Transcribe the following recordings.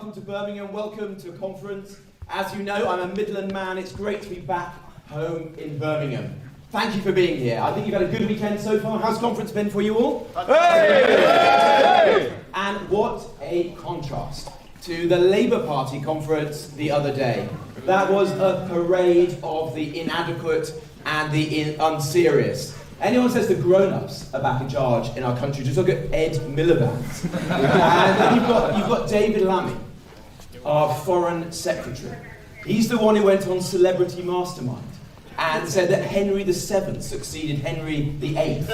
welcome to Birmingham, welcome to a conference. As you know, I'm a Midland man. It's great to be back home in Birmingham. Thank you for being here. I think you've had a good weekend so far. How's conference been for you all? Hey! And what a contrast to the Labour Party conference the other day. That was a parade of the inadequate and the unserious. Anyone says the grown-ups are back in charge in our country, just look at Ed Miliband. And then you've got David Lammy, our Foreign Secretary. He's the one who went on Celebrity Mastermind and said that Henry VII succeeded Henry VIII.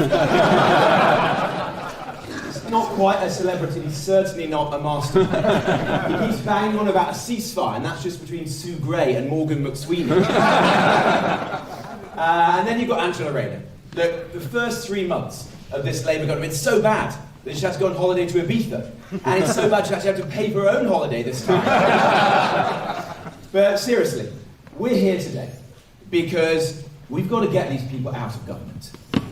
He's not quite a celebrity, he's certainly not a mastermind. He keeps banging on about a ceasefire, and that's just between Sue Gray and Morgan McSweeney. And then you've got Angela Rayner. Look, the first 3 months of this Labour government, it's so bad that she had to go on holiday to Ibiza. And it's so bad she actually had to pay for her own holiday this time. But seriously, we're here today because we've got to get these people out of government.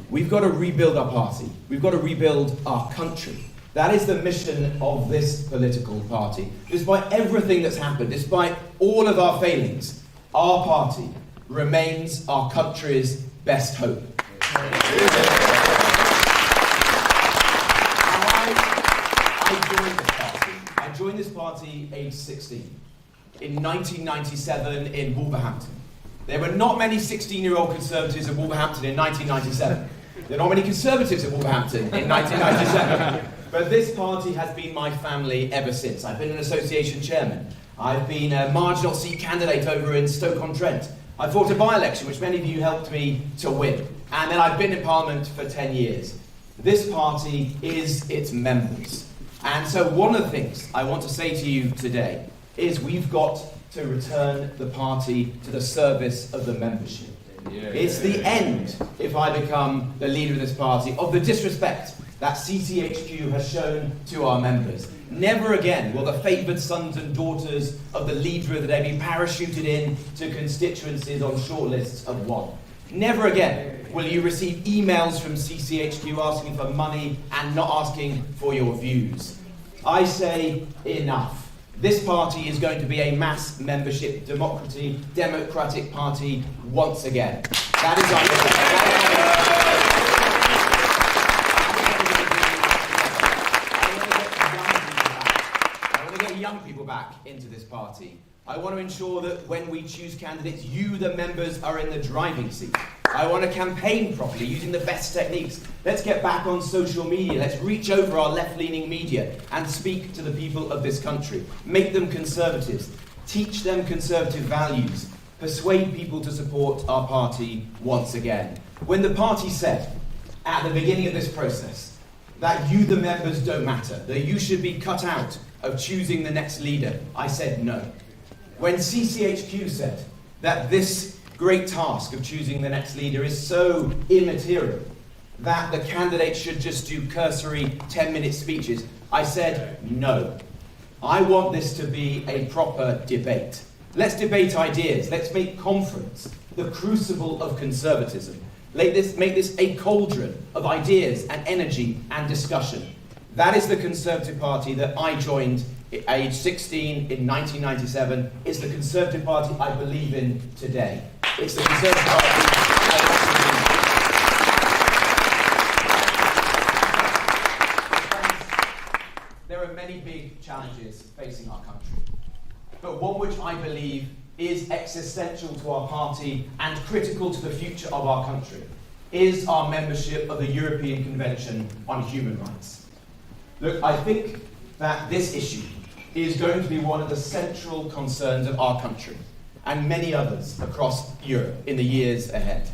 We've got to rebuild our party. We've got to rebuild our country. That is the mission of this political party. Despite everything that's happened, despite all of our failings, our party remains our country's best hope. I joined this party aged 16 in 1997 in Wolverhampton. There were not many 16-year-old Conservatives in Wolverhampton in 1997. There are not many Conservatives in Wolverhampton in 1997. But this party has been my family ever since. I've been an association chairman. I've been a marginal seat candidate over in Stoke-on-Trent. I fought a by-election, which many of you helped me to win. And then I've been in Parliament for 10 years. This party is its members. And so one of the things I want to say to you today is we've got to return the party to the service of the membership. It's the end, if I become the leader of this party, of the disrespect that CCHQ has shown to our members. Never again will the favoured sons and daughters of the leader of the day be parachuted in to constituencies on shortlists of one. Never again will you receive emails from CCHQ asking for money and not asking for your views. I say enough. This party is going to be a mass membership democratic party once again. That is our I want to get young people back into this party. I want to ensure that when we choose candidates, you, the members, are in the driving seat. I want to campaign properly, using the best techniques. Let's get back on social media. Let's reach over our left-leaning media and speak to the people of this country. Make them Conservatives. Teach them Conservative values. Persuade people to support our party once again. When the party said, at the beginning of this process, that you, the members, don't matter, that you should be cut out of choosing the next leader, I said no. When CCHQ said that this great task of choosing the next leader is so immaterial that the candidate should just do cursory 10-minute speeches, I said no. I want this to be a proper debate. Let's debate ideas. Let's make conference the crucible of conservatism. Make this a cauldron of ideas and energy and discussion. That is the Conservative Party that I joined at age 16 in 1997. It's the Conservative Party I believe in today. It's the Conservative Party I want to be. There are many big challenges facing our country, but one which I believe is existential to our party and critical to the future of our country is our membership of the European Convention on Human Rights. Look, I think that this issue is going to be one of the central concerns of our country and many others across Europe in the years ahead.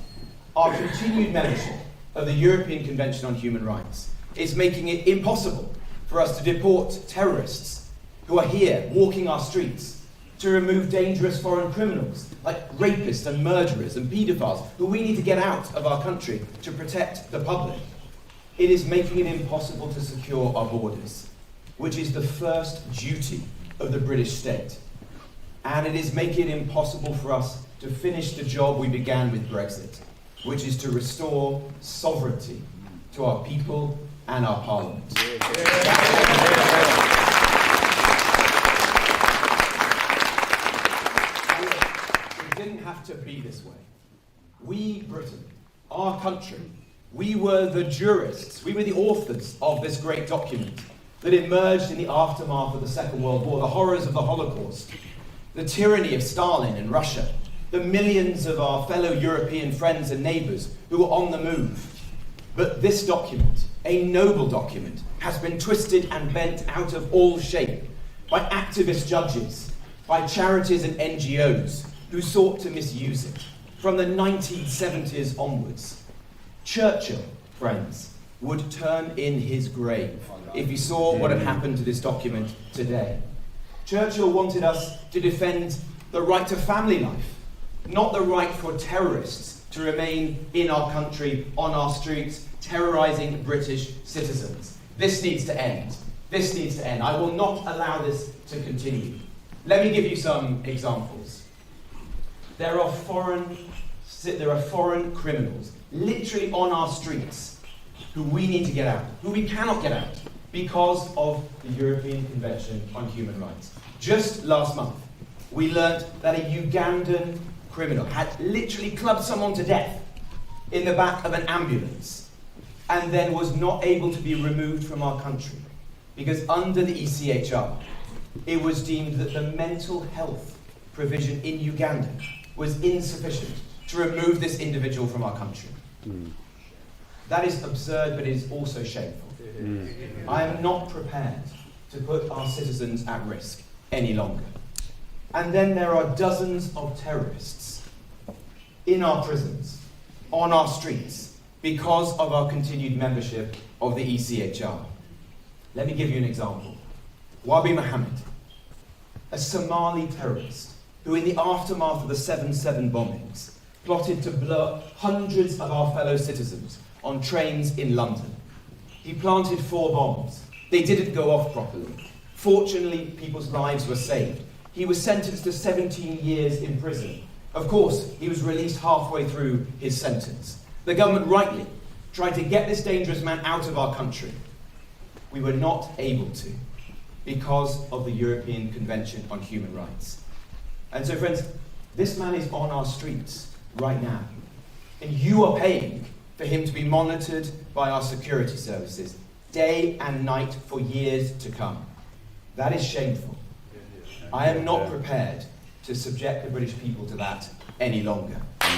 Our continued membership of the European Convention on Human Rights is making it impossible for us to deport terrorists who are here walking our streets, to remove dangerous foreign criminals like rapists and murderers and paedophiles who we need to get out of our country to protect the public. It is making it impossible to secure our borders, which is the first duty of the British state. And it is making it impossible for us to finish the job we began with Brexit, which is to restore sovereignty to our people and our parliament. didn't have to be this way. We, Britain, our country, we were the jurists, we were the authors of this great document that emerged in the aftermath of the Second World War, the horrors of the Holocaust, the tyranny of Stalin and Russia, the millions of our fellow European friends and neighbours who were on the move. But this document, a noble document, has been twisted and bent out of all shape by activist judges, by charities and NGOs who sought to misuse it from the 1970s onwards. Churchill, friends, would turn in his grave if he saw what had happened to this document today. Churchill wanted us to defend the right to family life, not the right for terrorists to remain in our country, on our streets, terrorising British citizens. This needs to end. This needs to end. I will not allow this to continue. Let me give you some examples. There are foreign criminals literally on our streets who we need to get out, who we cannot get out because of the European Convention on Human Rights. Just last month, we learnt that a Ugandan criminal had literally clubbed someone to death in the back of an ambulance and then was not able to be removed from our country because under the ECHR, it was deemed that the mental health provision in Uganda was insufficient to remove this individual from our country. That is absurd, but it is also shameful. I am not prepared to put our citizens at risk any longer. And then there are dozens of terrorists in our prisons, on our streets, because of our continued membership of the ECHR. Let me give you an example. Wabi Mohammed, a Somali terrorist who in the aftermath of the 7/7 bombings plotted to blow up hundreds of our fellow citizens on trains in London. He planted 4 bombs. They didn't go off properly. Fortunately, people's lives were saved. He was sentenced to 17 years in prison. Of course, he was released halfway through his sentence. The government rightly tried to get this dangerous man out of our country. We were not able to because of the European Convention on Human Rights. And so, friends, this man is on our streets right now. And you are paying for him to be monitored by our security services day and night for years to come. That is shameful. I am not prepared to subject the British people to that any longer. As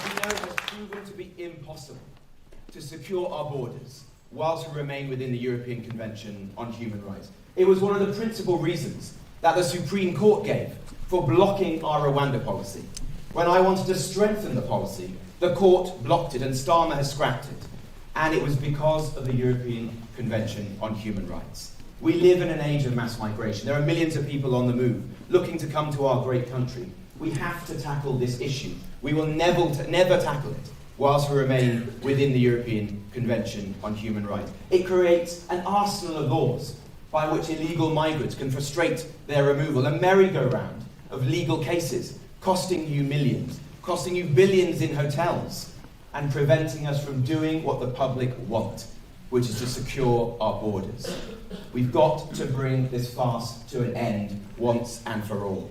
you know, it has proven to be impossible to secure our borders whilst we remain within the European Convention on Human Rights. It was one of the principal reasons that the Supreme Court gave for blocking our Rwanda policy. When I wanted to strengthen the policy, the court blocked it and Starmer has scrapped it. And it was because of the European Convention on Human Rights. We live in an age of mass migration. There are millions of people on the move looking to come to our great country. We have to tackle this issue. We will never tackle it whilst we remain within the European Convention on Human Rights. It creates an arsenal of laws by which illegal migrants can frustrate their removal, a merry-go-round of legal cases costing you millions, costing you billions in hotels, and preventing us from doing what the public want, which is to secure our borders. We've got to bring this farce to an end once and for all.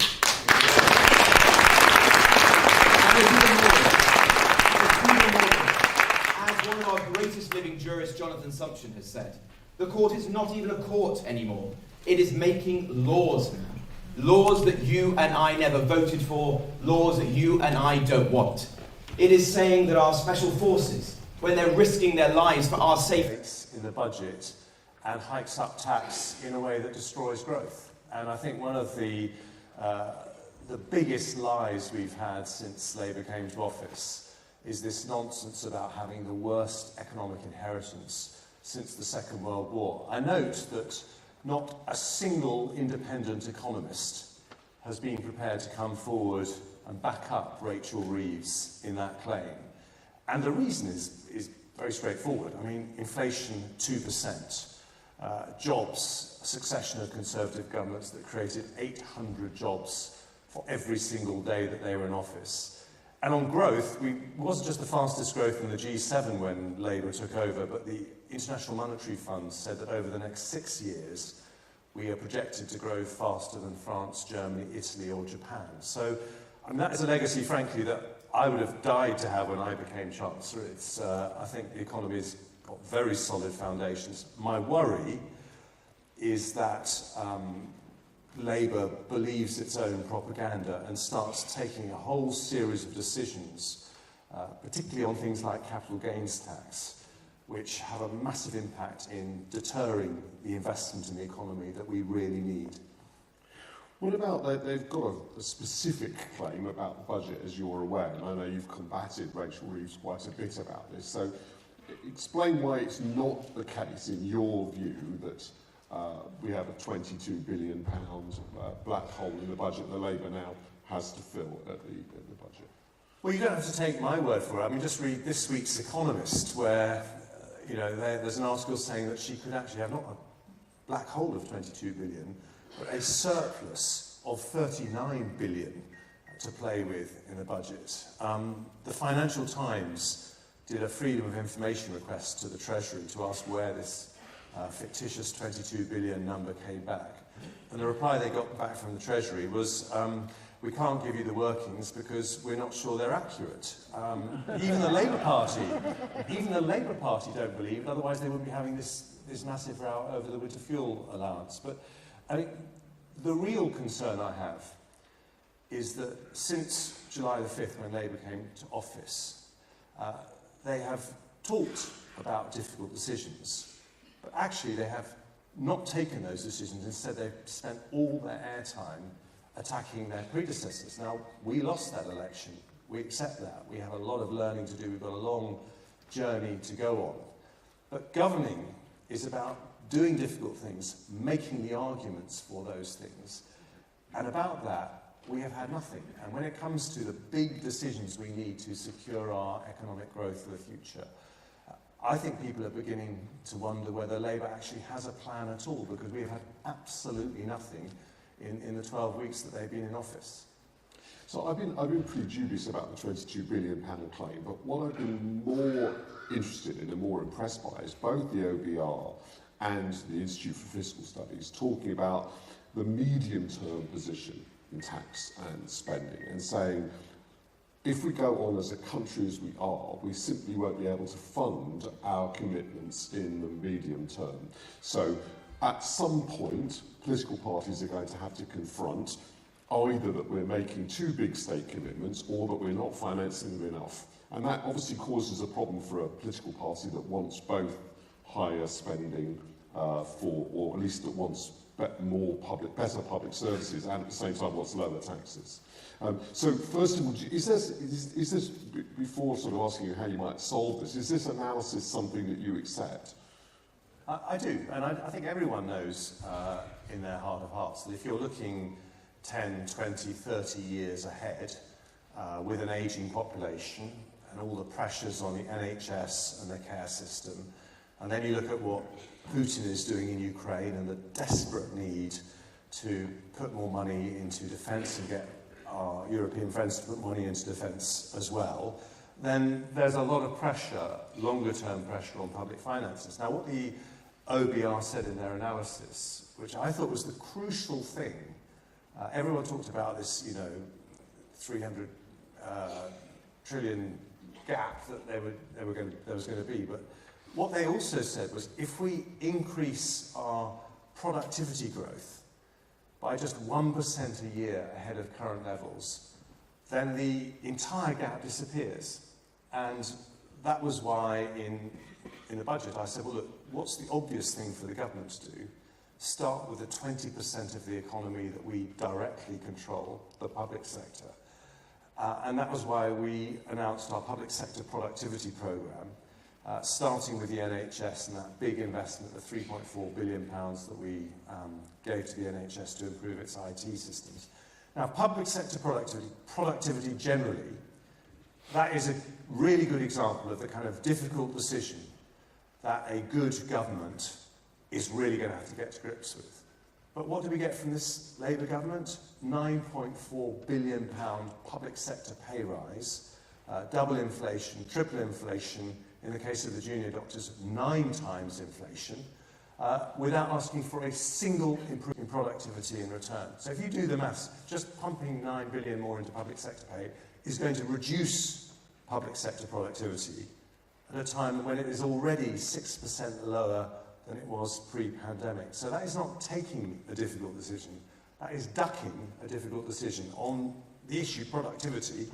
As one of our greatest living jurists, Jonathan Sumption, has said, the court is not even a court anymore. It is making laws now. Laws that you and I never voted for, laws that you and I don't want. It is saying that our special forces, when they're risking their lives for our safety, in the budget and hikes up tax in a way that destroys growth. And I think one of the biggest lies we've had since Labour came to office is this nonsense about having the worst economic inheritance since the Second World War. I note that not a single independent economist has been prepared to come forward and back up Rachel Reeves in that claim. And the reason is very straightforward. I mean, inflation 2%, jobs, a succession of Conservative governments that created 800 jobs for every single day that they were in office. And on growth, it wasn't just the fastest growth in the G7 when Labour took over, but the International Monetary Fund said that over the next 6 years, we are projected to grow faster than France, Germany, Italy or Japan. So that is a legacy, frankly, that I would have died to have when I became Chancellor. I think the economy has got very solid foundations. My worry is that Labour believes its own propaganda and starts taking a whole series of decisions, particularly on things like capital gains tax, which have a massive impact in deterring the investment in the economy that we really need. What about, they've got a specific claim about the budget, as you're aware, and I know you've combated Rachel Reeves quite a bit about this, so explain why it's not the case, in your view, that we have a £22 billion black hole in the budget that Labour now has to fill at the budget. Well, you don't have to take my word for it. I mean, just read this week's Economist, where there's an article saying that she could actually have not a black hole of 22 billion, but a surplus of 39 billion to play with in the budget. The Financial Times did a Freedom of Information request to the Treasury to ask where this fictitious 22 billion number came back. And the reply they got back from the Treasury was, we can't give you the workings because we're not sure they're accurate. Even the Labour Party don't believe it, otherwise they wouldn't be having this massive row over the winter fuel allowance. But I mean, the real concern I have is that since July the 5th, when Labour came to office, they have talked about difficult decisions, but actually they have not taken those decisions. Instead, they've spent all their airtime attacking their predecessors. Now, we lost that election. We accept that. We have a lot of learning to do. We've got a long journey to go on. But governing is about doing difficult things, making the arguments for those things. And about that, we have had nothing. And when it comes to the big decisions we need to secure our economic growth for the future, I think people are beginning to wonder whether Labour actually has a plan at all, because we have had absolutely nothing in the 12 weeks that they've been in office. So I've been pretty dubious about the £22 billion claim, but what I've been more interested in and more impressed by is both the OBR and the Institute for Fiscal Studies talking about the medium-term position in tax and spending and saying, if we go on as a country as we are, we simply won't be able to fund our commitments in the medium term. So at some point, political parties are going to have to confront either that we're making too big state commitments or that we're not financing them enough. And that obviously causes a problem for a political party that wants both higher spending or at least that wants better public services and at the same time wants lower taxes. So first of all, is this, before sort of asking you how you might solve this, is this analysis something that you accept? I do, and I think everyone knows in their heart of hearts that if you're looking 10, 20, 30 years ahead with an ageing population and all the pressures on the NHS and the care system, and then you look at what Putin is doing in Ukraine and the desperate need to put more money into defence and get our European friends to put money into defence as well, then there's a lot of pressure, longer-term pressure on public finances. Now, what the OBR said in their analysis, which I thought was the crucial thing, everyone talked about this, 300 trillion gap that there was going to be, but what they also said was if we increase our productivity growth by just 1% a year ahead of current levels, then the entire gap disappears. And that was why in the budget I said, well, look, what's the obvious thing for the government to do? Start with the 20% of the economy that we directly control, the public sector. And that was why we announced our public sector productivity programme, starting with the NHS and that big investment of £3.4 billion that we gave to the NHS to improve its IT systems. Now, public sector productivity generally, that is a really good example of the kind of difficult decision that a good government is really going to have to get to grips with. But what do we get from this Labour government? £9.4 billion public sector pay rise, double inflation, triple inflation, in the case of the junior doctors, 9 times inflation, without asking for a single improvement in productivity in return. So if you do the maths, just pumping 9 billion more into public sector pay is going to reduce public sector productivity at a time when it is already 6% lower than it was pre-pandemic. So that is not taking a difficult decision, that is ducking a difficult decision on the issue productivity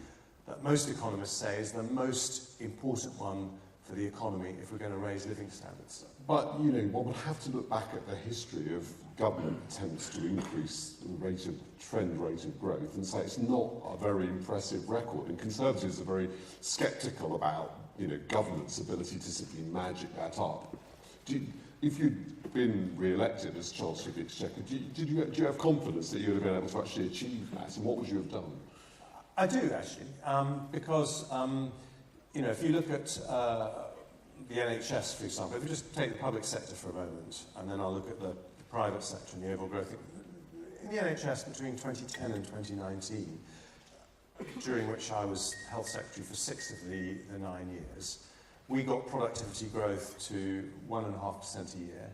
that most economists say is the most important one for the economy if we're going to raise living standards. But, you know, one would have to look back at the history of government attempts to increase the trend rate of growth and say it's not a very impressive record. And Conservatives are very sceptical about, you know, government's ability to simply magic that up. If you'd been re-elected as Chancellor of the Exchequer, do you have confidence that you would have been able to actually achieve that? And what would you have done? I do, actually, because, you know, if you look at the NHS, for example, if we just take the public sector for a moment, and then I'll look at the private sector and the overall growth. In the NHS, between 2010 and 2019, during which I was Health Secretary for 6 of the 9 years, we got productivity growth to 1.5% a year.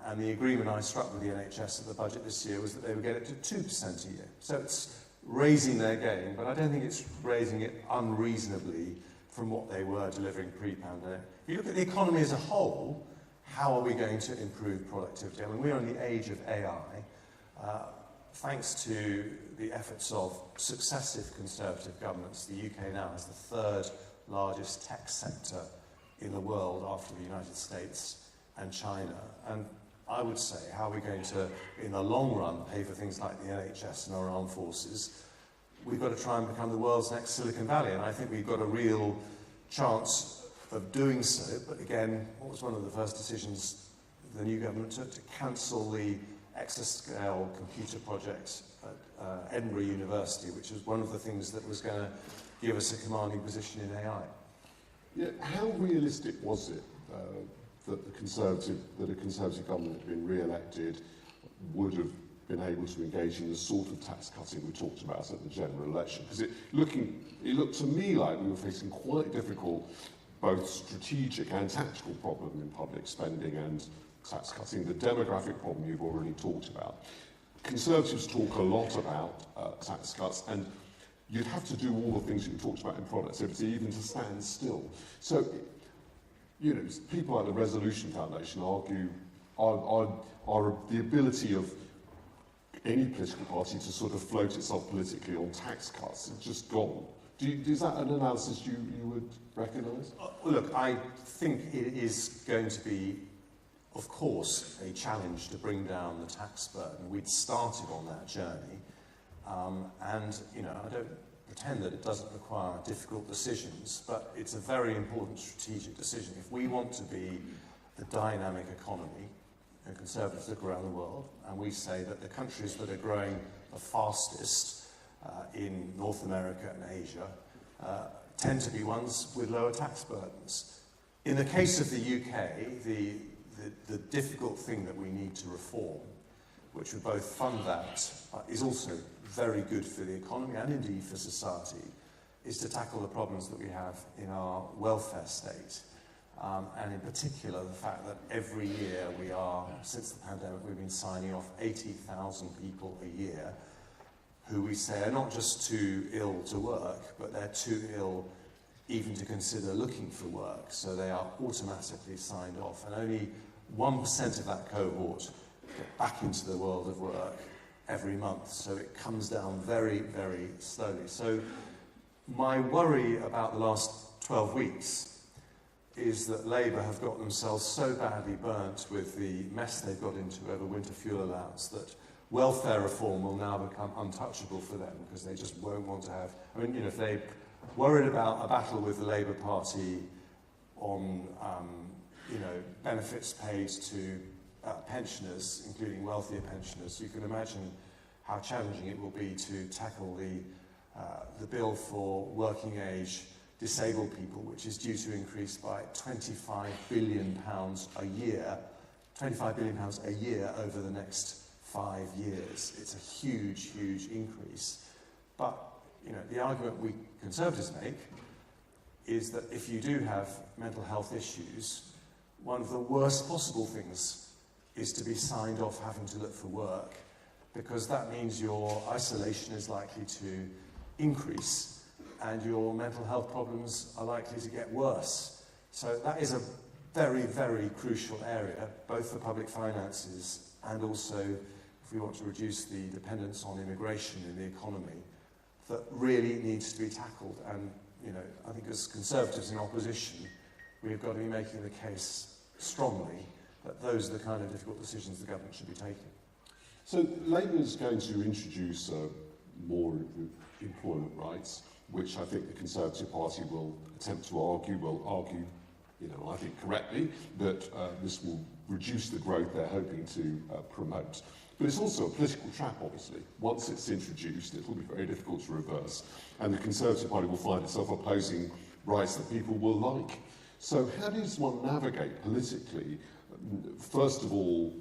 And the agreement I struck with the NHS at the budget this year was that they would get it to 2% a year. So it's raising their game, but I don't think it's raising it unreasonably from what they were delivering pre-pandemic. If you look at the economy as a whole, how are we going to improve productivity? I mean, we're in the age of AI. Thanks to the efforts of successive Conservative governments, the UK now has the 3rd largest tech sector in the world after the United States and China. And I would say, how are we going to, in the long run, pay for things like the NHS and our armed forces? We've got to try and become the world's next Silicon Valley, and I think we've got a real chance of doing so. But again, what was one of the first decisions the new government took? To cancel the exascale computer project at Edinburgh University, which was one of the things that was going to give us a commanding position in AI. Yeah, how realistic was it that a Conservative government had been re-elected would have been able to engage in the sort of tax cutting we talked about at the general election? Because it looked to me like we were facing quite difficult, both strategic and tactical problem in public spending and tax cutting. The demographic problem you've already talked about. Conservatives talk a lot about tax cuts, and you'd have to do all the things you talked about in productivity, even to stand still. So, you know, people like the Resolution Foundation argue are the ability of any political party to sort of float itself politically on tax cuts is just gone. Is that an analysis you would recognise? Look, I think it is going to be, of course, a challenge to bring down the tax burden. We'd started on that journey, and, you know, I don't pretend that it doesn't require difficult decisions, but it's a very important strategic decision. If we want to be a dynamic economy, and Conservatives look around the world, and we say that the countries that are growing the fastest in North America and Asia tend to be ones with lower tax burdens. In the case of the UK, the difficult thing that we need to reform, which would both fund that, is also very good for the economy and indeed for society, is to tackle the problems that we have in our welfare state. And in particular, the fact that every year since the pandemic, we've been signing off 80,000 people a year who we say are not just too ill to work, but they're too ill even to consider looking for work. So they are automatically signed off. And only 1% of that cohort get back into the world of work every month. So it comes down very, very slowly. So my worry about the last 12 weeks is that Labour have got themselves so badly burnt with the mess they've got into over winter fuel allowance that welfare reform will now become untouchable for them because they just won't want to have... I mean, you know, if they're worried about a battle with the Labour Party on, you know, benefits paid to pensioners, including wealthier pensioners, you can imagine how challenging it will be to tackle the bill for working age disabled people, which is due to increase by £25 billion a year, £25 billion a year over the next 5 years. It's a huge, huge increase. But, you know, the argument we Conservatives make is that if you do have mental health issues, one of the worst possible things is to be signed off having to look for work, because that means your isolation is likely to increase and your mental health problems are likely to get worse. So that is a very, very crucial area, both for public finances and also if we want to reduce the dependence on immigration in the economy, that really needs to be tackled. And I think as Conservatives in opposition, we've got to be making the case strongly that those are the kind of difficult decisions the government should be taking. So Labour is going to introduce more employment rights, which I think the Conservative Party will attempt to argue, I think correctly, that this will reduce the growth they're hoping to promote. But it's also a political trap, obviously. Once it's introduced, it will be very difficult to reverse, and the Conservative Party will find itself opposing rights that people will like. So how does one navigate politically, first of all,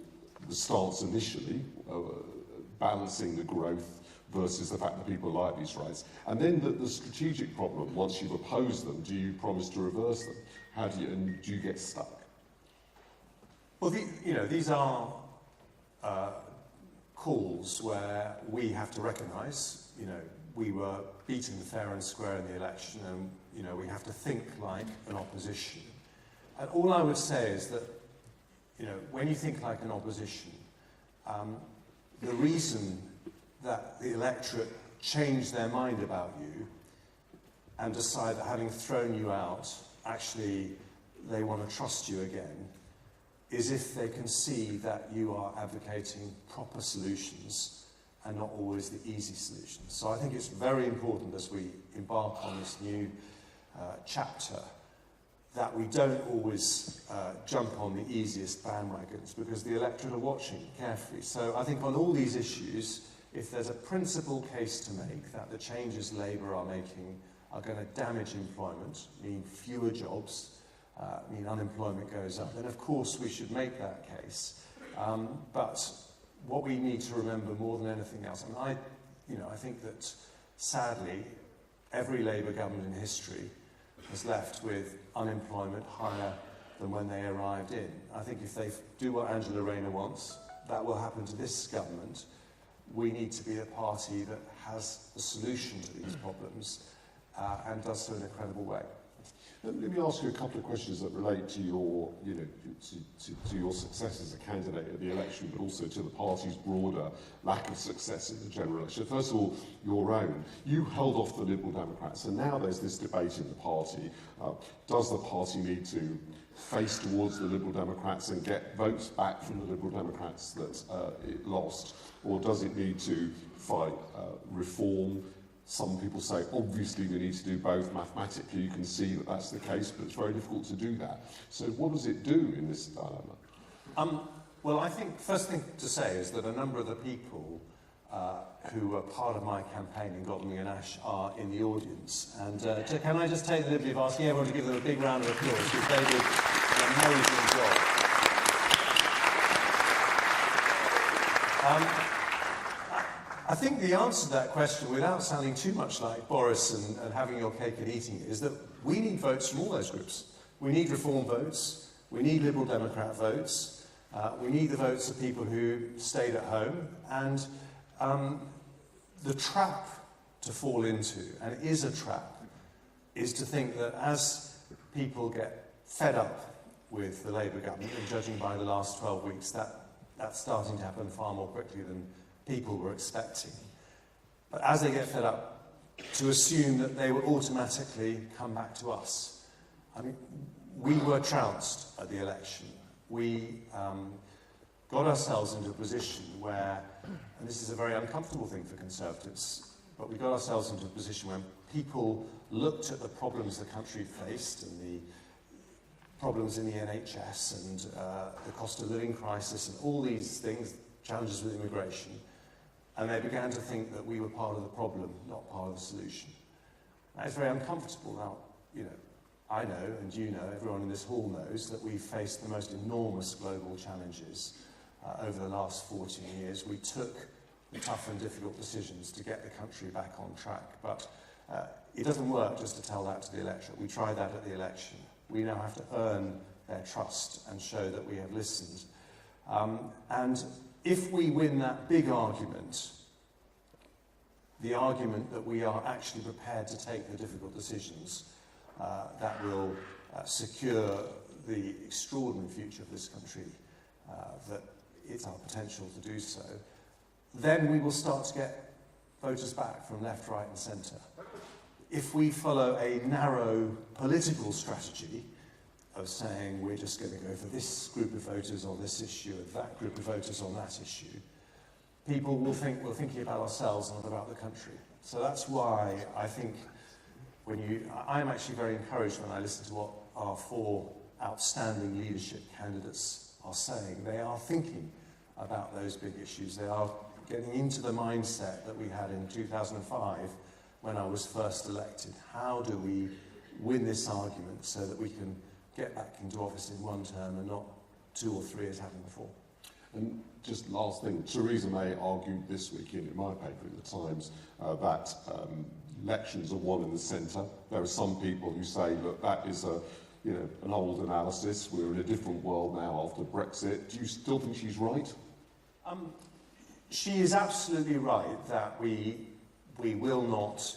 the stance initially, balancing the growth versus the fact that people like these rights, and then the strategic problem, once you've opposed them, do you promise to reverse them? And do you get stuck? Well, these are calls where we have to recognise, we were beaten fair and square in the election, and we have to think like an opposition. And all I would say is that, when you think like an opposition, the reason that the electorate change their mind about you and decide that having thrown you out, actually they want to trust you again, is if they can see that you are advocating proper solutions and not always the easy solutions. So I think it's very important as we embark on this new chapter that we don't always jump on the easiest bandwagons, because the electorate are watching carefully. So I think on all these issues, if there's a principal case to make that the changes Labour are making are going to damage employment, mean fewer jobs, mean unemployment goes up, then of course we should make that case. But what we need to remember more than anything else, and I think that sadly every Labour government in history has left with unemployment higher than when they arrived in. I think if they do what Angela Rayner wants, that will happen to this government. We need to be a party that has a solution to these problems and does so in a credible way. Let me ask you a couple of questions that relate to your, to your success as a candidate at the election, but also to the party's broader lack of success in the general election. First of all, your own. You held off the Liberal Democrats, and now there's this debate in the party. Does the party need to face towards the Liberal Democrats and get votes back from the Liberal Democrats that it lost, or does it need to fight reform? Some people say, obviously, we need to do both. Mathematically, you can see that that's the case, but it's very difficult to do that. So what does it do in this dilemma? Well, I think first thing to say is that a number of the people who were part of my campaign in Godalming and Ash are in the audience. And can I just take the liberty of asking everyone to give them a big round of applause, because they did an amazing job. I think the answer to that question, without sounding too much like Boris and having your cake and eating it, is that we need votes from all those groups. We need reform votes, we need Liberal Democrat votes, we need the votes of people who stayed at home, and the trap to fall into, and it is a trap, is to think that as people get fed up with the Labour government, and judging by the last 12 weeks, that's starting to happen far more quickly than people were expecting. But as they get fed up, to assume that they will automatically come back to us. I mean, we were trounced at the election. We got ourselves into a position where, and this is a very uncomfortable thing for Conservatives, but we got ourselves into a position where people looked at the problems the country faced and the problems in the NHS and the cost of living crisis and all these things, challenges with immigration, and they began to think that we were part of the problem, not part of the solution. That is very uncomfortable. Now, I know, and you know, everyone in this hall knows, that we've faced the most enormous global challenges over the last 14 years. We took the tough and difficult decisions to get the country back on track, but It doesn't work just to tell that to the electorate. We tried that at the election. We now have to earn their trust and show that we have listened. And if we win that big argument, the argument that we are actually prepared to take the difficult decisions that will secure the extraordinary future of this country, that it's our potential to do so, then we will start to get voters back from left, right and centre. If we follow a narrow political strategy of saying we're just going to go for this group of voters on this issue and that group of voters on that issue, people will think we're thinking about ourselves and not about the country. So that's why I think I'm actually very encouraged when I listen to what our 4 outstanding leadership candidates are saying. They are thinking about those big issues. They are getting into the mindset that we had in 2005 when I was first elected. How do we win this argument so that we can get back into office in 1 term and not 2 or 3 as happened before? And just last thing, Theresa May argued this week in my paper in the Times that elections are won in the centre. There are some people who say, look, that is an old analysis. We're in a different world now after Brexit. Do you still think she's right? She is absolutely right that we will not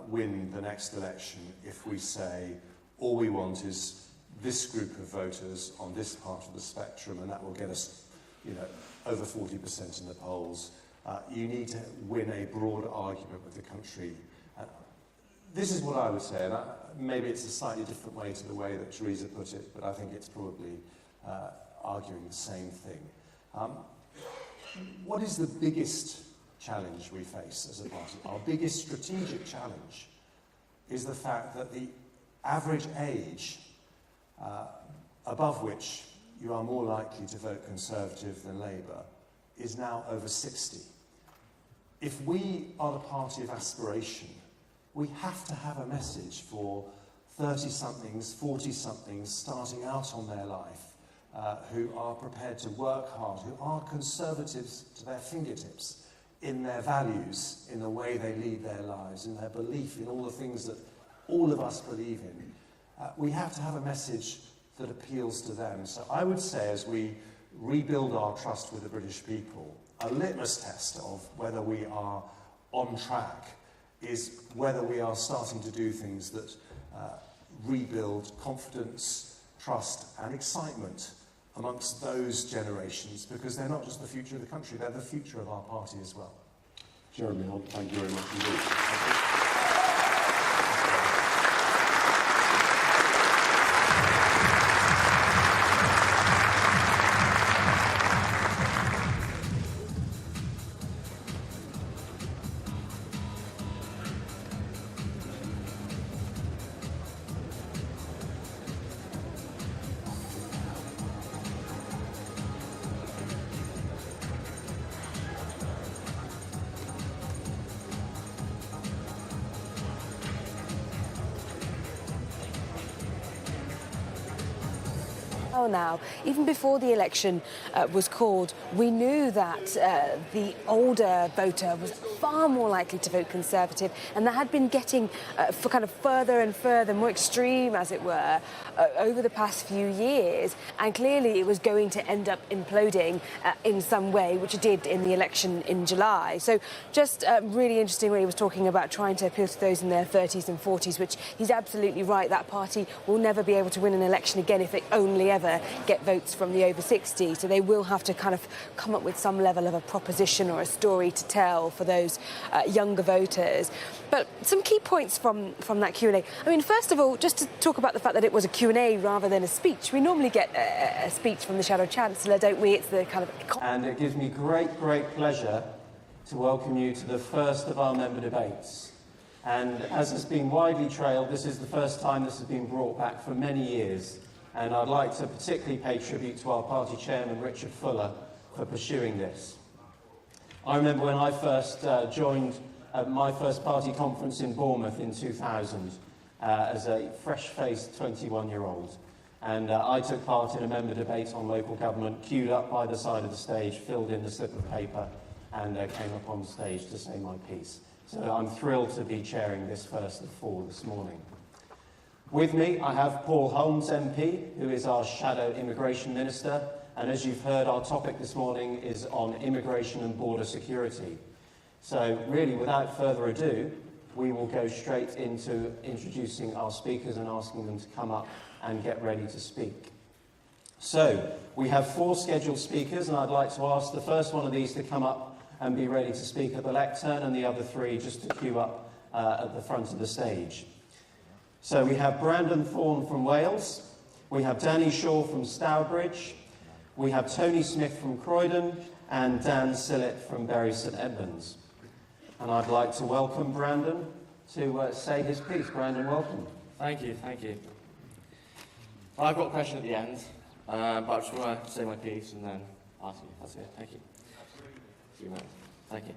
win the next election if we say all we want is this group of voters on this part of the spectrum, and that will get us, over 40% in the polls. You need to win a broad argument with the country. This is what I would say, and maybe it's a slightly different way to the way that Theresa put it, but I think it's probably arguing the same thing. What is the biggest challenge we face as a party? Our biggest strategic challenge is the fact that the average age above which you are more likely to vote Conservative than Labour is now over 60. If we are the party of aspiration, we have to have a message for 30-somethings, 40-somethings starting out on their life who are prepared to work hard, who are Conservatives to their fingertips in their values, in the way they lead their lives, in their belief in all the things that all of us believe in. We have to have a message that appeals to them. So I would say, as we rebuild our trust with the British people, a litmus test of whether we are on track is whether we are starting to do things that rebuild confidence, trust and excitement amongst those generations, because they're not just the future of the country, they're the future of our party as well. Jeremy Hunt, thank you very much indeed. Now, even before the election was called, we knew that the older voter was far more likely to vote Conservative, and that had been getting for kind of further and further, more extreme, as it were, over the past few years. And clearly it was going to end up imploding in some way, which it did in the election in July. So just really interesting when he was talking about trying to appeal to those in their 30s and 40s, which he's absolutely right. That party will never be able to win an election again if they only ever get votes from the over 60. So they will have to kind of come up with some level of a proposition or a story to tell for those younger voters. But some key points from that Q&A. I mean, first of all, just to talk about the fact that it was a Q&A rather than a speech. We normally get a speech from the Shadow Chancellor, don't we? It's the kind of... And it gives me great pleasure to welcome you to the first of our member debates. And as has been widely trailed, this is the first time this has been brought back for many years. And I'd like to particularly pay tribute to our party chairman, Richard Fuller, for pursuing this. I remember when I first joined my first party conference in Bournemouth in 2000 as a fresh-faced 21-year-old. And I took part in a member debate on local government, queued up by the side of the stage, filled in the slip of paper, and came up on stage to say my piece. So I'm thrilled to be chairing this first of four this morning. With me, I have Paul Holmes MP, who is our Shadow Immigration Minister, and as you've heard, our topic this morning is on immigration and border security. So really, without further ado, we will go straight into introducing our speakers and asking them to come up and get ready to speak. So, we have four scheduled speakers, and I'd like to ask the first one of these to come up and be ready to speak at the lectern, and the other three just to queue up at the front of the stage. So we have Brandon Thorne from Wales, we have Danny Shaw from Stourbridge, we have Tony Smith from Croydon, and Dan Sillett from Bury St Edmunds. And I'd like to welcome Brandon to say his piece. Brandon, welcome. Thank you, thank you. Well, I've got a question at the end, but I just want to say my piece and then ask you. That's it. Thank you. Thank you.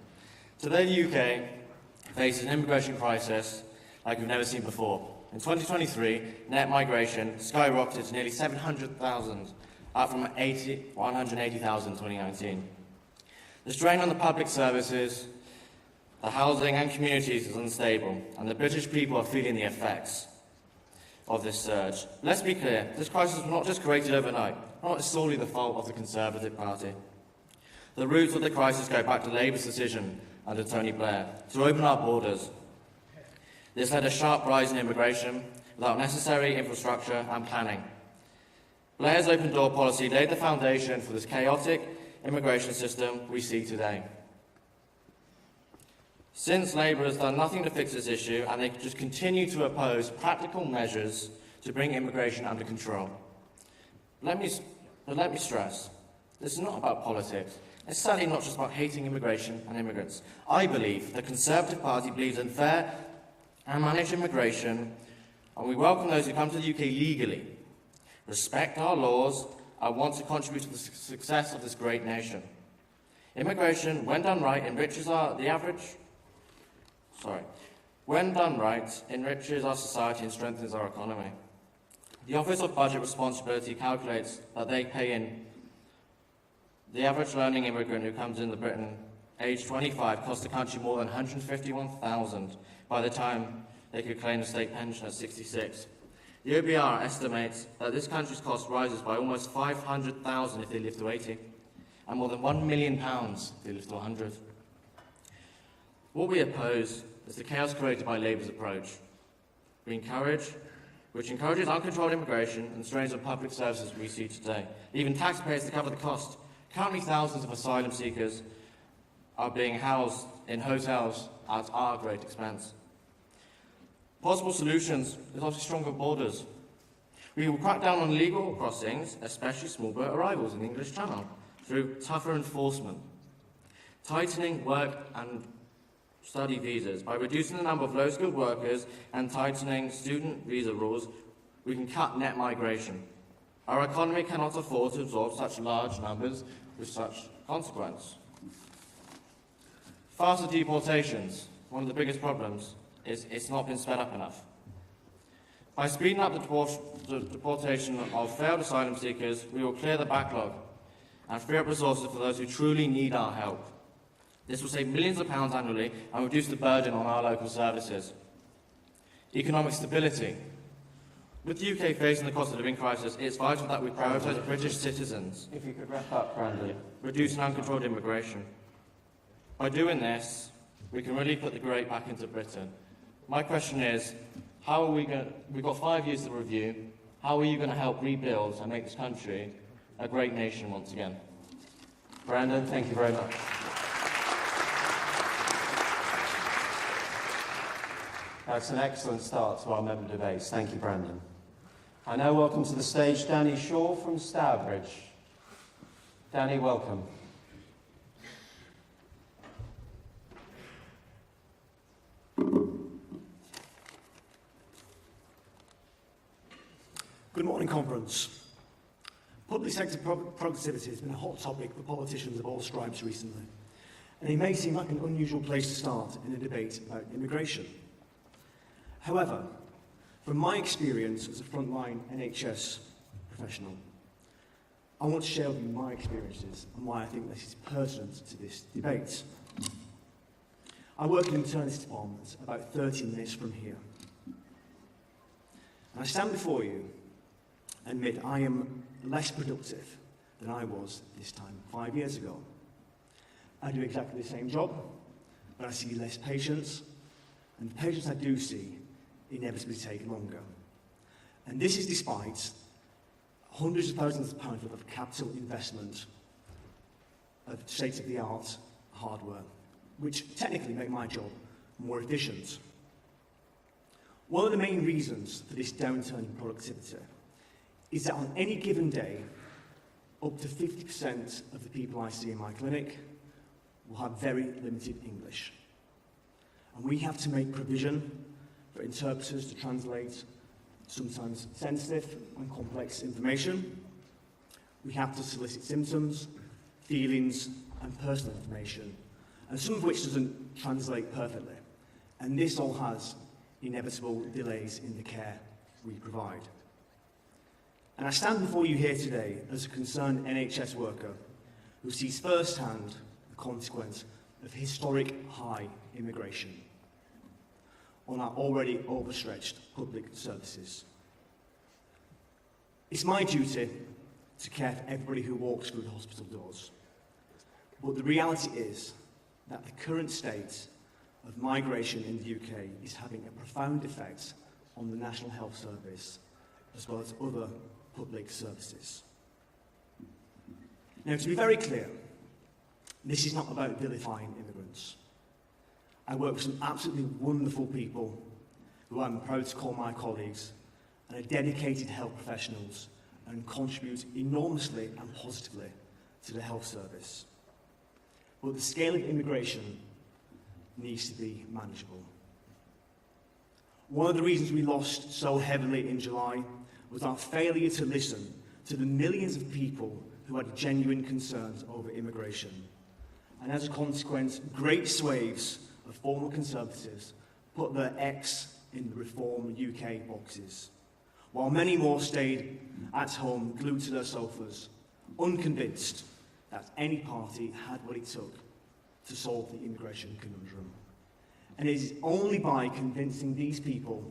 Today, the UK faces an immigration crisis like we've never seen before. In 2023, net migration skyrocketed to nearly 700,000, up from 180,000 in 2019. The strain on the public services, the housing and communities is unstable, and the British people are feeling the effects of this surge. Let's be clear, this crisis was not just created overnight, not solely the fault of the Conservative Party. The roots of the crisis go back to Labour's decision under Tony Blair to open our borders. This led a sharp rise in immigration without necessary infrastructure and planning. Blair's open-door policy laid the foundation for this chaotic immigration system we see today. Since Labour has done nothing to fix this issue, and they just continue to oppose practical measures to bring immigration under control. Let me stress, this is not about politics. It's certainly not just about hating immigration and immigrants. I believe the Conservative Party believes in fair and managed immigration, and we welcome those who come to the UK legally, respect our laws, and want to contribute to the success of this great nation. Immigration, when done right, enriches our society and strengthens our economy. The Office of Budget Responsibility calculates that they pay in the average learning immigrant who comes into Britain aged 25 costs the country more than £151,000 by the time they could claim a state pension at 66. The OBR estimates that this country's cost rises by almost £500,000 if they live to 80, and more than £1 million if they live to 100. What we oppose is the chaos created by Labour's approach, which encourages uncontrolled immigration and strains on public services we see today, leaving taxpayers to cover the cost. Currently, thousands of asylum seekers are being housed in hotels at our great expense. Possible solutions is obviously stronger borders. We will crack down on illegal crossings, especially small boat arrivals in the English Channel, through tougher enforcement, tightening work and study visas. By reducing the number of low-skilled workers and tightening student visa rules, we can cut net migration. Our economy cannot afford to absorb such large numbers with such consequence. Faster deportations. One of the biggest problems is it's not been sped up enough. By speeding up the deportation of failed asylum seekers, we will clear the backlog and free up resources for those who truly need our help. This will save millions of pounds annually and reduce the burden on our local services. Economic stability. With the UK facing the cost of living crisis, it's vital that we prioritise British citizens. If you could wrap up, Brandon. Reducing uncontrolled immigration. By doing this, we can really put the great back into Britain. My question is, how are we going to... We've got 5 years to review. How are you going to help rebuild and make this country a great nation once again? Brandon, thank you very much. That's an excellent start to our member debates. Thank you, Brandon. I now welcome to the stage Danny Shaw from Stourbridge. Danny, welcome. Good morning, conference. Public sector productivity has been a hot topic for politicians of all stripes recently, and it may seem like an unusual place to start in a debate about immigration. However, from my experience as a frontline NHS professional, I want to share with you my experiences and why I think this is pertinent to this debate. I work in a maternity department about 30 minutes from here. And I stand before you and admit I am less productive than I was this time 5 years ago. I do exactly the same job, but I see less patients, and the patients I do see inevitably take longer. And this is despite hundreds of thousands of pounds worth of capital investment of state-of-the-art hardware, which technically make my job more efficient. One of the main reasons for this downturn in productivity is that on any given day, up to 50% of the people I see in my clinic will have very limited English. And we have to make provision for interpreters to translate sometimes sensitive and complex information. We have to solicit symptoms, feelings, and personal information, and some of which doesn't translate perfectly. And this all has inevitable delays in the care we provide. And I stand before you here today as a concerned NHS worker who sees firsthand the consequence of historic high immigration on our already overstretched public services. It's my duty to care for everybody who walks through the hospital doors. But the reality is that the current state of migration in the UK is having a profound effect on the National Health Service as well as other public services. Now, to be very clear, this is not about vilifying immigrants. I work with some absolutely wonderful people who I'm proud to call my colleagues and are dedicated health professionals and contribute enormously and positively to the health service. But the scale of immigration needs to be manageable. One of the reasons we lost so heavily in July was our failure to listen to the millions of people who had genuine concerns over immigration. And as a consequence, great swathes of former Conservatives put their X in the Reform UK boxes, while many more stayed at home glued to their sofas, unconvinced that any party had what it took to solve the immigration conundrum. And it is only by convincing these people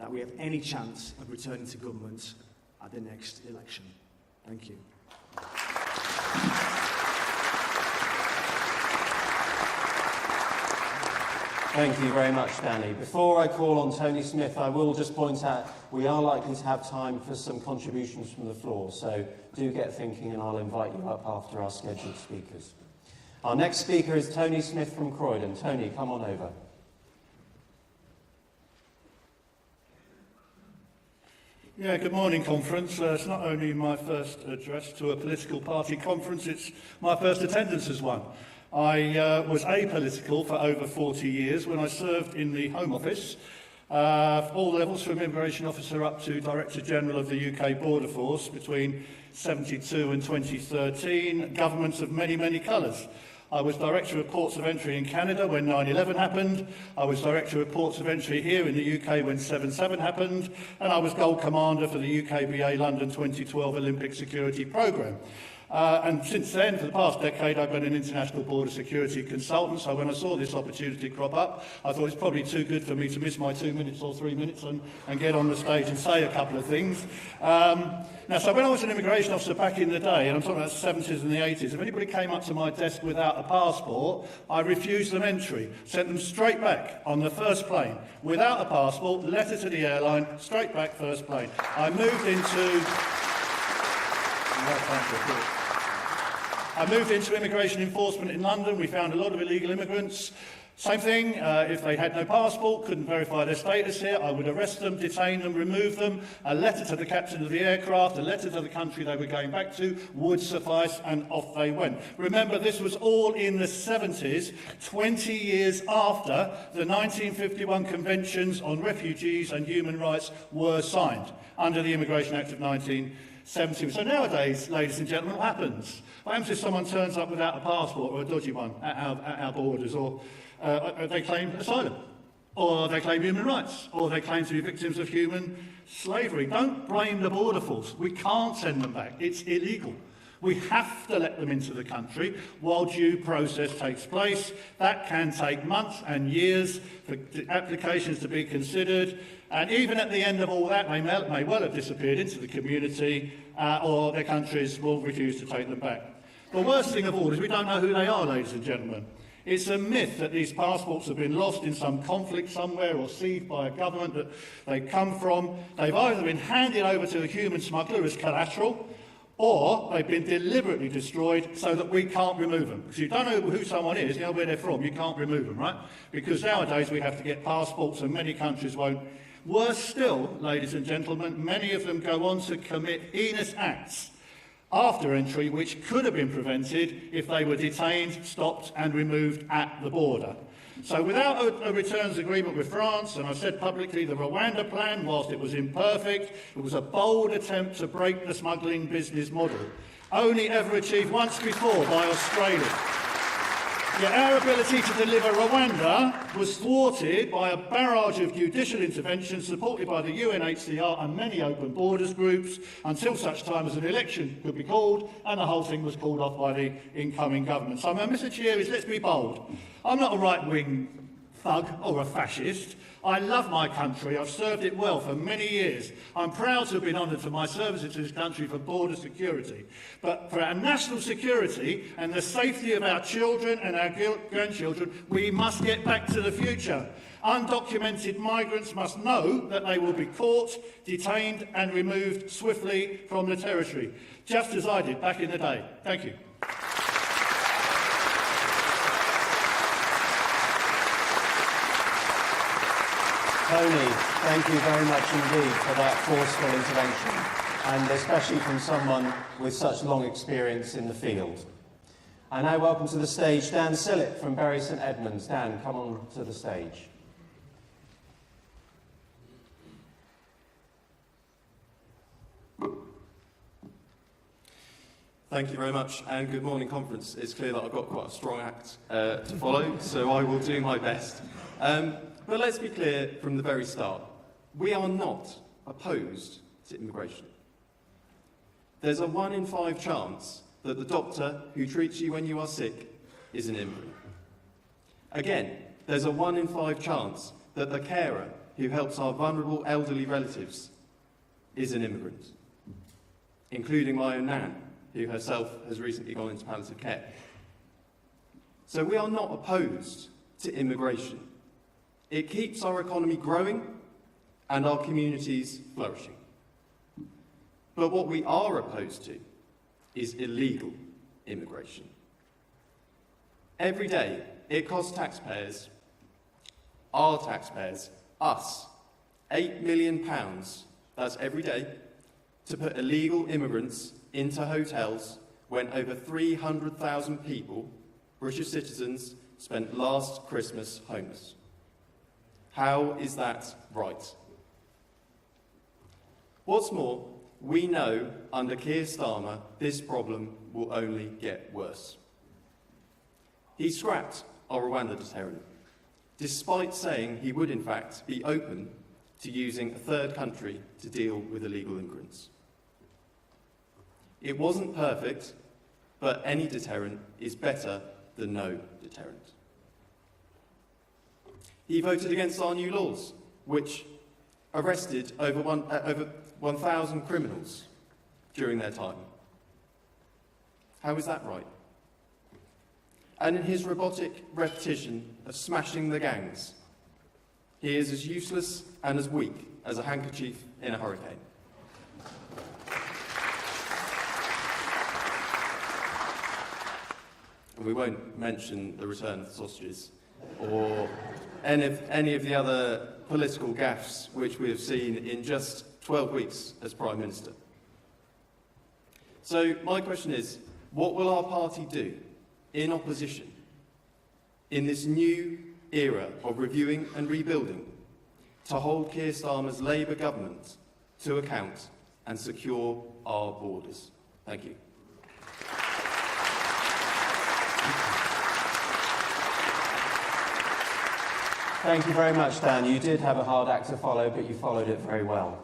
that we have any chance of returning to government at the next election. Thank you. Thank you very much, Danny. Before I call on Tony Smith, I will just point out we are likely to have time for some contributions from the floor, so do get thinking and I'll invite you up after our scheduled speakers. Our next speaker is Tony Smith from Croydon. Tony, come on over. Yeah, good morning, conference. It's not only my first address to a political party conference, it's my first attendance as one. I was apolitical for over 40 years when I served in the Home Office, all levels from Immigration Officer up to Director General of the UK Border Force between 72 and 2013, governments of many, many colours. I was Director of Ports of Entry in Canada when 9/11 happened. I was Director of Ports of Entry here in the UK when 7/7 happened. And I was Gold Commander for the UKBA London 2012 Olympic Security Programme. And since then, for the past decade, I've been an international border security consultant. So when I saw this opportunity crop up, I thought it's probably too good for me to miss my 2 minutes or 3 minutes and get on the stage and say a couple of things. So when I was an immigration officer back in the day, and I'm talking about the 70s and the 80s, if anybody came up to my desk without a passport, I refused them entry, sent them straight back on the first plane. Without a passport, letter to the airline, straight back first plane. I moved into immigration enforcement in London. We found a lot of illegal immigrants. Same thing, if they had no passport, couldn't verify their status here, I would arrest them, detain them, remove them. A letter to the captain of the aircraft, a letter to the country they were going back to would suffice, and off they went. Remember, this was all in the 70s, 20 years after the 1951 Conventions on Refugees and Human Rights were signed under the Immigration Act of 1970. So nowadays, ladies and gentlemen, what happens? What happens if someone turns up without a passport, or a dodgy one, at our borders, or they claim asylum, or they claim human rights, or they claim to be victims of human slavery? Don't blame the border force. We can't send them back. It's illegal. We have to let them into the country while due process takes place. That can take months and years for applications to be considered. And even at the end of all that, they may well have disappeared into the community, or their countries will refuse to take them back. The worst thing of all is we don't know who they are, ladies and gentlemen. It's a myth that these passports have been lost in some conflict somewhere or seized by a government that they come from. They've either been handed over to a human smuggler as collateral, or they've been deliberately destroyed so that we can't remove them. Because you don't know who someone is, you know where they're from, you can't remove them, right? Because nowadays we have to get passports and many countries won't. Worse still, ladies and gentlemen, many of them go on to commit heinous acts after entry which could have been prevented if they were detained, stopped and removed at the border. So without a returns agreement with France, and I've said publicly the Rwanda plan, whilst it was imperfect, it was a bold attempt to break the smuggling business model, only ever achieved once before by Australia. Yet our ability to deliver Rwanda was thwarted by a barrage of judicial intervention supported by the UNHCR and many open borders groups until such time as an election could be called and the whole thing was called off by the incoming government. So my message here is let's be bold. I'm not a right-wing thug or a fascist. I love my country. I've served it well for many years. I'm proud to have been honoured for my services to this country for border security. But for our national security and the safety of our children and our grandchildren, we must get back to the future. Undocumented migrants must know that they will be caught, detained and removed swiftly from the territory, just as I did back in the day. Thank you. Tony, thank you very much indeed for that forceful intervention, and especially from someone with such long experience in the field. I now welcome to the stage Dan Sillett from Bury St Edmunds. Dan, come on to the stage. Thank you very much, and good morning, conference. It's clear that I've got quite a strong act to follow, so I will do my best. But let's be clear from the very start. We are not opposed to immigration. There's a 1 in 5 chance that the doctor who treats you when you are sick is an immigrant. Again, there's a 1 in 5 chance that the carer who helps our vulnerable elderly relatives is an immigrant, including my own nan, who herself has recently gone into palliative care. So we are not opposed to immigration. It keeps our economy growing and our communities flourishing. But what we are opposed to is illegal immigration. Every day, it costs taxpayers, our taxpayers, us, £8 million, that's every day, to put illegal immigrants into hotels when over 300,000 people, British citizens, spent last Christmas homeless. How is that right? What's more, we know under Keir Starmer this problem will only get worse. He scrapped our Rwanda deterrent, despite saying he would in fact be open to using a third country to deal with illegal immigrants. It wasn't perfect, but any deterrent is better than no deterrent. He voted against our new laws, which arrested over 1,000 criminals during their time. How is that right? And in his robotic repetition of smashing the gangs, he is as useless and as weak as a handkerchief in a hurricane. And we won't mention the return of the sausages or any of the other political gaffes which we have seen in just 12 weeks as Prime Minister. So my question is, what will our party do in opposition in this new era of reviewing and rebuilding to hold Keir Starmer's Labour government to account and secure our borders? Thank you. Thank you very much, Dan. You did have a hard act to follow, but you followed it very well.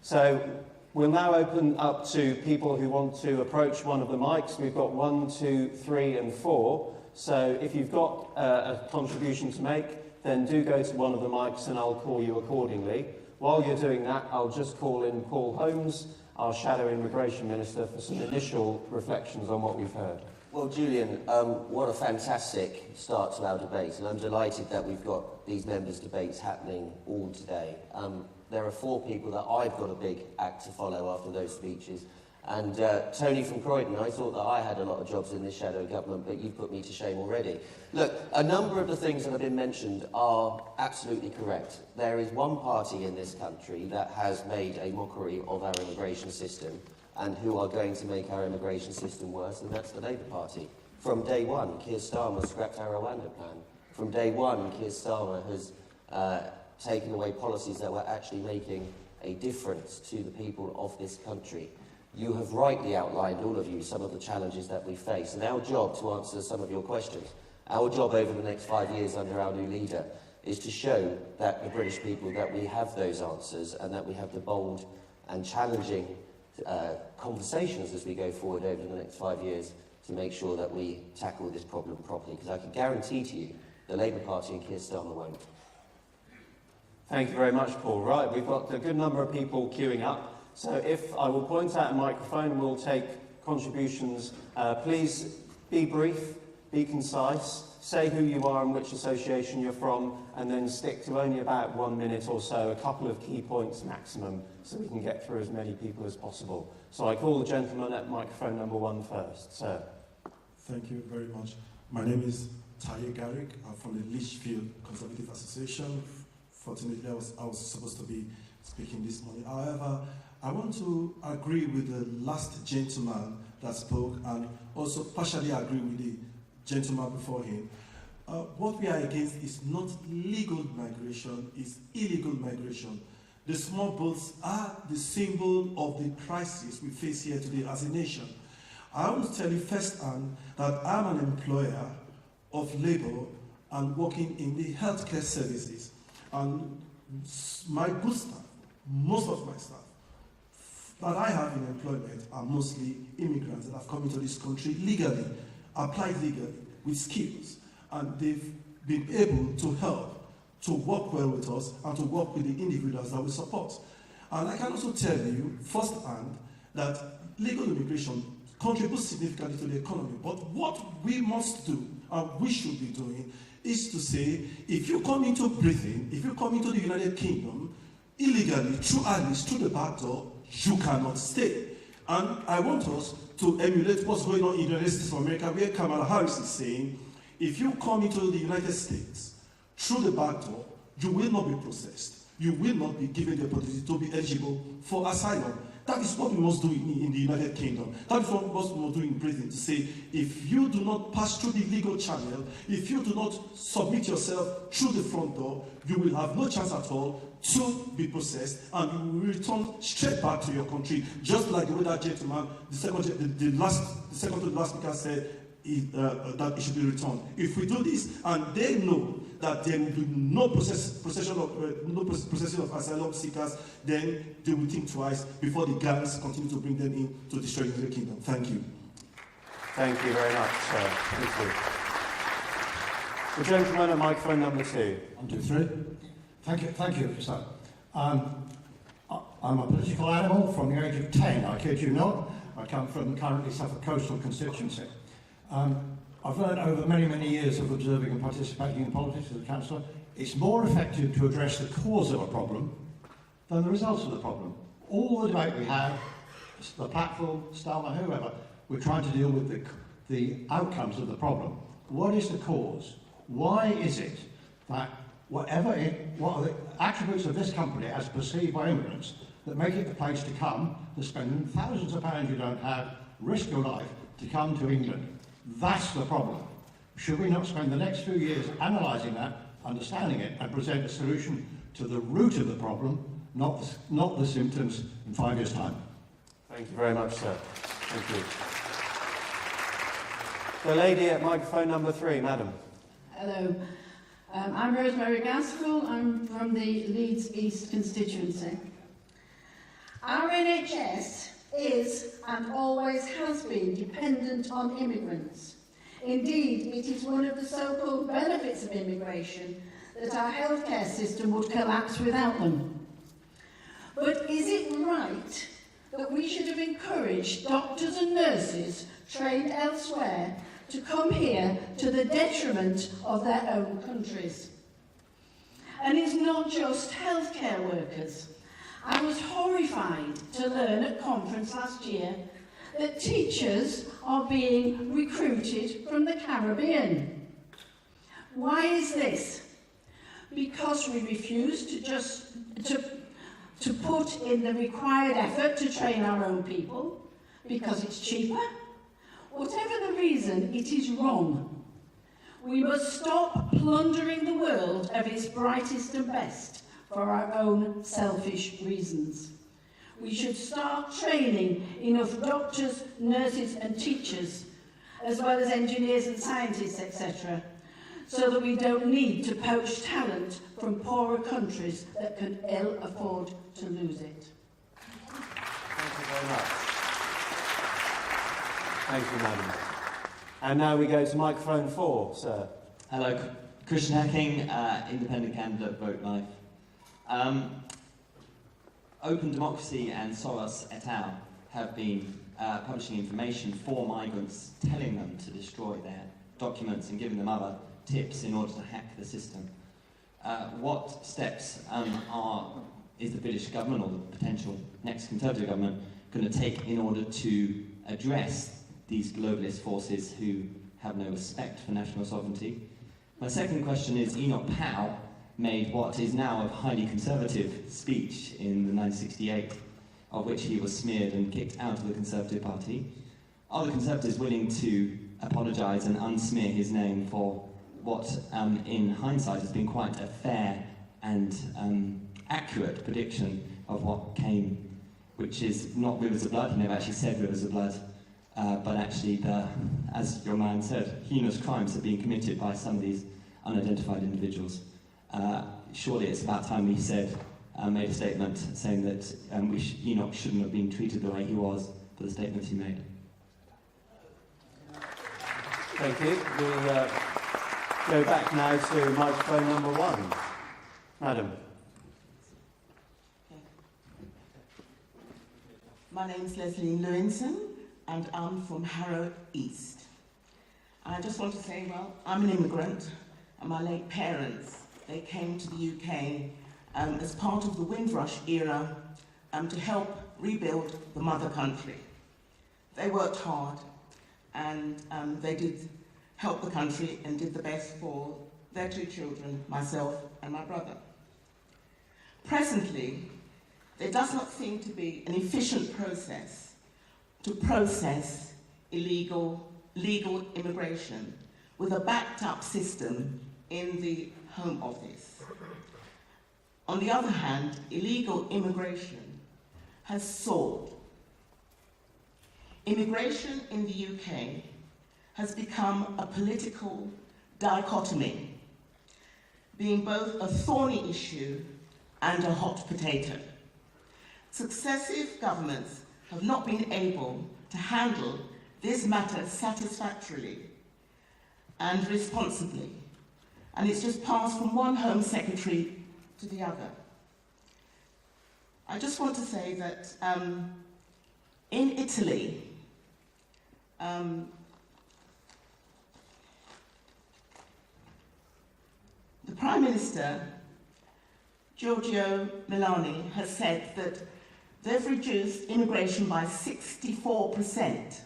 So We'll now open up to people who want to approach one of the mics. We've got 1, 2, 3 and 4. So if you've got a contribution to make, then do go to one of the mics and I'll call you accordingly. While you're doing that, I'll just call in Paul Holmes, our Shadow Immigration Minister, for some initial reflections on what we've heard. Well, Julian, what a fantastic start to our debate, and I'm delighted that we've got these members' debates happening all today. There are 4 people that I've got a big act to follow after those speeches, and Tony from Croydon, I thought that I had a lot of jobs in this shadow government, but you've put me to shame already. Look, a number of the things that have been mentioned are absolutely correct. There is one party in this country that has made a mockery of our immigration system, and who are going to make our immigration system worse, and that's the Labour Party. From day one, Keir Starmer scrapped our Rwanda plan. From day one, Keir Starmer has taken away policies that were actually making a difference to the people of this country. You have rightly outlined, all of you, some of the challenges that we face, and our job, to answer some of your questions, our job over the next 5 years under our new leader is to show that the British people that we have those answers and that we have the bold and challenging conversations as we go forward over the next 5 years to make sure that we tackle this problem properly, because I can guarantee to you the Labour Party and Keir Starmer won't. Thank you very much, Paul. Right, we've got a good number of people queuing up. So if I will point out a microphone, we'll take contributions. Please be brief, be concise, say who you are and which association you're from, and then stick to only about 1 minute or so, a couple of key points maximum, so we can get through as many people as possible. So I call the gentleman at microphone number 1 first. Sir. Thank you very much. My name is Taye Garrick. I'm from the Lichfield Conservative Association. Fortunately, I was supposed to be speaking this morning. However, I want to agree with the last gentleman that spoke, and also partially agree with the gentleman before him. What we are against is not legal migration, it's illegal migration. The small boats are the symbol of the crisis we face here today as a nation. I want to tell you firsthand that I'm an employer of labor and working in the healthcare services. And my good staff, most of my staff that I have in employment are mostly immigrants that have come into this country legally, applied legally, with skills. And they've been able to help, to work well with us, and to work with the individuals that we support. And I can also tell you firsthand that legal immigration contributes significantly to the economy. But what we must do, and we should be doing, is to say, if you come into Britain, if you come into the United Kingdom, illegally, through alleys, through the back door, you cannot stay. And I want us to emulate what's going on in the United States of America, where Kamala Harris is saying, if you come into the United States through the back door, you will not be processed. You will not be given the opportunity to be eligible for asylum. That is what we must do in the United Kingdom. That is what we must do in Britain, to say, if you do not pass through the legal channel, if you do not submit yourself through the front door, you will have no chance at all to be processed, and you will return straight back to your country, just like the way that gentleman, the second to the last speaker said, that it should be returned. If we do this, and they know that there will be no processing of asylum seekers, then they will think twice before the gangs continue to bring them in to destroy the kingdom. Thank you. Thank you very much, sir. Thank you. The gentleman at microphone number 2. 1, 2, 3. Thank you, sir. I'm a political animal from the age of 10, I kid you not. I come from the currently Suffolk Coastal constituency. I've learned over many, many years of observing and participating in politics as a councillor, it's more effective to address the cause of a problem than the results of the problem. All the debate we have, the platform, Starmer, whoever, we're trying to deal with the outcomes of the problem. What is the cause? Why is it that what are the attributes of this company as perceived by immigrants that make it the place to come, to spend thousands of pounds you don't have, risk your life, to come to England? That's the problem. Should we not spend the next few years analysing that, understanding it, and present a solution to the root of the problem, not the symptoms, in 5 years' time? Thank you very much, sir. Thank you. The lady at microphone number 3, madam. Hello. I'm Rosemary Gaskell. I'm from the Leeds East constituency. Our NHS is and always has been dependent on immigrants. Indeed, it is one of the so-called benefits of immigration that our healthcare system would collapse without them. But is it right that we should have encouraged doctors and nurses trained elsewhere to come here to the detriment of their own countries? And it's not just healthcare workers. I was horrified to learn at conference last year that teachers are being recruited from the Caribbean. Why is this? Because we refuse to put in the required effort to train our own people, because it's cheaper. Whatever the reason, it is wrong. We must stop plundering the world of its brightest and best for our own selfish reasons. We should start training enough doctors, nurses and teachers, as well as engineers and scientists, etc., so that we don't need to poach talent from poorer countries that can ill afford to lose it. Thank you very much. Thank you, madam. And now we go to microphone 4, sir. Hello, Christian Hacking, independent candidate, Vote Life. Open Democracy and Soros et al. Have been publishing information for migrants, telling them to destroy their documents and giving them other tips in order to hack the system. What steps is the British government or the potential next Conservative government going to take in order to address these globalist forces who have no respect for national sovereignty? My second question is, Enoch Powell made what is now a highly conservative speech in the 1968, of which he was smeared and kicked out of the Conservative Party. Are the Conservatives willing to apologise and unsmear his name for what, in hindsight, has been quite a fair and accurate prediction of what came, which is not rivers of blood? He never actually said rivers of blood, but actually, as your man said, heinous crimes have been committed by some of these unidentified individuals. Surely it's about time he made a statement saying that Enoch shouldn't have been treated the way he was for the statements he made. Thank you. We'll go back now to microphone number 1. Madam. My name's Leslie Lewinson, and I'm from Harrow East. I just want to say, well, I'm an immigrant, and my late parents, they came to the UK as part of the Windrush era to help rebuild the mother country. They worked hard, and they did help the country and did the best for their 2 children, myself and my brother. Presently, there does not seem to be an efficient process to process legal immigration with a backed up system in the Home Office. On the other hand, illegal immigration has soared. Immigration in the UK has become a political dichotomy, being both a thorny issue and a hot potato. Successive governments have not been able to handle this matter satisfactorily and responsibly, and it's just passed from one Home Secretary to the other. I just want to say that in Italy, the Prime Minister, Giorgio Meloni, has said that they've reduced immigration by 64%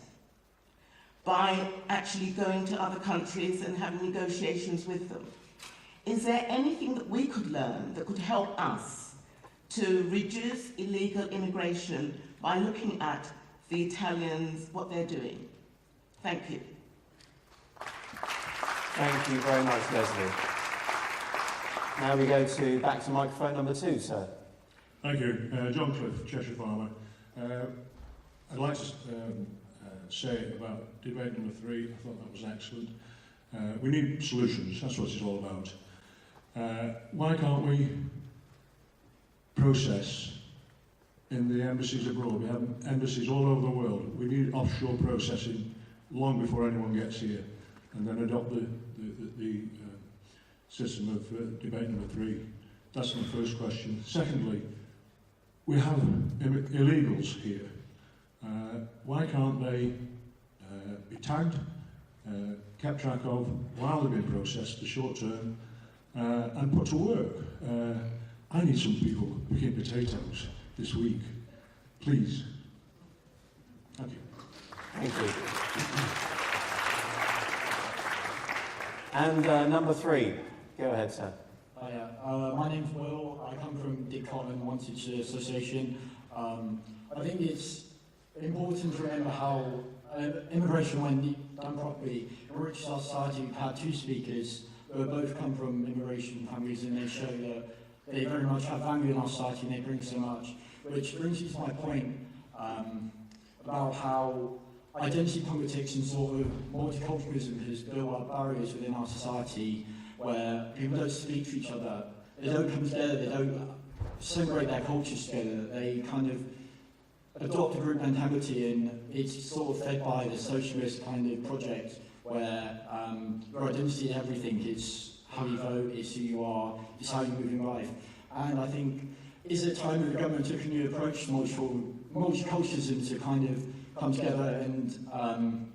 by actually going to other countries and having negotiations with them. Is there anything that we could learn that could help us to reduce illegal immigration by looking at the Italians, what they're doing? Thank you. Thank you very much, Leslie. Now we go back to microphone number 2, sir. Thank you. John Cliff, Cheshire Farmer. I'd like to say about debate number 3, I thought that was excellent. We need solutions, that's what it's all about. Why can't we process in the embassies abroad. We have embassies all over the world. We need offshore processing long before anyone gets here, and then adopt the system of debate number 3. That's my first question. Secondly, we have illegals here. Why can't they be tagged, kept track of while they're being processed, the short term, and put to work? I need some people picking potatoes this week. Please. Thank you. Thank you. And number 3. Go ahead, sir. My name's Will. I come from Didcot Wantage Association. I think it's important to remember how immigration, when done properly, enriches our society. We've had 2 speakers who both come from immigration families, and they show that they very much have value in our society and they bring so much. Which brings me to my point about how identity politics and sort of multiculturalism has built up barriers within our society where people don't speak to each other, they don't come together, they don't celebrate their cultures together, they kind of adopt a group mentality, and it's sort of fed by the socialist kind of project where your identity is everything. It's how you vote, it's who you are, it's how you move in life. And I think, is it time that the government took a new approach to multiculturalism to kind of come together and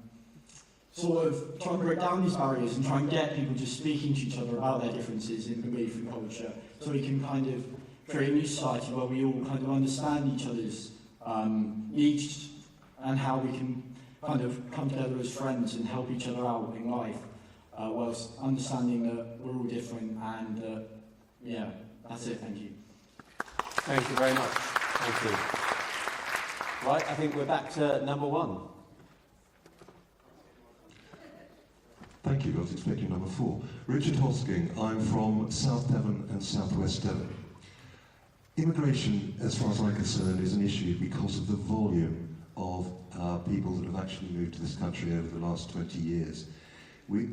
sort of try and break down these barriers and try and get people just speaking to each other about their differences in belief and culture, so we can kind of create a new society where we all kind of understand each other's needs and how we can kind of come together as friends and help each other out in life, whilst understanding that we're all different. And yeah, that's it. Thank you. Thank you very much. Thank you. Right, I think we're back to number 1. Thank you. I was expecting number 4. Richard Hosking. I'm from South Devon and South West Devon. Immigration, as far as I'm concerned, is an issue because of the volume of people that have actually moved to this country over the last 20 years.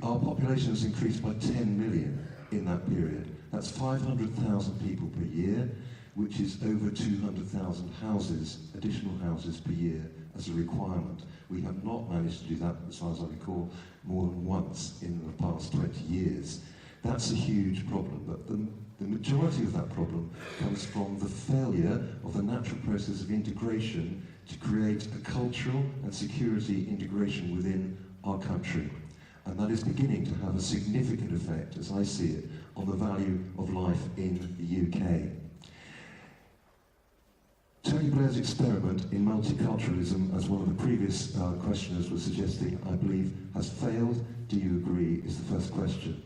Our population has increased by 10 million in that period. That's 500,000 people per year, which is over 200,000 houses, additional houses per year as a requirement. We have not managed to do that, as far as I recall, more than once in the past 20 years. That's a huge problem, but the majority of that problem comes from the failure of the natural process of integration to create a cultural and security integration within our country. And that is beginning to have a significant effect, as I see it, on the value of life in the UK. Tony Blair's experiment in multiculturalism, as one of the previous questioners was suggesting, I believe, has failed. Do you agree, is the first question.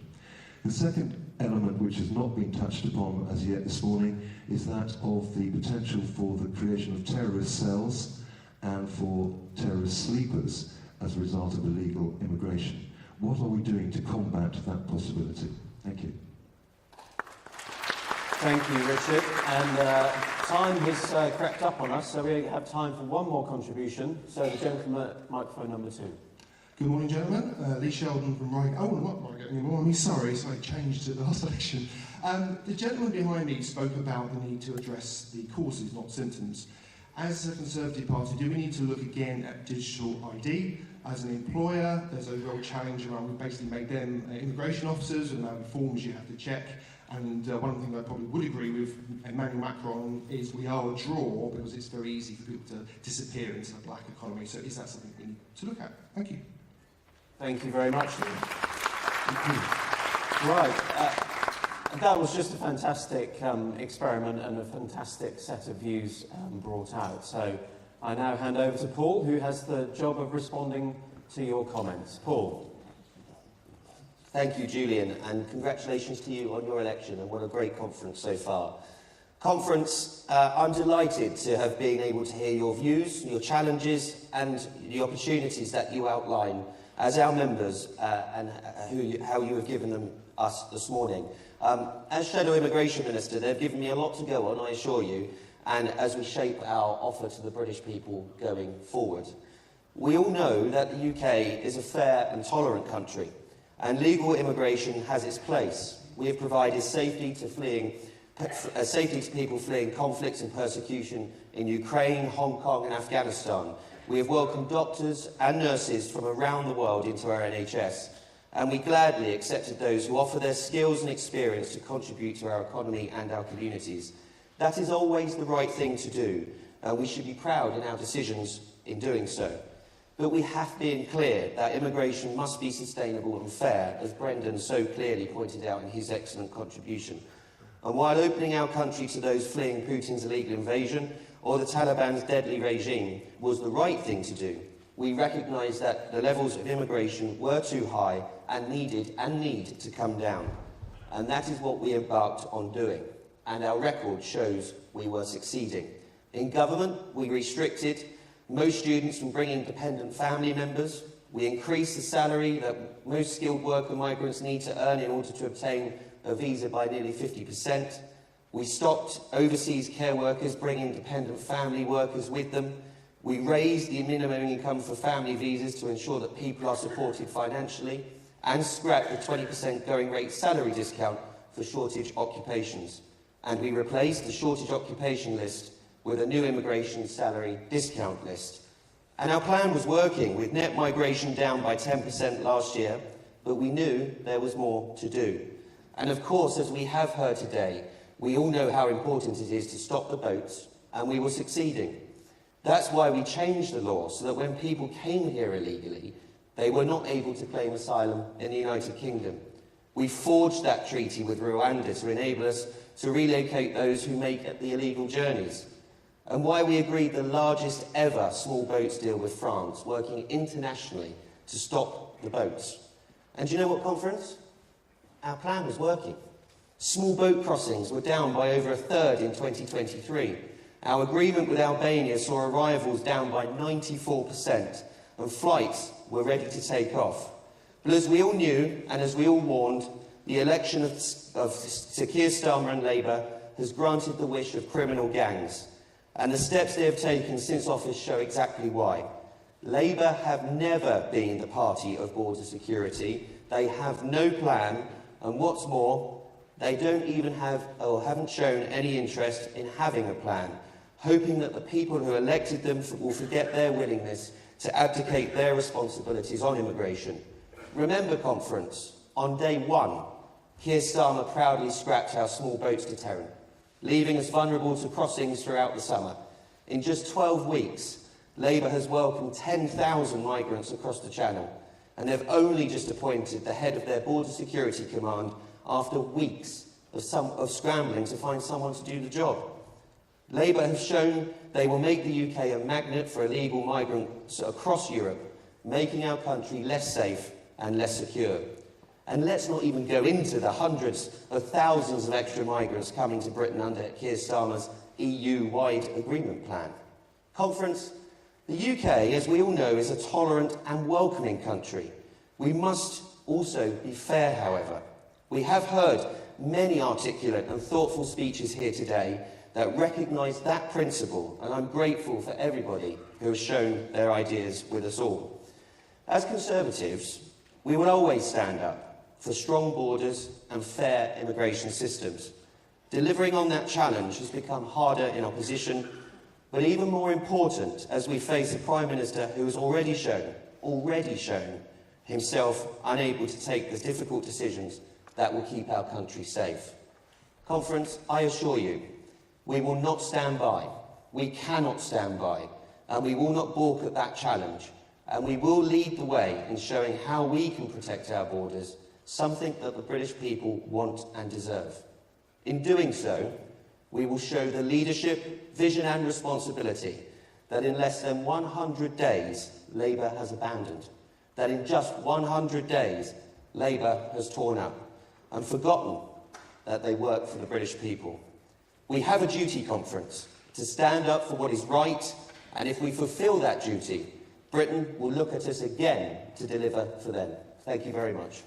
The second element, which has not been touched upon as yet this morning, is that of the potential for the creation of terrorist cells and for terrorist sleepers as a result of illegal immigration. What are we doing to combat that possibility? Thank you. Thank you, Richard. And time has crept up on us, so we have time for one more contribution. So the gentleman at microphone number 2. Good morning, gentlemen. Lee Sheldon from Reigate. Oh, I'm not Reigate anymore. I'm sorry, so I changed at the last election. The gentleman behind me spoke about the need to address the causes, not symptoms. As a Conservative Party, do we need to look again at digital ID? As an employer, there's a real challenge around, we basically made them immigration officers, and now forms you have to check. And one thing I probably would agree with Emmanuel Macron is we are a draw because it's very easy for people to disappear into the black economy. So is that something we need to look at? Thank you. Thank you very much. Right. That was just a fantastic experiment and a fantastic set of views brought out. So I now hand over to Paul, who has the job of responding to your comments. Paul. Thank you, Julian, and congratulations to you on your election, and what a great conference so far. Conference, I'm delighted to have been able to hear your views, your challenges, and the opportunities that you outline as our members and how you have given them us this morning. As Shadow Immigration Minister, they've given me a lot to go on, I assure you, and as we shape our offer to the British people going forward. We all know that the UK is a fair and tolerant country, and legal immigration has its place. We have provided safety to fleeing safely to people fleeing conflicts and persecution in Ukraine, Hong Kong and Afghanistan. We have welcomed doctors and nurses from around the world into our NHS, and we gladly accepted those who offer their skills and experience to contribute to our economy and our communities. That is always the right thing to do, and we should be proud in our decisions in doing so. But we have been clear that immigration must be sustainable and fair, as Brendan so clearly pointed out in his excellent contribution. And while opening our country to those fleeing Putin's illegal invasion or the Taliban's deadly regime was the right thing to do, we recognise that the levels of immigration were too high and need to come down. And that is what we embarked on doing. And our record shows we were succeeding. In government, we restricted most students from bringing dependent family members. We increased the salary that most skilled worker migrants need to earn in order to obtain a visa by nearly 50%. We stopped overseas care workers bringing dependent family workers with them. We raised the minimum income for family visas to ensure that people are supported financially, and scrapped the 20% going rate salary discount for shortage occupations. And we replaced the shortage occupation list with a new immigration salary discount list. And our plan was working, with net migration down by 10% last year, but we knew there was more to do. And of course, as we have heard today, we all know how important it is to stop the boats, and we were succeeding. That's why we changed the law, so that when people came here illegally, they were not able to claim asylum in the United Kingdom. We forged that treaty with Rwanda to enable us to relocate those who make the illegal journeys. And why we agreed the largest ever small boats deal with France, working internationally to stop the boats. And do you know what, conference? Our plan was working. Small boat crossings were down by over a third in 2023. Our agreement with Albania saw arrivals down by 94%, and flights were ready to take off. But as we all knew, and as we all warned, the election of Sir Keir Starmer and Labour has granted the wish of criminal gangs. And the steps they have taken since office show exactly why. Labour have never been the party of border security. They have no plan, and what's more, they don't even have, or haven't shown any interest in having a plan, hoping that the people who elected them will forget their willingness to abdicate their responsibilities on immigration. Remember, conference, on day one, Keir Starmer proudly scrapped our small boats deterrent, leaving us vulnerable to crossings throughout the summer. In just 12 weeks, Labour has welcomed 10,000 migrants across the Channel, and they've only just appointed the head of their Border Security Command after weeks of scrambling to find someone to do the job. Labour have shown they will make the UK a magnet for illegal migrants across Europe, making our country less safe and less secure. And let's not even go into the hundreds of thousands of extra migrants coming to Britain under Keir Starmer's EU-wide agreement plan. Conference, the UK, as we all know, is a tolerant and welcoming country. We must also be fair, however. We have heard many articulate and thoughtful speeches here today that recognise that principle, and I'm grateful for everybody who has shown their ideas with us all. As Conservatives, we will always stand up for strong borders and fair immigration systems. Delivering on that challenge has become harder in opposition, but even more important as we face a Prime Minister who has already shown himself unable to take the difficult decisions that will keep our country safe. Conference, I assure you, we will not stand by, we cannot stand by, and we will not balk at that challenge, and we will lead the way in showing how we can protect our borders, something that the British people want and deserve. In doing so, we will show the leadership, vision and responsibility that in less than 100 days, Labour has abandoned, that in just 100 days, Labour has torn up and forgotten that they work for the British people. We have a duty, conference, to stand up for what is right, and if we fulfil that duty, Britain will look at us again to deliver for them. Thank you very much.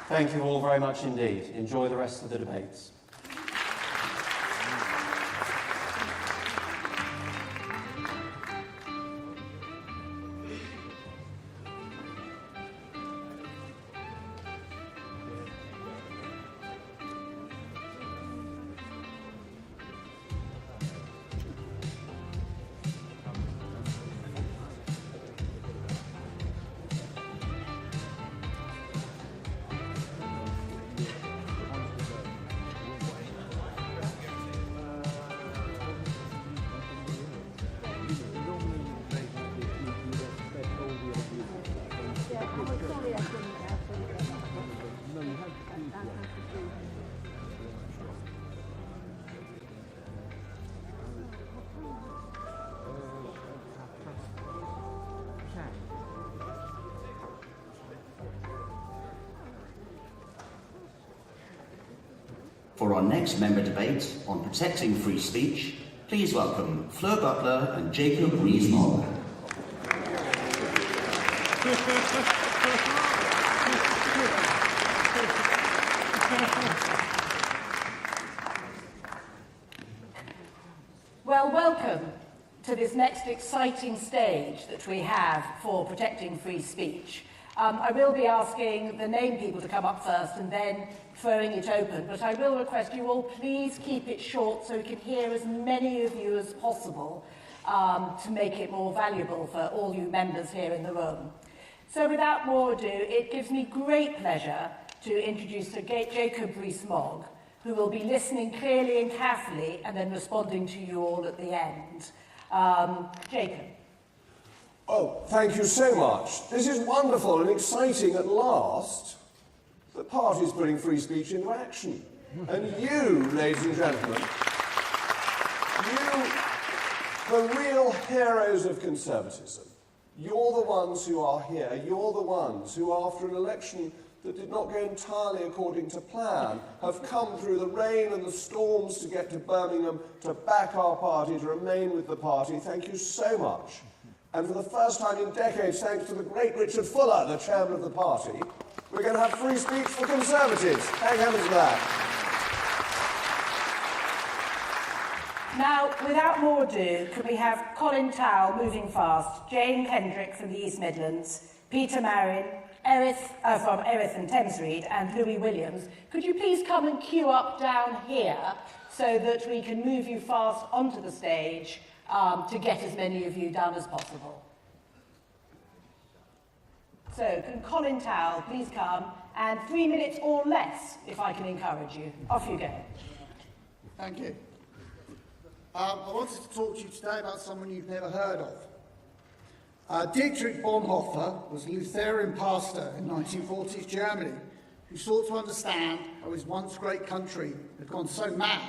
Thank you all very much indeed. Enjoy the rest of the debates. For our next member debate on protecting free speech, please welcome Fleur Butler and Jacob Rees-Mogg. Well, welcome to this next exciting stage that we have for protecting free speech. I will be asking the name people to come up first and then throwing it open, but I will request you all please keep it short so we can hear as many of you as possible to make it more valuable for all you members here in the room. So without more ado, it gives me great pleasure to introduce Jacob Rees-Mogg, who will be listening clearly and carefully and then responding to you all at the end. Jacob. Oh, thank you so much. This is wonderful and exciting at last. The party's putting free speech into action. And you, ladies and gentlemen, you, the real heroes of conservatism, you're the ones who are here. You're the ones who, after an election that did not go entirely according to plan, have come through the rain and the storms to get to Birmingham, to back our party, to remain with the party. Thank you so much. And for the first time in decades, thanks to the great Richard Fuller, the chairman of the party, we're going to have free speech for Conservatives. Thank heavens for that. Now, without more ado, could we have Colin Towell moving fast, Jane Kendrick from the East Midlands, Peter Marin, from Erith and Thamesreed, and Louis Williams. Could you please come and queue up down here so that we can move you fast onto the stage to get as many of you done as possible? So, can Colin Towell please come, and 3 minutes or less, if I can encourage you. Off you go. Thank you. I wanted to talk to you today about someone you've never heard of. Dietrich Bonhoeffer was a Lutheran pastor in 1940s Germany who sought to understand how his once great country had gone so mad.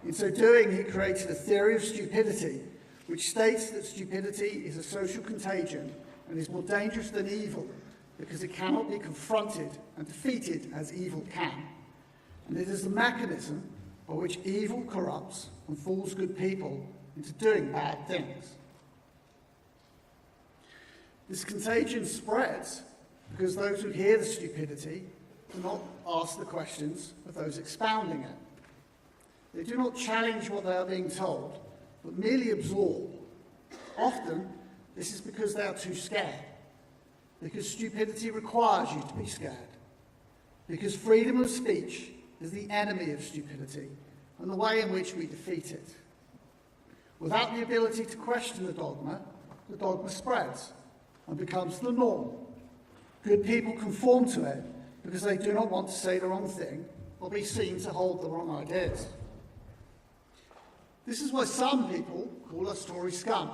In so doing, he created a theory of stupidity which states that stupidity is a social contagion and is more dangerous than evil because it cannot be confronted and defeated as evil can. And it is the mechanism by which evil corrupts and fools good people into doing bad things. This contagion spreads because those who hear the stupidity do not ask the questions of those expounding it. They do not challenge what they are being told, but merely absorb. Often, this is because they are too scared. Because stupidity requires you to be scared. Because freedom of speech is the enemy of stupidity and the way in which we defeat it. Without the ability to question the dogma spreads and becomes the norm. Good people conform to it because they do not want to say the wrong thing or be seen to hold the wrong ideas. This is why some people call us Tory scum,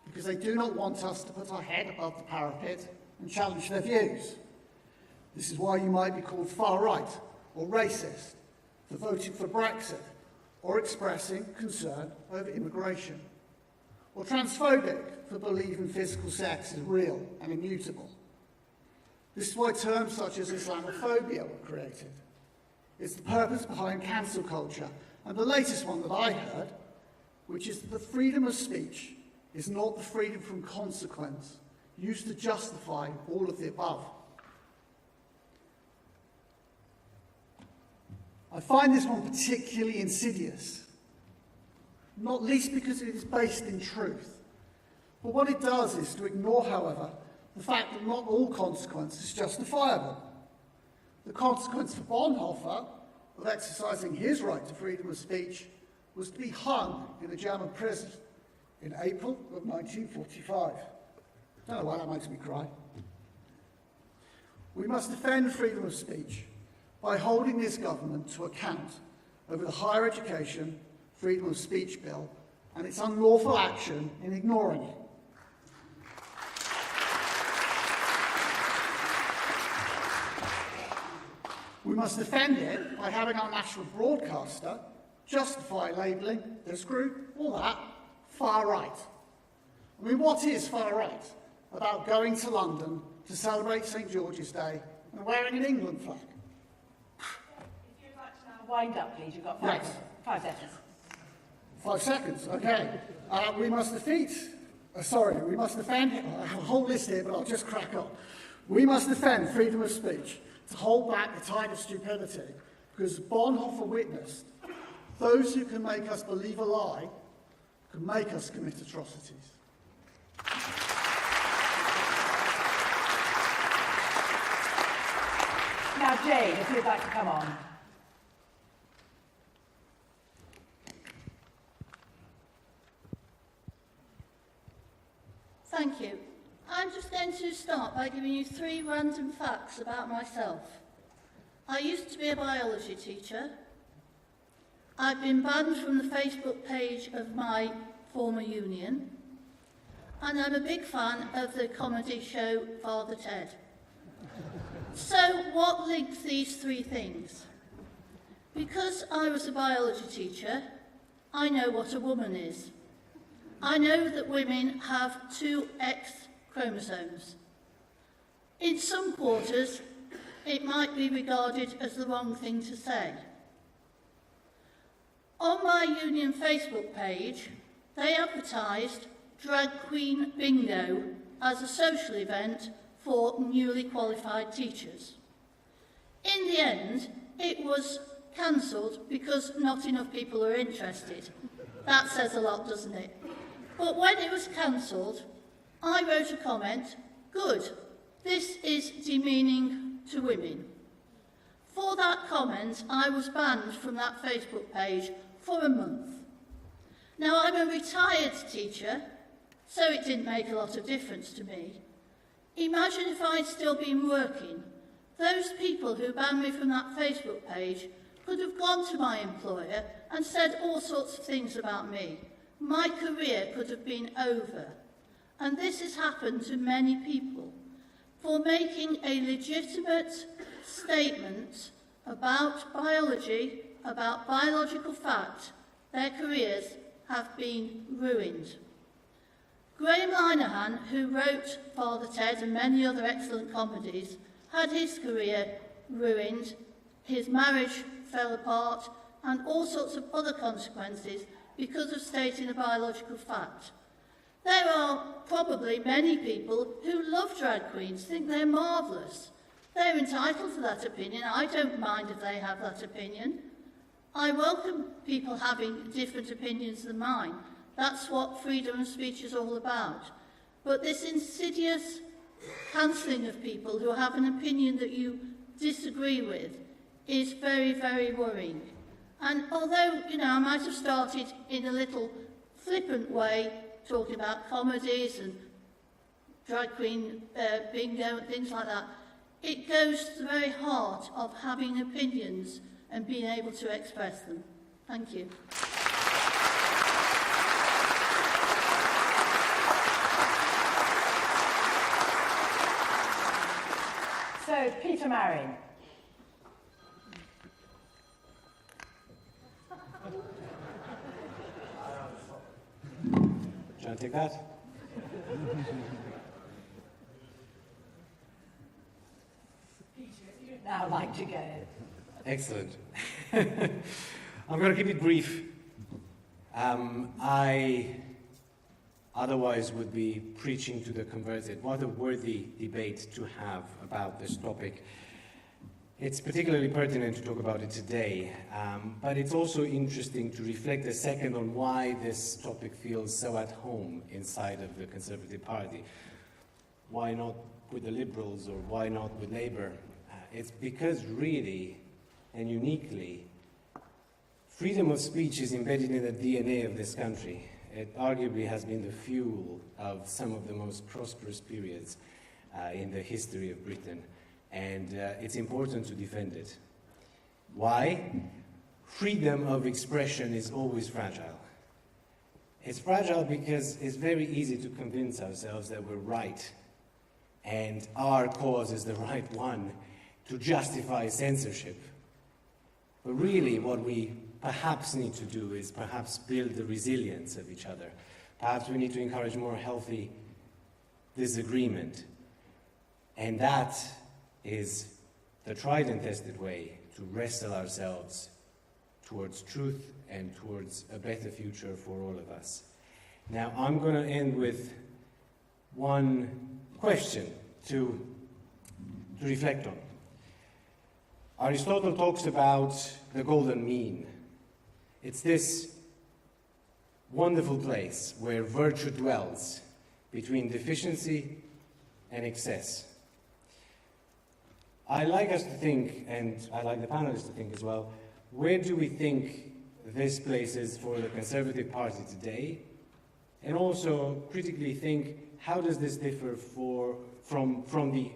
because they do not want us to put our head above the parapet and challenge their views. This is why you might be called far right or racist for voting for Brexit or expressing concern over immigration, or transphobic for believing physical sex is real and immutable. This is why terms such as Islamophobia were created. It's the purpose behind cancel culture, and the latest one that I heard, which is that the freedom of speech is not the freedom from consequence used to justify all of the above. I find this one particularly insidious, not least because it is based in truth. But what it does is to ignore, however, the fact that not all consequence is justifiable. The consequence for Bonhoeffer of exercising his right to freedom of speech was to be hung in a German prison in April of 1945. I don't know why that makes me cry. We must defend freedom of speech by holding this government to account over the Higher Education Freedom of Speech Bill and its unlawful action in ignoring it. We must defend it by having our national broadcaster justify labelling this group or that far right. I mean, what is far right about going to London to celebrate St. George's Day and wearing an England flag? If you'd like to wind up, please. You've got five seconds. 5 seconds, okay. We must defend, I have a whole list here, but I'll just crack on. We must defend freedom of speech to hold back the tide of stupidity, because Bonhoeffer witnessed, those who can make us believe a lie can make us commit atrocities. Now, Jane, if you'd like to come on. Thank you. I'm just going to start by giving you 3 random facts about myself. I used to be a biology teacher. I've been banned from the Facebook page of my former union. And I'm a big fan of the comedy show Father Ted. So what links these 3 things? Because I was a biology teacher, I know what a woman is. I know that women have 2 X chromosomes. In some quarters, it might be regarded as the wrong thing to say. On my union Facebook page, they advertised Drag Queen Bingo as a social event for newly qualified teachers. In the end, it was cancelled because not enough people were interested. That says a lot, doesn't it? But when it was cancelled, I wrote a comment, good, this is demeaning to women. For that comment, I was banned from that Facebook page for a month. Now, I'm a retired teacher, so it didn't make a lot of difference to me. Imagine if I'd still been working. Those people who banned me from that Facebook page could have gone to my employer and said all sorts of things about me. My career could have been over. And this has happened to many people. For making a legitimate statement about biology, about biological fact, their careers have been ruined. Graham Linehan, who wrote Father Ted and many other excellent comedies, had his career ruined, his marriage fell apart, and all sorts of other consequences because of stating a biological fact. There are probably many people who love drag queens, think they're marvellous. They're entitled to that opinion. I don't mind if they have that opinion. I welcome people having different opinions than mine. That's what freedom of speech is all about. But this insidious cancelling of people who have an opinion that you disagree with is very, very worrying. And although, I might have started in a little flippant way, talking about comedies and drag queen bingo and things like that, it goes to the very heart of having opinions and being able to express them. Thank you. So, Peter Marin. Shall I take that? Peter, you'd now like to go. Excellent. I'm going to keep it brief. I otherwise would be preaching to the converted. What a worthy debate to have about this topic. It's particularly pertinent to talk about it today, but it's also interesting to reflect a second on why this topic feels so at home inside of the Conservative Party. Why not with the Liberals or why not with Labour? It's because really and uniquely, freedom of speech is embedded in the DNA of this country. It arguably has been the fuel of some of the most prosperous periods in the history of Britain. And it's important to defend it. Why? Freedom of expression is always fragile. It's fragile because it's very easy to convince ourselves that we're right and our cause is the right one to justify censorship. But really what we perhaps need to do is perhaps build the resilience of each other. Perhaps we need to encourage more healthy disagreement. And that is the tried and tested way to wrestle ourselves towards truth and towards a better future for all of us. Now, I'm going to end with one question to reflect on. Aristotle talks about the golden mean. It's this wonderful place where virtue dwells between deficiency and excess. I like us to think, and I like the panelists to think as well, where do we think this place is for the Conservative Party today? And also critically think, how does this differ from the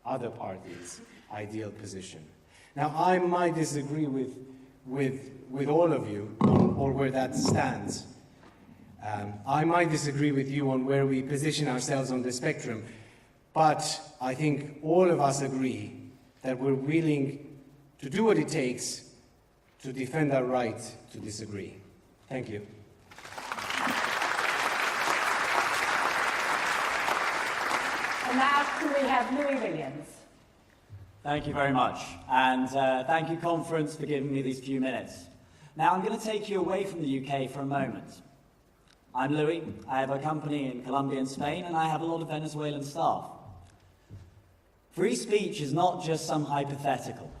other parties' ideal position? Now, I might disagree with all of you or where that stands. I might disagree with you on where we position ourselves on the spectrum, but I think all of us agree that we're willing to do what it takes to defend our right to disagree. Thank you. And now can we have Louis Williams? Thank you very much. And thank you, conference, for giving me these few minutes. Now, I'm going to take you away from the UK for a moment. I'm Louis. I have a company in Colombia and Spain, and I have a lot of Venezuelan staff. Free speech is not just some hypothetical.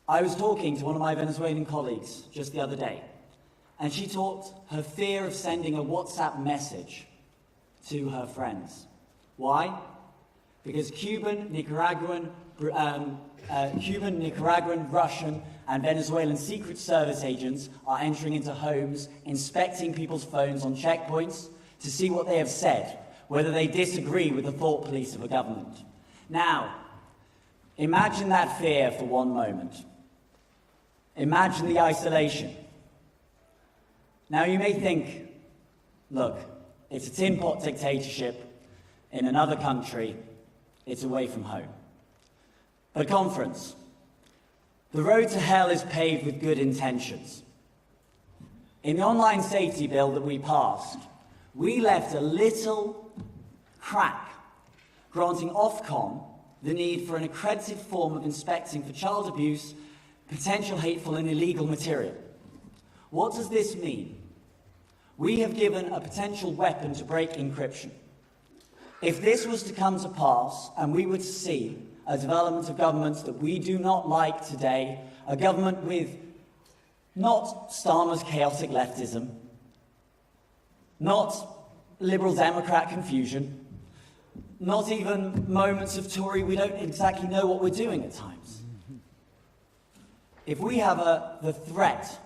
I was talking to one of my Venezuelan colleagues just the other day, and she talked her fear of sending a WhatsApp message to her friends. Why? Because Cuban, Nicaraguan, Russian, and Venezuelan Secret Service agents are entering into homes, inspecting people's phones on checkpoints to see what they have said, whether they disagree with the thought police of a government. Now, imagine that fear for one moment. Imagine the isolation. Now, you may think, look, it's a tin pot dictatorship in another country. It's away from home. But conference, the road to hell is paved with good intentions. In the online safety bill that we passed, we left a little crack, granting Ofcom the need for an accredited form of inspecting for child abuse, potential hateful and illegal material. What does this mean? We have given a potential weapon to break encryption. If this was to come to pass, and we were to see a development of governments that we do not like today, a government with not Starmer's chaotic leftism, not Liberal Democrat confusion, not even moments of Tory, we don't exactly know what we're doing at times. If we have the threat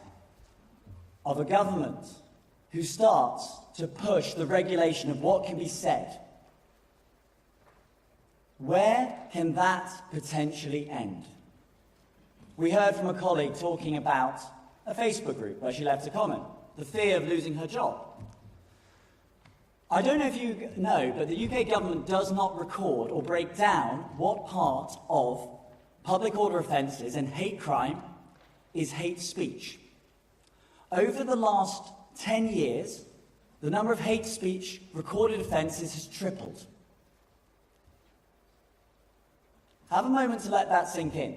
of a government who starts to push the regulation of what can be said, where can that potentially end? We heard from a colleague talking about a Facebook group where she left a comment, the fear of losing her job. I don't know if you know, but the UK government does not record or break down what part of public order offences and hate crime is hate speech. Over the last 10 years, the number of hate speech recorded offences has tripled. Have a moment to let that sink in.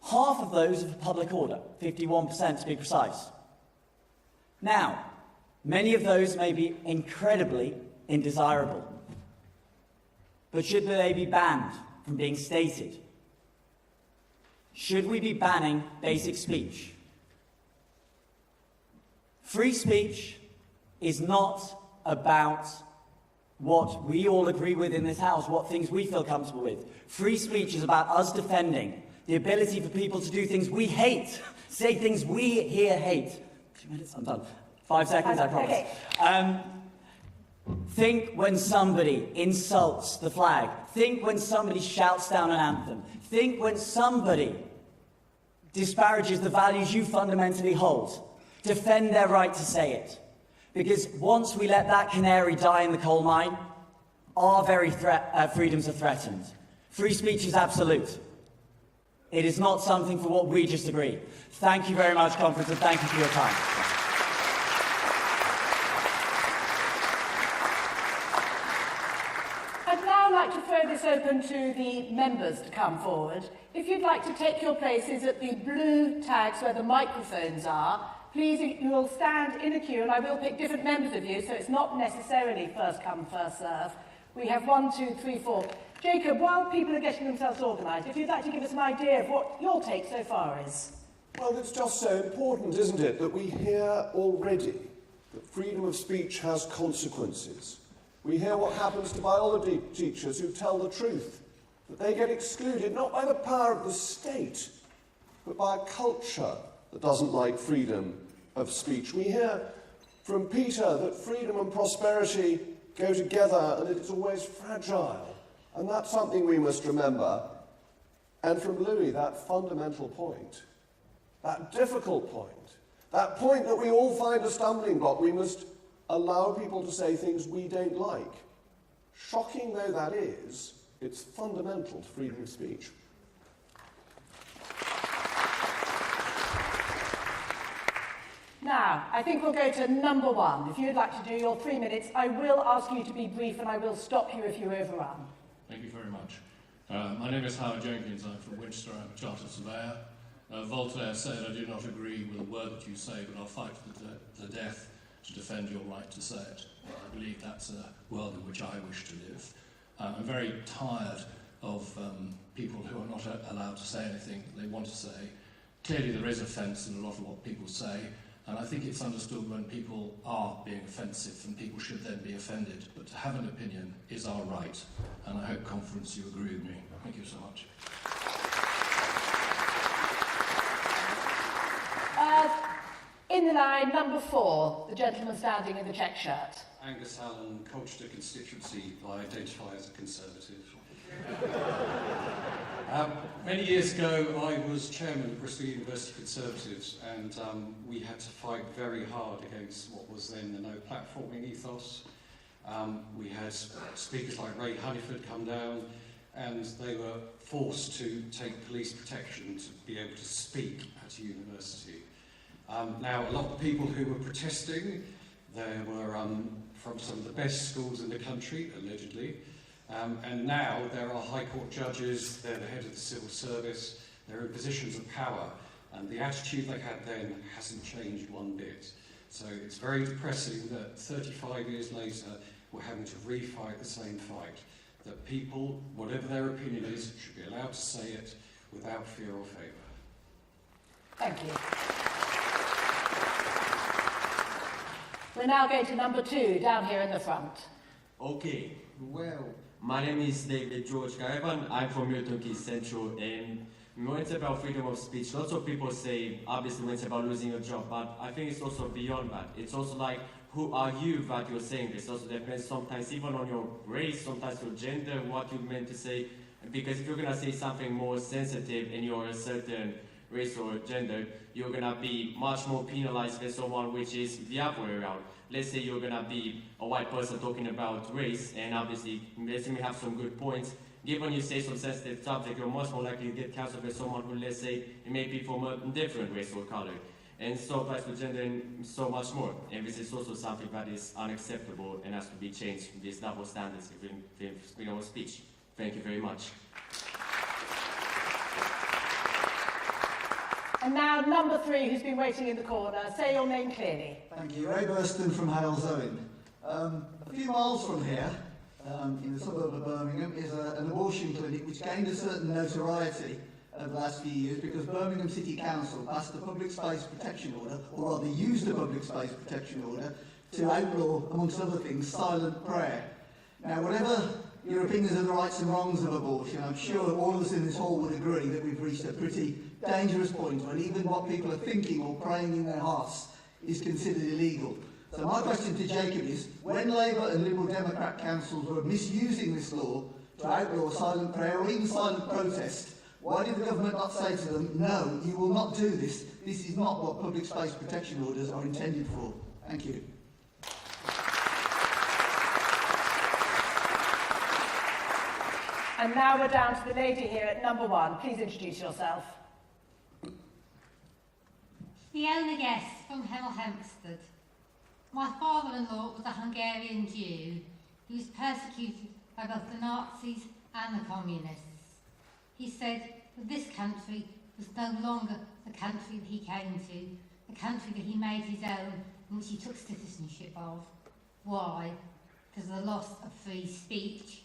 Half of those are for public order, 51% to be precise. Now, many of those may be incredibly indesirable. But should they be banned from being stated? Should we be banning basic speech? Free speech is not about what we all agree with in this house, what things we feel comfortable with. Free speech is about us defending the ability for people to do things we hate, say things we here hate. 2 minutes, I'm done. 5 seconds, I promise. Okay. Think when somebody insults the flag. Think when somebody shouts down an anthem. Think when somebody disparages the values you fundamentally hold. Defend their right to say it. Because once we let that canary die in the coal mine, our very freedoms are threatened. Free speech is absolute. It is not something for what we just agree. Thank you very much, conference, and thank you for your time. I'd now like to throw this open to the members to come forward. If you'd like to take your places at the blue tags where the microphones are, please, you will stand in a queue, and I will pick different members of you, so it's not necessarily first come, first serve. We have 1, 2, 3, 4. Jacob, while people are getting themselves organised, if you'd like to give us an idea of what your take so far is. Well, it's just so important, isn't it, that we hear already that freedom of speech has consequences. We hear what happens to biology teachers who tell the truth, that they get excluded not by the power of the state, but by a culture that doesn't like freedom of speech. We hear from Peter that freedom and prosperity go together and it's always fragile. And that's something we must remember. And from Louis, that fundamental point, that difficult point, that point that we all find a stumbling block, we must allow people to say things we don't like. Shocking though that is, it's fundamental to freedom of speech. Now, I think we'll go to number 1. If you'd like to do your 3 minutes, I will ask you to be brief and I will stop you if you overrun. Thank you very much. My name is Howard Jenkins. I'm from Winchester. I'm a chartered surveyor. Voltaire said, I do not agree with a word that you say, but I'll fight to the death to defend your right to say it. I believe that's a world in which I wish to live. I'm very tired of people who are not allowed to say anything that they want to say. Clearly there is offence in a lot of what people say, and I think it's understood when people are being offensive and people should then be offended. But to have an opinion is our right, and I hope, conference, you agree with me. Thank you so much. In the line, number 4, the gentleman standing in the check shirt. Angus Allen, Colchester constituency. I identify as a Conservative. Many years ago, I was chairman of Bristol University Conservatives, and we had to fight very hard against what was then the no platforming ethos. We had speakers like Ray Honeyford come down, and they were forced to take police protection to be able to speak at a university. Now, a lot of the people who were protesting, they were from some of the best schools in the country, allegedly, and now there are High Court judges, they're the head of the civil service, they're in positions of power, and the attitude they had then hasn't changed one bit. So it's very depressing that 35 years later, we're having to refight the same fight, that people, whatever their opinion is, should be allowed to say it without fear or favour. Thank you. We're now going to number 2, down here in the front. Okay, well, my name is David George Garavan. I'm from Milton Keynes Central, and when it's about freedom of speech, lots of people say, obviously, when it's about losing a job, but I think it's also beyond that. It's also like, who are you that you're saying this? Also depends sometimes even on your race, sometimes your gender, what you meant to say. Because if you're going to say something more sensitive and you're a certain race or gender, you're going to be much more penalized than someone which is the other way around. Let's say you're going to be a white person talking about race, and obviously, let's say we have some good points. Given you say some sensitive subject, you're much more likely to get cancelled than someone who, let's say, may be from a different race or color. And so applies to gender and so much more. And this is also something that is unacceptable and has to be changed. These double standards in freedom of speech. Thank you very much. And now number 3, who's been waiting in the corner. Say your name clearly. Thank you. Ray Burston from Hales Owen. A few miles from here, in the suburb of Birmingham, is an abortion clinic which gained a certain notoriety over the last few years because Birmingham City Council passed a public space protection order, or rather used a public space protection order, to outlaw, amongst other things, silent prayer. Now, whatever your opinions of the rights and wrongs of abortion, I'm sure all of us in this hall would agree that we've reached a pretty dangerous point when even what people are thinking or praying in their hearts is considered illegal. So my question to Jacob is, when Labour and Liberal Democrat councils were misusing this law to outlaw silent prayer or even silent protest, why did the government not say to them, no, you will not do this, this is not what public space protection orders are intended for? Thank you. And now we're down to the lady here at number 1. Please introduce yourself. Fiona Guest from Hemel Hempstead. My father-in-law was a Hungarian Jew who was persecuted by both the Nazis and the Communists. He said that this country was no longer the country that he came to, the country that he made his own, and which he took citizenship of. Why? Because of the loss of free speech.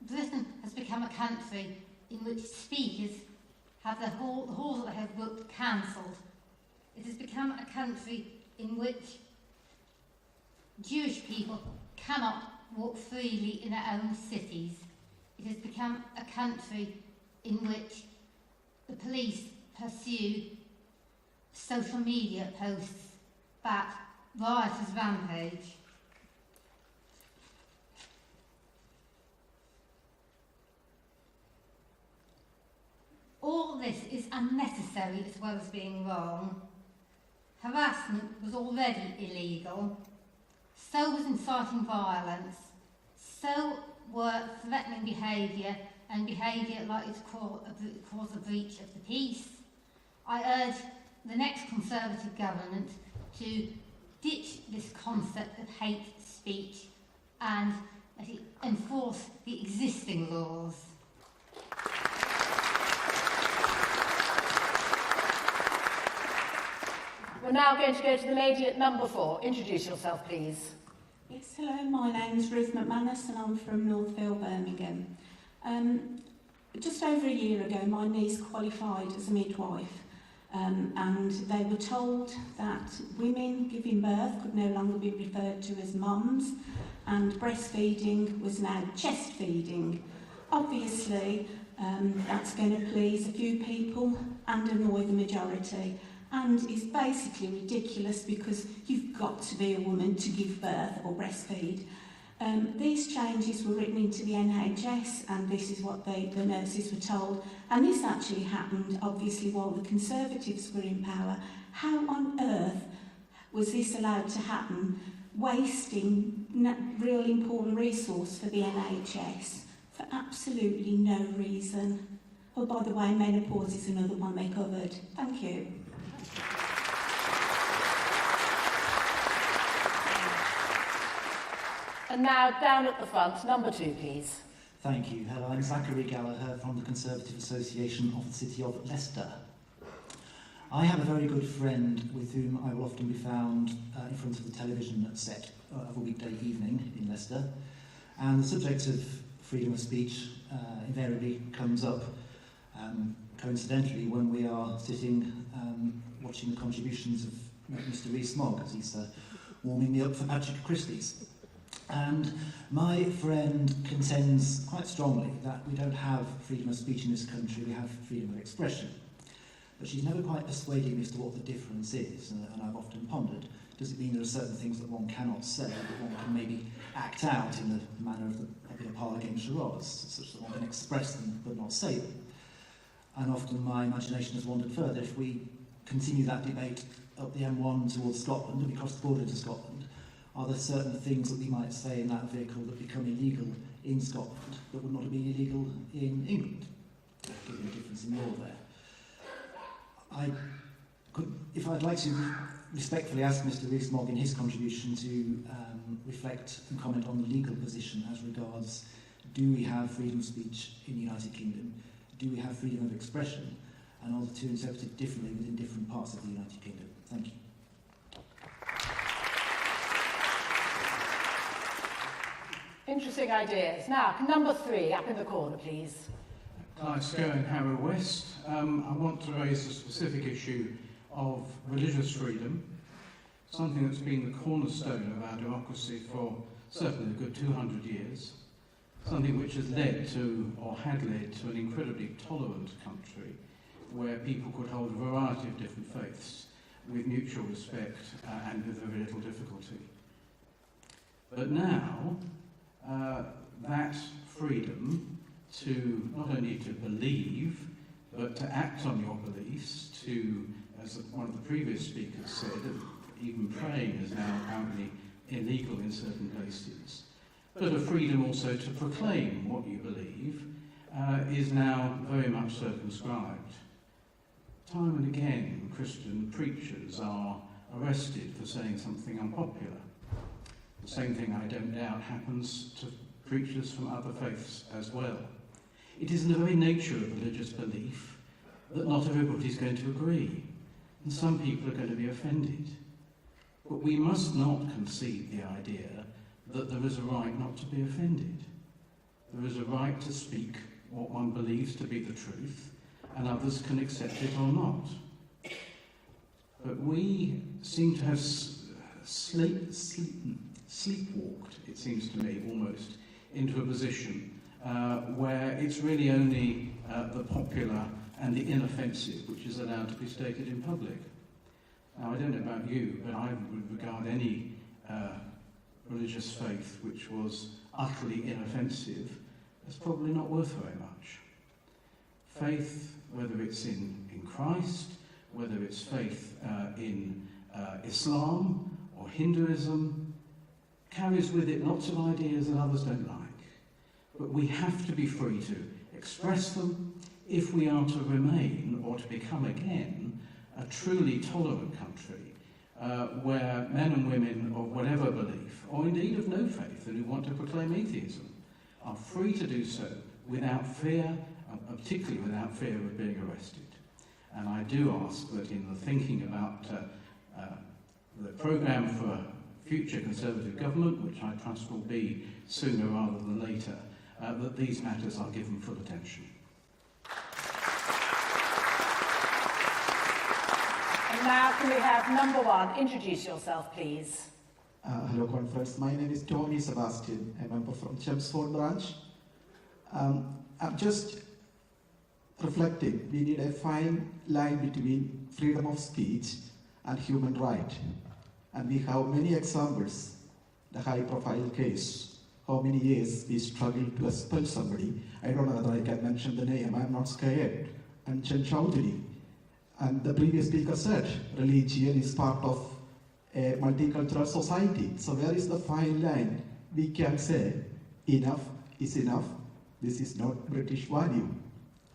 Britain has become a country in which speakers have the halls that they have booked cancelled. It has become a country in which Jewish people cannot walk freely in their own cities. It has become a country in which the police pursue social media posts that riotous rampage. All this is unnecessary as well as being wrong. Harassment was already illegal. So was inciting violence. So were threatening behaviour and behaviour likely to cause a breach of the peace. I urge the next Conservative government to ditch this concept of hate speech and enforce the existing laws. We're now going to go to the lady at number 4. Introduce yourself, please. Yes, hello, my name's Ruth McManus and I'm from Northfield, Birmingham. Just over a year ago, my niece qualified as a midwife and they were told that women giving birth could no longer be referred to as mums and breastfeeding was now chest feeding. Obviously, that's going to please a few people and annoy the majority. And is basically ridiculous because you've got to be a woman to give birth or breastfeed. These changes were written into the NHS and this is what the nurses were told. And this actually happened, obviously, while the Conservatives were in power. How on earth was this allowed to happen, wasting real important resource for the NHS for absolutely no reason? Oh, by the way, menopause is another one they covered. Thank you. And now, down at the front, number 2, please. Thank you. Hello, I'm Zachary Gallagher from the Conservative Association of the City of Leicester. I have a very good friend with whom I will often be found in front of the television set of a weekday evening in Leicester, and the subject of freedom of speech invariably comes up coincidentally when we are sitting watching the contributions of Mr. Rees-Mogg as he's warming me up for Patrick Christie's. And my friend contends quite strongly that we don't have freedom of speech in this country, we have freedom of expression. But she's never quite persuaded me as to what the difference is, and I've often pondered, does it mean there are certain things that one cannot say, that one can maybe act out in the manner of the popular parlour game charades, such that one can express them but not say them? And often my imagination has wandered further. If we continue that debate up the M1 towards Scotland, and we cross the border into Scotland, are there certain things that we might say in that vehicle that become illegal in Scotland that would not have been illegal in England? Given the difference in law there. If I'd like to respectfully ask Mr. Rees-Mogg in his contribution to reflect and comment on the legal position as regards, do we have freedom of speech in the United Kingdom? Do we have freedom of expression? And are the two interpreted differently within different parts of the United Kingdom? Thank you. Interesting ideas. Now, number 3, up in the corner, please. Hi, Skirn Harrow West. I want to raise the specific issue of religious freedom, something that's been the cornerstone of our democracy for certainly a good 200 years, something which has led to, or had led to, an incredibly tolerant country where people could hold a variety of different faiths with mutual respect and with very little difficulty. But now, that freedom to not only to believe, but to act on your beliefs, to, as one of the previous speakers said, even praying is now apparently illegal in certain places, but a freedom also to proclaim what you believe is now very much circumscribed. Time and again, Christian preachers are arrested for saying something unpopular. The same thing, I don't doubt, happens to preachers from other faiths as well. It is in the very nature of religious belief that not everybody's going to agree, and some people are going to be offended. But we must not concede the idea that there is a right not to be offended. There is a right to speak what one believes to be the truth, and others can accept it or not. But we seem to have sleepwalked, it seems to me, almost, into a position where it's really only the popular and the inoffensive which is allowed to be stated in public. Now, I don't know about you, but I would regard any religious faith which was utterly inoffensive as probably not worth very much. Faith, whether it's in Christ, whether it's faith in Islam or Hinduism, carries with it lots of ideas that others don't like. But we have to be free to express them if we are to remain, or to become again, a truly tolerant country where men and women of whatever belief, or indeed of no faith, and who want to proclaim atheism, are free to do so without fear, particularly without fear of being arrested. And I do ask that in the thinking about the programme for future Conservative government, which I trust will be sooner rather than later, that these matters are given full attention. And now can we have number one? Introduce yourself, please. Hello, conference. My name is Tommy Sebastian. I'm a member from Chelmsford branch. I'm just reflecting. We need a fine line between freedom of speech and human right. And we have many examples. The high-profile case. How many years we struggled to expel somebody. I don't know whether I can mention the name. I'm not scared. And Chen Chowdhury. And the previous speaker said, religion is part of a multicultural society. So where is the fine line? We can say, enough is enough. This is not British value.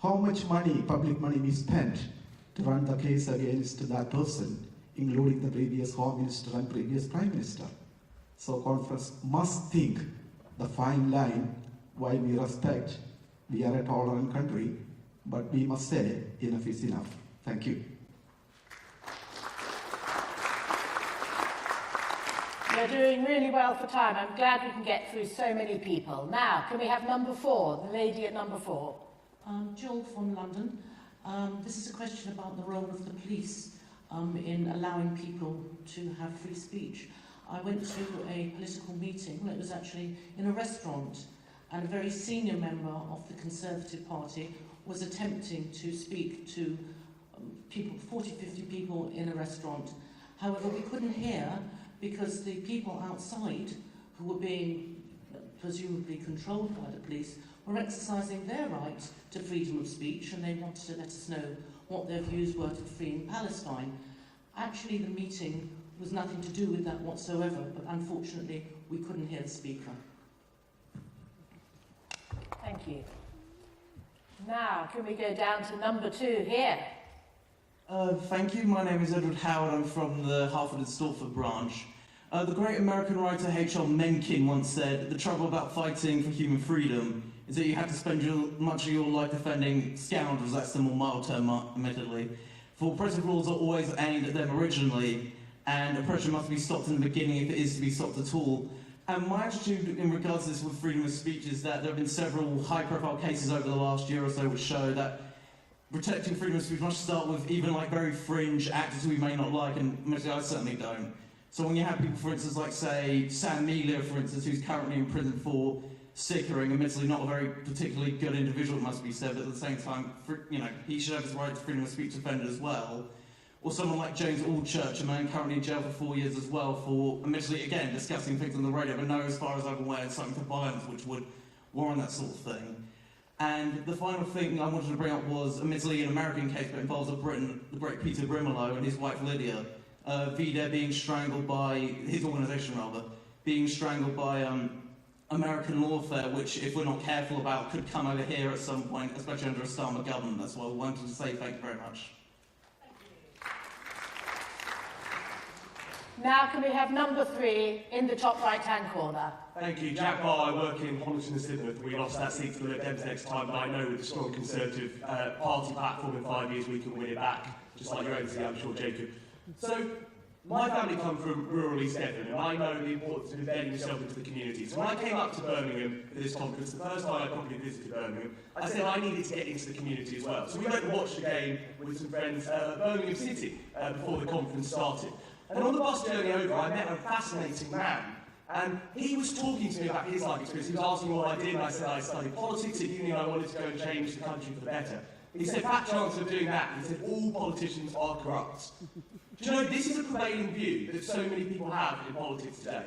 How much money, public money, we spent to run the case against that person, including the previous Home Minister and previous Prime Minister. So conference must think the fine line, while we respect, we are a tolerant country, but we must say enough is enough. Thank you. You're doing really well for time. I'm glad we can get through so many people. Now, can we have number four, the lady at number four? Jill from London. This is a question about the role of the police in allowing people to have free speech. I went to a political meeting, well, it was actually in a restaurant, and a very senior member of the Conservative Party was attempting to speak to people, 40, 50 people in a restaurant. However, we couldn't hear because the people outside, who were being presumably controlled by the police, were exercising their right to freedom of speech, and they wanted to let us know what their views were to freeing Palestine. Actually, the meeting was nothing to do with that whatsoever, but unfortunately, we couldn't hear the speaker. Thank you. Now, can we go down to number two here? Thank you. My name is Edward Howard. I'm from the Hartford and Stortford branch. The great American writer H.L. Mencken once said, "The trouble about fighting for human freedom is that you have to spend much of your life defending scoundrels." That's the more mild term, admittedly. For oppressive laws are always aimed at them originally, and oppression must be stopped in the beginning if it is to be stopped at all. And my attitude in regards to this with freedom of speech is that there have been several high-profile cases over the last year or so which show that protecting freedom of speech must start with even like very fringe actors we may not like, and I certainly don't. So when you have people, for instance, like say Sam Melia, for instance, who's currently in prison for sickering, admittedly not a very particularly good individual, it must be said, but at the same time, he should have his right to freedom of speech defended as well. Or someone like James Allchurch, a man currently in jail for 4 years as well for, admittedly, again, discussing things on the radio, but no, as far as I'm aware, something to violence which would warrant that sort of thing. And the final thing I wanted to bring up was, admittedly, an American case, but involves a Briton, the great Peter Brimelow and his wife Lydia, Vida being strangled by, his organisation rather, being strangled by American lawfare, which, if we're not careful about, could come over here at some point, especially under a Starmer government. That's why we wanted to say thank you very much. Now can we have number 3 in the top right-hand corner? Thank you. Jack Barr, I work in Honiton and Sidmouth. We lost that seat to the Lib Dems next time, but I know with the strong Conservative party platform in 5 years we can win it back, just like your own seat, I'm sure, Jacob. So, my family come from rural East Devon, and I know the importance of embedding yourself into the community. So when I came up to Birmingham for this conference, the first time I probably visited Birmingham, I said I needed to get into the community as well. So we went and watched the game with some friends at Birmingham City before the conference started. And on the bus journey over, I met a fascinating man. And he was talking to me about his life experience. He was asking me what I did, and I said I studied politics at uni and I wanted to go and change the country for the better. He said, fat chance of doing that. He said, all politicians are corrupt. Do you know, this is a prevailing view that so many people have in politics today.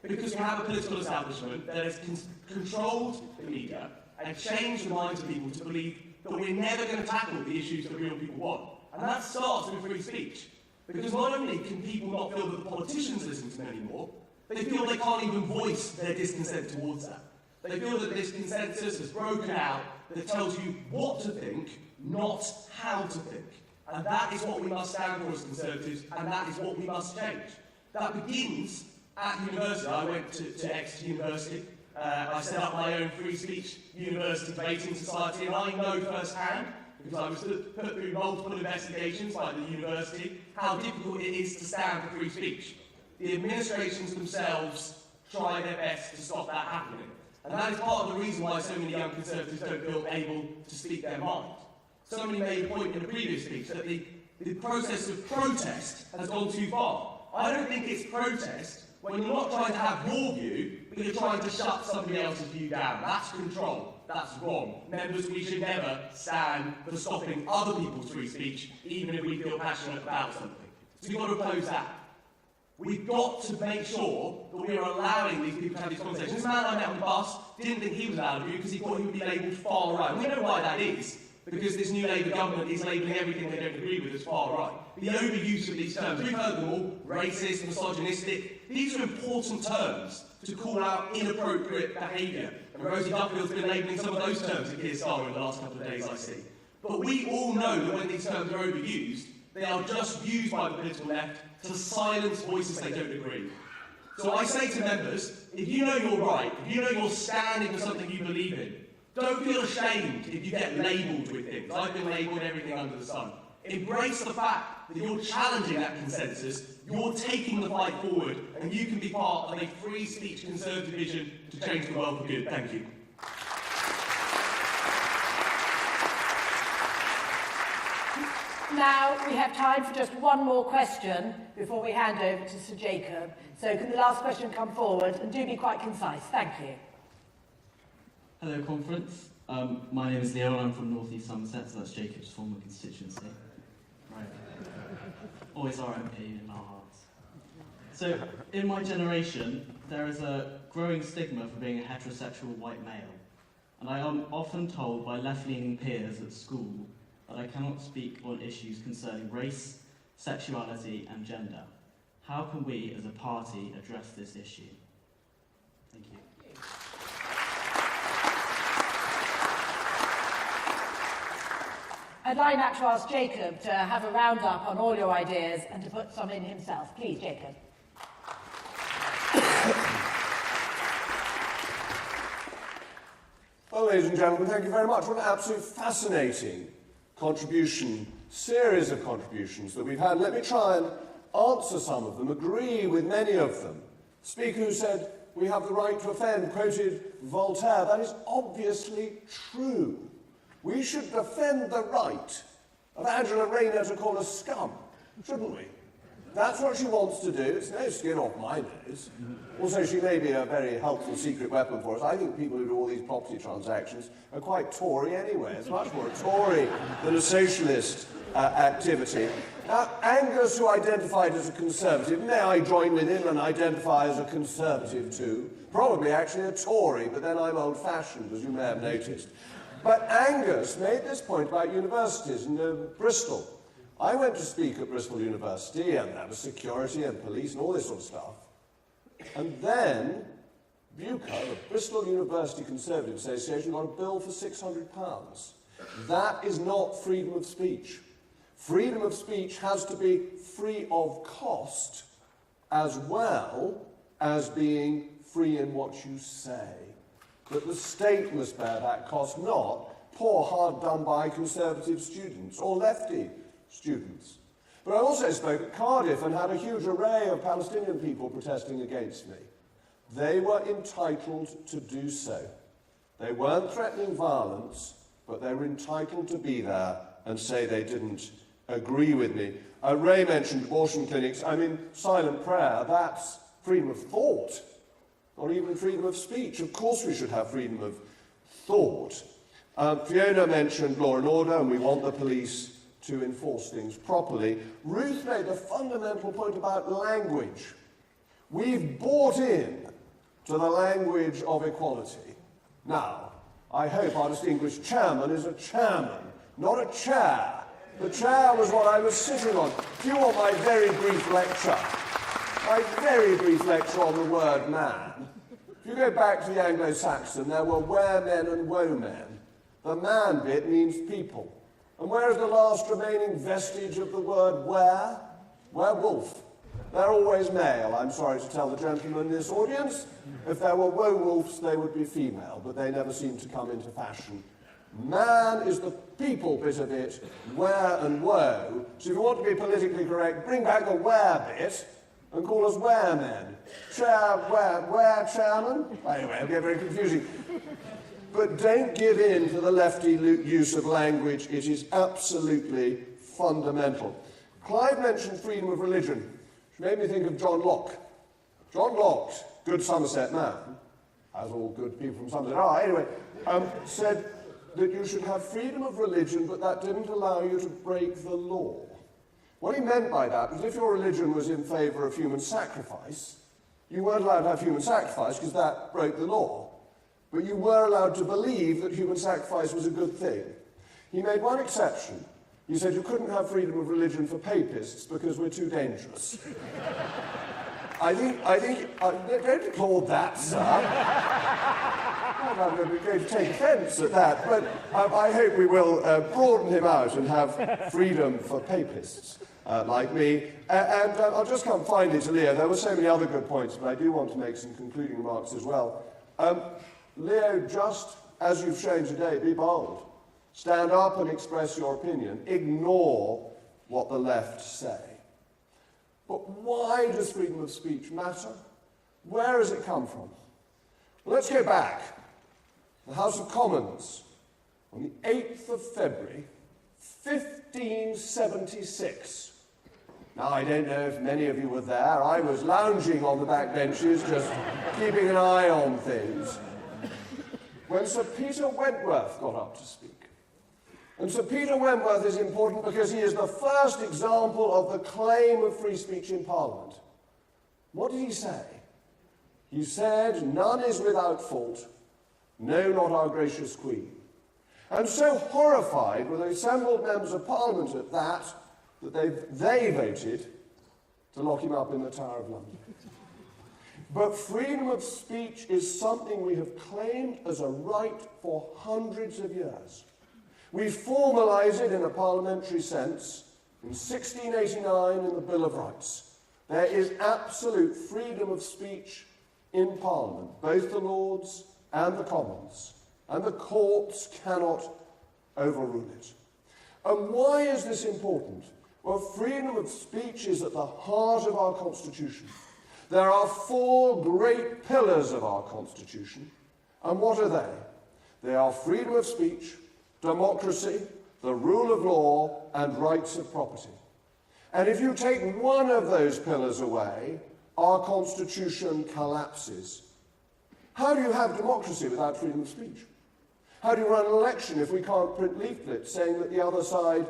Because we have a political establishment that has controlled the media and changed the minds of people to believe that we're never going to tackle the issues that real people want. And that starts with free speech. Because not only can people not feel that the politicians listen to them anymore, they feel they can't even voice their discontent towards that. They feel that this consensus has broken out that tells you what to think, not how to think. And that is what we must stand for as Conservatives, and that is what we must change. That begins at university. I went to Exeter University. I set up my own free speech university debating society, and I know firsthand, because I was put through multiple investigations by the university, how difficult it is to stand for free speech. The administrations themselves try their best to stop that happening. And that is part of the reason why so many young Conservatives don't feel able to speak their mind. Somebody made a point in a previous speech that the process of protest has gone too far. I don't think it's protest when you're not trying to have your view, but you're trying to shut somebody else's view down. That's control. That's wrong. Members, we should never stand for stopping other people's free speech, even if we feel passionate about something. So we've got to oppose that. We've got to make sure that we are allowing these people to have these conversations. This man I met on the bus didn't think he was allowed to do because he thought he would be labelled far right. And we know why that is, because this new Labour government is labelling everything they don't agree with as far right. The overuse of these terms, we've heard them all, racist, misogynistic. These are important terms to call out inappropriate behaviour. And Rosie Duffield's been labelling some of those terms at Keir Starmer in the last couple of days, I see. But we all know that when these terms are overused, they are just used by the political left to silence voices they don't agree. So I say to members, if you know you're right, if you know you're standing for something you believe in, don't feel ashamed if you get labelled with things. I've been labelled everything under the sun. Embrace the fact that you're challenging that consensus, you're taking the fight forward, and you can be part of a free speech Conservative vision to change the world for good. Thank you. Now we have time for just one more question before we hand over to Sir Jacob. So can the last question come forward, and do be quite concise. Thank you. Hello, conference. My name is Leo, and I'm from North East Somerset, so that's Jacob's former constituency. Right. Always our MP in our hearts. So, in my generation, there is a growing stigma for being a heterosexual white male. And I am often told by left-leaning peers at school that I cannot speak on issues concerning race, sexuality, and gender. How can we, as a party, address this issue? Thank you. I'd like now to ask Jacob to have a roundup on all your ideas and to put some in himself. Please, Jacob. Well, ladies and gentlemen, thank you very much. What an absolutely fascinating contribution, series of contributions that we've had. Let me try and answer some of them, agree with many of them. The speaker who said, we have the right to offend, quoted Voltaire. That is obviously true. We should defend the right of Angela Rayner to call us scum, shouldn't we? That's what she wants to do. It's no skin off my nose. Also, she may be a very helpful secret weapon for us. I think people who do all these property transactions are quite Tory anyway. It's much more a Tory than a socialist activity. Now, Angus, who identified as a Conservative, may I join with him and identify as a Conservative too? Probably actually a Tory, but then I'm old-fashioned, as you may have noticed. But Angus made this point about universities in Bristol. I went to speak at Bristol University, and there was security and police and all this sort of stuff. And then Bucher, the Bristol University Conservative Association, got a bill for £600. That is not freedom of speech. Freedom of speech has to be free of cost as well as being free in what you say. That the state must bear that cost, not poor, hard-done-by conservative students or lefty students. But I also spoke at Cardiff and had a huge array of Palestinian people protesting against me. They were entitled to do so. They weren't threatening violence, but they were entitled to be there and say they didn't agree with me. Ray mentioned abortion clinics. I mean, silent prayer, that's freedom of thought, not even freedom of speech. Of course we should have freedom of thought. Fiona mentioned law and order, and we want the police to enforce things properly. Ruth made a fundamental point about language. We've bought in to the language of equality. Now, I hope our distinguished chairman is a chairman, not a chair. The chair was what I was sitting on. Do you want my very brief lecture? My very brief lecture on the word man. If you go back to the Anglo-Saxon, there were were-men and woe-men. The man bit means people. And where is the last remaining vestige of the word were? Werewolf. They're always male, I'm sorry to tell the gentlemen in this audience. If there were woe-wolves, they would be female, but they never seem to come into fashion. Man is the people bit of it, were and woe. So if you want to be politically correct, bring back the were bit and call us were-men. Were chairman? Anyway, it'll get very confusing. But don't give in to the lefty use of language. It is absolutely fundamental. Clive mentioned freedom of religion, which made me think of John Locke. John Locke, good Somerset man, as all good people from Somerset are, anyway, said that you should have freedom of religion, but that didn't allow you to break the law. What he meant by that was if your religion was in favour of human sacrifice, you weren't allowed to have human sacrifice because that broke the law. But you were allowed to believe that human sacrifice was a good thing. He made one exception. He said you couldn't have freedom of religion for papists because we're too dangerous. I think, don't applaud that, sir. I'm going to take offence at that, but I hope we will broaden him out and have freedom for papists like me. And I'll just come finally to Leo. There were so many other good points, but I do want to make some concluding remarks as well. Leo, just as you've shown today, be bold. Stand up and express your opinion. Ignore what the left say. But why does freedom of speech matter? Where has it come from? Well, let's go back. The House of Commons, on the 8th of February, 1576. Now, I don't know if many of you were there. I was lounging on the back benches, just keeping an eye on things, when Sir Peter Wentworth got up to speak. And Sir Peter Wentworth is important because he is the first example of the claim of free speech in Parliament. What did he say? He said, "None is without fault, no, not our gracious Queen." And so horrified were the assembled members of Parliament at that they voted to lock him up in the Tower of London. But freedom of speech is something we have claimed as a right for hundreds of years. We formalise it in a parliamentary sense in 1689 in the Bill of Rights. There is absolute freedom of speech in Parliament, both the Lords and the Commons, and the courts cannot overrule it. And why is this important? Well, freedom of speech is at the heart of our Constitution. There are four great pillars of our Constitution, and what are they? They are freedom of speech, democracy, the rule of law, and rights of property. And if you take one of those pillars away, our Constitution collapses. How do you have democracy without freedom of speech? How do you run an election if we can't print leaflets saying that the other side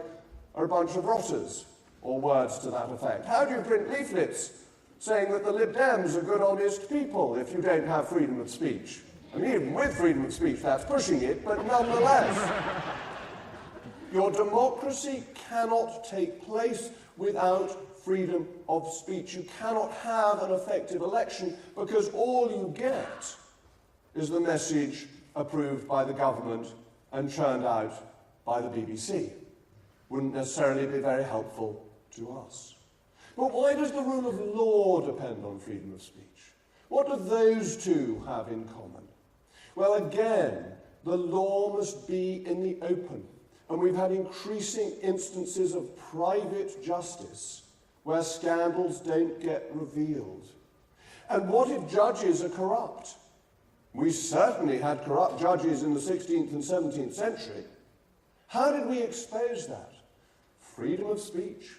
are a bunch of rotters, or words to that effect? How do you print leaflets saying that the Lib Dems are good, honest people if you don't have freedom of speech? I mean, even with freedom of speech, that's pushing it, but nonetheless. Your democracy cannot take place without freedom of speech. You cannot have an effective election because all you get is the message approved by the government and churned out by the BBC. Wouldn't necessarily be very helpful to us. But why does the rule of law depend on freedom of speech? What do those two have in common? Well, again, the law must be in the open. And we've had increasing instances of private justice where scandals don't get revealed. And what if judges are corrupt? We certainly had corrupt judges in the 16th and 17th century. How did we expose that? Freedom of speech.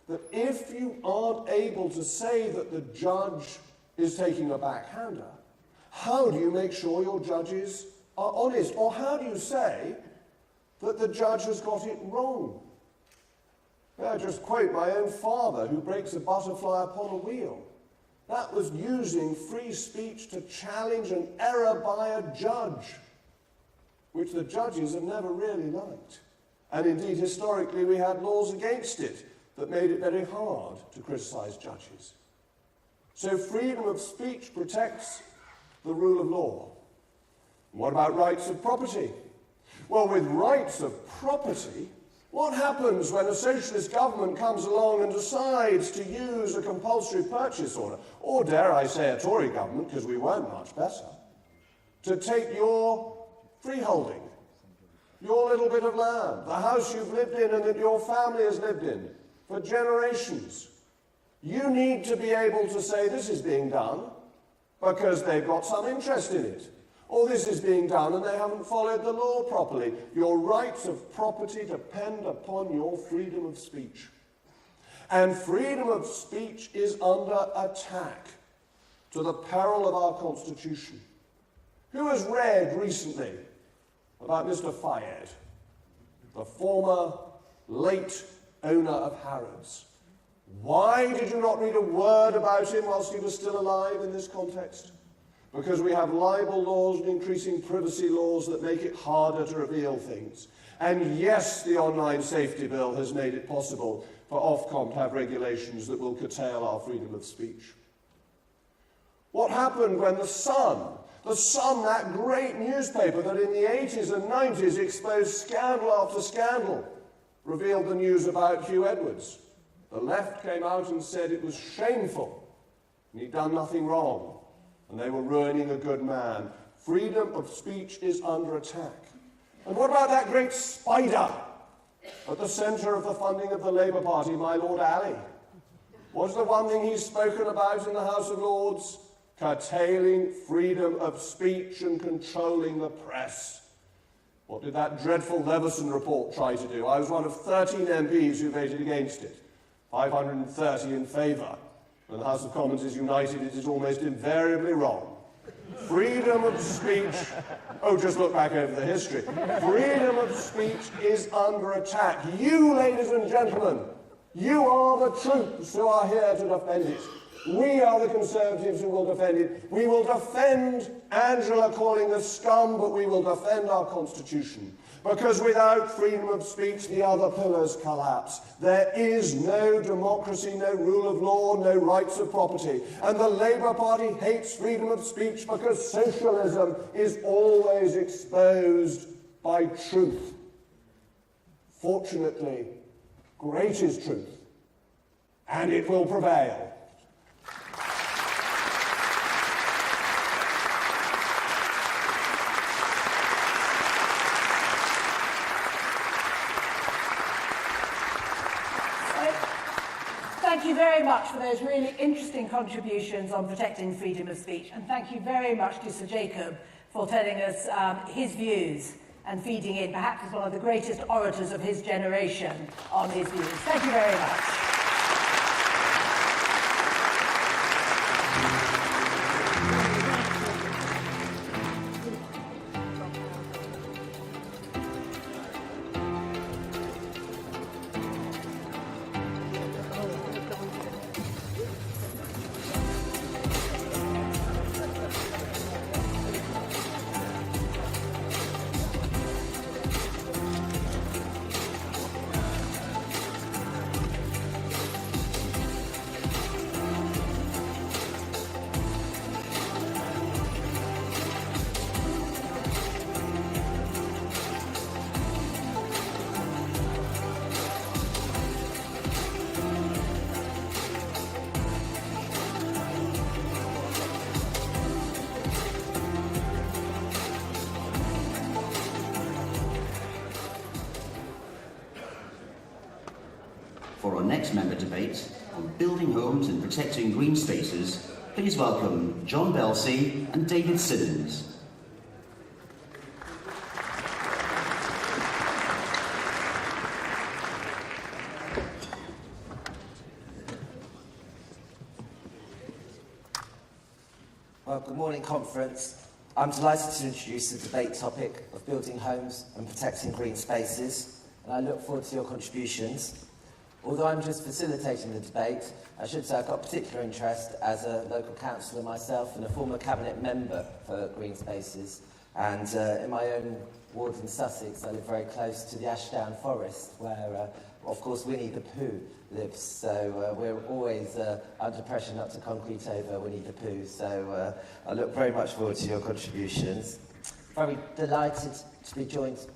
That if you aren't able to say that the judge is taking a backhander, how do you make sure your judges are honest? Or how do you say that the judge has got it wrong? May I just quote my own father, who breaks a butterfly upon a wheel. That was using free speech to challenge an error by a judge, which the judges have never really liked. And indeed, historically, we had laws against it that made it very hard to criticize judges. So freedom of speech protects the rule of law. What about rights of property? Well, with rights of property, what happens when a socialist government comes along and decides to use a compulsory purchase order, or dare I say a Tory government, because we weren't much better, to take your freeholding, your little bit of land, the house you've lived in and that your family has lived in for generations? You need to be able to say this is being done because they've got some interest in it. Or this is being done and they haven't followed the law properly. Your rights of property depend upon your freedom of speech. And freedom of speech is under attack, to the peril of our Constitution. Who has read recently about Mr. Fayed, the former late owner of Harrods? Why did you not read a word about him whilst he was still alive in this context? Because we have libel laws and increasing privacy laws that make it harder to reveal things. And yes, the online safety bill has made it possible for Ofcom to have regulations that will curtail our freedom of speech. What happened when the Sun, that great newspaper that in the 80s and 90s exposed scandal after scandal, revealed the news about Hugh Edwards? The left came out and said it was shameful and he'd done nothing wrong, and they were ruining a good man. Freedom of speech is under attack. And what about that great spider at the centre of the funding of the Labour Party, my Lord Ali? What's the one thing he's spoken about in the House of Lords? Curtailing freedom of speech and controlling the press. What did that dreadful Leveson report try to do? I was one of 13 MPs who voted against it. 530 in favour. When the House of Commons is united, it is almost invariably wrong. Freedom of speech, oh, just look back over the history. Freedom of speech is under attack. You, ladies and gentlemen, you are the troops who are here to defend it. We are the Conservatives who will defend it. We will defend Angela calling us scum, but we will defend our Constitution. Because without freedom of speech, the other pillars collapse. There is no democracy, no rule of law, no rights of property. And the Labour Party hates freedom of speech because socialism is always exposed by truth. Fortunately, great is truth, and it will prevail. Thank you very much for those really interesting contributions on protecting freedom of speech, and thank you very much to Sir Jacob for telling us his views and feeding in, perhaps as one of the greatest orators of his generation, on his views. Thank you very much. For our next member debate on building homes and protecting green spaces, please welcome John Belsey and David Siddons. Well, good morning, conference. I'm delighted to introduce the debate topic of building homes and protecting green spaces, and I look forward to your contributions. Although I'm just facilitating the debate, I should say I've got particular interest as a local councillor myself and a former cabinet member for green spaces. And in my own ward in Sussex, I live very close to the Ashdown Forest, where, of course, Winnie the Pooh lives. So we're always under pressure not to concrete over Winnie the Pooh. So I look very much forward to your contributions. Very delighted to be joined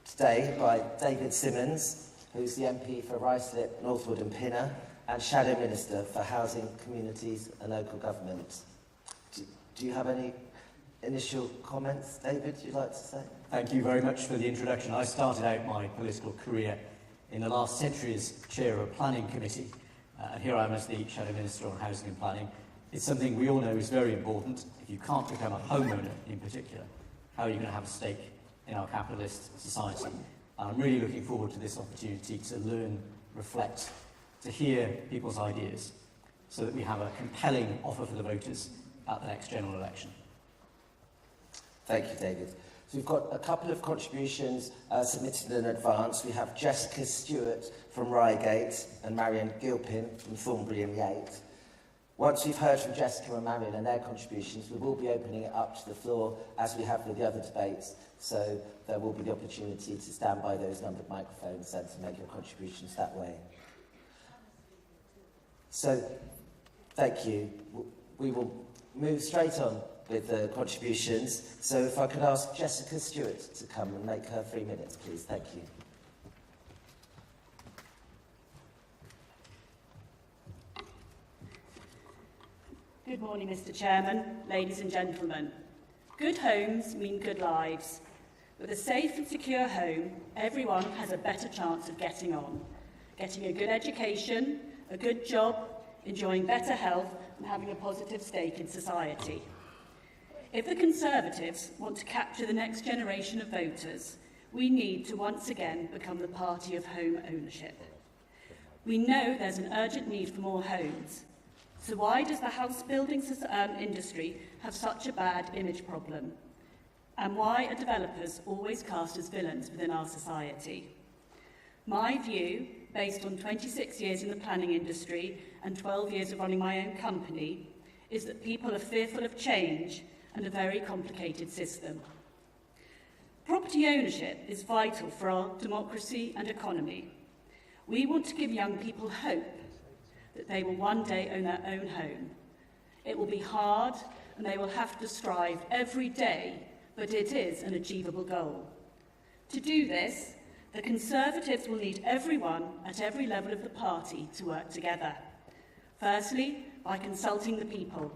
today by David Simmons, who's the MP for Ruislip, Northwood and Pinner, and Shadow Minister for Housing, Communities and Local Government. Do you have any initial comments, David, you'd like to say? Thank you very much for the introduction. I started out my political career in the last century as chair of a planning committee, and here I am as the Shadow Minister on Housing and Planning. It's something we all know is very important. If you can't become a homeowner in particular, how are you going to have a stake in our capitalist society? And I'm really looking forward to this opportunity to learn, reflect, to hear people's ideas, so that we have a compelling offer for the voters at the next general election. Thank you, David. So we've got a couple of contributions submitted in advance. We have Jessica Stewart from Reigate and Marion Gilpin from Thornbury and Yate. Once we've heard from Jessica and Marion and their contributions, we will be opening it up to the floor as we have with the other debates. So there will be the opportunity to stand by those numbered microphones and to make your contributions that way. So, thank you. We will move straight on with the contributions. So if I could ask Jessica Stewart to come and make her 3 minutes, please. Thank you. Good morning, Mr. Chairman, ladies and gentlemen. Good homes mean good lives. With a safe and secure home, everyone has a better chance of getting on, getting a good education, a good job, enjoying better health, and having a positive stake in society. If the Conservatives want to capture the next generation of voters, we need to once again become the party of home ownership. We know there's an urgent need for more homes. So why does the house building industry have such a bad image problem? And why are developers always cast as villains within our society? My view, based on 26 years in the planning industry and 12 years of running my own company, is that people are fearful of change and a very complicated system. Property ownership is vital for our democracy and economy. We want to give young people hope that they will one day own their own home. It will be hard and they will have to strive every day, but it is an achievable goal. To do this, the Conservatives will need everyone at every level of the party to work together. Firstly, by consulting the people,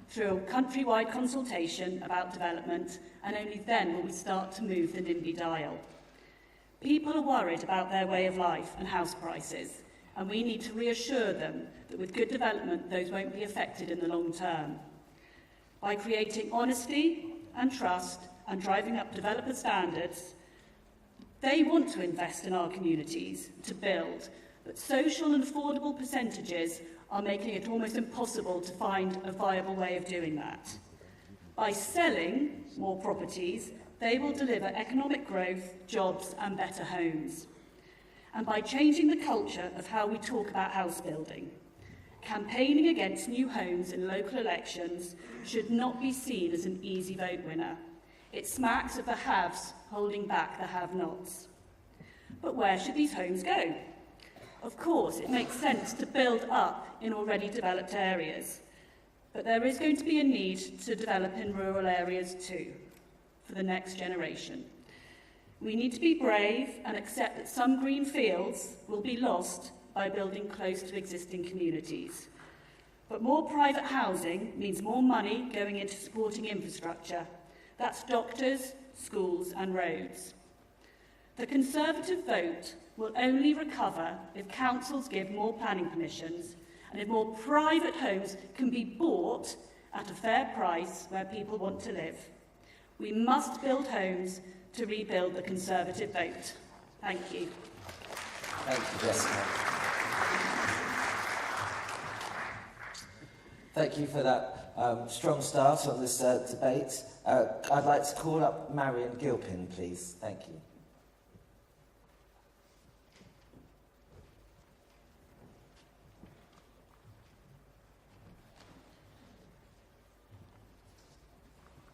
through a countrywide consultation about development, and only then will we start to move the NIMBY dial. People are worried about their way of life and house prices, and we need to reassure them that with good development, those won't be affected in the long term. By creating honesty and trust and driving up developer standards, they want to invest in our communities to build, but social and affordable percentages are making it almost impossible to find a viable way of doing that. By selling more properties, they will deliver economic growth, jobs and better homes. And by changing the culture of how we talk about house building, campaigning against new homes in local elections should not be seen as an easy vote winner. It smacks of the haves holding back the have-nots. But where should these homes go? Of course, it makes sense to build up in already developed areas, but there is going to be a need to develop in rural areas too, for the next generation. We need to be brave and accept that some green fields will be lost by building close to existing communities. But more private housing means more money going into supporting infrastructure. That's doctors, schools and roads. The Conservative vote will only recover if councils give more planning permissions and if more private homes can be bought at a fair price where people want to live. We must build homes to rebuild the Conservative vote. Thank you. Thank you, Jessica. Thank you for that strong start on this debate. I'd like to call up Marion Gilpin, please. Thank you.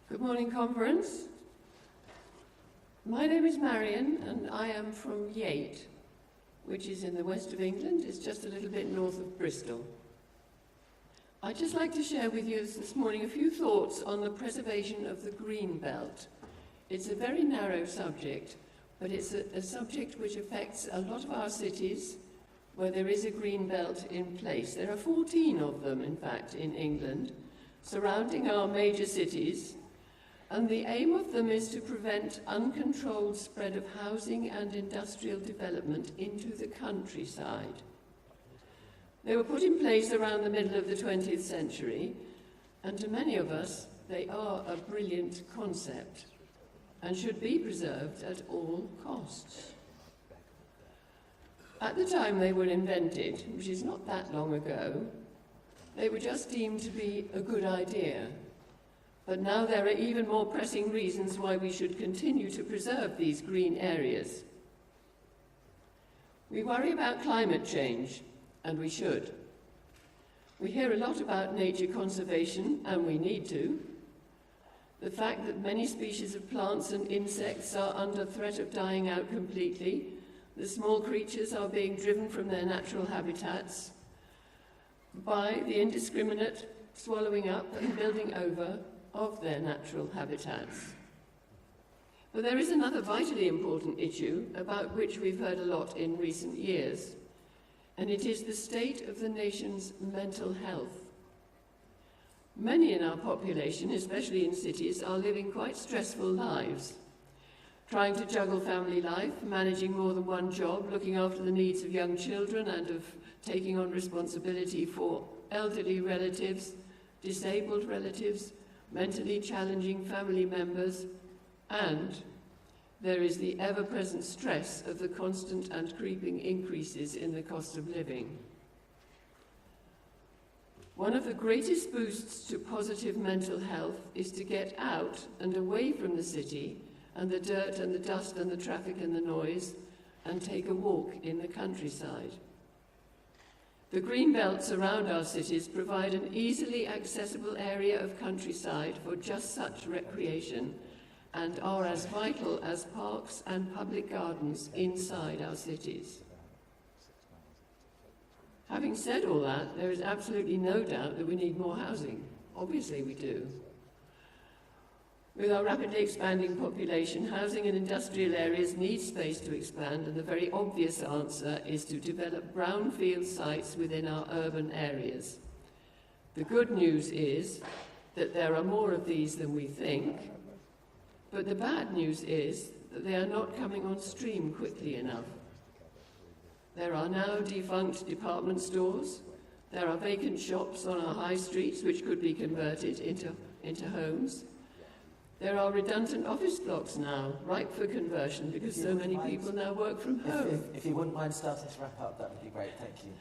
Good morning, conference. My name is Marion, and I am from Yate, which is in the west of England. It's just a little bit north of Bristol. I'd just like to share with you this morning a few thoughts on the preservation of the green belt. It's a very narrow subject, but it's a subject which affects a lot of our cities where there is a green belt in place. There are 14 of them, in fact, in England, surrounding our major cities, and the aim of them is to prevent uncontrolled spread of housing and industrial development into the countryside. They were put in place around the middle of the 20th century, and to many of us, they are a brilliant concept and should be preserved at all costs. At the time they were invented, which is not that long ago, they were just deemed to be a good idea. But now there are even more pressing reasons why we should continue to preserve these green areas. We worry about climate change, and we should. We hear a lot about nature conservation, and we need to. The fact that many species of plants and insects are under threat of dying out completely, the small creatures are being driven from their natural habitats by the indiscriminate swallowing up and building over of their natural habitats. But there is another vitally important issue about which we've heard a lot in recent years, and it is the state of the nation's mental health. Many in our population, especially in cities, are living quite stressful lives, trying to juggle family life, managing more than one job, looking after the needs of young children and of taking on responsibility for elderly relatives, disabled relatives, mentally challenging family members, and there is the ever-present stress of the constant and creeping increases in the cost of living. One of the greatest boosts to positive mental health is to get out and away from the city and the dirt and the dust and the traffic and the noise and take a walk in the countryside. The green belts around our cities provide an easily accessible area of countryside for just such recreation and are as vital as parks and public gardens inside our cities. Having said all that, there is absolutely no doubt that we need more housing. Obviously we do. With our rapidly expanding population, housing and industrial areas need space to expand, and the very obvious answer is to develop brownfield sites within our urban areas. The good news is that there are more of these than we think, but the bad news is that they are not coming on stream quickly enough. There are now defunct department stores, there are vacant shops on our high streets which could be converted into homes. There are redundant office blocks now, ripe for conversion because so many people now work from home. If you wouldn't mind starting to wrap up, that would be great. Thank you.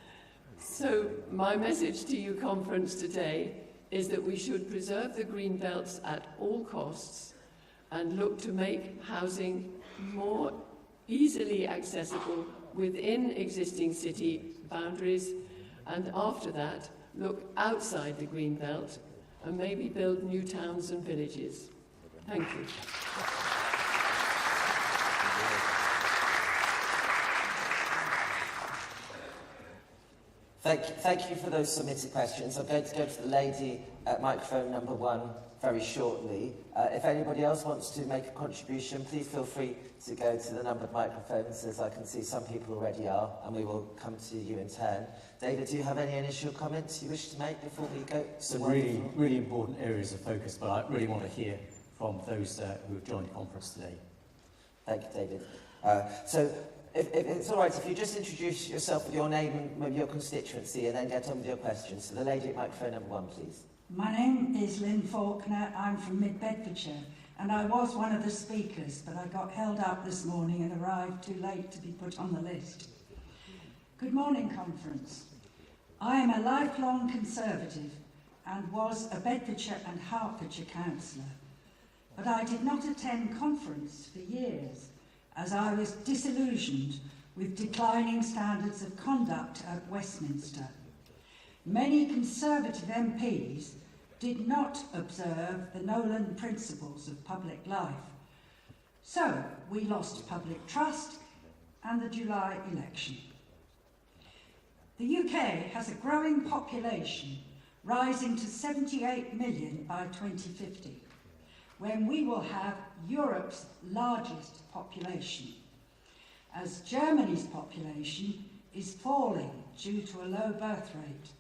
So my message to you, conference, today is that we should preserve the green belts at all costs and look to make housing more easily accessible within existing city boundaries, and after that, look outside the green belt and maybe build new towns and villages. Thank you. Thank you for those submitted questions. I'm going to go to the lady at microphone number 1 very shortly. If anybody else wants to make a contribution, please feel free to go to the numbered microphones, as I can see some people already are, and we will come to you in turn. David, do you have any initial comments you wish to make before we go? Some really important areas of focus, but I really want to hear from those who have joined the conference today. Thank you, David. So if it's all right, if you just introduce yourself with your name and maybe your constituency and then get on with your questions. So the lady at microphone number 1, please. My name is Lynn Faulkner. I'm from Mid-Bedfordshire, and I was one of the speakers, but I got held up this morning and arrived too late to be put on the list. Good morning, conference. I am a lifelong Conservative and was a Bedfordshire and Hertfordshire councillor, but I did not attend conference for years as I was disillusioned with declining standards of conduct at Westminster. Many Conservative MPs did not observe the Nolan principles of public life. So we lost public trust and the July election. The UK has a growing population, rising to 78 million by 2050, when we will have Europe's largest population, as Germany's population is falling due to a low birth rate.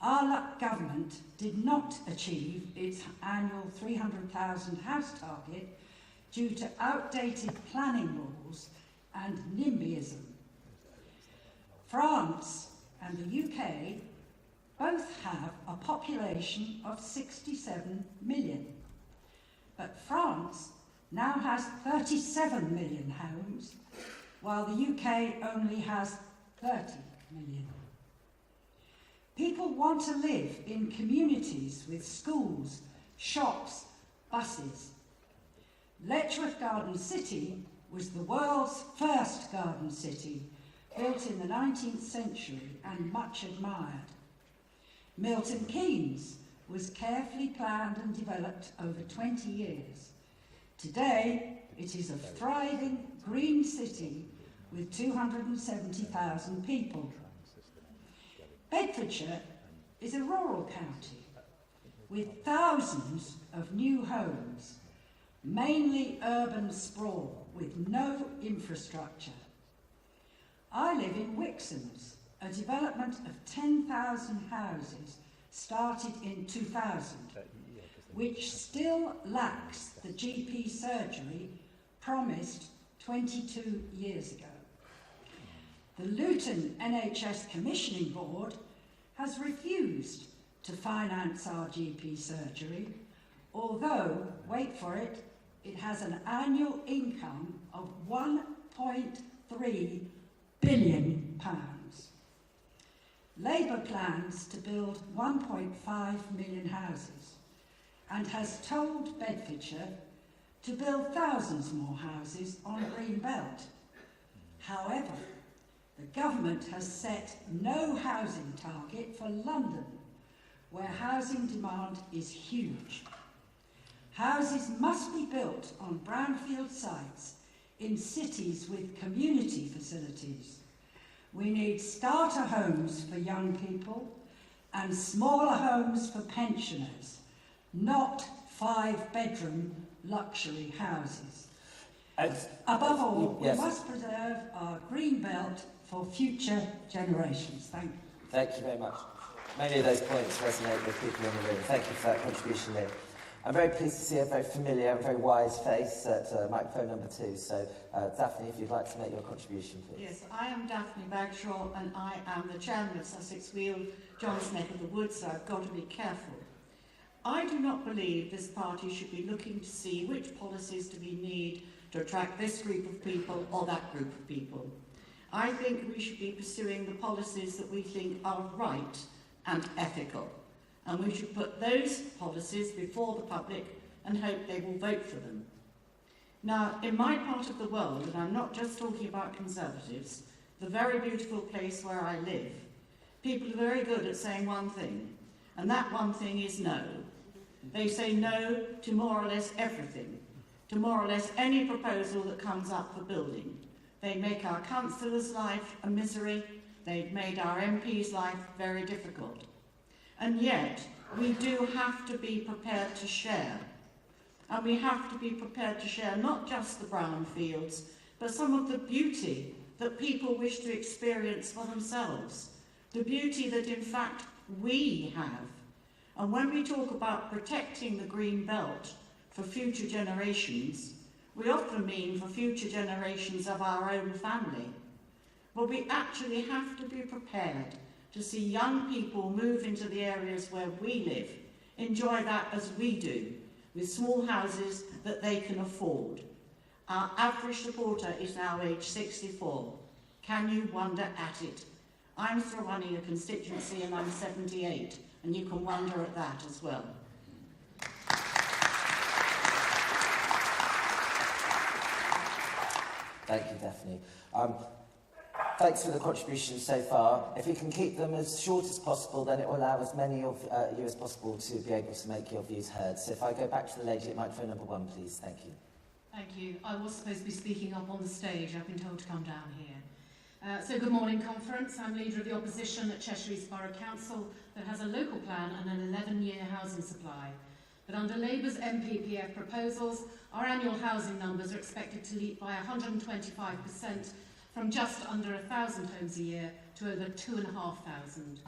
Our government did not achieve its annual 300,000 house target due to outdated planning rules and NIMBYism. France and the UK both have a population of 67 million, but France now has 37 million homes, while the UK only has 30 million. People want to live in communities with schools, shops, buses. Letchworth Garden City was the world's first garden city, built in the 19th century and much admired. Milton Keynes was carefully planned and developed over 20 years. Today, it is a thriving green city with 270,000 people. Bedfordshire is a rural county with thousands of new homes, mainly urban sprawl with no infrastructure. I live in Wixham's, a development of 10,000 houses started in 2000, which still lacks the GP surgery promised 22 years ago. The Luton NHS Commissioning Board has refused to finance our GP surgery, although, wait for it, it has an annual income of £1.3 billion. Labour plans to build 1.5 million houses and has told Bedfordshire to build thousands more houses on Green Belt. However, the government has set no housing target for London, where housing demand is huge. Houses must be built on brownfield sites in cities with community facilities. We need starter homes for young people and smaller homes for pensioners, not 5-bedroom luxury houses. Above all, we must preserve our green belt for future generations. Thank you. Thank you very much. Many of those points resonate with people in the room. Thank you for that contribution, Lynn. I'm very pleased to see a very familiar and very wise face at microphone number 2. So, Daphne, if you'd like to make your contribution, please. Yes, I am Daphne Bagshaw, and I am the chairman of Sussex Wheel, John's neck of the woods, so I've got to be careful. I do not believe this party should be looking to see which policies do we need to attract this group of people or that group of people. I think we should be pursuing the policies that we think are right and ethical, and we should put those policies before the public and hope they will vote for them. Now, in my part of the world, and I'm not just talking about Conservatives, the very beautiful place where I live, people are very good at saying one thing, and that one thing is no. They say no to more or less everything, to more or less any proposal that comes up for building. They make our councillors' life a misery. They've made our MPs' life very difficult. And yet, we do have to be prepared to share. And we have to be prepared to share not just the brown fields, but some of the beauty that people wish to experience for themselves. The beauty that, in fact, we have. And when we talk about protecting the green belt for future generations, we often mean for future generations of our own family. But we actually have to be prepared to see young people move into the areas where we live, enjoy that as we do, with small houses that they can afford. Our average supporter is now aged 64. Can you wonder at it? I'm still running a constituency and I'm 78, and you can wonder at that as well. Thank you, Daphne. Thanks for the contributions so far. If we can keep them as short as possible, then it will allow as many of you as possible to be able to make your views heard. So if I go back to the lady at microphone number 1, please. Thank you. Thank you. I was supposed to be speaking up on the stage. I've been told to come down here. So good morning, conference. I'm leader of the opposition at Cheshire East Borough Council that has a local plan and an 11-year housing supply. But under Labour's MPPF proposals, our annual housing numbers are expected to leap by 125%, from just under 1,000 homes a year to over 2,500.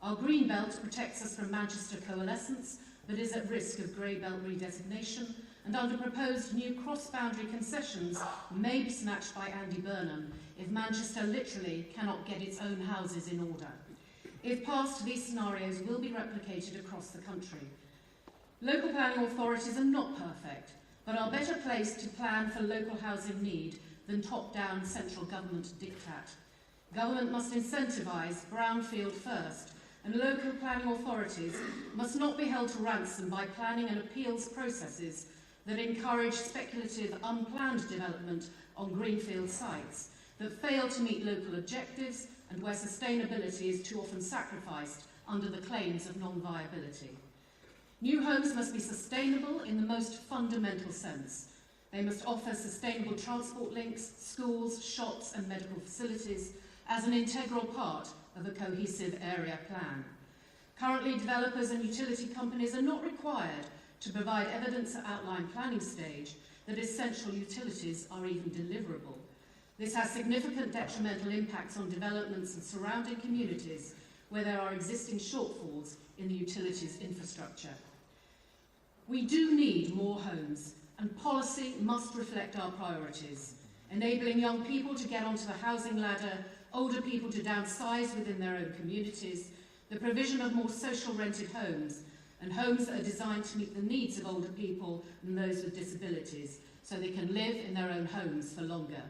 Our green belt protects us from Manchester coalescence, but is at risk of grey belt redesignation, and under proposed new cross-boundary concessions may be snatched by Andy Burnham if Manchester literally cannot get its own houses in order. If passed, these scenarios will be replicated across the country. Local planning authorities are not perfect, but are better placed to plan for local housing need than top-down central government diktat. Government must incentivise brownfield first, and local planning authorities must not be held to ransom by planning and appeals processes that encourage speculative, unplanned development on greenfield sites that fail to meet local objectives and where sustainability is too often sacrificed under the claims of non-viability. New homes must be sustainable in the most fundamental sense. They must offer sustainable transport links, schools, shops and medical facilities as an integral part of a cohesive area plan. Currently, developers and utility companies are not required to provide evidence at outline planning stage that essential utilities are even deliverable. This has significant detrimental impacts on developments and surrounding communities where there are existing shortfalls in the utilities infrastructure. We do need more homes, and policy must reflect our priorities, enabling young people to get onto the housing ladder, older people to downsize within their own communities, the provision of more social rented homes, and homes that are designed to meet the needs of older people and those with disabilities, so they can live in their own homes for longer.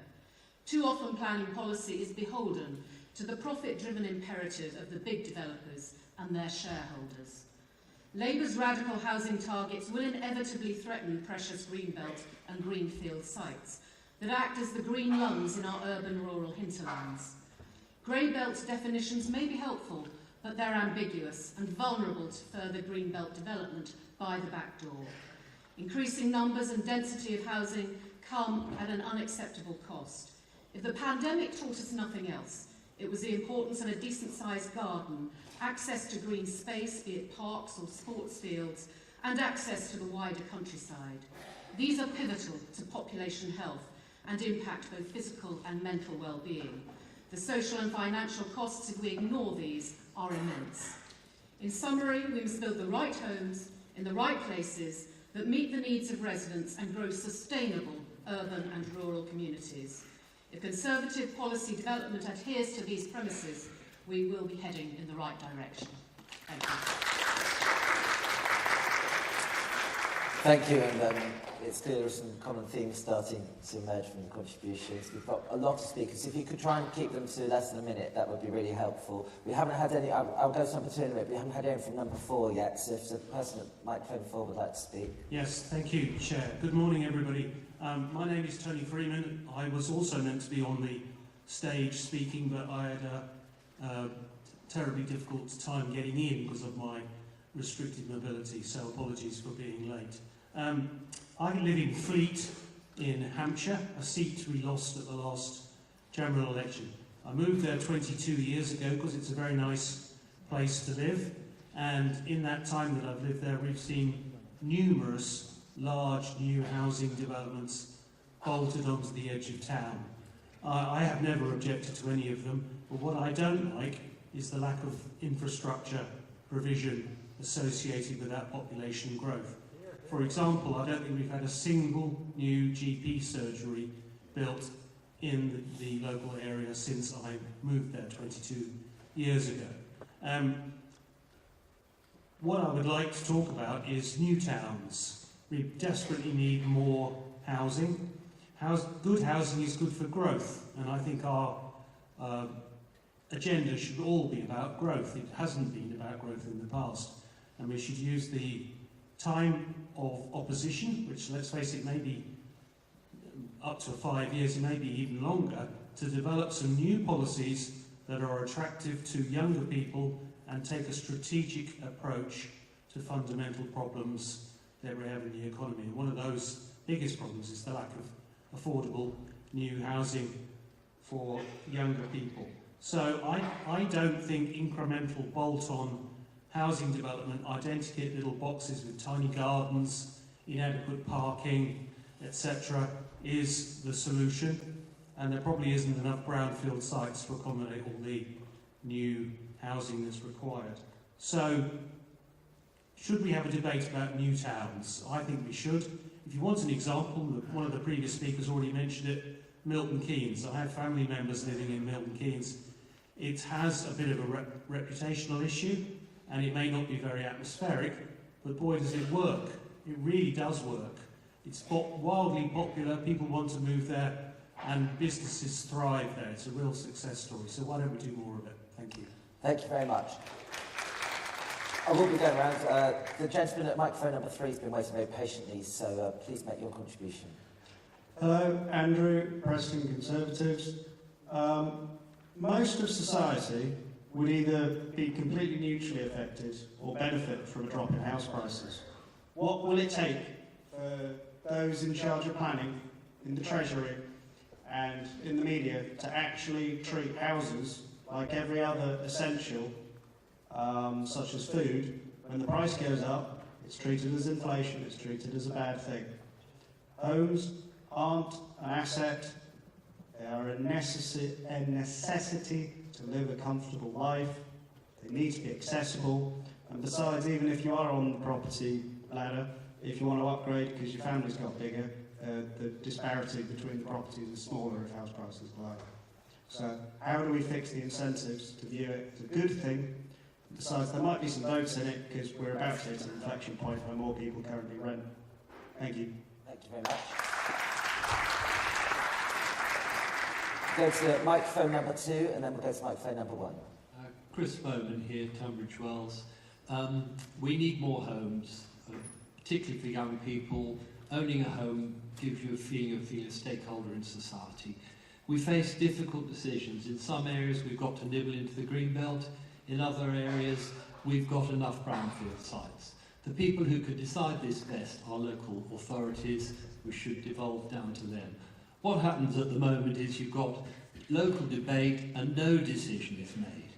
Too often planning policy is beholden to the profit-driven imperative of the big developers and their shareholders. Labour's radical housing targets will inevitably threaten precious greenbelt and greenfield sites that act as the green lungs in our urban-rural hinterlands. Grey belt definitions may be helpful, but they're ambiguous and vulnerable to further greenbelt development by the back door. Increasing numbers and density of housing come at an unacceptable cost. If the pandemic taught us nothing else, it was the importance of a decent-sized garden, access to green space, be it parks or sports fields, and access to the wider countryside. These are pivotal to population health and impact both physical and mental well-being. The social and financial costs, if we ignore these, are immense. In summary, we must build the right homes in the right places that meet the needs of residents and grow sustainable urban and rural communities. If Conservative policy development adheres to these premises, we will be heading in the right direction. Thank you. Thank you, and it's clear there's some common themes starting to emerge from the contributions. We've got a lot of speakers. If you could try and keep them to less than a minute, that would be really helpful. We haven't had any, I'll go to number 2 in a minute, but we haven't had any from number 4 yet, so if the person at microphone 4 would like to speak. Yes, thank you, Chair. Good morning, everybody. My name is Tony Freeman. I was also meant to be on the stage speaking, but I had a terribly difficult time getting in because of my restricted mobility, so apologies for being late. I live in Fleet in Hampshire, a seat we lost at the last general election. I moved there 22 years ago because it's a very nice place to live, and in that time that I've lived there we've seen numerous large new housing developments bolted onto the edge of town. I have never objected to any of them, but what I don't like is the lack of infrastructure provision associated with that population growth. For example, I don't think we've had a single new GP surgery built in the local area since I moved there 22 years ago. What I would like to talk about is new towns. We desperately need more housing. Good housing is good for growth, and I think our agenda should all be about growth. It hasn't been about growth in the past, and we should use the time of opposition, which, let's face it, may be up to 5 years, it may be even longer, to develop some new policies that are attractive to younger people and take a strategic approach to fundamental problems that we have in the economy. And one of those biggest problems is the lack of affordable new housing for younger people. So I don't think incremental bolt-on housing development, identikit little boxes with tiny gardens, inadequate parking, etc., is the solution. And there probably isn't enough brownfield sites to accommodate all the new housing that's required. So, should we have a debate about new towns? I think we should. If you want an example, one of the previous speakers already mentioned it, Milton Keynes. I have family members living in Milton Keynes. It has a bit of a reputational issue, and it may not be very atmospheric, but boy does it work. It really does work. It's wildly popular, people want to move there, and businesses thrive there. It's a real success story. So why don't we do more of it? Thank you. Thank you very much. I will be going around. The gentleman at microphone number 3 has been waiting very patiently, so please make your contribution. Hello, Andrew, Preston Conservatives. Most of society would either be completely neutrally affected or benefit from a drop in house prices. What will it take for those in charge of planning, in the Treasury and in the media, to actually treat houses like every other essential, such as food? When the price goes up, it's treated as inflation, it's treated as a bad thing. Homes aren't an asset, they are a necessity to live a comfortable life. They need to be accessible, and besides, even if you are on the property ladder, if you want to upgrade because your family's got bigger, the disparity between the properties is smaller if house prices go up. So how do we fix the incentives to view it as a good thing? Besides, there might be some votes in it because we're about to hit an inflection point where more people currently rent. Thank you. Thank you very much. Go to microphone number 2, and then we'll go to microphone number 1. Chris Bowman here, Tunbridge Wells. We need more homes, particularly for young people. Owning a home gives you a feeling of being a stakeholder in society. We face difficult decisions. In some areas we've got to nibble into the green belt. In other areas we've got enough brownfield sites. The people who could decide this best are local authorities. We should devolve down to them. What happens at the moment is you've got local debate and no decision is made.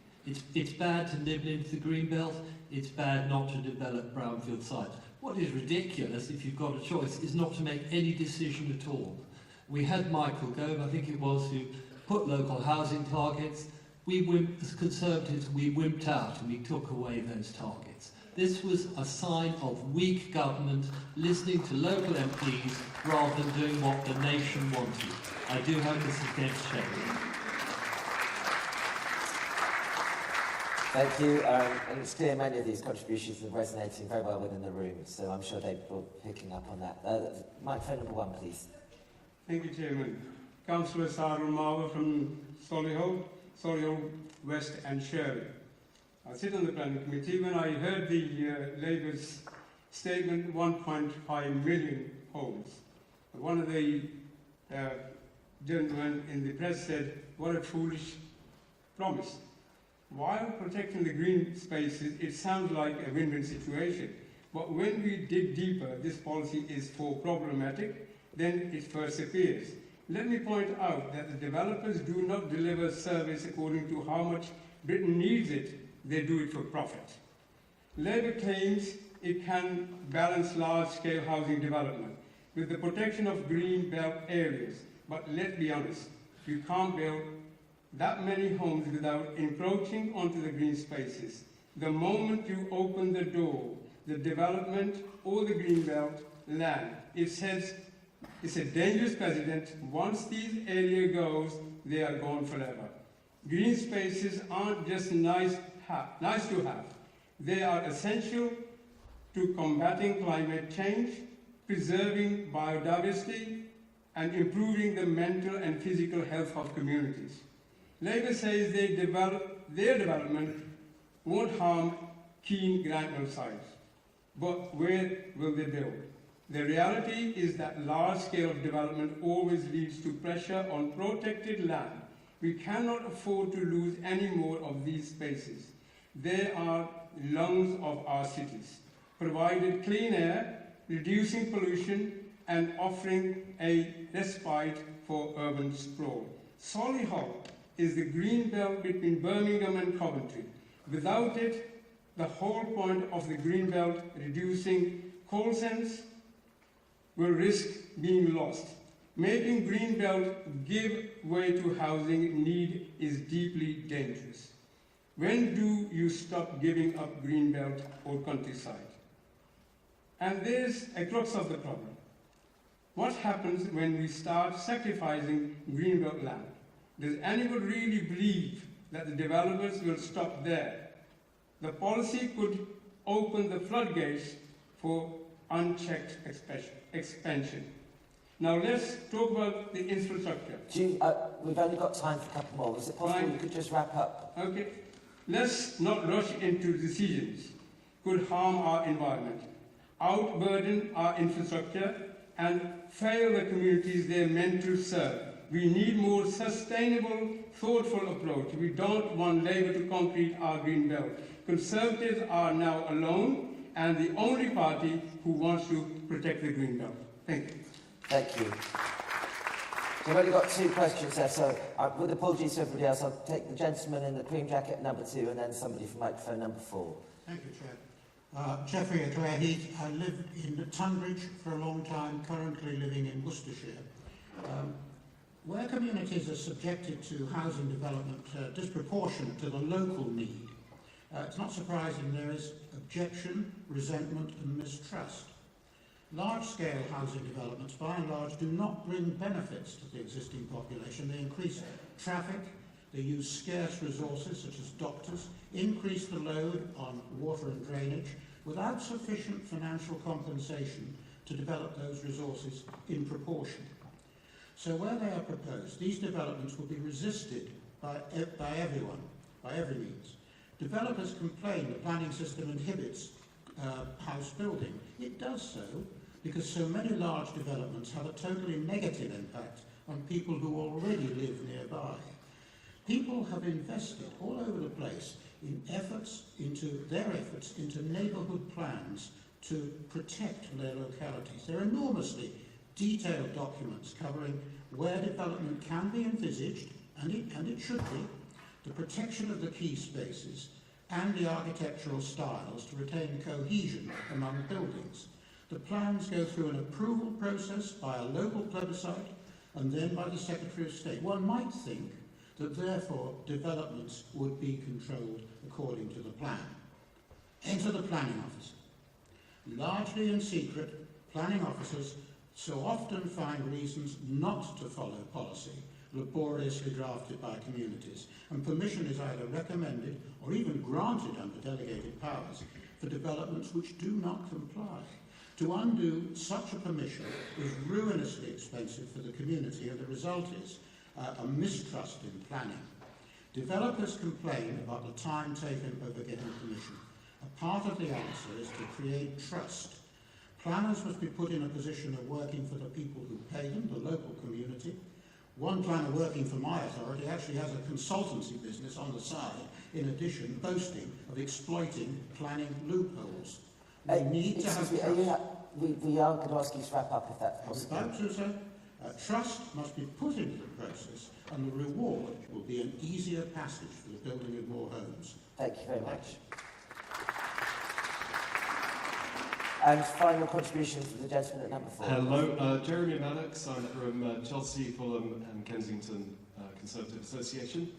It's bad to nibble into the green belt, it's bad not to develop brownfield sites. What is ridiculous, if you've got a choice, is not to make any decision at all. We had Michael Gove, I think it was, who put local housing targets. As Conservatives, we wimped out and we took away those targets. This was a sign of weak government, listening to local MPs rather than doing what the nation wanted. I do hope this is going to change. Thank you. And it's clear many of these contributions are resonating very well within the room, so I'm sure they're picking up on that. Microphone number 1, please. Thank you, Chairman. Councillor Sarah Marver from Solihull West and Sherry. I sit on the planning committee. When I heard the Labour's statement, 1.5 million homes, one of the gentlemen in the press said, what a foolish promise. While protecting the green spaces, it sounds like a win-win situation. But when we dig deeper, this policy is for problematic, then it perseveres. Let me point out that the developers do not deliver service according to how much Britain needs it. They do it for profit. Labour claims it can balance large-scale housing development with the protection of green belt areas. But let's be honest, you can't build that many homes without encroaching onto the green spaces. The moment you open the door, the development or the greenbelt land. It says it's a dangerous precedent. Once these area goes, they are gone forever. Green spaces aren't just nice to have. They are essential to combating climate change, preserving biodiversity, and improving the mental and physical health of communities. Labour says their development won't harm keen granule sites. But where will they build? The reality is that large-scale development always leads to pressure on protected land. We cannot afford to lose any more of these spaces. They are lungs of our cities, providing clean air, reducing pollution, and offering a respite for urban sprawl. Solihull is the green belt between Birmingham and Coventry. Without it, the whole point of the green belt, reducing coal sense, will risk being lost. Making green belt give way to housing need is deeply dangerous. When do you stop giving up green belt or countryside? And there's a crux of the problem. What happens when we start sacrificing green belt land? Does anyone really believe that the developers will stop there? The policy could open the floodgates for unchecked expansion. Now let's talk about the infrastructure. We've only got time for a couple more. Is it possible you could just wrap up? Okay. Let's not rush into decisions. Could harm our environment, outburden our infrastructure, and fail the communities they're meant to serve. We need more sustainable, thoughtful approach. We don't want Labour to concrete our green belt. Conservatives are now alone and the only party who wants to protect the green belt. Thank you. Thank you. We've only got 2 questions there, so with apologies to everybody else, I'll take the gentleman in the cream jacket number 2 and then somebody from microphone number 4. Thank you, Chair. Jeffrey Eclair Heath. I lived in Tunbridge for a long time, currently living in Worcestershire. Where communities are subjected to housing development disproportionate to the local need, it's not surprising there is objection, resentment and mistrust. Large-scale housing developments, by and large, do not bring benefits to the existing population. They increase traffic, they use scarce resources such as doctors, increase the load on water and drainage without sufficient financial compensation to develop those resources in proportion. So where they are proposed, these developments will be resisted by everyone, by every means. Developers complain the planning system inhibits house building. It does so because so many large developments have a totally negative impact on people who already live nearby. People have invested all over the place in their efforts into neighbourhood plans to protect their localities. They're enormously detailed documents covering where development can be envisaged, and it should be, the protection of the key spaces, and the architectural styles to retain cohesion among buildings. The plans go through an approval process by a local plebiscite and then by the Secretary of State. One might think that therefore developments would be controlled according to the plan. Enter the planning officer. Largely in secret, planning officers so often find reasons not to follow policy laboriously drafted by communities, and permission is either recommended or even granted under delegated powers for developments which do not comply. To undo such a permission is ruinously expensive for the community, and the result is a mistrust in planning. Developers complain about the time taken over getting permission. A part of the answer is to create trust. Planners must be put in a position of working for the people who pay them, the local community. One planner working for my authority actually has a consultancy business on the side, in addition, boasting of exploiting planning loopholes. We need to have trust. We are going to ask you to wrap up if that's possible. About to, sir. Trust must be put into the process, and the reward will be an easier passage for the building of more homes. Thank you very much. And final contribution from the gentleman at number 4. Hello, Jeremy Maddox. I'm from Chelsea, Fulham and Kensington Conservative Association.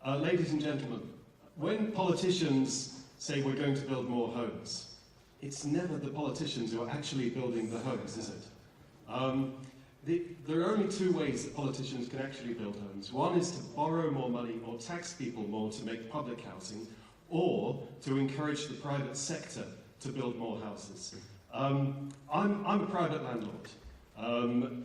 Ladies and gentlemen, when politicians say we're going to build more homes, it's never the politicians who are actually building the homes, is it? There are only two ways that politicians can actually build homes. One is to borrow more money or tax people more to make public housing, or to encourage the private sector to build more houses. I'm a private landlord.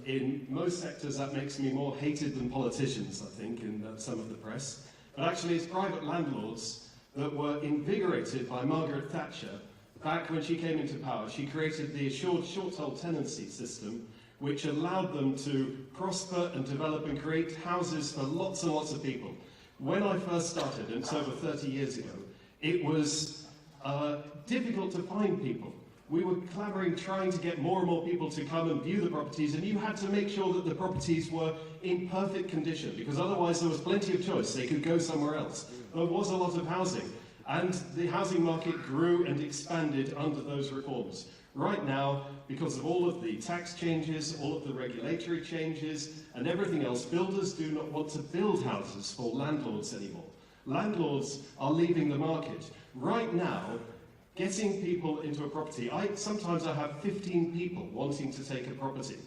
In most sectors that makes me more hated than politicians, I think, in some of the press. But actually it's private landlords that were invigorated by Margaret Thatcher back when she came into power. She created the assured short-hold tenancy system, which allowed them to prosper and develop and create houses for lots and lots of people. When I first started, and it's over 30 years ago, it was difficult to find people. We were clamouring, trying to get more and more people to come and view the properties, and you had to make sure that the properties were in perfect condition, because otherwise there was plenty of choice. They could go somewhere else. There was a lot of housing, and the housing market grew and expanded under those reforms. Right now, because of all of the tax changes, all of the regulatory changes, and everything else, builders do not want to build houses for landlords anymore. Landlords are leaving the market. Right now, getting people into a property, sometimes I have 15 people wanting to take a property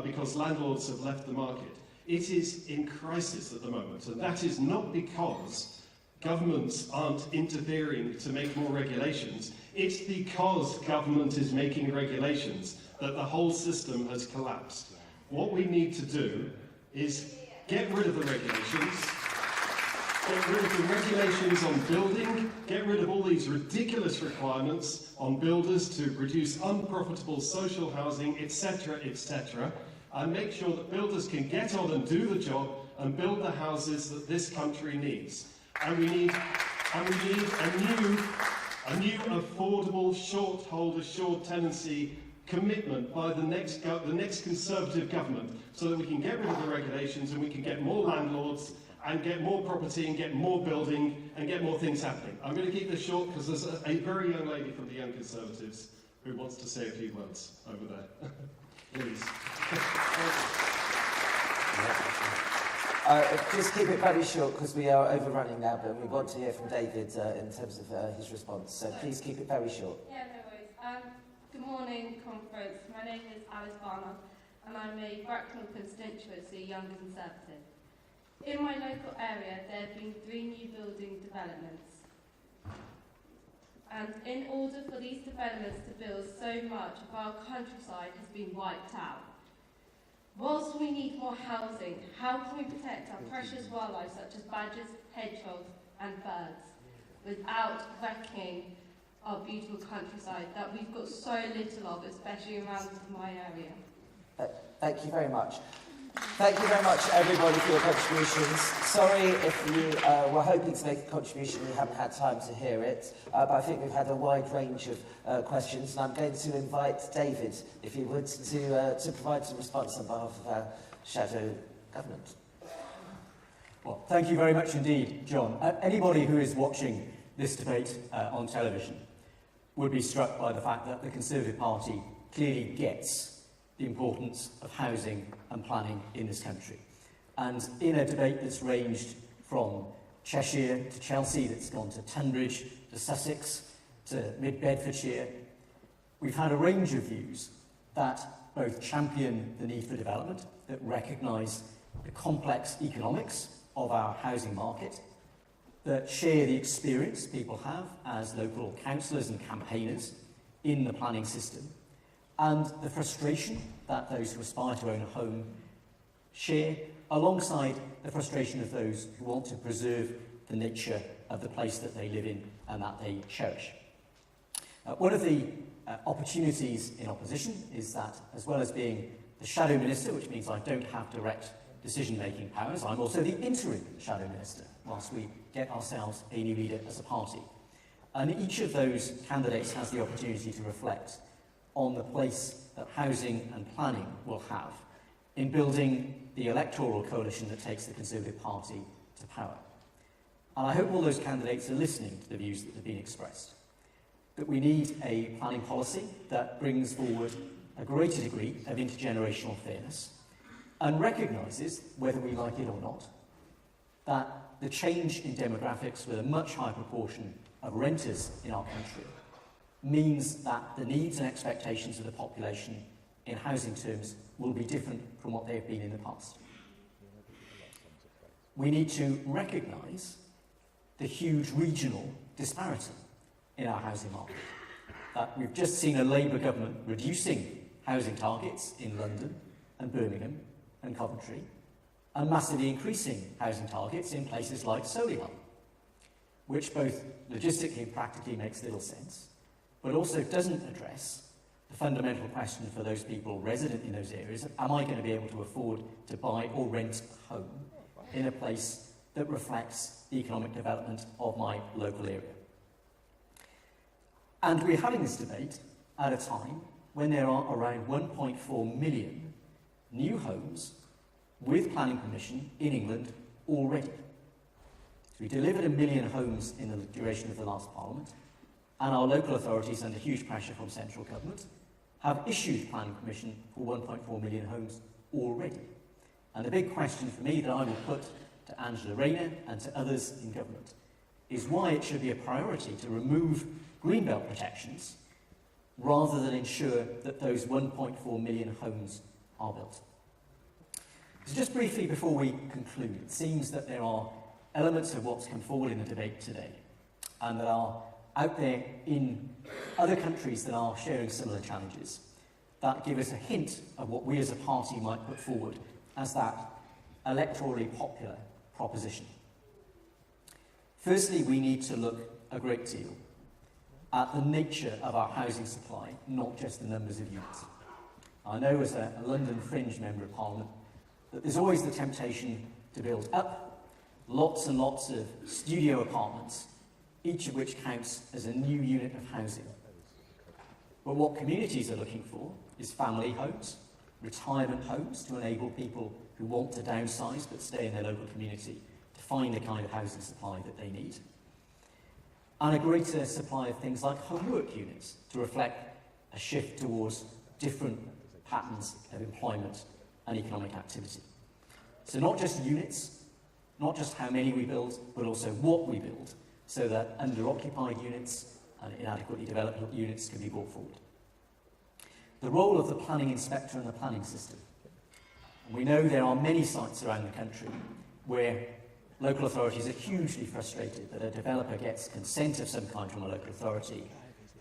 because landlords have left the market. It is in crisis at the moment, and that is not because governments aren't interfering to make more regulations. It's because government is making regulations that the whole system has collapsed. What we need to do is get rid of the regulations, get rid of the regulations on building, get rid of all these ridiculous requirements on builders to produce unprofitable social housing, etc., etc., and make sure that builders can get on and do the job and build the houses that this country needs. And we need a new affordable, short-hold, assured tenancy commitment by the next Conservative government, so that we can get rid of the regulations and we can get more landlords and get more property and get more building and get more things happening. I'm going to keep this short because there's a very young lady from the Young Conservatives who wants to say a few words over there. Please. Just keep it very short because we are overrunning now, but we want to hear from David in terms of his response. So please keep it very short. Yeah, no worries. Good morning, conference. My name is Alice Barner, and I'm a Bracknell constituency Young Conservative. In my local area, there have been 3 new building developments. And in order for these developments to build, so much of our countryside has been wiped out. Whilst we need more housing, how can we protect our precious wildlife such as badgers, hedgehogs and birds without wrecking our beautiful countryside that we've got so little of, especially around my area? Thank you very much. Thank you very much, everybody, for your contributions. Sorry if you were hoping to make a contribution and you haven't had time to hear it, but I think we've had a wide range of questions, and I'm going to invite David, if he would, to provide some response on behalf of our shadow government. Well, thank you very much indeed, John. Anybody who is watching this debate on television would be struck by the fact that the Conservative Party clearly gets the importance of housing and planning in this country. And in a debate that's ranged from Cheshire to Chelsea, that's gone to Tunbridge, to Sussex, to mid-Bedfordshire, we've had a range of views that both champion the need for development, that recognise the complex economics of our housing market, that share the experience people have as local councillors and campaigners in the planning system, and the frustration that those who aspire to own a home share, alongside the frustration of those who want to preserve the nature of the place that they live in and that they cherish. One of the opportunities in opposition is that, as well as being the shadow minister, which means I don't have direct decision-making powers, I'm also the interim shadow minister, whilst we get ourselves a new leader as a party. And each of those candidates has the opportunity to reflect on the place that housing and planning will have in building the electoral coalition that takes the Conservative Party to power. And I hope all those candidates are listening to the views that have been expressed, that we need a planning policy that brings forward a greater degree of intergenerational fairness and recognises, whether we like it or not, that the change in demographics with a much higher proportion of renters in our country means that the needs and expectations of the population in housing terms will be different from what they have been in the past. We need to recognise the huge regional disparity in our housing market. That we've just seen a Labour government reducing housing targets in London and Birmingham and Coventry, and massively increasing housing targets in places like Solihull, which both logistically and practically makes little sense, but also doesn't address the fundamental question for those people resident in those areas: am I going to be able to afford to buy or rent a home in a place that reflects the economic development of my local area? And we're having this debate at a time when there are around 1.4 million new homes with planning permission in England already. So we delivered 1 million homes in the duration of the last Parliament, and our local authorities, under huge pressure from central government, have issued planning permission for 1.4 million homes already. And the big question for me that I will put to Angela Rayner and to others in government is why it should be a priority to remove greenbelt protections rather than ensure that those 1.4 million homes are built. So just briefly before we conclude, it seems that there are elements of what's come forward in the debate today and that are out there in other countries that are sharing similar challenges that give us a hint of what we as a party might put forward as that electorally popular proposition. Firstly, we need to look a great deal at the nature of our housing supply, not just the numbers of units. I know as a London Fringe Member of Parliament that there's always the temptation to build up lots and lots of studio apartments, each of which counts as a new unit of housing. But what communities are looking for is family homes, retirement homes to enable people who want to downsize but stay in their local community to find the kind of housing supply that they need. And a greater supply of things like homework units to reflect a shift towards different patterns of employment and economic activity. So not just units, not just how many we build, but also what we build, so that under-occupied units and inadequately developed units can be brought forward. The role of the planning inspector and the planning system. And we know there are many sites around the country where local authorities are hugely frustrated that a developer gets consent of some kind from a local authority,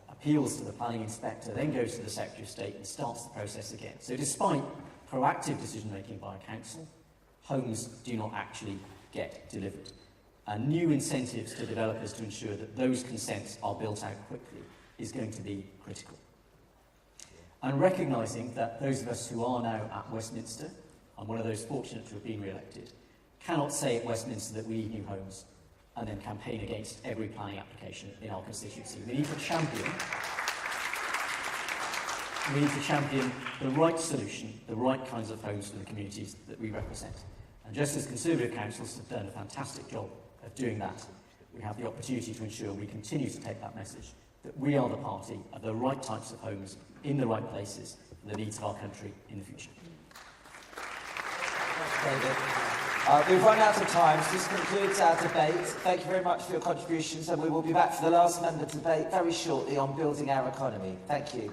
appeals to the planning inspector, then goes to the Secretary of State and starts the process again. So despite proactive decision-making by a council, homes do not actually get delivered. And new incentives to developers to ensure that those consents are built out quickly is going to be critical. And recognising that those of us who are now at Westminster, I'm one of those fortunate to have been re-elected, cannot say at Westminster that we need new homes and then campaign against every planning application in our constituency. We need to champion the right solution, the right kinds of homes for the communities that we represent. And just as Conservative councils have done a fantastic job of doing that, we have the opportunity to ensure we continue to take that message, that we are the party of the right types of homes in the right places for the needs of our country in the future. David. We've run out of time, so this concludes our debate. Thank you very much for your contributions, and we will be back for the last member debate very shortly on building our economy. Thank you.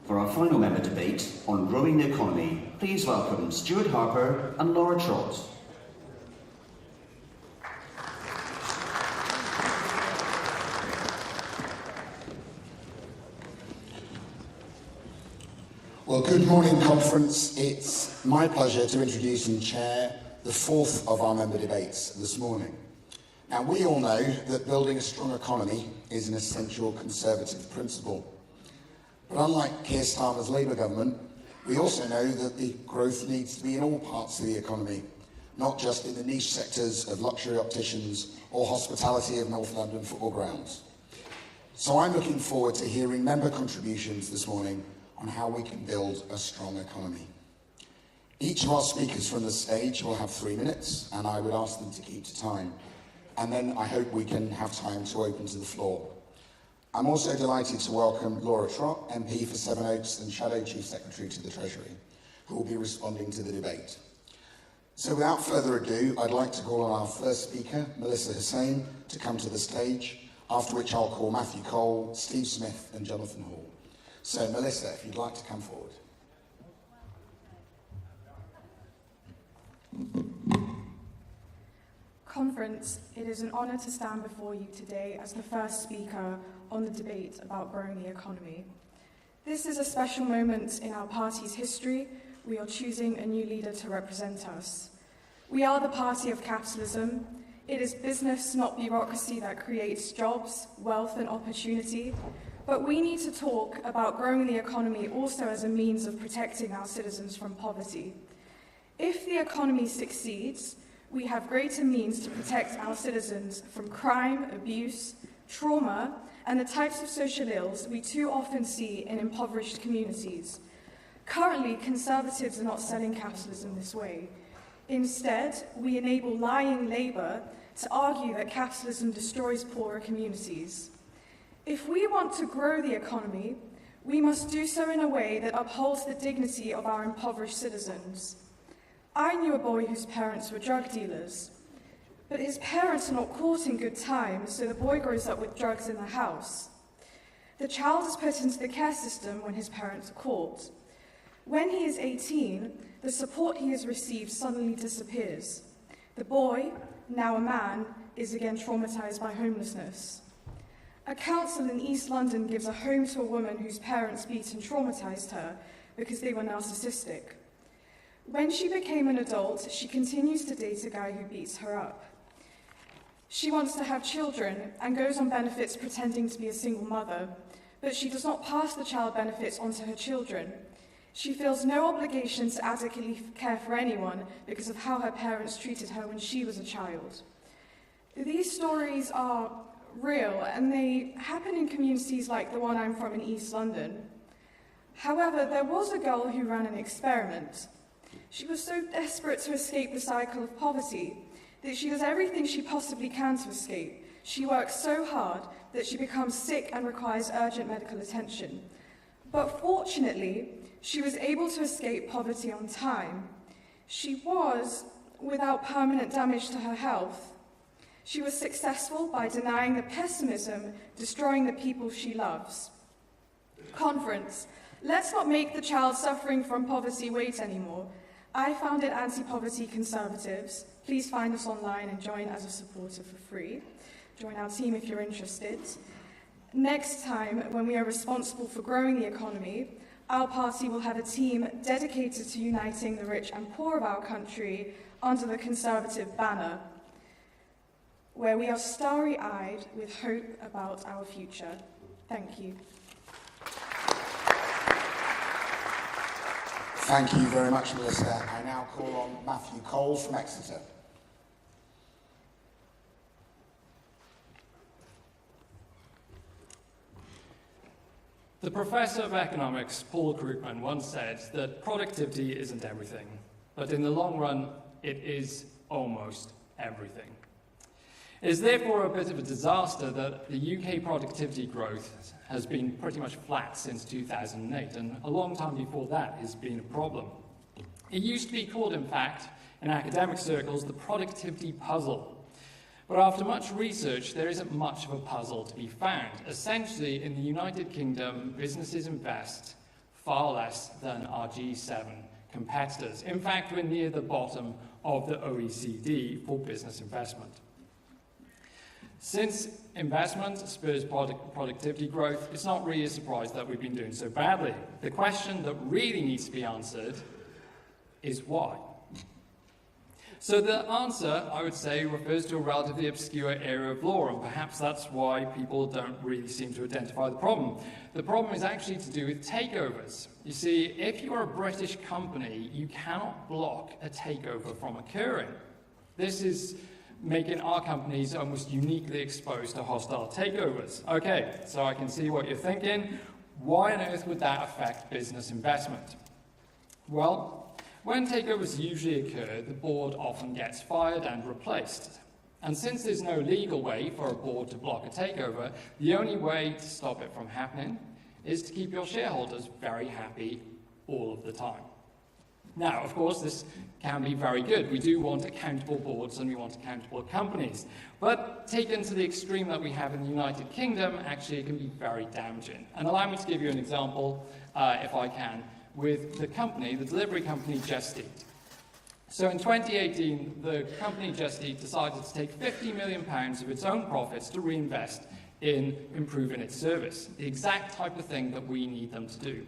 For our final member debate on growing the economy, please welcome Stuart Harper and Laura Trott. Well, good morning, conference. It's my pleasure to introduce and chair the fourth of our member debates this morning. Now, we all know that building a strong economy is an essential Conservative principle. But unlike Keir Starmer's Labour government, we also know that the growth needs to be in all parts of the economy, not just in the niche sectors of luxury opticians or hospitality of North London football grounds. So I'm looking forward to hearing member contributions this morning on how we can build a strong economy. Each of our speakers from the stage will have 3 minutes, and I would ask them to keep to time. And then I hope we can have time to open to the floor. I'm also delighted to welcome Laura Trott, MP for Sevenoaks and Shadow Chief Secretary to the Treasury, who will be responding to the debate. So without further ado, I'd like to call on our first speaker, Melissa Hussain, to come to the stage, after which I'll call Matthew Cole, Steve Smith and Jonathan Hall. So Melissa, if you'd like to come forward. Conference, it is an honour to stand before you today as the first speaker on the debate about growing the economy. This is a special moment in our party's history. We are choosing a new leader to represent us. We are the party of capitalism. It is business, not bureaucracy, that creates jobs, wealth and opportunity. But we need to talk about growing the economy also as a means of protecting our citizens from poverty. If the economy succeeds, we have greater means to protect our citizens from crime, abuse, trauma, and the types of social ills we too often see in impoverished communities. Currently, Conservatives are not selling capitalism this way. Instead, we enable lying Labour to argue that capitalism destroys poorer communities. If we want to grow the economy, we must do so in a way that upholds the dignity of our impoverished citizens. I knew a boy whose parents were drug dealers, but his parents are not caught in good time, so the boy grows up with drugs in the house. The child is put into the care system when his parents are caught. When he is 18, the support he has received suddenly disappears. The boy, now a man, is again traumatized by homelessness. A council in East London gives a home to a woman whose parents beat and traumatized her because they were narcissistic. When she became an adult, she continues to date a guy who beats her up. She wants to have children and goes on benefits pretending to be a single mother, but she does not pass the child benefits on to her children. She feels no obligation to adequately care for anyone because of how her parents treated her when she was a child. These stories are real, and they happen in communities like the one I'm from in East London. However, there was a girl who ran an experiment. She was so desperate to escape the cycle of poverty that she does everything she possibly can to escape. She works so hard that she becomes sick and requires urgent medical attention. But fortunately, she was able to escape poverty on time. She was without permanent damage to her health. She was successful by denying the pessimism, destroying the people she loves. Conference, let's not make the child suffering from poverty wait anymore. I founded Anti-Poverty Conservatives. Please find us online and join as a supporter for free. Join our team if you're interested. Next time, when we are responsible for growing the economy, our party will have a team dedicated to uniting the rich and poor of our country under the Conservative banner, where we are starry-eyed with hope about our future. Thank you. Thank you very much, Melissa. I now call on Matthew Cole from Exeter. The professor of economics, Paul Krugman, once said that productivity isn't everything, but in the long run, it is almost everything. It is therefore a bit of a disaster that the UK productivity growth has been pretty much flat since 2008, and a long time before that has been a problem. It used to be called, in fact, in academic circles, the productivity puzzle. But after much research, there isn't much of a puzzle to be found. Essentially, in the United Kingdom, businesses invest far less than our G7 competitors. In fact, we're near the bottom of the OECD for business investment. Since investment spurs productivity growth, it's not really a surprise that we've been doing so badly. The question that really needs to be answered is why. So the answer, I would say, refers to a relatively obscure area of law, and perhaps that's why people don't really seem to identify the problem. The problem is actually to do with takeovers. You see, if you're a British company, you cannot block a takeover from occurring. This is making our companies almost uniquely exposed to hostile takeovers. Okay, so I can see what you're thinking. Why on earth would that affect business investment? Well, when takeovers usually occur, the board often gets fired and replaced. And since there's no legal way for a board to block a takeover, the only way to stop it from happening is to keep your shareholders very happy all of the time. Now, of course, this can be very good. We do want accountable boards and we want accountable companies. But taken to the extreme that we have in the United Kingdom, actually it can be very damaging. And allow me to give you an example, if I can, with the company, the delivery company Just Eat. So in 2018, the company Just Eat decided to take £50 million of its own profits to reinvest in improving its service, the exact type of thing that we need them to do.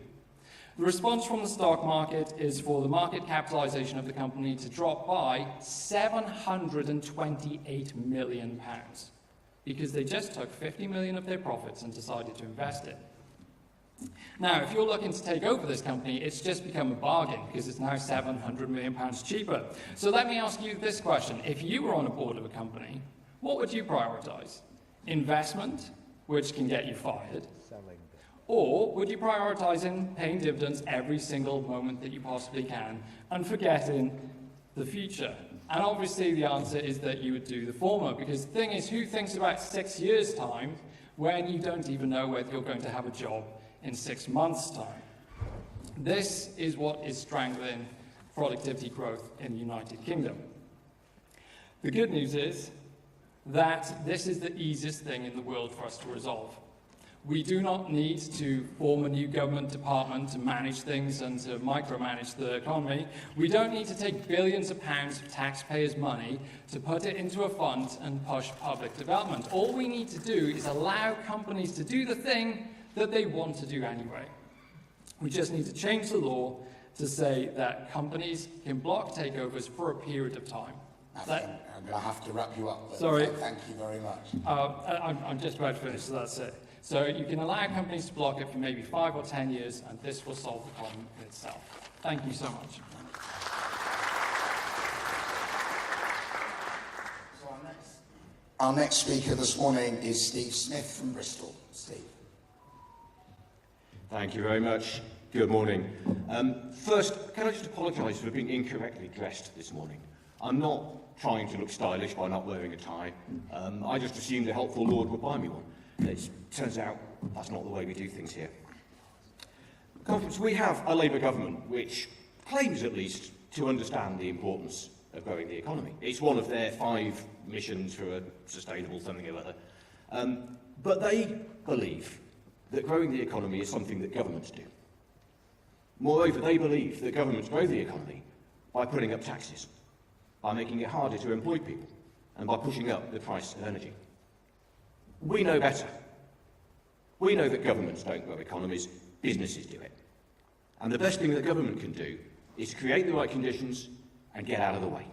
The response from the stock market is for the market capitalisation of the company to drop by £728 million, because they just took 50 million of their profits and decided to invest it. Now, if you're looking to take over this company, it's just become a bargain because it's now £700 million cheaper. So let me ask you this question. If you were on a board of a company, what would you prioritise? Investment, which can get you fired, or would you prioritise paying dividends every single moment that you possibly can and forgetting the future? And obviously the answer is that you would do the former, because the thing is, who thinks about 6 years' time when you don't even know whether you're going to have a job in 6 months' time? This is what is strangling productivity growth in the United Kingdom. The good news is that this is the easiest thing in the world for us to resolve. We do not need to form a new government department to manage things and to micromanage the economy. We don't need to take billions of pounds of taxpayers' money to put it into a fund and push public development. All we need to do is allow companies to do the thing that they want to do anyway. We just need to change the law to say that companies can block takeovers for a period of time. I'm going to have to wrap you up. Sorry. Thank you very much. I'm just about to finish, so that's it. So you can allow companies to block it for maybe 5 or 10 years, and this will solve the problem in itself. Thank you so much. So our next speaker this morning is Steve Smith from Bristol. Steve. Thank you very much. Good morning. First, can I just apologise for being incorrectly dressed this morning? I'm not trying to look stylish by not wearing a tie. I just assumed a helpful lord would buy me one. It turns out that's not the way we do things here. Conference, we have a Labour government which claims at least to understand the importance of growing the economy. It's one of their 5 missions for a sustainable something or other. But they believe that growing the economy is something that governments do. Moreover, they believe that governments grow the economy by putting up taxes, by making it harder to employ people, and by pushing up the price of energy. We know better. We know that governments don't grow economies, businesses do it. And the best thing that government can do is to create the right conditions and get out of the way.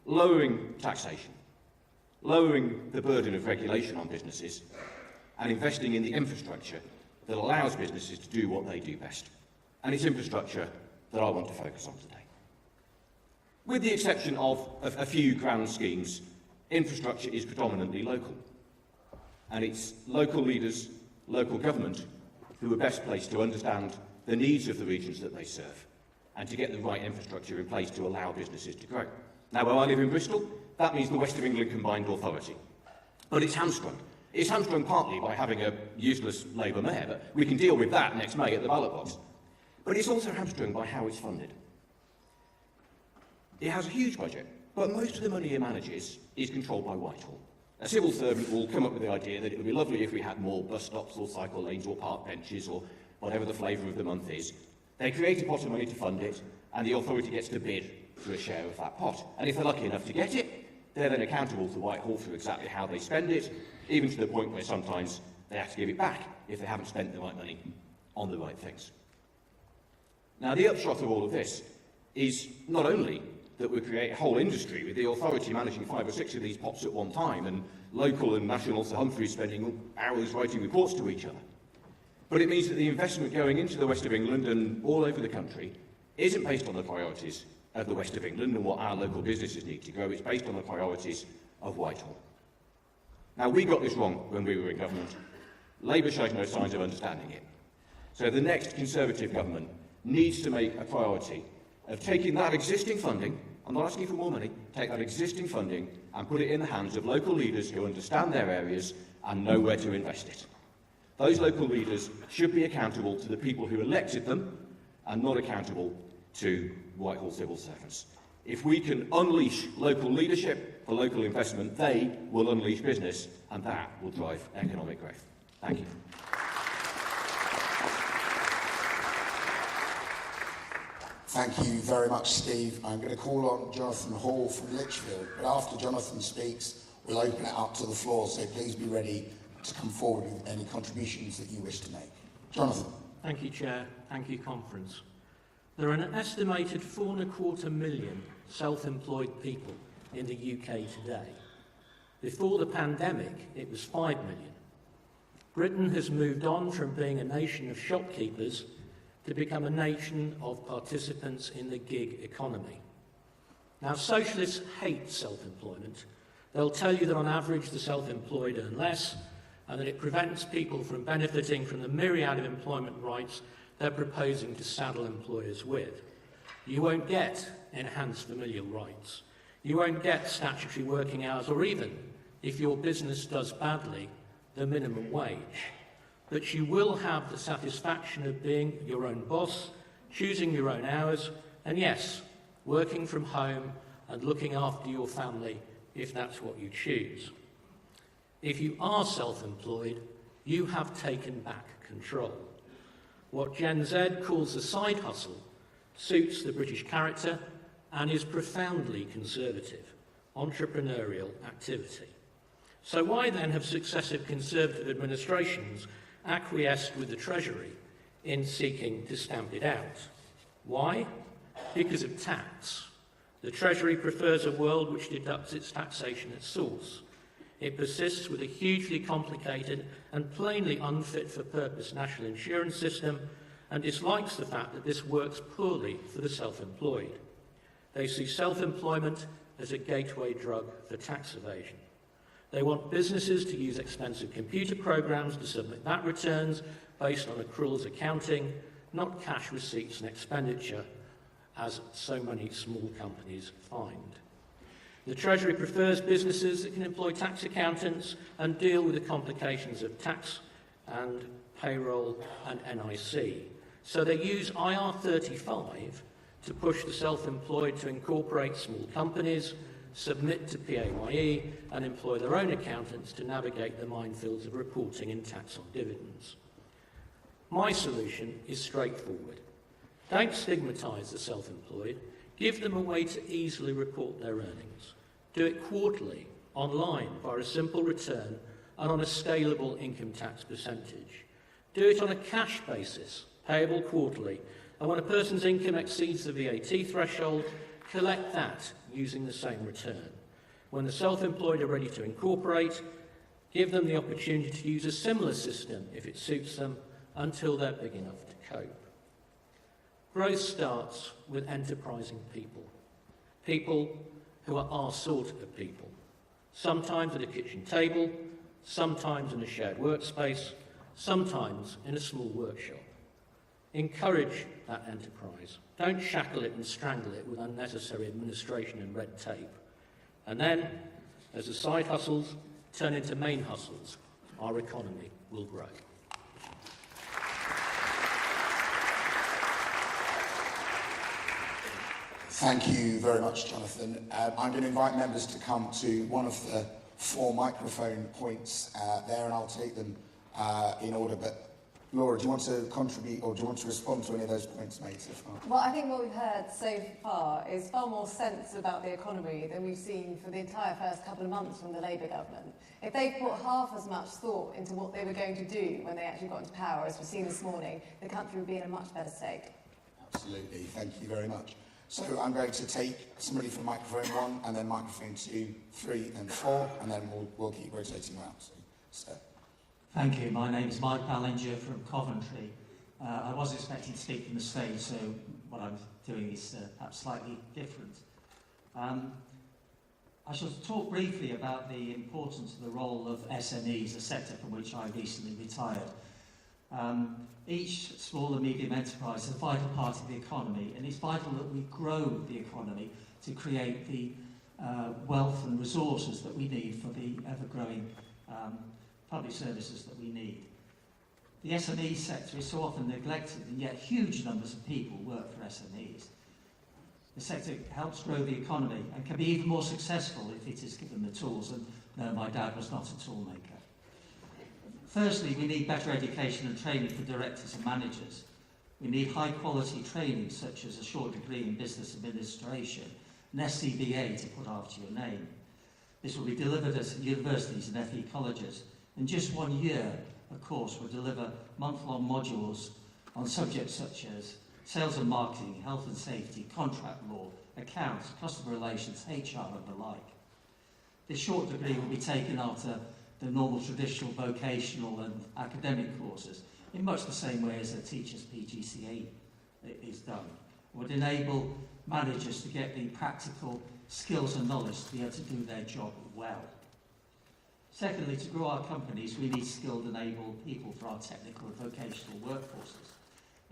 Lowering taxation, lowering the burden of regulation on businesses, and investing in the infrastructure that allows businesses to do what they do best. And it's infrastructure that I want to focus on today. With the exception of a few grand schemes, infrastructure is predominantly local. And it's local leaders, local government, who are best placed to understand the needs of the regions that they serve and to get the right infrastructure in place to allow businesses to grow. Now, where I live in Bristol, that means the West of England Combined Authority. But it's hamstrung. It's hamstrung partly by having a useless Labour mayor, but we can deal with that next May at the ballot box. But it's also hamstrung by how it's funded. It has a huge budget, but most of the money it manages is controlled by Whitehall. A civil servant will come up with the idea that it would be lovely if we had more bus stops or cycle lanes or park benches or whatever the flavour of the month is. They create a pot of money to fund it, and the authority gets to bid for a share of that pot. And if they're lucky enough to get it, they're then accountable to Whitehall for exactly how they spend it, even to the point where sometimes they have to give it back if they haven't spent the right money on the right things. Now, the upshot of all of this is not only that would create a whole industry with the authority managing 5 or 6 of these pots at one time, and local and national Sir Humphreys spending hours writing reports to each other. But it means that the investment going into the West of England and all over the country isn't based on the priorities of the West of England and what our local businesses need to grow. It's based on the priorities of Whitehall. Now, we got this wrong when we were in government. Labour shows no signs of understanding it. So the next Conservative government needs to make a priority of taking that existing funding, I'm not asking for more money, take that existing funding and put it in the hands of local leaders who understand their areas and know where to invest it. Those local leaders should be accountable to the people who elected them and not accountable to Whitehall civil servants. If we can unleash local leadership for local investment, they will unleash business, and that will drive economic growth. Thank you. Thank you very much, Steve. I'm going to call on Jonathan Hall from Lichfield, but after Jonathan speaks, we'll open it up to the floor, so please be ready to come forward with any contributions that you wish to make. Jonathan. Thank you, Chair. Thank you, Conference. There are an estimated 4.25 million self-employed people in the UK today. Before the pandemic, it was 5 million. Britain has moved on from being a nation of shopkeepers to become a nation of participants in the gig economy. Now, socialists hate self-employment. They'll tell you that on average the self-employed earn less and that it prevents people from benefiting from the myriad of employment rights they're proposing to saddle employers with. You won't get enhanced familial rights. You won't get statutory working hours or even, if your business does badly, the minimum wage. But you will have the satisfaction of being your own boss, choosing your own hours, and yes, working from home and looking after your family if that's what you choose. If you are self-employed, you have taken back control. What Gen Z calls a side hustle suits the British character and is profoundly conservative, entrepreneurial activity. So why then have successive Conservative administrations acquiesced with the Treasury in seeking to stamp it out? Why? Because of tax. The Treasury prefers a world which deducts its taxation at source. It persists with a hugely complicated and plainly unfit for purpose national insurance system and dislikes the fact that this works poorly for the self-employed. They see self-employment as a gateway drug for tax evasion. They want businesses to use expensive computer programs to submit VAT returns based on accruals accounting, not cash receipts and expenditure, as so many small companies find. The Treasury prefers businesses that can employ tax accountants and deal with the complications of tax and payroll and NIC. So they use IR35 to push the self-employed to incorporate small companies, submit to PAYE and employ their own accountants to navigate the minefields of reporting and tax on dividends. My solution is straightforward. Don't stigmatise the self-employed. Give them a way to easily report their earnings. Do it quarterly, online, via a simple return and on a scalable income tax percentage. Do it on a cash basis, payable quarterly, and when a person's income exceeds the VAT threshold, collect that using the same return. When the self-employed are ready to incorporate, give them the opportunity to use a similar system if it suits them until they're big enough to cope. Growth starts with enterprising people. People who are our sort of people. Sometimes at a kitchen table, sometimes in a shared workspace, sometimes in a small workshop. Encourage that enterprise. Don't shackle it and strangle it with unnecessary administration and red tape. And then, as the side hustles turn into main hustles, our economy will grow. Thank you very much, Jonathan. I'm going to invite members to come to one of the 4 microphone points there, and I'll take them in order. But Laura, do you want to contribute or do you want to respond to any of those points made so far? Well, I think what we've heard so far is far more sense about the economy than we've seen for the entire first couple of months from the Labour government. If they put half as much thought into what they were going to do when they actually got into power, as we've seen this morning, the country would be in a much better state. Absolutely. Thank you very much. So I'm going to take somebody from microphone 1 and then microphone 2, 3 and 4, and then we'll keep rotating around. So. Thank you. My name is Mike Ballinger from Coventry. I was expecting to speak from the stage, so what I'm doing is perhaps slightly different. I shall talk briefly about the importance of the role of SMEs, a sector from which I recently retired. Each small and medium enterprise is a vital part of the economy, and it's vital that we grow the economy to create the wealth and resources that we need for the ever-growing public services that we need. The SME sector is so often neglected, and yet huge numbers of people work for SMEs. The sector helps grow the economy and can be even more successful if it is given the tools, and no, my dad was not a toolmaker. Firstly, we need better education and training for directors and managers. We need high-quality training, such as a short degree in business administration, an SCBA to put after your name. This will be delivered at universities and FE colleges. In just 1 year, a course will deliver month-long modules on subjects such as sales and marketing, health and safety, contract law, accounts, customer relations, HR and the like. This short degree will be taken after the normal traditional vocational and academic courses in much the same way as a teacher's PGCE is done. It would enable managers to get the practical skills and knowledge to be able to do their job well. Secondly, to grow our companies, we need skilled and able people for our technical and vocational workforces.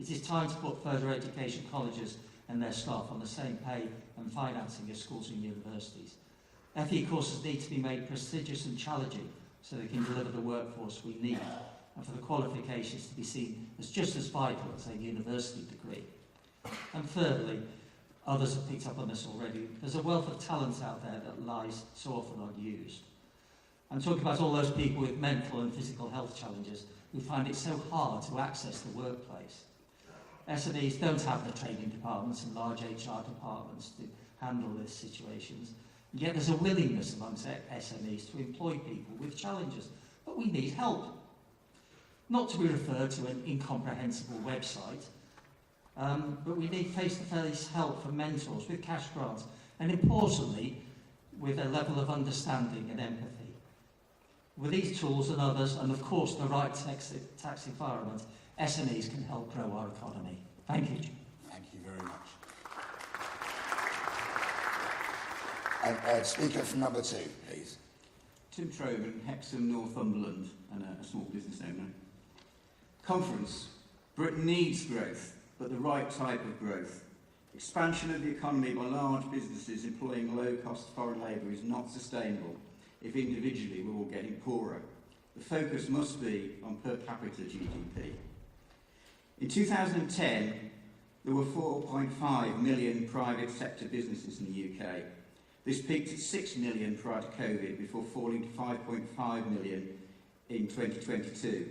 It is time to put further education colleges and their staff on the same pay and financing as schools and universities. FE courses need to be made prestigious and challenging so they can deliver the workforce we need, and for the qualifications to be seen as just as vital as a university degree. And thirdly, others have picked up on this already, there's a wealth of talent out there that lies so often unused. I'm talking about all those people with mental and physical health challenges who find it so hard to access the workplace. SMEs don't have the training departments and large HR departments to handle these situations. And yet there's a willingness amongst SMEs to employ people with challenges, but we need help. Not to be referred to an incomprehensible website, but we need face-to-face help from mentors with cash grants, and importantly, with a level of understanding and empathy. With these tools and others, and of course the right tax environment, SMEs can help grow our economy. Thank you. Thank you very much. And speaker from number 2, please. Tim Trogan, Hexham, Northumberland, and a small business owner. Conference. Britain needs growth, but the right type of growth. Expansion of the economy by large businesses employing low-cost foreign labour is not sustainable if individually we're all getting poorer. The focus must be on per capita GDP. In 2010, there were 4.5 million private sector businesses in the UK. This peaked at 6 million prior to COVID before falling to 5.5 million in 2022.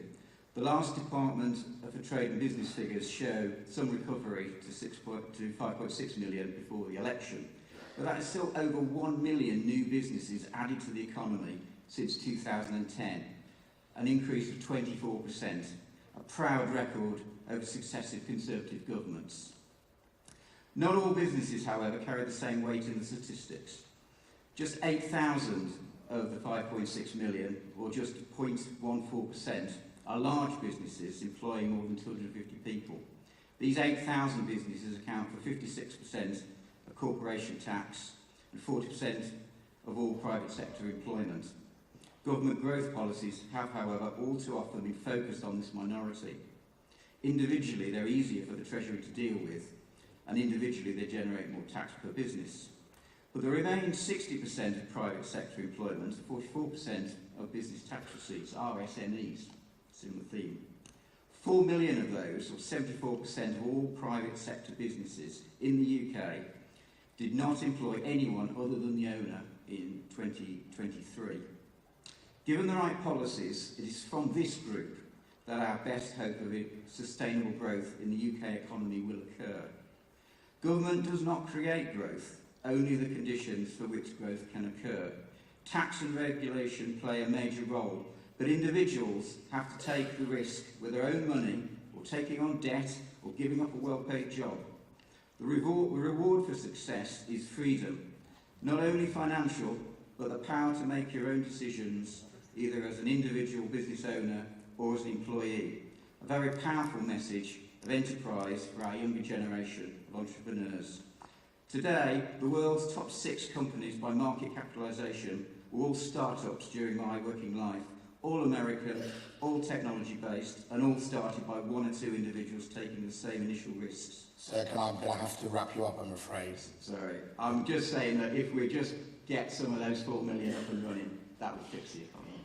The last Department for Trade and Business figures show some recovery to 5.6 million before the election. But that is still over 1 million new businesses added to the economy since 2010, an increase of 24%, a proud record over successive Conservative governments. Not all businesses, however, carry the same weight in the statistics. Just 8,000 of the 5.6 million, or just 0.14%, are large businesses employing more than 250 people. These 8,000 businesses account for 56% of corporation tax and 40% of all private sector employment. Government growth policies have, however, all too often been focused on this minority. Individually, they're easier for the Treasury to deal with, and individually they generate more tax per business. But the remaining 60% of private sector employment, 44% of business tax receipts, are SMEs. Similar theme. 4 million of those, or 74% of all private sector businesses in the UK, did not employ anyone other than the owner in 2023. Given the right policies, it is from this group that our best hope of sustainable growth in the UK economy will occur. Government does not create growth, only the conditions for which growth can occur. Tax and regulation play a major role, but individuals have to take the risk with their own money, or taking on debt, or giving up a well-paid job. The reward for success is freedom, not only financial, but the power to make your own decisions, either as an individual business owner or as an employee. A very powerful message of enterprise for our younger generation of entrepreneurs. Today, the world's top 6 companies by market capitalisation were all startups during my working life, all American, all technology-based, and all started by 1 or 2 individuals taking the same initial risks. Sir, I'm going to have to wrap you up, I'm afraid. Sorry, I'm just saying that if we just get some of those 4 million up and running, that would fix the economy.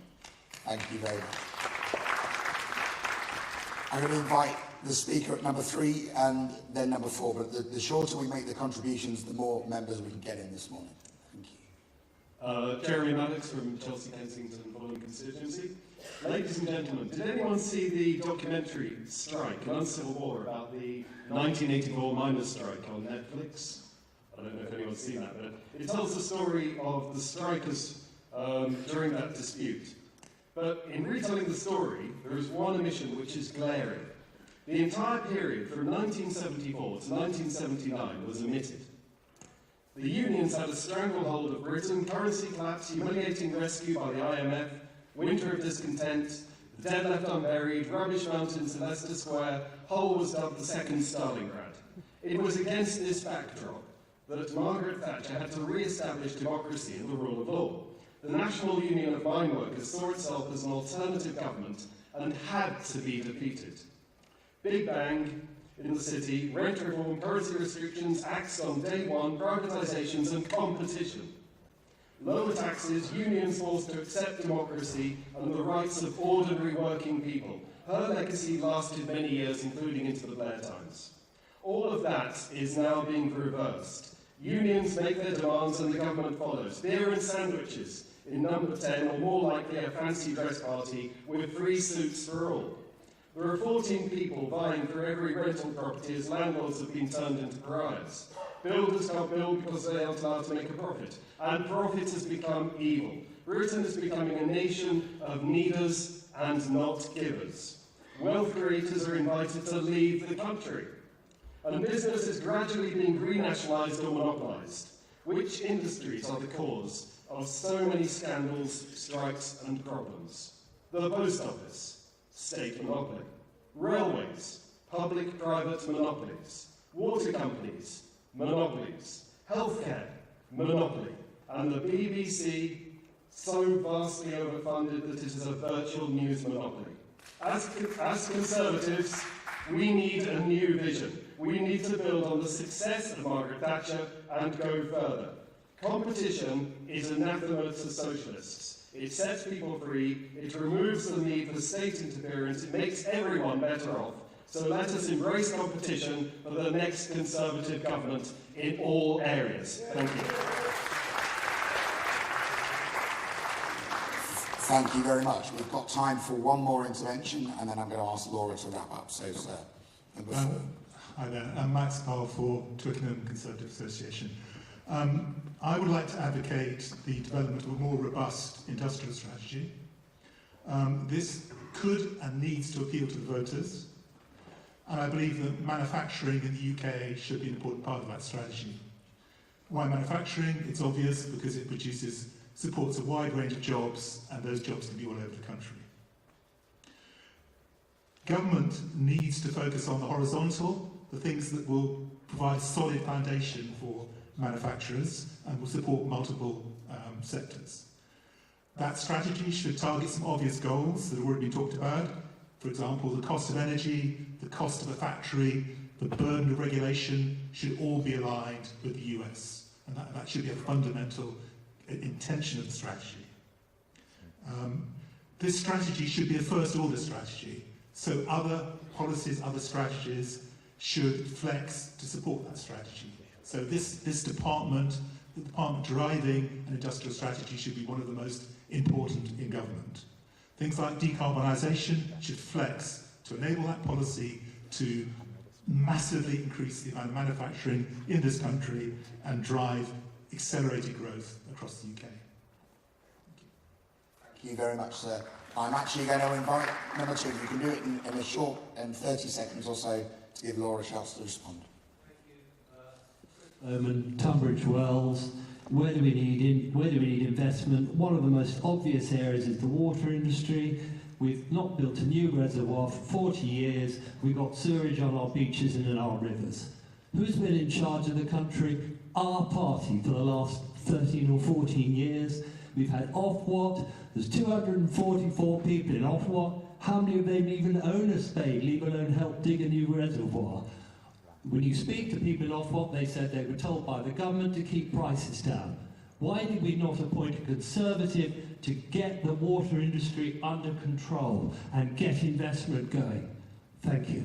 Thank you very much. I'm going to invite the speaker at number 3 and then number 4, but the shorter we make the contributions, the more members we can get in this morning. Thank you. Jeremy Maddox from Chelsea Kensington Following constituency. Ladies and gentlemen, did anyone see the documentary Strike, an Uncivil War, about the 1984 miners' strike on Netflix? I don't know if anyone's seen that, but it tells the story of the strikers during that dispute. But in retelling the story, there is one omission which is glaring. The entire period from 1974 to 1979 was omitted. The unions had a stranglehold of Britain, currency collapse, humiliating rescue by the IMF, winter of discontent, the dead left unburied, rubbish mountains in Leicester Square, Hull was dubbed the second Stalingrad. It was against this backdrop that Margaret Thatcher had to re-establish democracy and the rule of law. The National Union of Mine Workers saw itself as an alternative government and had to be defeated. Big Bang in the city, rent reform, currency restrictions, acts on day one, privatisations and competition. Lower taxes, unions forced to accept democracy and the rights of ordinary working people. Her legacy lasted many years, including into the Blair times. All of that is now being reversed. Unions make their demands and the government follows. Beer and sandwiches in number 10, or more likely a fancy dress party with free suits for all. There are 14 people vying for every rental property as landlords have been turned into pariahs. Builders can't build because they aren't allowed to make a profit. And profit has become evil. Britain is becoming a nation of needers and not givers. Wealth creators are invited to leave the country. And business is gradually being renationalised or monopolised. Which industries are the cause of so many scandals, strikes and problems? The post office, state monopoly. Railways, public-private monopolies. Water companies, monopolies. Healthcare, monopoly. And the BBC, so vastly overfunded that it is a virtual news monopoly. As Conservatives, we need a new vision. We need to build on the success of Margaret Thatcher and go further. Competition is anathema to socialists. It sets people free, it removes the need for state interference, it makes everyone better off. So let us embrace competition for the next Conservative government in all areas. Thank you. Thank you very much. We've got time for one more intervention, and then I'm going to ask Laura to wrap up. So, sir, number 4. Hi there. I'm Max Powell for Twickenham Conservative Association. I would like to advocate the development of a more robust industrial strategy. This could and needs to appeal to the voters, and I believe that manufacturing in the UK should be an important part of that strategy. Why manufacturing? It's obvious because it supports a wide range of jobs, and those jobs can be all over the country. Government needs to focus on the horizontal, the things that will provide a solid foundation for manufacturers and will support multiple sectors. That strategy should target some obvious goals that have already been talked about. For example, the cost of energy, the cost of a factory, the burden of regulation should all be aligned with the US. And that should be a fundamental intention of the strategy. This strategy should be a first-order strategy. So other policies, other strategies should flex to support that strategy. So this department, the department driving an industrial strategy, should be one of the most important in government. Things like decarbonisation should flex to enable that policy to massively increase the amount of manufacturing in this country and drive accelerated growth across the UK. Thank you very much, sir. I'm actually going to invite number 2. You can do it in a short 30 seconds or so to give Laura a chance to respond. Thank you. And Tunbridge Wells, where do we need investment? One of the most obvious areas is the water industry. We've not built a new reservoir for 40 years. We've got sewerage on our beaches and in our rivers. Who's been in charge of the country? Our party for the last 13 or 14 years. We've had Ofwat. There's 244 people in Ofwat. How many of them even own a spade, leave alone help dig a new reservoir? When you speak to people in Ofwat, they said they were told by the government to keep prices down. Why did we not appoint a Conservative to get the water industry under control and get investment going? Thank you.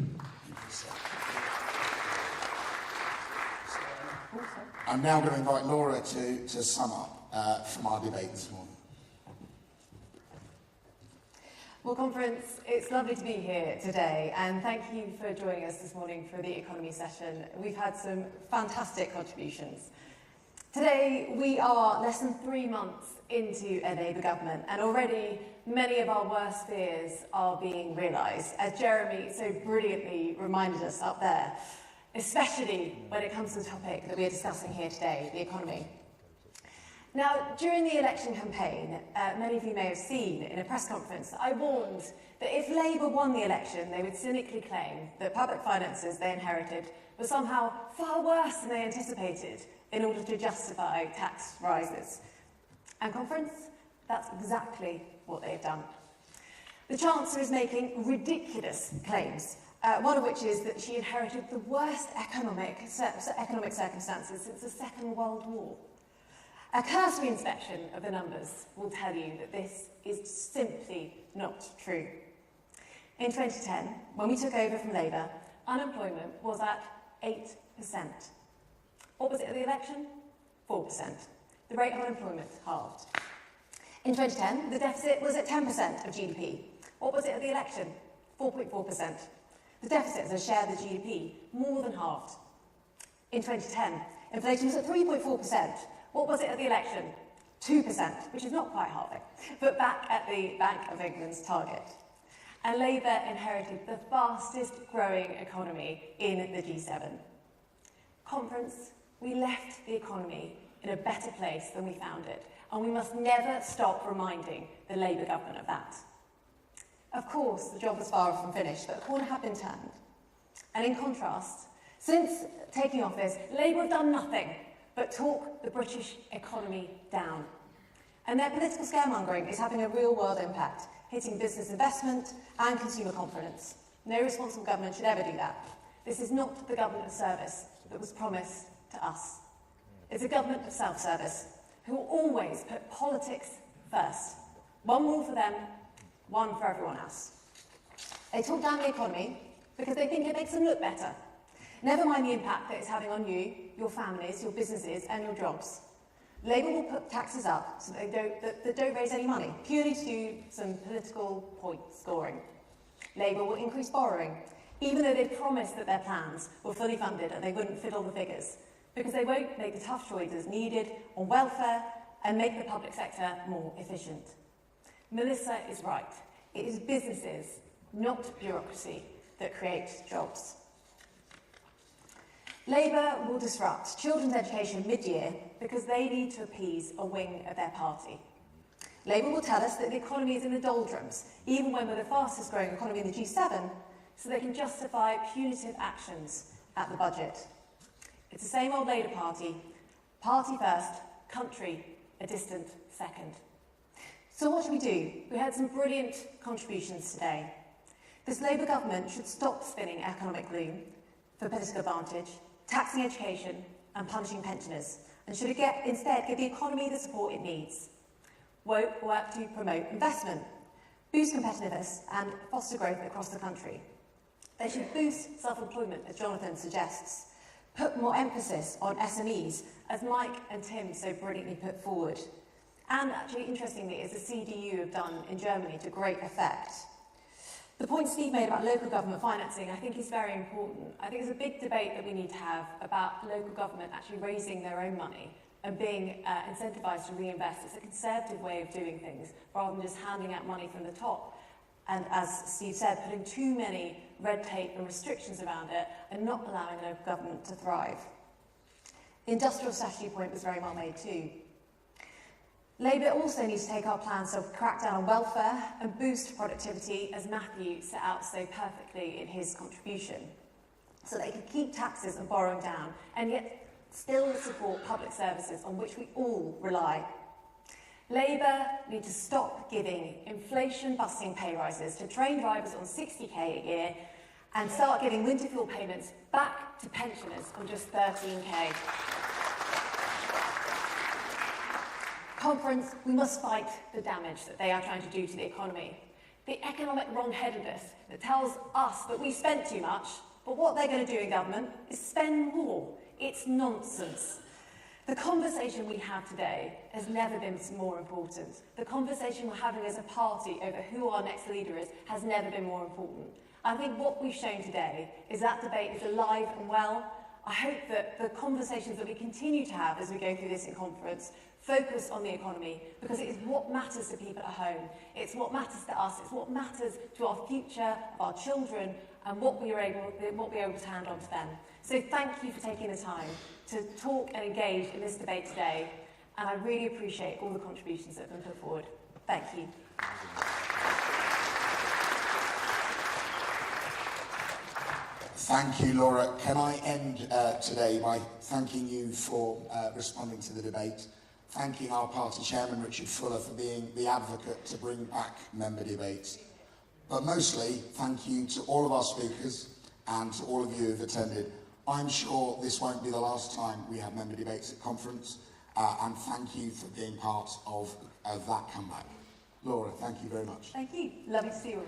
I'm now going to invite Laura to sum up from our debate this morning. Well, Conference, it's lovely to be here today, and thank you for joining us this morning for the economy session. We've had some fantastic contributions. Today, we are less than 3 months into a Labour government, and already many of our worst fears are being realised, as Jeremy so brilliantly reminded us up there, especially when it comes to the topic that we are discussing here today, the economy. Now, during the election campaign, many of you may have seen in a press conference that I warned that if Labour won the election, they would cynically claim that public finances they inherited were somehow far worse than they anticipated in order to justify tax rises. And Conference, that's exactly what they've done. The Chancellor is making ridiculous claims, one of which is that she inherited the worst economic circumstances since the Second World War. A cursory inspection of the numbers will tell you that this is simply not true. In 2010, when we took over from Labour, unemployment was at 8%. What was it at the election? 4%. The rate of unemployment halved. In 2010, the deficit was at 10% of GDP. What was it at the election? 4.4%. The deficit as a share of the GDP more than halved. In 2010, inflation was at 3.4%. What was it at the election? 2%, which is not quite halving, but back at the Bank of England's target. And Labour inherited the fastest growing economy in the G7. Conference, we left the economy in a better place than we found it, and we must never stop reminding the Labour government of that. Of course, the job was far from finished, but a corner had been turned. And in contrast, since taking office, Labour have done nothing but talk the British economy down. And their political scaremongering is having a real-world impact, hitting business investment and consumer confidence. No responsible government should ever do that. This is not the government of service that was promised to us. It's a government of self-service, who will always put politics first. One rule for them, one for everyone else. They talk down the economy because they think it makes them look better. Never mind the impact that it's having on you, your families, your businesses and your jobs. Labour will put taxes up so that don't raise any money, purely to do some political point scoring. Labour will increase borrowing, even though they've promised that their plans were fully funded and they wouldn't fiddle the figures, because they won't make the tough choices needed on welfare and make the public sector more efficient. Melissa is right. It is businesses, not bureaucracy, that create jobs. Labour will disrupt children's education mid-year because they need to appease a wing of their party. Labour will tell us that the economy is in the doldrums, even when we're the fastest growing economy in the G7, so they can justify punitive actions at the budget. It's the same old Labour Party, party first, country a distant second. So what should we do? We had some brilliant contributions today. This Labour government should stop spinning economic gloom for political advantage, taxing education and punishing pensioners, and should instead give the economy the support it needs. Work to promote investment, boost competitiveness and foster growth across the country. They should boost self-employment, as Jonathan suggests, put more emphasis on SMEs, as Mike and Tim so brilliantly put forward. And actually, interestingly, as the CDU have done in Germany to great effect. The point Steve made about local government financing, I think, is very important. I think there's a big debate that we need to have about local government actually raising their own money and being incentivised to reinvest. It's a conservative way of doing things, rather than just handing out money from the top. And as Steve said, putting too many red tape and restrictions around it and not allowing local government to thrive. The industrial strategy point was very well made too. Labour also needs to take our plans to crack down on welfare and boost productivity, as Matthew set out so perfectly in his contribution, so they can keep taxes and borrowing down and yet still support public services on which we all rely. Labour need to stop giving inflation-busting pay rises to train drivers on 60k a year and start giving winter fuel payments back to pensioners on just 13k. Conference, we must fight the damage that they are trying to do to the economy. The economic wrong-headedness that tells us that we spent too much, but what they're going to do in government is spend more. It's nonsense. The conversation we have today has never been more important. The conversation we're having as a party over who our next leader is has never been more important. I think what we've shown today is that debate is alive and well. I hope that the conversations that we continue to have as we go through this in conference focus on the economy, because it is what matters to people at home. It's what matters to us. It's what matters to our future, of our children, and what we are able to hand on to them. So thank you for taking the time to talk and engage in this debate today, and I really appreciate all the contributions that have been put forward. Thank you. Thank you, Laura. Can I end today by thanking you for responding to the debate, thanking our party chairman, Richard Fuller, for being the advocate to bring back member debates. But mostly, thank you to all of our speakers and to all of you who've attended. I'm sure this won't be the last time we have member debates at conference, and thank you for being part of that comeback. Laura, thank you very much. Thank you. Lovely to see you all.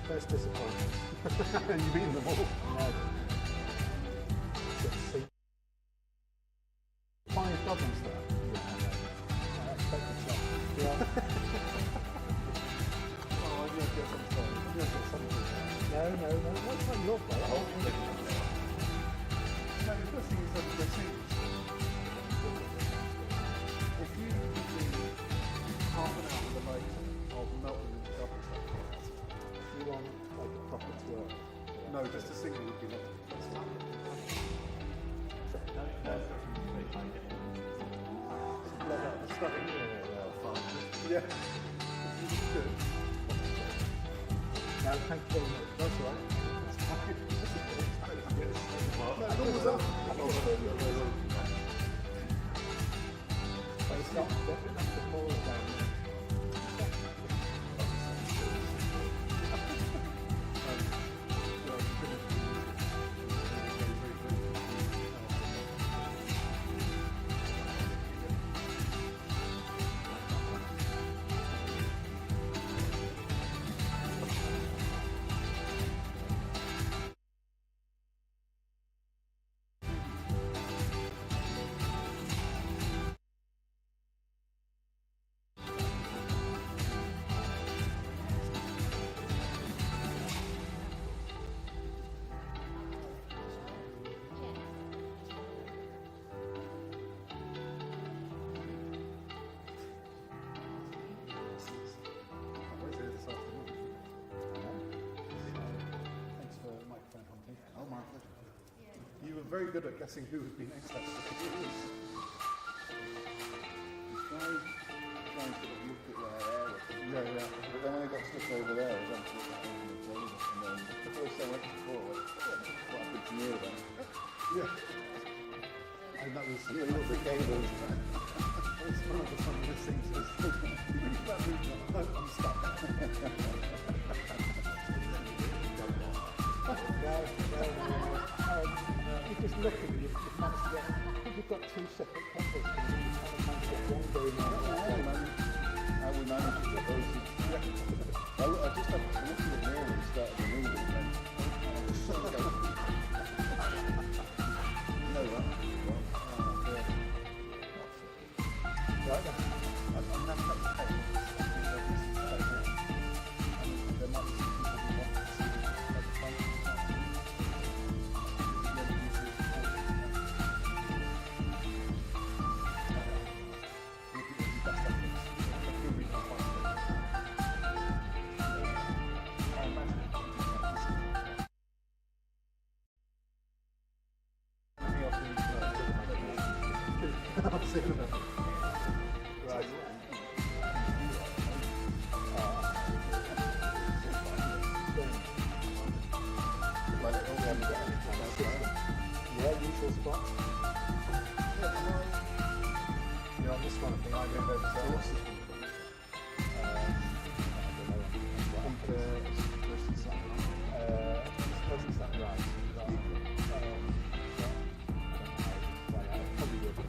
That's disappointing. You've eaten them all. No. 5 dozens there. I expected so. Yeah. Oh, I've not got some fun. I've not got something. No. What's on your fault? No, the first thing is that the things. If you do half an hour with a motor of melting in the double check, you want like a proper twirl. No, just a single would be lovely. Yeah. Good. No, thank you very much. That's all right. That's fine. No, doors up. So stop. That's the ball down there. You were very good at guessing who would be next. Actually. Trying to look at where air was. Yeah. But then when I got stuck over there, I went to look at the table, and then the first time I went forward, what happened to you then? Yeah. And that was you looked at cables. It's one of the funniest things is I'm stuck. You just look and you've managed to get, I think you've got 2 separate cameras and you kind of managed to get one going on. How we managed to get those. I just had to look at the mirror and started to move it then. You know that? Right, and that's the case. There might be some people who want to see at the front. Right. Yeah, usual spot. You're on this one, I think. I go over to what's this one called? Is that right? Probably will be.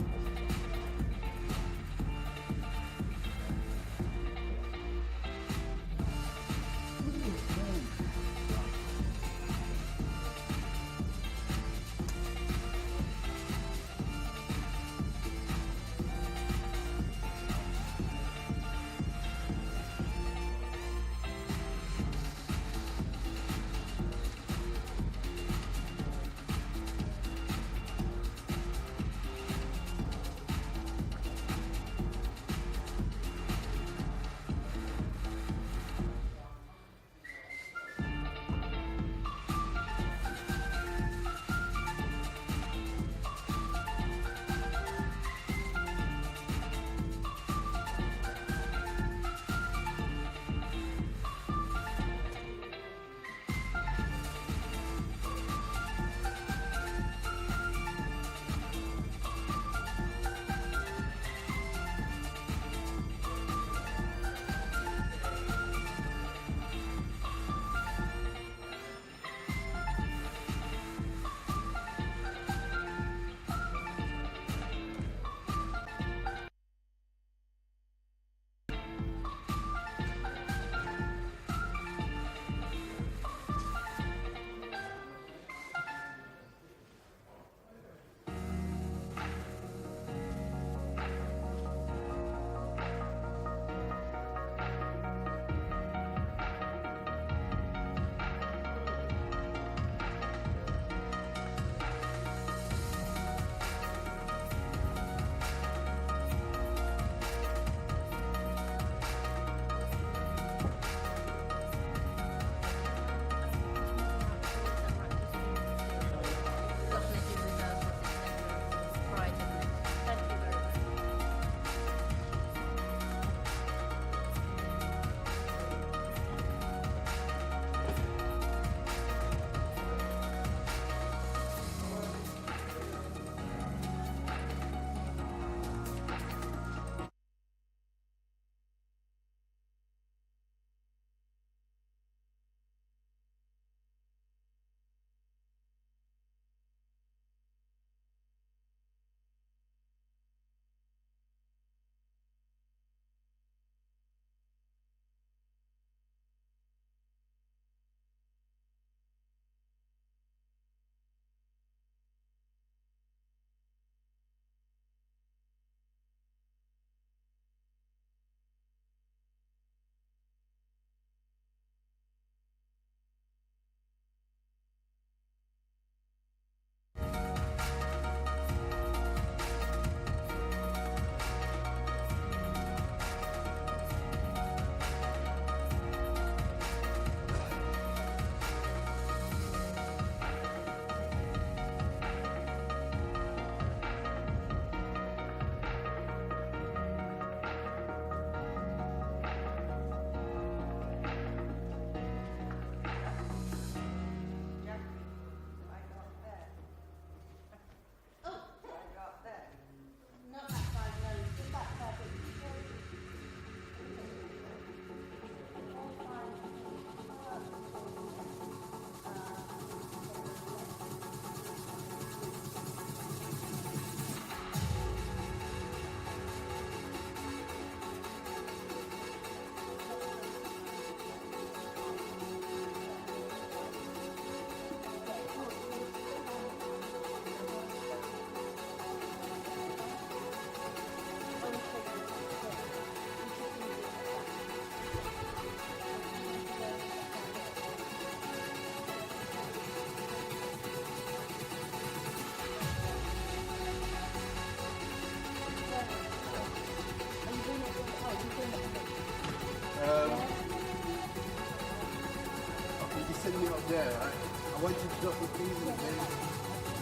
send me up there, right? I want you to drop the keys and then,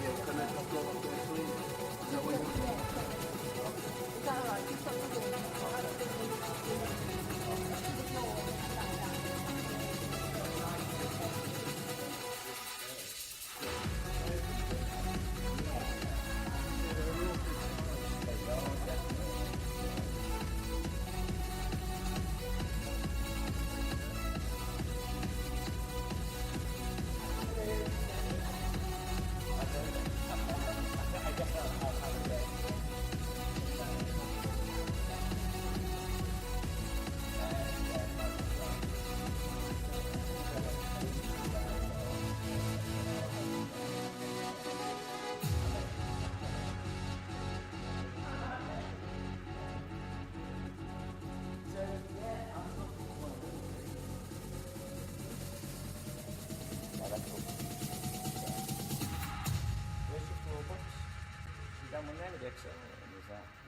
yeah, can I just go up there clean? Is that what you want? Is that alright? Just stop the door.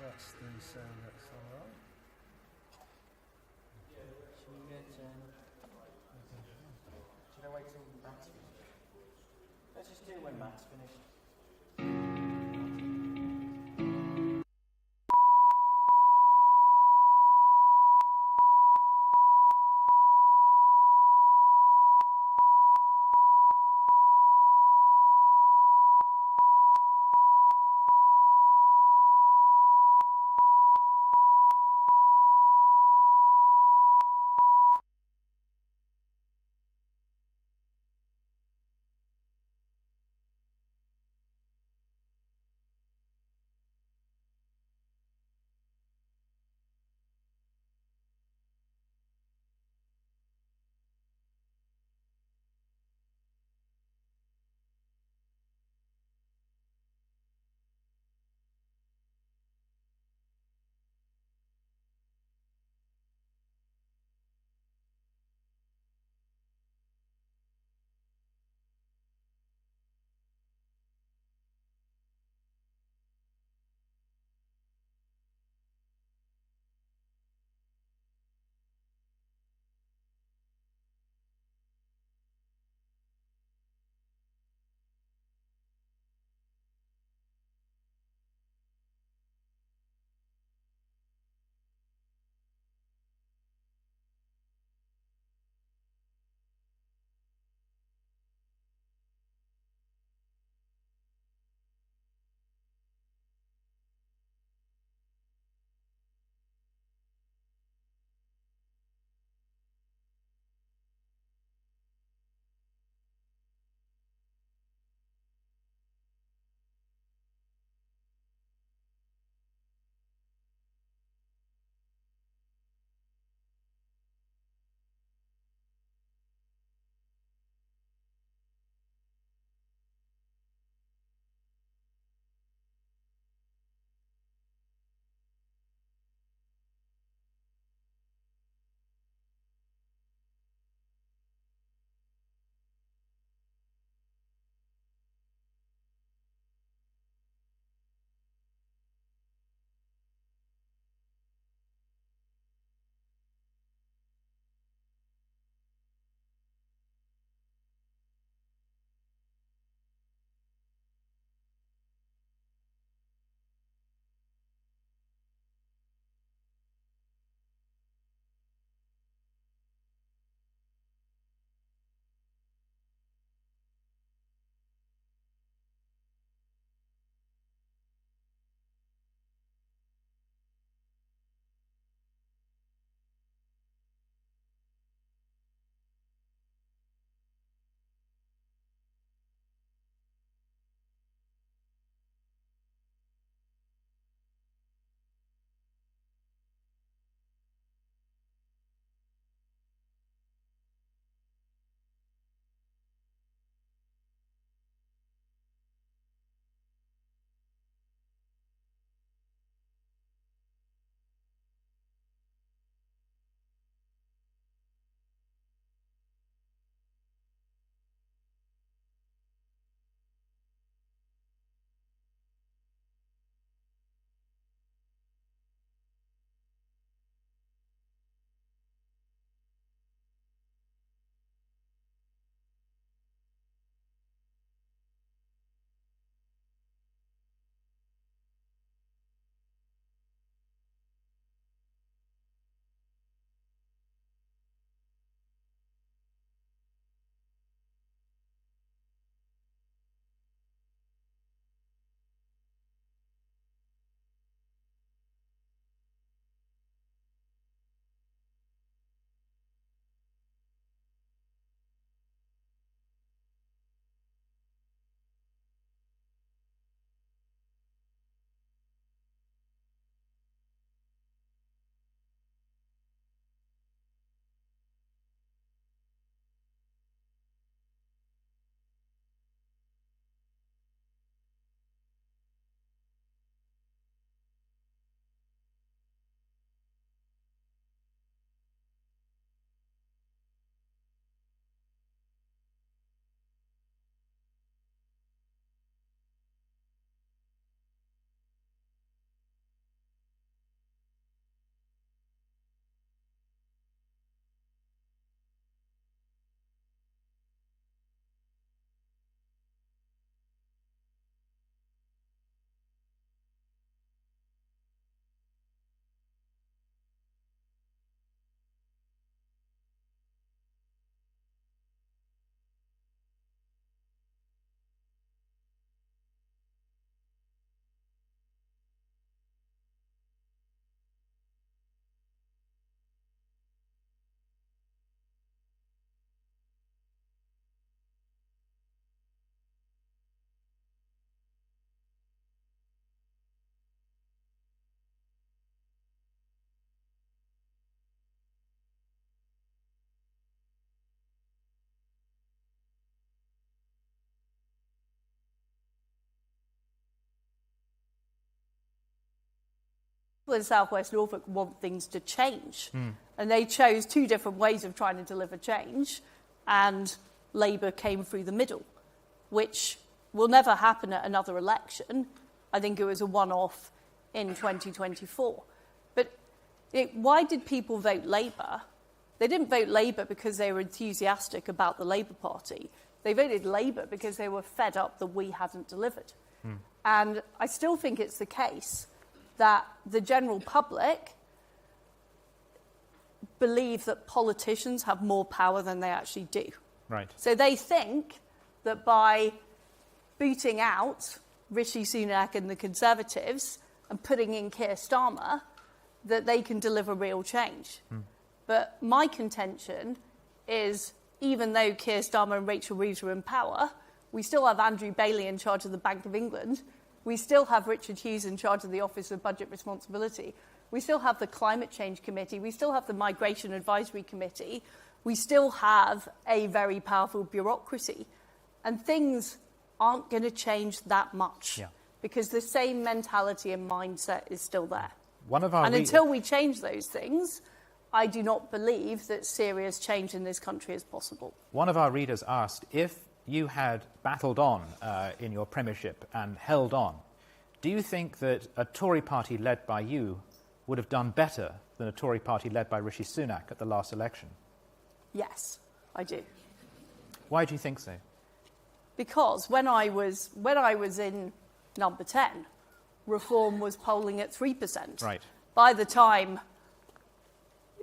That's the sound that's alright. Should we get, should I wait till Matt's finished? Let's just do it when Matt's finished. People in South West Norfolk want things to change. And they chose two different ways of trying to deliver change, and Labour came through the middle, which will never happen at another election. I think it was a one-off in 2024. But why did people vote Labour? They didn't vote Labour because they were enthusiastic about the Labour Party. They voted Labour because they were fed up that we hadn't delivered. And I still think it's the case that the general public believe that politicians have more power than they actually do. Right. So they think that by booting out Rishi Sunak and the Conservatives and putting in Keir Starmer, that they can deliver real change. But my contention is, even though Keir Starmer and Rachel Reeves are in power, we still have Andrew Bailey in charge of the Bank of England. We still have Richard Hughes in charge of the Office of Budget Responsibility. We still have the Climate Change Committee. We still have the Migration Advisory Committee. We still have a very powerful bureaucracy. And things aren't going to change that much because the same mentality and mindset is still there. And until we change those things, I do not believe that serious change in this country is possible. One of our readers asked, if you had battled on in your premiership and held on, do you think that a Tory party led by you would have done better than a Tory party led by Rishi Sunak at the last election? Yes, I do. Why do you think so? Because when I was in number 10, Reform was polling at 3%. Right. By the time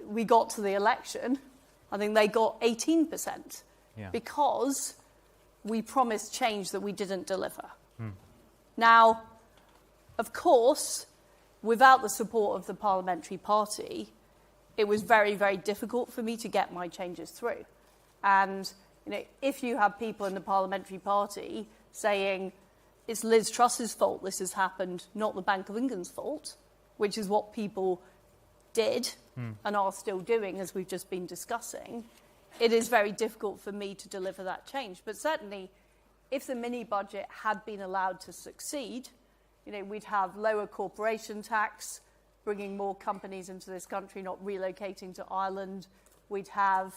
we got to the election, I think they got 18%. Because we promised change that we didn't deliver. Now, of course, without the support of the parliamentary party, it was very, very difficult for me to get my changes through. And if you have people in the parliamentary party saying it's Liz Truss's fault this has happened, not the Bank of England's fault, which is what people did and are still doing, as we've just been discussing, it is very difficult for me to deliver that change. But certainly, if the mini-budget had been allowed to succeed, we'd have lower corporation tax, bringing more companies into this country, not relocating to Ireland. We'd have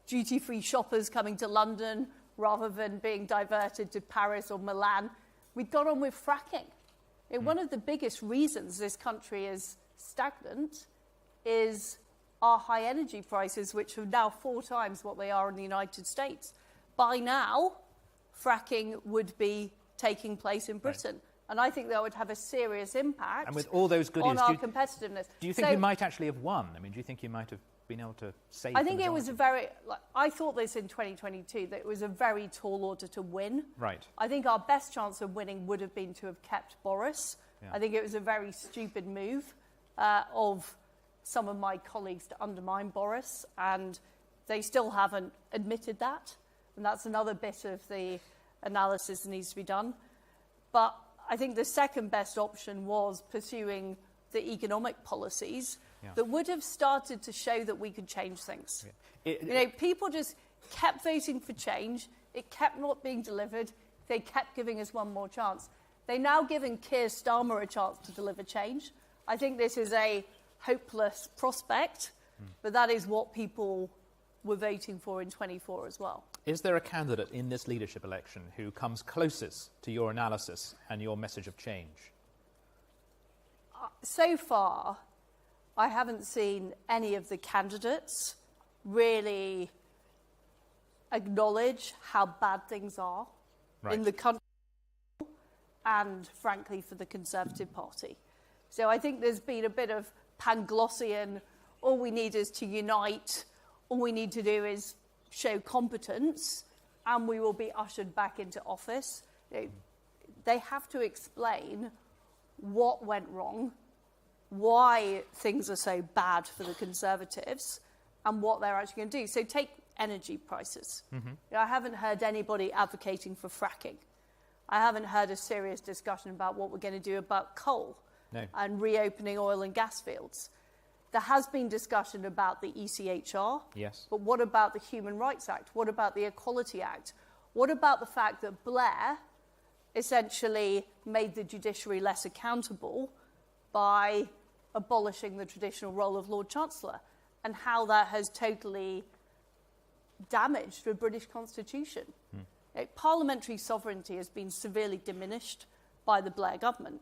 duty-free shoppers coming to London rather than being diverted to Paris or Milan. We'd got on with fracking. One of the biggest reasons this country is stagnant is our high energy prices, which are now 4 times what they are in the United States. By now, fracking would be taking place in Britain. Right. And I think that would have a serious impact and with all those goodies, on our competitiveness. Do you think you might actually have won? I mean, do you think you might have been able to save I think it was a very... I thought this in 2022, that it was a very tall order to win. Right. I think our best chance of winning would have been to have kept Boris. I think it was a very stupid move of some of my colleagues to undermine Boris, and they still haven't admitted that. And that's another bit of the analysis that needs to be done. But I think the second best option was pursuing the economic policies that would have started to show that we could change things. People just kept voting for change. It kept not being delivered. They kept giving us one more chance. They're now giving Keir Starmer a chance to deliver change. I think this is a hopeless prospect, but that is what people were voting for in 24 as well. Is there a candidate in this leadership election who comes closest to your analysis and your message of change? So far, I haven't seen any of the candidates really acknowledge how bad things are in the country and, frankly, for the Conservative Party. So I think there's been a bit of Panglossian, all we need is to unite, all we need to do is show competence, and we will be ushered back into office. They have to explain what went wrong, why things are so bad for the Conservatives, and what they're actually going to do. So take energy prices. I haven't heard anybody advocating for fracking. I haven't heard a serious discussion about what we're going to do about coal and reopening oil and gas fields. There has been discussion about the ECHR. Yes. But what about the Human Rights Act? What about the Equality Act? What about the fact that Blair essentially made the judiciary less accountable by abolishing the traditional role of Lord Chancellor, and how that has totally damaged the British Constitution. Parliamentary sovereignty has been severely diminished by the Blair government.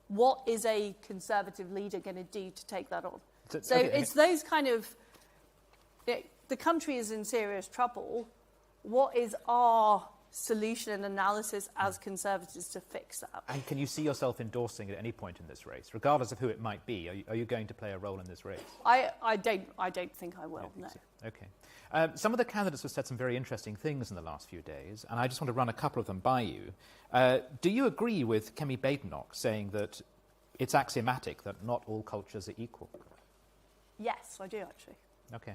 What is a Conservative leader going to do to take that on? So it's those kind of... the country is in serious trouble. What is our solution and analysis as Conservatives to fix that? And can you see yourself endorsing at any point in this race, regardless of who it might be? Are you going to play a role in this race? I don't think I will, no. Okay. Some of the candidates have said some very interesting things in the last few days, and I just want to run a couple of them by you. Do you agree with Kemi Badenoch saying that it's axiomatic that not all cultures are equal? Yes, I do, actually. Okay.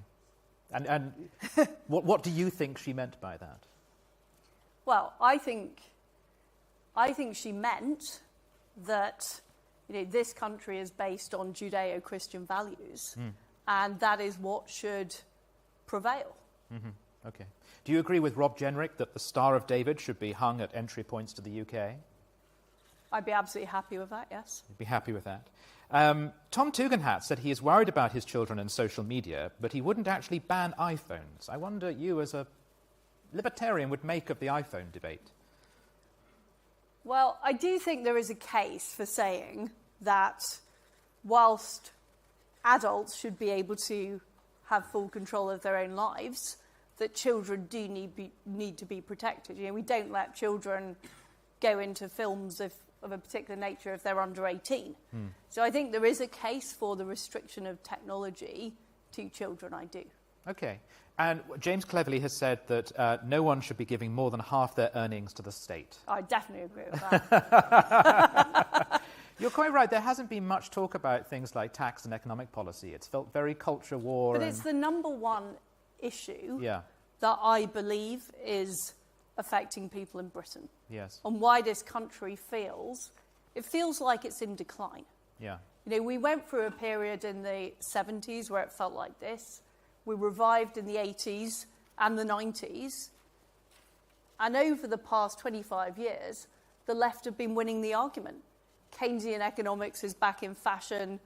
And what do you think she meant by that? Well, I think she meant that this country is based on Judeo-Christian values, and that is what should prevail. Mm-hmm. Okay. Do you agree with Rob Jenrick that the Star of David should be hung at entry points to the UK? I'd be absolutely happy with that, yes. You'd be happy with that. Tom Tugendhat said he is worried about his children and social media, but he wouldn't actually ban iPhones. I wonder you, as a libertarian, would make of the iPhone debate. Well, I do think there is a case for saying that whilst adults should be able to have full control of their own lives, that children do need to be protected. We don't let children go into films of a particular nature if they're under 18. So I think there is a case for the restriction of technology to children, I do. Okay. And James Cleverly has said that no one should be giving more than half their earnings to the state. I definitely agree with that. You're quite right. There hasn't been much talk about things like tax and economic policy. It's felt very culture war. But it's the number one issue that I believe is affecting people in Britain. Yes. And why this country feels like it's in decline. Yeah. We went through a period in the 70s where it felt like this. We revived in the 80s and the 90s. And over the past 25 years, the left have been winning the argument. Keynesian economics is back in fashion.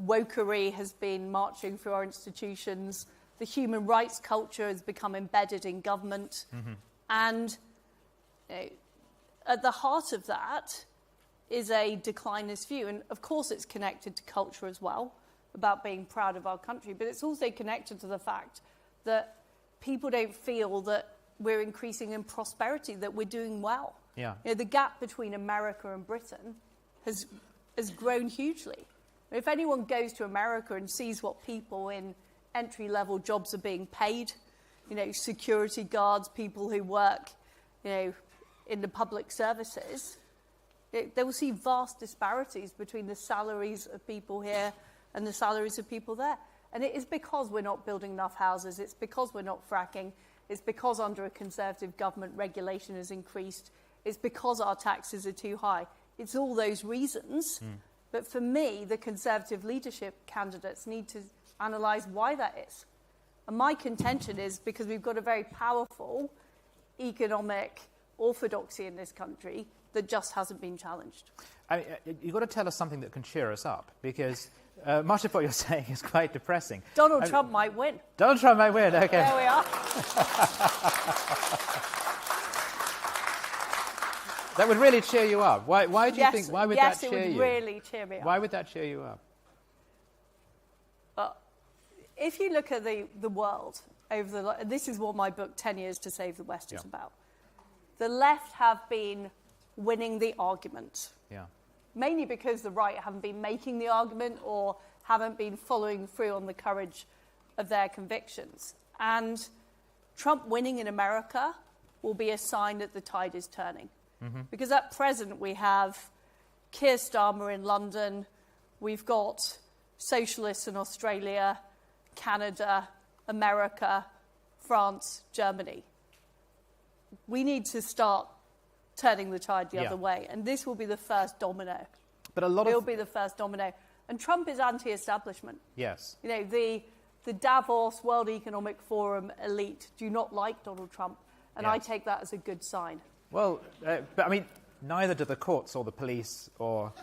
Wokery has been marching through our institutions. The human rights culture has become embedded in government. And at the heart of that is a declinist view. And of course it's connected to culture as well, about being proud of our country, but it's also connected to the fact that people don't feel that we're increasing in prosperity, that we're doing well. Yeah. The gap between America and Britain has grown hugely. If anyone goes to America and sees what people in entry-level jobs are being paid, security guards, people who work, in the public services, they will see vast disparities between the salaries of people here and the salaries of people there. And it is because we're not building enough houses, it's because we're not fracking, it's because under a Conservative government regulation has increased, it's because our taxes are too high. It's all those reasons. But for me, the Conservative leadership candidates need to analyse why that is. And my contention is because we've got a very powerful economic orthodoxy in this country that just hasn't been challenged. I mean, you've got to tell us something that can cheer us up, because much of what you're saying is quite depressing. Donald Trump might win. Donald Trump might win, okay. There we are. That would really cheer you up. Why do you think? Why would that cheer you? Yes, it would really cheer me up. Why would that cheer you up? Well, if you look at the world over this is what my book 10 Years to Save the West is about. The left have been winning the argument. Yeah. Mainly because the right haven't been making the argument or haven't been following through on the courage of their convictions. And Trump winning in America will be a sign that the tide is turning. Because at present we have Keir Starmer in London, we've got socialists in Australia, Canada, America, France, Germany. We need to start turning the tide the other way, and this will be the first domino. But it'll be the first domino. And Trump is anti-establishment. Yes. The Davos World Economic Forum elite do not like Donald Trump, and I take that as a good sign. Well, but I mean, neither do the courts or the police or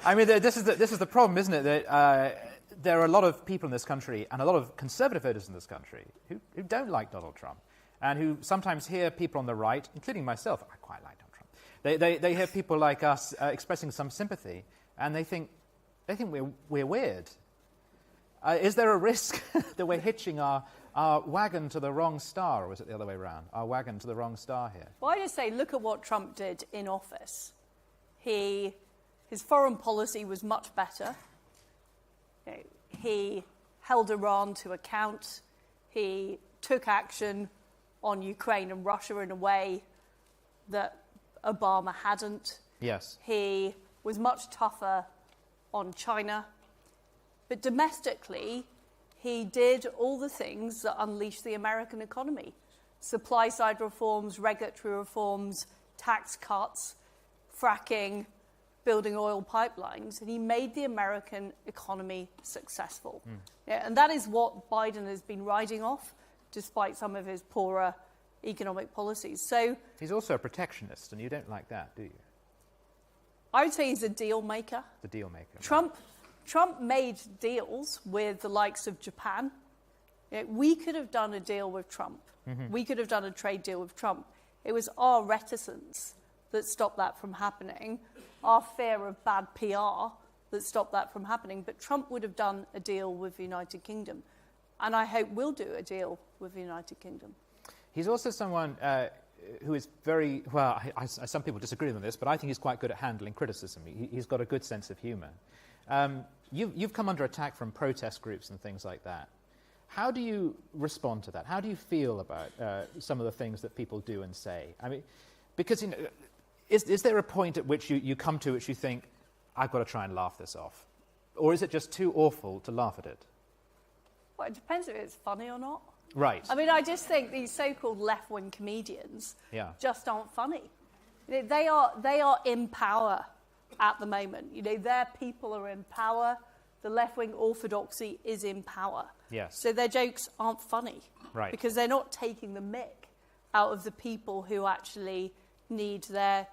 I mean, this is the problem, isn't it? That there are a lot of people in this country and a lot of conservative voters in this country who don't like Donald Trump and who sometimes hear people on the right, including myself, I quite like Donald Trump. They hear people like us expressing some sympathy, and they think we're weird. Is there a risk that we're hitching our wagon to the wrong star, or is it the other way around? Our wagon to the wrong star here? Well, I just say, look at what Trump did in office. His foreign policy was much better. He held Iran to account. He took action on Ukraine and Russia in a way that Obama hadn't. Yes. He was much tougher on China. But domestically, he did all the things that unleashed the American economy. Supply-side reforms, regulatory reforms, tax cuts, fracking, building oil pipelines, and he made the American economy successful. Yeah, and that is what Biden has been riding off, despite some of his poorer economic policies. So he's also a protectionist, and you don't like that, do you? I would say he's a deal maker. The deal maker. Trump made deals with the likes of Japan. We could have done a deal with Trump. Mm-hmm. We could have done a trade deal with Trump. It was our reticence that stopped that from happening, our fear of bad PR that stopped that from happening. But Trump would have done a deal with the United Kingdom. And I hope we'll do a deal with the United Kingdom. He's also someone who is very, well, some people disagree with this, but I think he's quite good at handling criticism. He's got a good sense of humour. You've come under attack from protest groups and things like that. How do you respond to that? How do you feel about some of the things that people do and say? I mean, because is there a point at which you come to which you think, I've got to try and laugh this off? Or is it just too awful to laugh at it? Well, it depends if it's funny or not. Right. I mean, I just think these so-called left-wing comedians just aren't funny. They are in power at the moment. Their people are in power. The left-wing orthodoxy is in power. Yes. So their jokes aren't funny. Right. Because they're not taking the mick out of the people who actually need their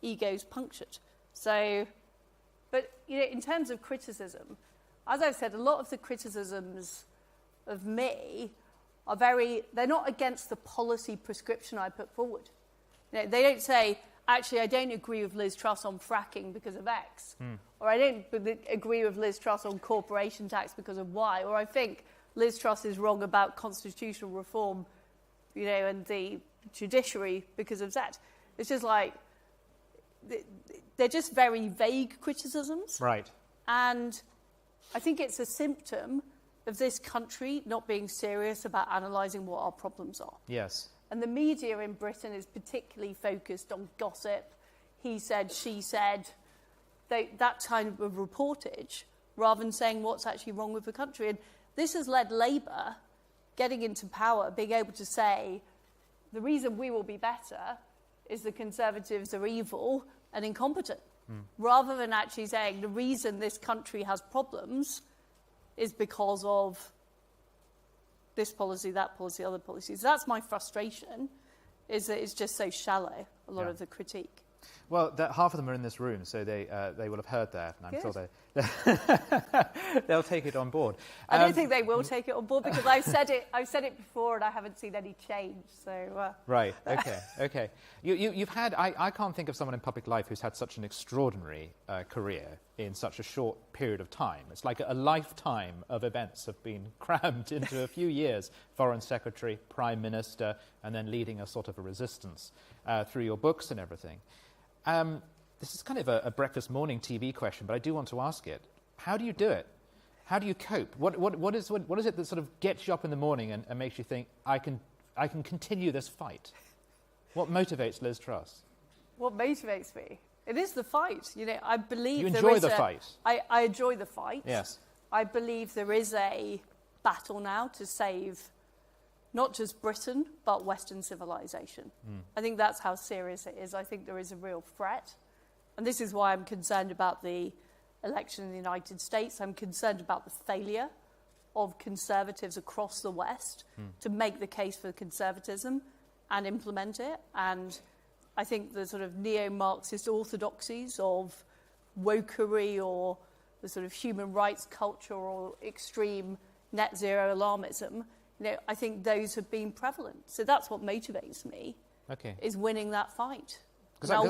egos punctured. So, but, in terms of criticism, as I've said, a lot of the criticisms of me are they're not against the policy prescription I put forward. They don't say, actually, I don't agree with Liz Truss on fracking because of X. Or I don't agree with Liz Truss on corporation tax because of Y. Or I think Liz Truss is wrong about constitutional reform, and the judiciary because of Z. It's just like, they're just very vague criticisms. Right. And I think it's a symptom of this country not being serious about analysing what our problems are. Yes. And the media in Britain is particularly focused on gossip, he said, she said, that kind of reportage, rather than saying what's actually wrong with the country. And this has led Labour getting into power, being able to say, the reason we will be better is the Conservatives are evil and incompetent, rather than actually saying the reason this country has problems is because of this policy, that policy, other policies. That's my frustration, is that it's just so shallow, a lot of the critique. Well, half of them are in this room, so they will have heard that, and I'm sure they'll take it on board. I don't think they will take it on board, because I've said it before, and I haven't seen any change. So right, okay. You've had. I can't think of someone in public life who's had such an extraordinary career in such a short period of time. It's like a lifetime of events have been crammed into a few years. Foreign Secretary, Prime Minister, and then leading a sort of a resistance through your books and everything. This is kind of a breakfast morning TV question, but I do want to ask it. How do you do it? How do you cope? What is it that sort of gets you up in the morning and makes you think, I can continue this fight? What motivates Liz Truss? What motivates me? It is the fight. I believe you enjoy the fight. I enjoy the fight. Yes. I believe there is a battle now to save not just Britain, but Western civilization. I think that's how serious it is. I think there is a real threat. And this is why I'm concerned about the election in the United States. I'm concerned about the failure of conservatives across the West to make the case for conservatism and implement it. And I think the sort of neo-Marxist orthodoxies of wokery or the sort of human rights culture or extreme net zero alarmism, I think those have been prevalent. So that's what motivates me, is winning that fight. I'll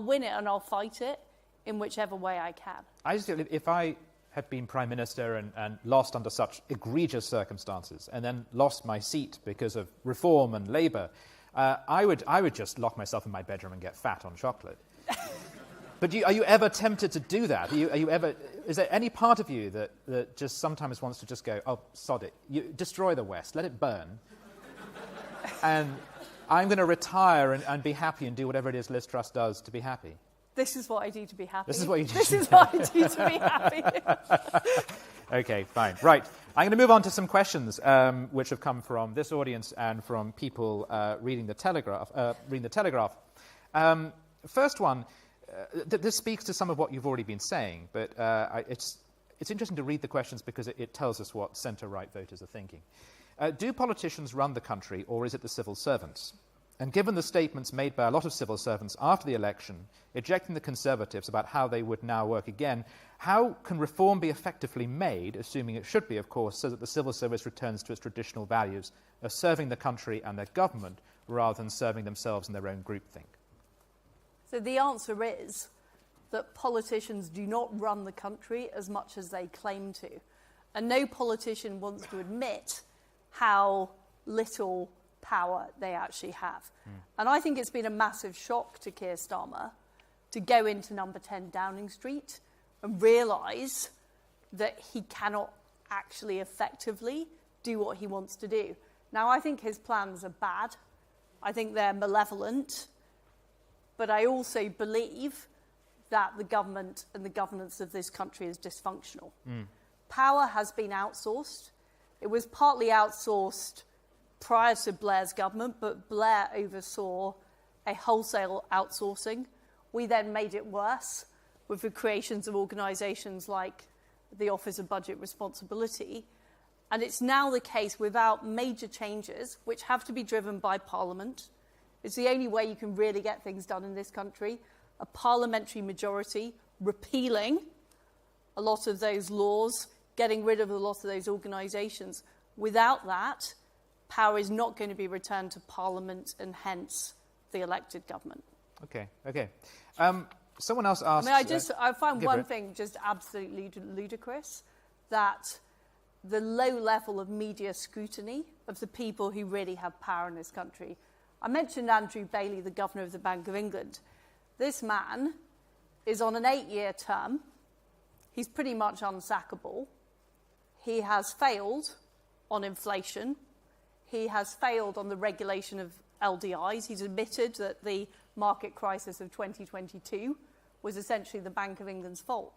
win it and I'll fight it in whichever way I can. I just think if I had been Prime Minister and lost under such egregious circumstances and then lost my seat because of Reform and Labour, I would just lock myself in my bedroom and get fat on chocolate. But are you ever tempted to do that? Is there any part of you that just sometimes wants to just go, oh, sod it, you destroy the West, let it burn, and I'm going to retire and be happy and do whatever it is Liz Truss does to be happy? This is what I do to be happy. This is what you do. This is what I do to be happy. Okay, fine. Right. I'm going to move on to some questions which have come from this audience and from people reading the Telegraph. First one, this speaks to some of what you've already been saying, but it's interesting to read the questions because it tells us what centre-right voters are thinking. Do politicians run the country, or is it the civil servants? And given the statements made by a lot of civil servants after the election, ejecting the Conservatives about how they would now work again, how can reform be effectively made, assuming it should be, of course, so that the civil service returns to its traditional values of serving the country and their government rather than serving themselves and their own groupthink? So the answer is that politicians do not run the country as much as they claim to. And no politician wants to admit how little power they actually have. And I think it's been a massive shock to Keir Starmer to go into number 10 Downing Street and realise that he cannot actually effectively do what he wants to do. Now, I think his plans are bad. I think they're malevolent. But I also believe that the government and the governance of this country is dysfunctional. Power has been outsourced. It was partly outsourced prior to Blair's government, but Blair oversaw a wholesale outsourcing. We then made it worse with the creations of organisations like the Office of Budget Responsibility. And it's now the case, without major changes, which have to be driven by Parliament. It's the only way you can really get things done in this country. A parliamentary majority repealing a lot of those laws, getting rid of a lot of those organisations. Without that, power is not going to be returned to Parliament and hence the elected government. Okay. Someone else asked... I find one thing just absolutely ludicrous, that the low level of media scrutiny of the people who really have power in this country. I mentioned Andrew Bailey, the Governor of the Bank of England. This man is on an 8-year term. He's pretty much unsackable. He has failed on inflation. He has failed on the regulation of LDIs. He's admitted that the market crisis of 2022 was essentially the Bank of England's fault.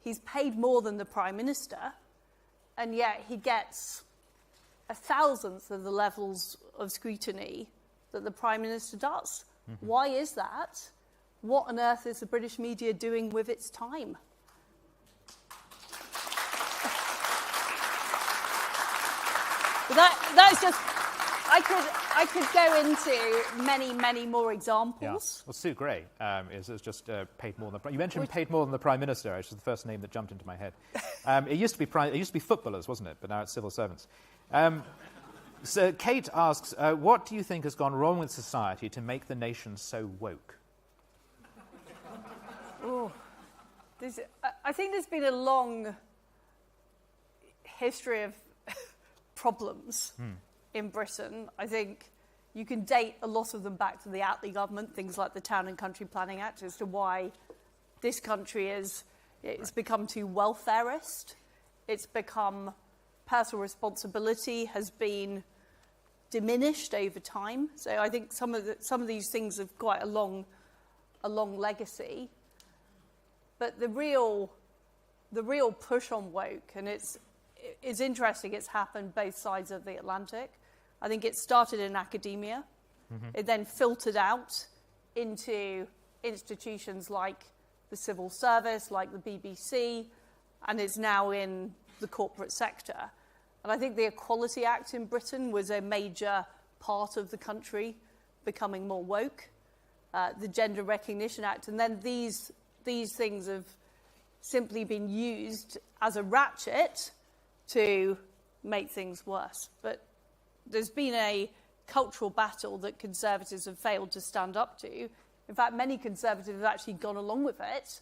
He's paid more than the Prime Minister, and yet he gets a thousandth of the levels of scrutiny that the Prime Minister does. Why is that? What on earth is the British media doing with its time? That's just... I could go into many, many more examples. Yeah. Well, Sue Gray is just paid more than... You mentioned paid more than the Prime Minister, which is the first name that jumped into my head. It used to be footballers, wasn't it? But now it's civil servants. So Kate asks, what do you think has gone wrong with society to make the nation so woke? I think there's been a long history of problems in Britain. I think you can date a lot of them back to the Attlee government, things like the Town and Country Planning Act, as to why this country it's become too welfareist. It's become... Personal responsibility has been diminished over time. So I think some of these things have quite a long legacy. But the real push on woke, and it's interesting, it's happened both sides of the Atlantic. I think it started in academia. It then filtered out into institutions like the civil service, like the BBC, and is now in the corporate sector. And I think the Equality Act in Britain was a major part of the country becoming more woke. The Gender Recognition Act, and then these these things have simply been used as a ratchet to make things worse. But there's been a cultural battle that Conservatives have failed to stand up to. In fact, many Conservatives have actually gone along with it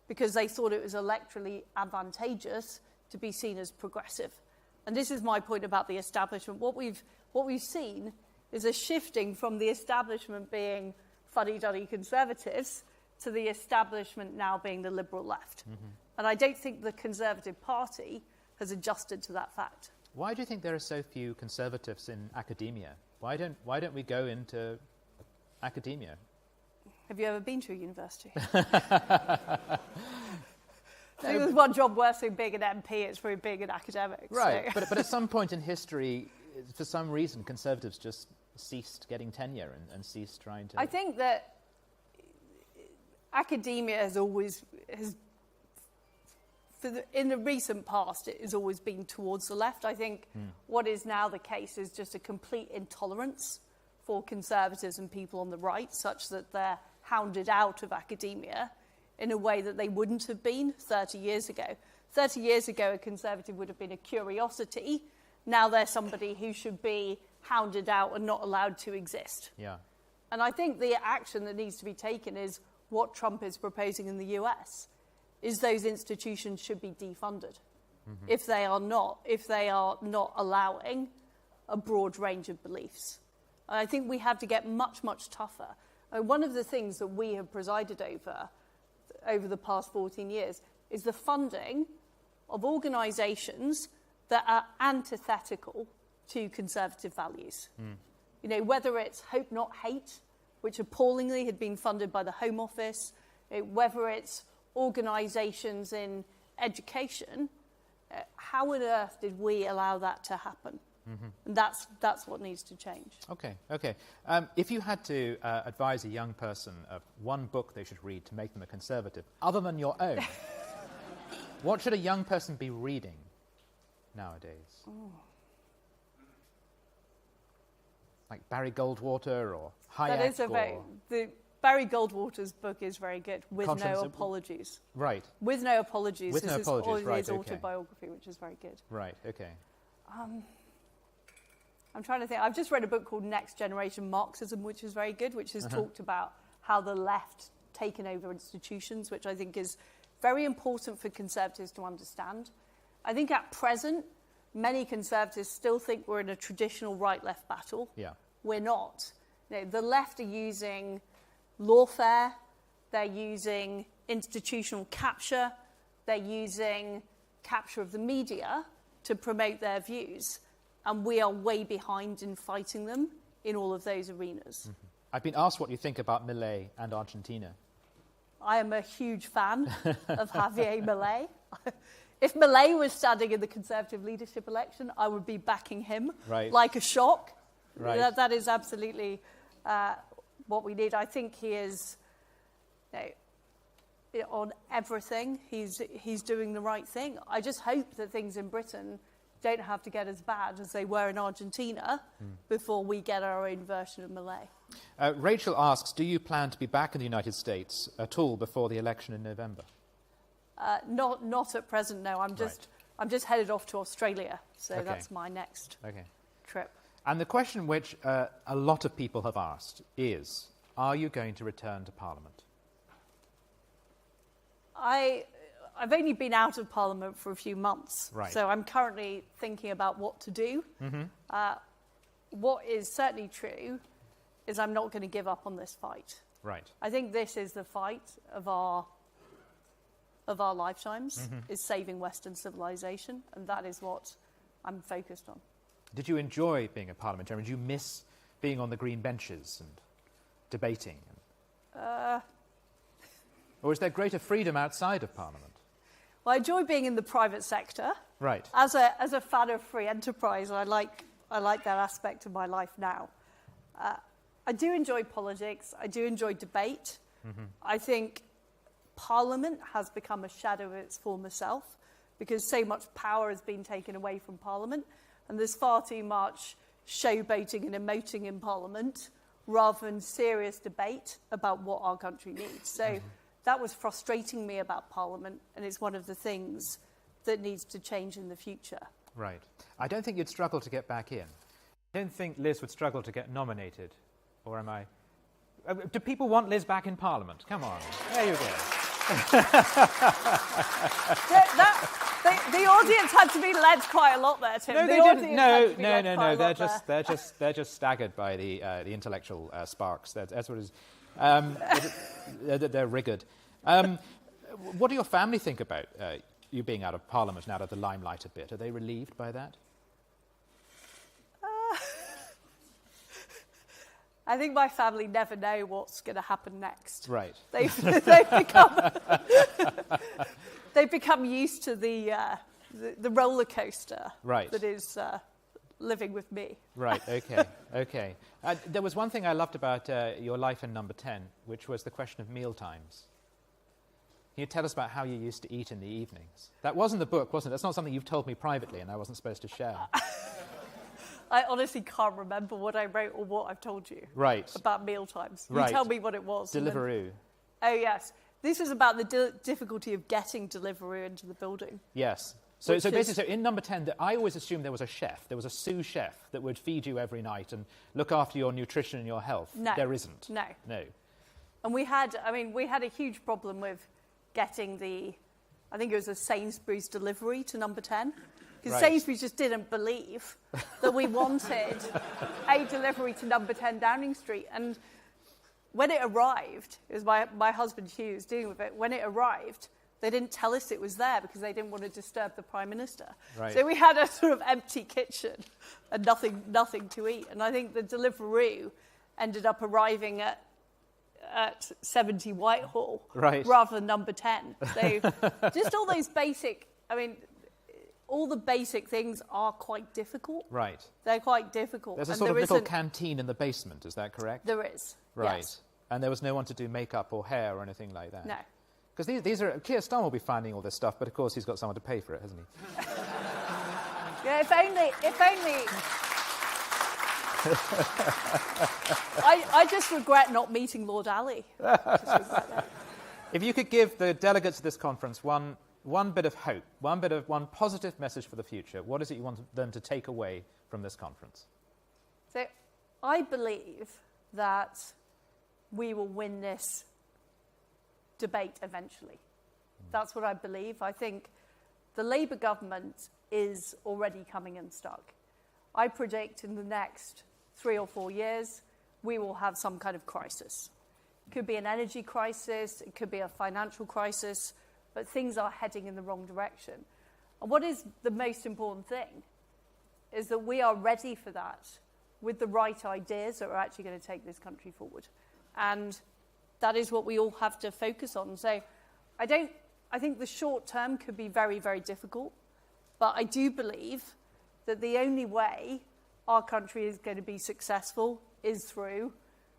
because they thought it was electorally advantageous to be seen as progressive. And this is my point about the establishment. What we've seen is a shifting from the establishment being fuddy-duddy Conservatives to the establishment now being the Liberal left. Mm-hmm. And I don't think the Conservative Party has adjusted to that fact. Why do you think there are so few Conservatives in academia? Why don't we go into academia? Have you ever been to a university? I think there's one job worse than being an MP, it's probably being an academic. Right, so. but at some point in history, for some reason, Conservatives just ceased getting tenure and ceased trying to... I think that academia in the recent past, it has always been towards the left. I think what is now the case is just a complete intolerance for Conservatives and people on the right, such that they're hounded out of academia in a way that they wouldn't have been 30 years ago. 30 years ago, a Conservative would have been a curiosity. Now they're somebody who should be hounded out and not allowed to exist. Yeah. And I think the action that needs to be taken is what Trump is proposing in the US, is those institutions should be defunded if they are not allowing a broad range of beliefs. And I think we have to get much, much tougher. One of the things that we have presided over the past 14 years is the funding of organisations that are antithetical to Conservative values. You know, whether it's Hope Not Hate, which appallingly had been funded by the Home Office, whether it's organisations in education, how on earth did we allow that to happen? And that's what needs to change. Okay. If you had to advise a young person of one book they should read to make them a Conservative, other than your own, what should a young person be reading nowadays? Oh. Like Barry Goldwater or Hayek? That is Barry Goldwater's book is very good, With No Apologies. Right. With No Apologies. With No Apologies, right, his autobiography, which is very good. Right, okay. I'm trying to think. I've just read a book called Next Generation Marxism, which is very good, which has talked about how the left taken over institutions, which I think is very important for Conservatives to understand. I think at present, many Conservatives still think we're in a traditional right-left battle. Yeah. We're not. You know, the left are using lawfare, they're using institutional capture, they're using capture of the media to promote their views. And we are way behind in fighting them in all of those arenas. I've been asked what you think about Milei and Argentina. I am a huge fan of Javier Milei. If Milei was standing in the Conservative leadership election, I would be backing him like a shock. Right. That is absolutely what we need. I think he is, on everything, he's doing the right thing. I just hope that things in Britain don't have to get as bad as they were in Argentina before we get our own version of Milei. Rachel asks, do you plan to be back in the United States at all before the election in November? Not at present, no. I'm just headed off to Australia, so that's my next trip. And the question which a lot of people have asked is, are you going to return to Parliament? I've only been out of Parliament for a few months, so I'm currently thinking about what to do. What is certainly true is I'm not going to give up on this fight. Right. I think this is the fight of our lifetimes, is saving Western civilization, and that is what I'm focused on. Did you enjoy being a parliamentarian? Did you miss being on the green benches and debating? Or is there greater freedom outside of Parliament? Well, I enjoy being in the private sector. Right. As a fan of free enterprise, I like that aspect of my life now. I do enjoy politics. I do enjoy debate. I think Parliament has become a shadow of its former self because so much power has been taken away from Parliament, and there's far too much showboating and emoting in Parliament rather than serious debate about what our country needs. So that was frustrating me about Parliament, and it's one of the things that needs to change in the future. Right. I don't think you'd struggle to get back in. I don't think Liz would struggle to get nominated. Or am I? Do people want Liz back in Parliament? Come on. There you go. The audience had to be led quite a lot there, Tim. No, they didn't. No. They're just staggered by the intellectual sparks. That's what it is. They're rigored. What do your family think about you being out of Parliament and out of the limelight a bit? Are they relieved by that? I think my family never know what's going to happen next. Right. They've become used to the roller coaster that is living with me. Right. Okay. There was one thing I loved about your life in Number 10, which was the question of meal times. Can you tell us about how you used to eat in the evenings? That wasn't the book, wasn't it? That's not something you've told me privately, and I wasn't supposed to share. I honestly can't remember what I wrote or what I've told you about meal times. You tell me what it was. Deliveroo. Oh, yes. This is about the difficulty of getting Deliveroo into the building. Yes. So basically, in Number 10, I always assumed there was a chef. There was a sous chef that would feed you every night and look after your nutrition and your health. No. There isn't. No. And we had a huge problem with getting I think it was a Sainsbury's delivery to Number 10. Because Sainsbury's just didn't believe that we wanted a delivery to Number 10 Downing Street. And when it arrived, it was my husband Hugh who was dealing with it. When it arrived, they didn't tell us it was there because they didn't want to disturb the Prime Minister. Right. So we had a sort of empty kitchen and nothing to eat. And I think the Deliveroo ended up arriving at 70 Whitehall rather than Number 10. So just all those basic, all the basic things are quite difficult. Right. They're quite difficult. There's a sort of little canteen in the basement, is that correct? There is. Right. Yes. And there was no one to do makeup or hair or anything like that? No. Because these are... Keir Starmer will be finding all this stuff, but of course he's got someone to pay for it, hasn't he? Yeah, if only... I just regret not meeting Lord Ali. If you could give the delegates of this conference one bit of hope, one positive message for the future, what is it you want them to take away from this conference? So I believe that we will win this debate eventually. That's what I believe. I think the Labour government is already coming unstuck. I predict in the next 3 or 4 years, we will have some kind of crisis. It could be an energy crisis, it could be a financial crisis, but things are heading in the wrong direction. And what is the most important thing is that we are ready for that with the right ideas that are actually going to take this country forward. And that is what we all have to focus on. So I think the short term could be very, very difficult, but I do believe that the only way our country is going to be successful is through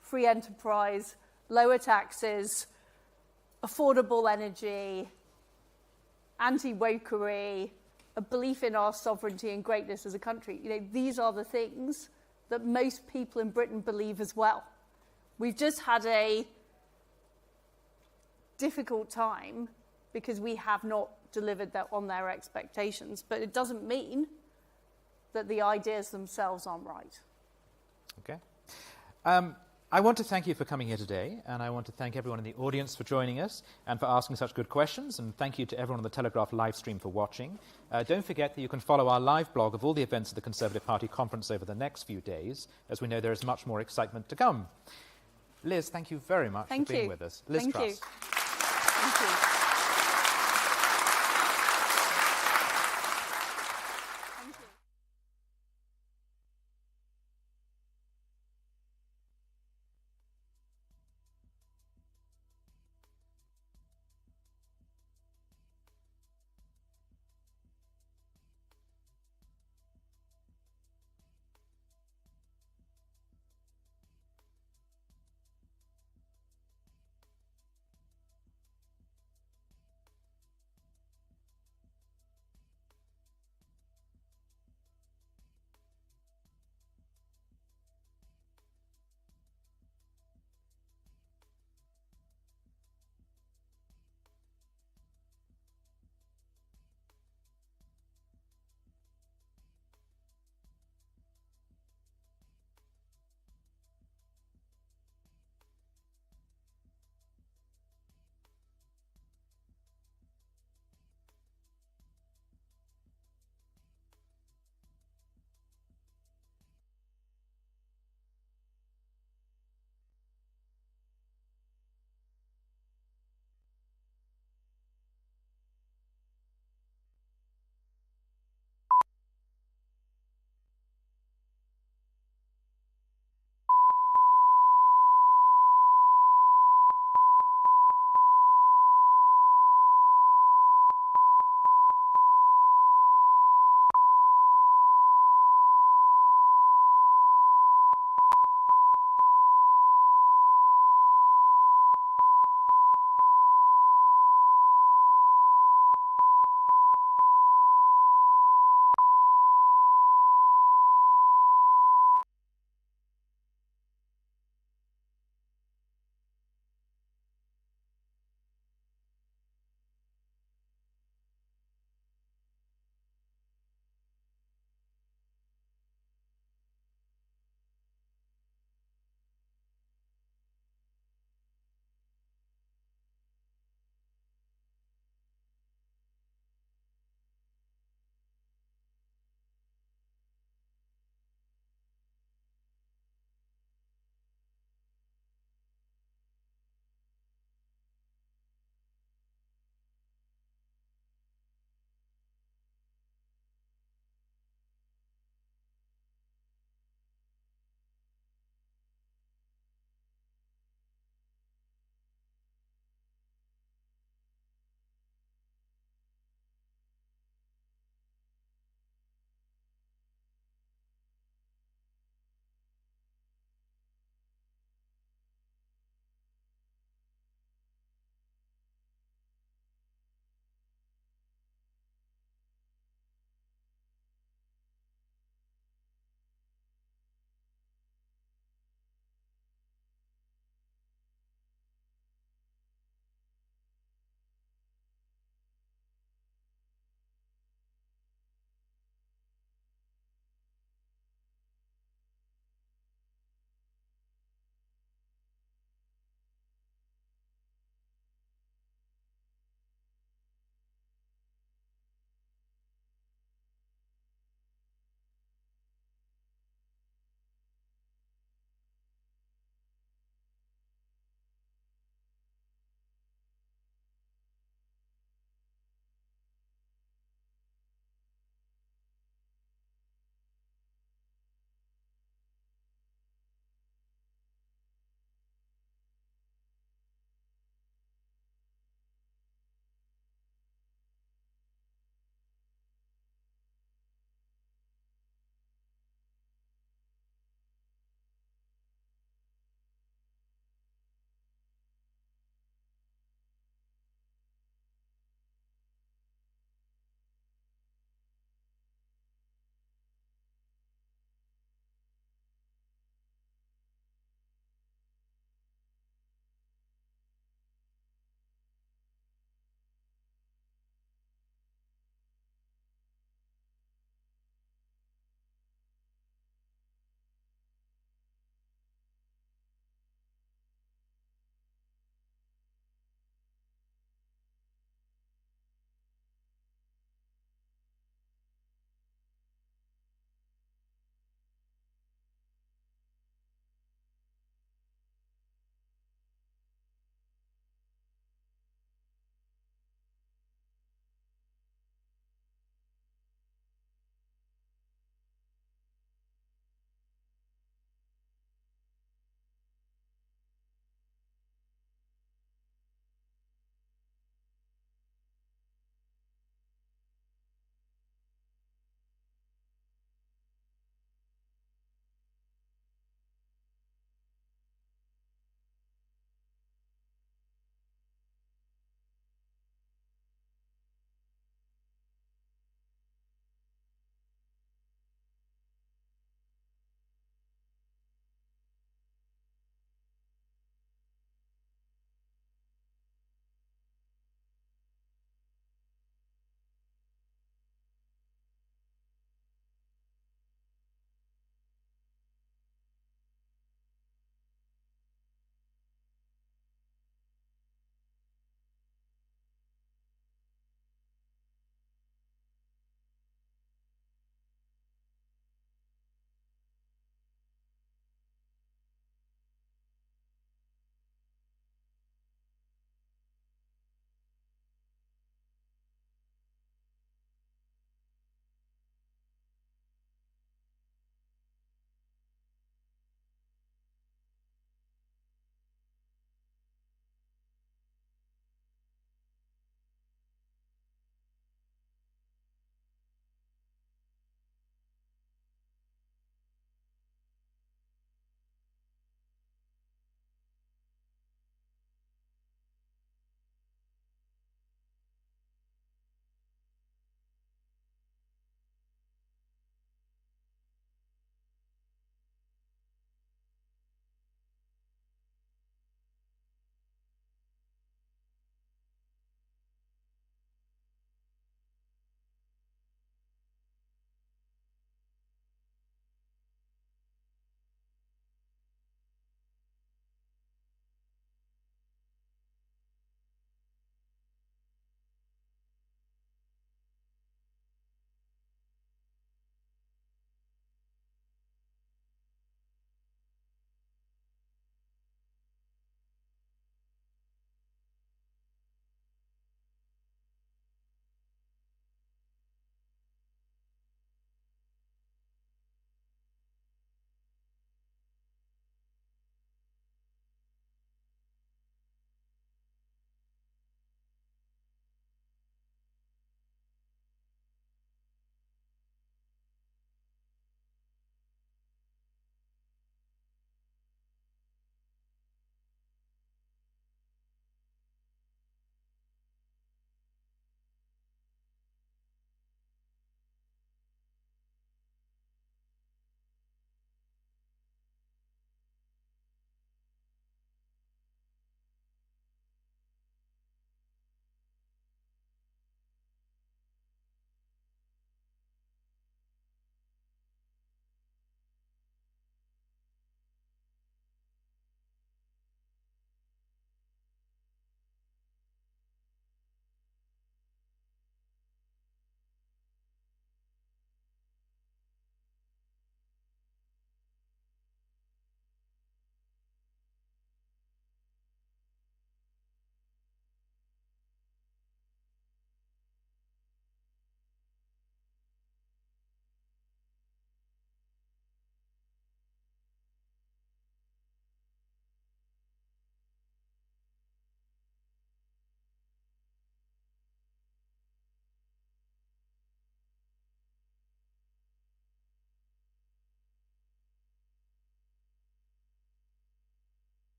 free enterprise, lower taxes, affordable energy, anti-wokery, a belief in our sovereignty and greatness as a country. These are the things that most people in Britain believe as well. We've just had a difficult time because we have not delivered on their expectations, but it doesn't mean that the ideas themselves aren't right. Okay. I want to thank you for coming here today, and I want to thank everyone in the audience for joining us and for asking such good questions, and thank you to everyone on the Telegraph live stream for watching. Don't forget that you can follow our live blog of all the events of the Conservative Party conference over the next few days, as we know there is much more excitement to come. Liz, thank you very much for being with us. Liz Truss. Thank you.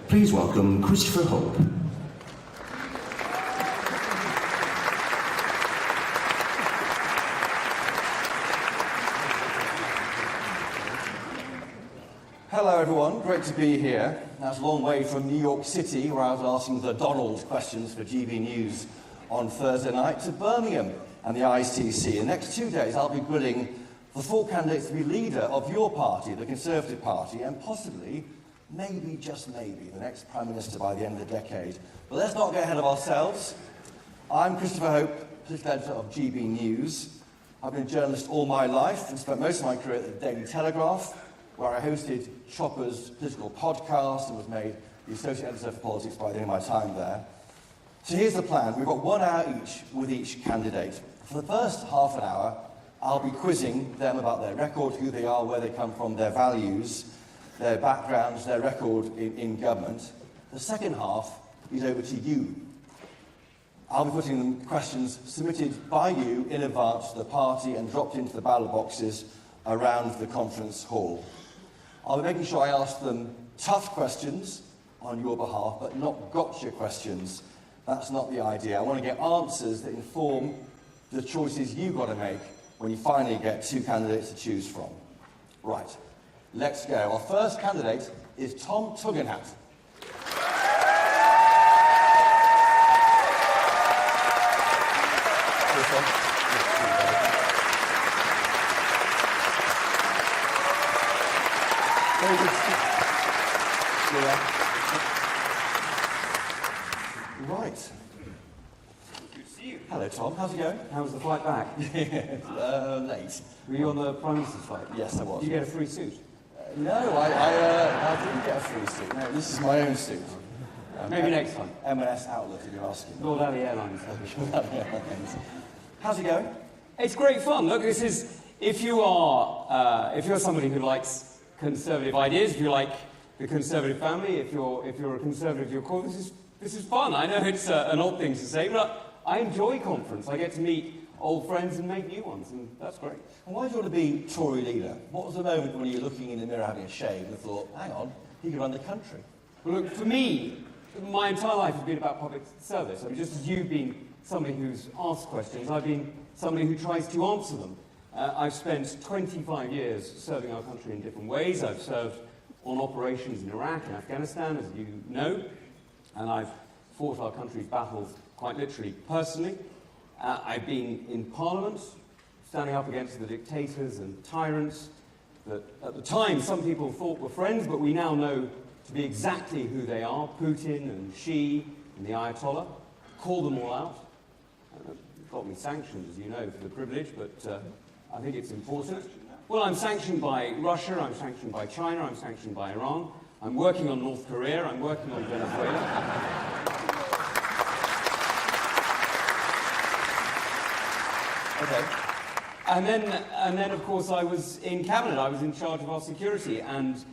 Please welcome Christopher Hope. Hello everyone, great to be here. That's a long way from New York City, where I was asking the Donald questions for GB News on Thursday night, to Birmingham and the ICC. In the next 2 days I'll be grilling the 4 candidates to be leader of your party, the Conservative Party, and possibly, maybe, just maybe, the next Prime Minister by the end of the decade. But let's not get ahead of ourselves. I'm Christopher Hope, political editor of GB News. I've been a journalist all my life and spent most of my career at the Daily Telegraph, where I hosted Chopper's political podcast and was made the associate editor for politics by the end of my time there. So here's the plan. We've got 1 hour each with each candidate. For the first half an hour, I'll be quizzing them about their record, who they are, where they come from, their values, their backgrounds, their record in government. The second half is over to you. I'll be putting them questions submitted by you in advance to the party and dropped into the ballot boxes around the conference hall. I'll be making sure I ask them tough questions on your behalf, but not gotcha questions. That's not the idea. I want to get answers that inform the choices you've got to make when you finally get 2 candidates to choose from. Right, let's go. Our first candidate is Tom Tugendhat. Right. Good to see you. Hello, Tom. How's it going? How was the flight back? Late. Were you on the Prime Minister's flight? Yes, I was. Did you get a free suit? No, I didn't get a free suit. No, this is my own suit. Maybe next time. M&S Outlet, if you're asking. Lord Alley Airlines. How's it going? It's great fun. Look, this is if you're somebody who likes conservative ideas, if you like the Conservative family, if you're a Conservative to your core, this is fun. I know it's an odd thing to say, but I enjoy conference. I get to meet old friends and make new ones, and that's great. And why do you want to be Tory leader? What was the moment when you were looking in the mirror having a shave and thought, hang on, he could run the country? Well, look, for me, my entire life has been about public service. I mean, just as you've been somebody who's asked questions, I've been somebody who tries to answer them. I've spent 25 years serving our country in different ways. I've served on operations in Iraq and Afghanistan, as you know, and I've fought our country's battles quite literally personally. I've been in Parliament, standing up against the dictators and tyrants that at the time some people thought were friends, but we now know to be exactly who they are, Putin and Xi and the Ayatollah. Call them all out. Got me sanctioned, as you know, for the privilege, but I think it's important. Well, I'm sanctioned by Russia, I'm sanctioned by China, I'm sanctioned by Iran, I'm working on North Korea, I'm working on Venezuela. Okay. And then, of course, I was in cabinet. I was in charge of our security, and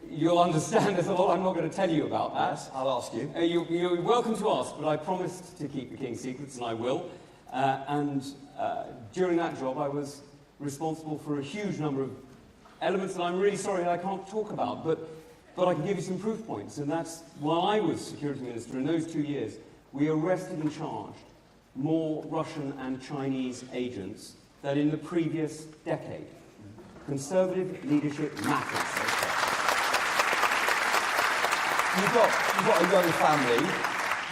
you'll understand there's a lot I'm not going to tell you about that. Yes, I'll ask you. You're welcome to ask, but I promised to keep the King's secrets, and I will. During that job, I was responsible for a huge number of elements that I'm really sorry I can't talk about, but I can give you some proof points. And that's, while I was security minister in those 2 years, we arrested and charged more Russian and Chinese agents than in the previous decade. Conservative leadership matters. You've got a young family.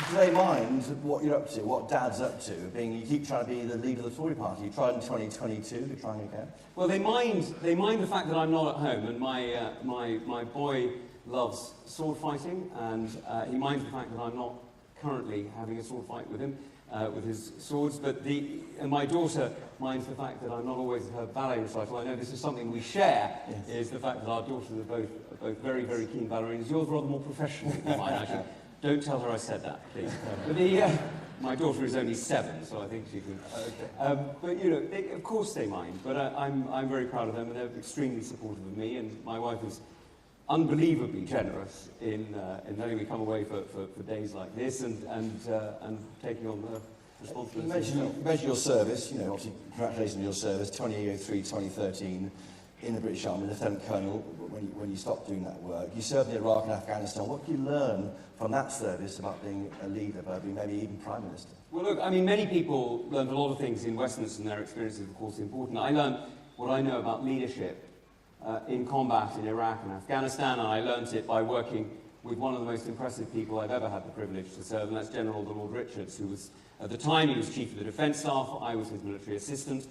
Do they mind what you're up to, what Dad's up to? You keep trying to be the leader of the Tory party. You tried in 2022 to try and again. Well, they mind the fact that I'm not at home, and my boy loves sword fighting, and he minds the fact that I'm not currently having a sword fight with him, with his swords. And my daughter minds the fact that I'm not always at her ballet recital. I know this is something we share, yes. Is the fact that our daughters are both very, very keen ballerinas. Yours rather more professional than mine, actually. Don't tell her I said that, please. But my daughter is only 7, so I think she can. Okay. But you know, of course they mind. But I'm very proud of them, and they're extremely supportive of me. And my wife is unbelievably generous in letting me come away for days like this and taking on the responsibility. You mentioned your service. You know, obviously, congratulations on your service. 2003, 2013. in the British Army, Lieutenant Colonel, when you stopped doing that work. You served in Iraq and Afghanistan. What did you learn from that service about being a leader, about being maybe even Prime Minister? Well, look, I mean, many people learned a lot of things in Westminster, and their experience is, of course, important. I learned what I know about leadership in combat in Iraq and Afghanistan, and I learned it by working with one of the most impressive people I've ever had the privilege to serve, and that's General Lord Richards, who was, at the time, he was Chief of the Defence Staff, I was his military assistant.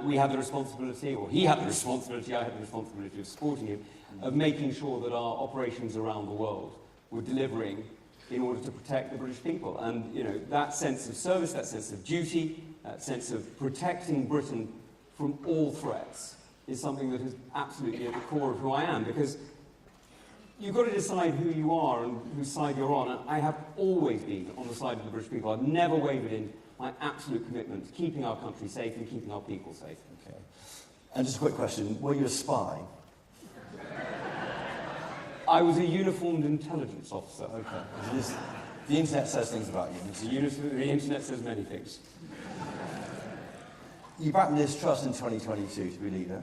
We had the responsibility, or he had the responsibility, I had the responsibility of supporting him, of making sure that our operations around the world were delivering in order to protect the British people. And, you know, that sense of service, that sense of duty, that sense of protecting Britain from all threats is something that is absolutely at the core of who I am, because you've got to decide who you are and whose side you're on, and I have always been on the side of the British people. I've never wavered in my absolute commitment to keeping our country safe and keeping our people safe. Okay. And just a quick question, were you a spy? I was a uniformed intelligence officer. Okay. The internet says things about you. The internet says many things. You backed Liz Truss in 2022 to be leader.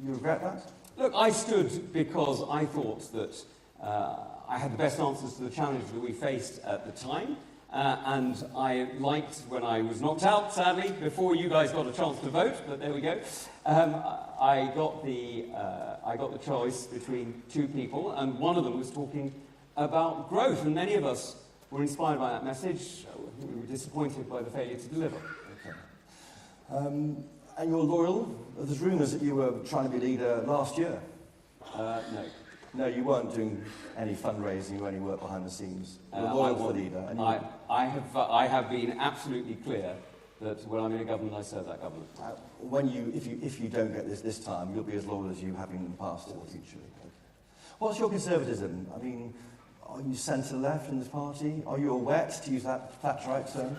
You regret that? Look, I stood because I thought that I had the best answers to the challenge that we faced at the time. And I liked when I was knocked out, sadly, before you guys got a chance to vote, but there we go. I got the choice between two people, and one of them was talking about growth, and many of us were inspired by that message. We were disappointed by the failure to deliver. Okay. And you're loyal? There's rumours that you were trying to be leader last year. No. No, you weren't doing any fundraising or any work behind the scenes. You're loyal to the leader. And I have been absolutely clear that when I'm in a government, I serve that government. If you don't get this time, you'll be as loyal as you have been in the past in the future. Okay. What's your conservatism? I mean, are you centre-left in this party? Are you a wet, to use that Thatcherite term?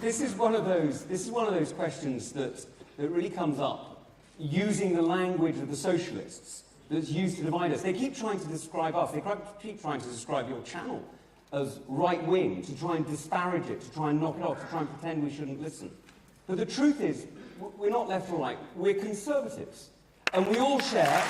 This is one of those questions that really comes up using the language of the socialists that's used to divide us. They keep trying to describe us, they keep trying to describe your channel as right-wing, to try and disparage it, to try and knock it off, to try and pretend we shouldn't listen. But the truth is, we're not left or right, we're conservatives. And we all share...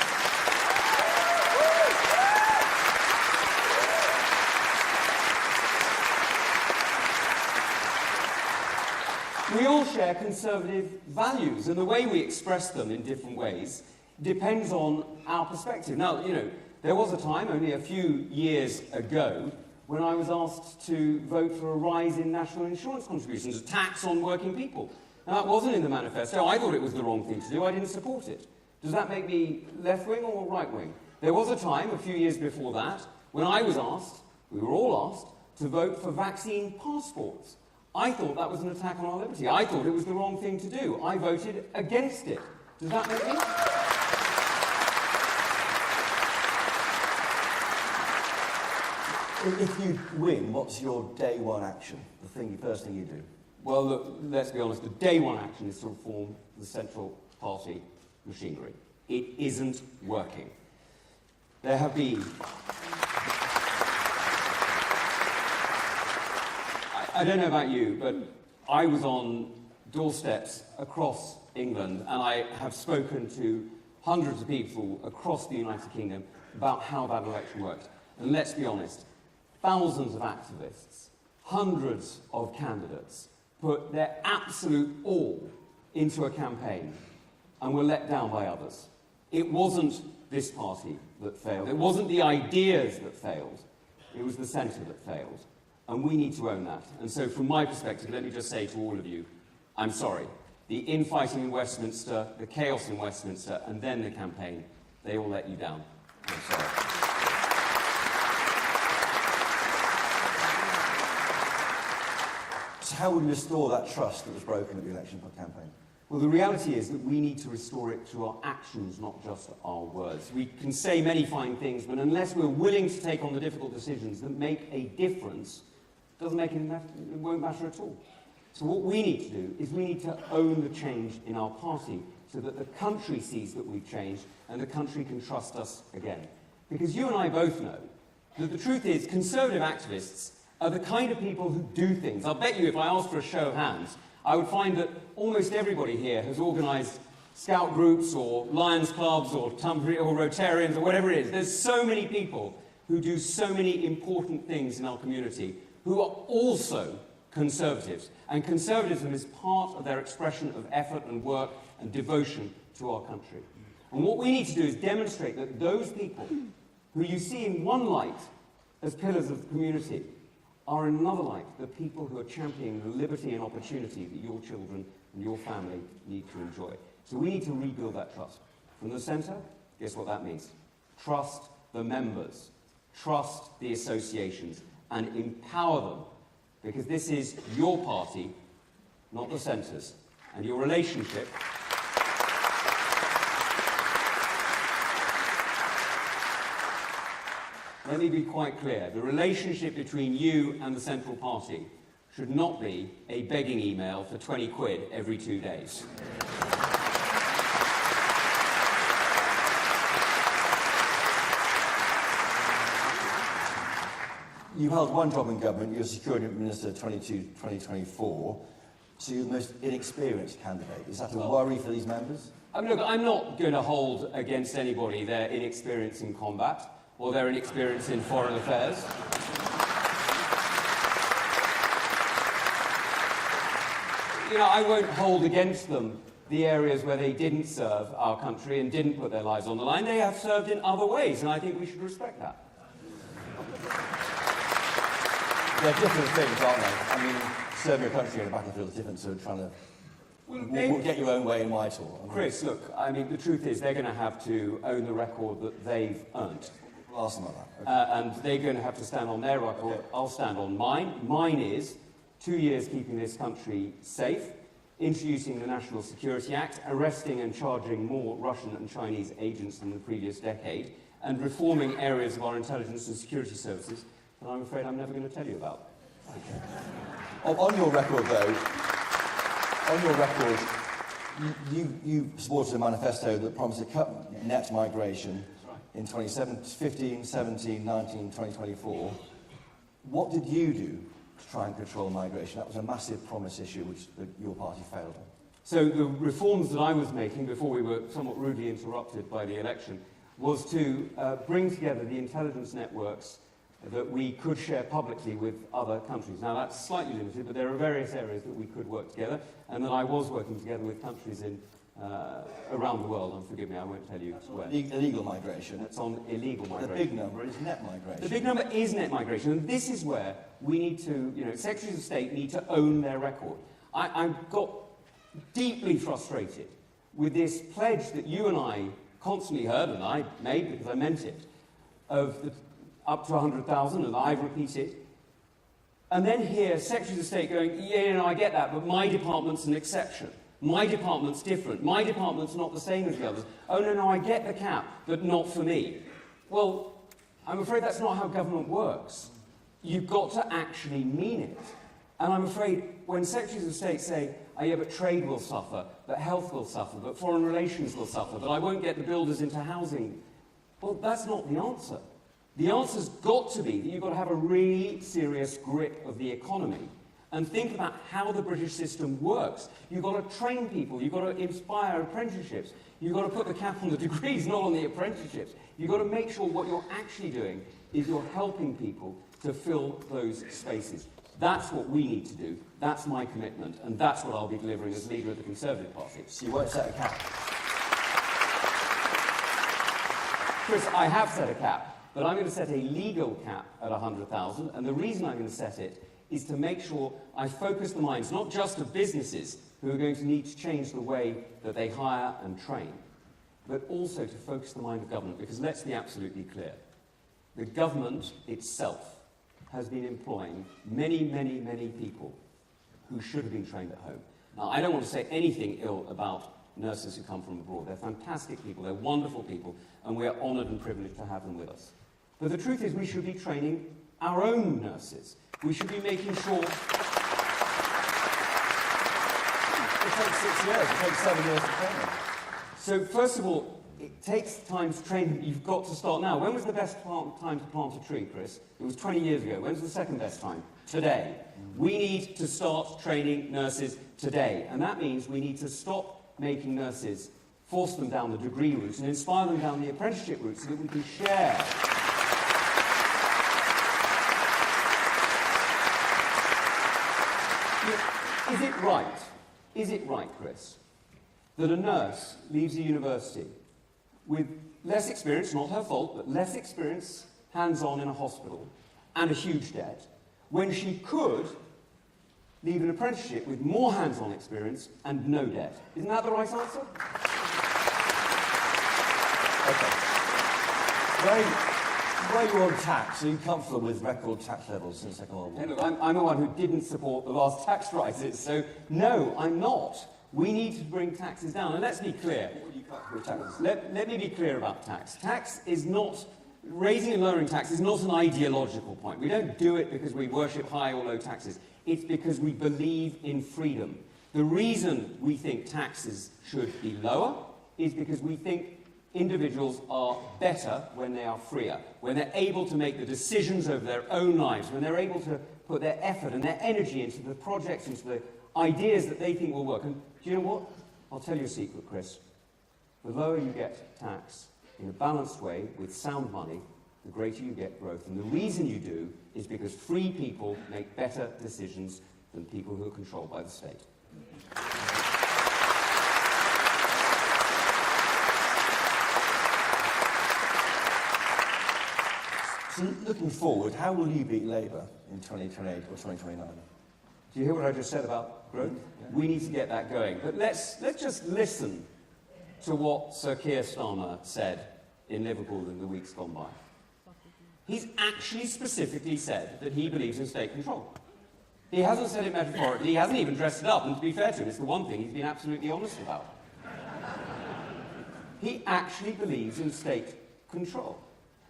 We all share conservative values, and the way we express them in different ways depends on our perspective. Now, you know, there was a time, only a few years ago, when I was asked to vote for a rise in national insurance contributions, a tax on working people. Now, that wasn't in the manifesto. I thought it was the wrong thing to do. I didn't support it. Does that make me left-wing or right-wing? There was a time, a few years before that, when I was asked, we were all asked, to vote for vaccine passports. I thought that was an attack on our liberty. I thought it was the wrong thing to do. I voted against it. Does that make me? If you win, what's your day one action? The first thing you do? Well, look, let's be honest. The day one action is to reform the central party machinery. It isn't working. There have been... I don't know about you, but I was on doorsteps across England, and I have spoken to hundreds of people across the United Kingdom about how that election worked. And let's be honest, thousands of activists, hundreds of candidates put their absolute all into a campaign and were let down by others. It wasn't this party that failed. It wasn't the ideas that failed. It was the centre that failed. And we need to own that. And so from my perspective, let me just say to all of you, I'm sorry. The infighting in Westminster, the chaos in Westminster, and then the campaign, they all let you down. I'm sorry. So how would we restore that trust that was broken at the election campaign? Well, the reality is that we need to restore it through our actions, not just our words. We can say many fine things, but unless we're willing to take on the difficult decisions that make a difference, it won't matter at all. So what we need to do is we need to own the change in our party so that the country sees that we've changed and the country can trust us again. Because you and I both know that the truth is conservative activists are the kind of people who do things. I'll bet you if I asked for a show of hands, I would find that almost everybody here has organised scout groups or Lions clubs or Rotarians or whatever it is. There's so many people who do so many important things in our community who are also conservatives. And conservatism is part of their expression of effort and work and devotion to our country. And what we need to do is demonstrate that those people who you see in one light as pillars of the community are in another light the people who are championing the liberty and opportunity that your children and your family need to enjoy. So we need to rebuild that trust. From the centre, guess what that means? Trust the members, trust the associations, and empower them. Because this is your party, not the centre's. And your relationship... Let me be quite clear. The relationship between you and the central party should not be a begging email for 20 quid every 2 days. You held one job in government, you were Security Minister 2024, so you're the most inexperienced candidate. Is that a worry for these members? Look, I'm not going to hold against anybody their inexperience in combat or their inexperience in foreign affairs. I won't hold against them the areas where they didn't serve our country and didn't put their lives on the line. They have served in other ways, and I think we should respect that. They're different things, aren't they? Serving your country on a battlefield is different to trying to get your own way in Whitehall. Chris, look, the truth is they're going to have to own the record that they've earned. We'll ask them about that. Okay. And they're going to have to stand on their record. Okay. I'll stand on mine. Mine is 2 years keeping this country safe, introducing the National Security Act, arresting and charging more Russian and Chinese agents than the previous decade, and reforming areas of our intelligence and security services that I'm afraid I'm never going to tell you about. Okay. On your record, though, you supported a manifesto that promised to cut net migration in 2015, 17, 19, 2024. What did you do to try and control migration? That was a massive promise issue which your party failed on. So the reforms that I was making before we were somewhat rudely interrupted by the election was to bring together the intelligence networks that we could share publicly with other countries. Now, that's slightly limited, but there are various areas that we could work together, and that I was working together with countries in around the world, and forgive me, I won't tell you where. Illegal migration. It's on illegal migration. The big number is net migration. The big number is net migration, and this is where we need to, Secretaries of State need to own their record. I got deeply frustrated with this pledge that you and I constantly heard, and I made because I meant it, of up to 100,000, and I've repeated, and then hear Secretaries of State going, I get that, but my department's an exception. My department's different. My department's not the same as the others. Oh, no, I get the cap, but not for me. Well, I'm afraid that's not how government works. You've got to actually mean it. And I'm afraid when Secretaries of State say, but trade will suffer, but health will suffer, but foreign relations will suffer, but I won't get the builders into housing, well, that's not the answer. The answer's got to be that you've got to have a really serious grip of the economy and think about how the British system works. You've got to train people. You've got to inspire apprenticeships. You've got to put the cap on the degrees, not on the apprenticeships. You've got to make sure what you're actually doing is you're helping people to fill those spaces. That's what we need to do. That's my commitment, and that's what I'll be delivering as leader of the Conservative Party. So you won't set a cap? Chris, I have set a cap. But I'm going to set a legal cap at 100,000, and the reason I'm going to set it is to make sure I focus the minds not just of businesses who are going to need to change the way that they hire and train, but also to focus the mind of government, because let's be absolutely clear. The government itself has been employing many, many, many people who should have been trained at home. Now, I don't want to say anything ill about nurses who come from abroad. They're fantastic people, they're wonderful people, and we're honoured and privileged to have them with us. But the truth is we should be training our own nurses. We should be making sure... It takes 6 years, it takes 7 years to train them. So, first of all, it takes time to train them. You've got to start now. When was the best time to plant a tree, Chris? It was 20 years ago. When's the second best time? Today. We need to start training nurses today. And that means we need to stop making nurses force them down the degree route and inspire them down the apprenticeship route so that we can share. Is it right, Chris, that a nurse leaves a university with less experience, not her fault, but less experience hands-on in a hospital and a huge debt, when she could leave an apprenticeship with more hands-on experience and no debt? Isn't that the right answer? Where are you on tax? Are you comfortable with record tax levels since the Second World War? Hey, look, I'm the one who didn't support the last tax rises, so no, I'm not. We need to bring taxes down. And let's be clear. Let me be clear about tax. Tax is not, raising and lowering tax is not an ideological point. We don't do it because we worship high or low taxes. It's because we believe in freedom. The reason we think taxes should be lower is because we think individuals are better when they are freer, when they're able to make the decisions over their own lives, when they're able to put their effort and their energy into the projects, into the ideas that they think will work. And do you know what? I'll tell you a secret, Chris. The lower you get tax in a balanced way with sound money, the greater you get growth. And the reason you do is because free people make better decisions than people who are controlled by the state. So looking forward, how will you beat Labour in 2028 or 2029? Do you hear what I just said about growth? Yeah. We need to get that going. But let's just listen to what Sir Keir Starmer said in Liverpool in the weeks gone by. He's actually specifically said that he believes in state control. He hasn't said it metaphorically, he hasn't even dressed it up, and to be fair to him, it's the one thing he's been absolutely honest about. He actually believes in state control.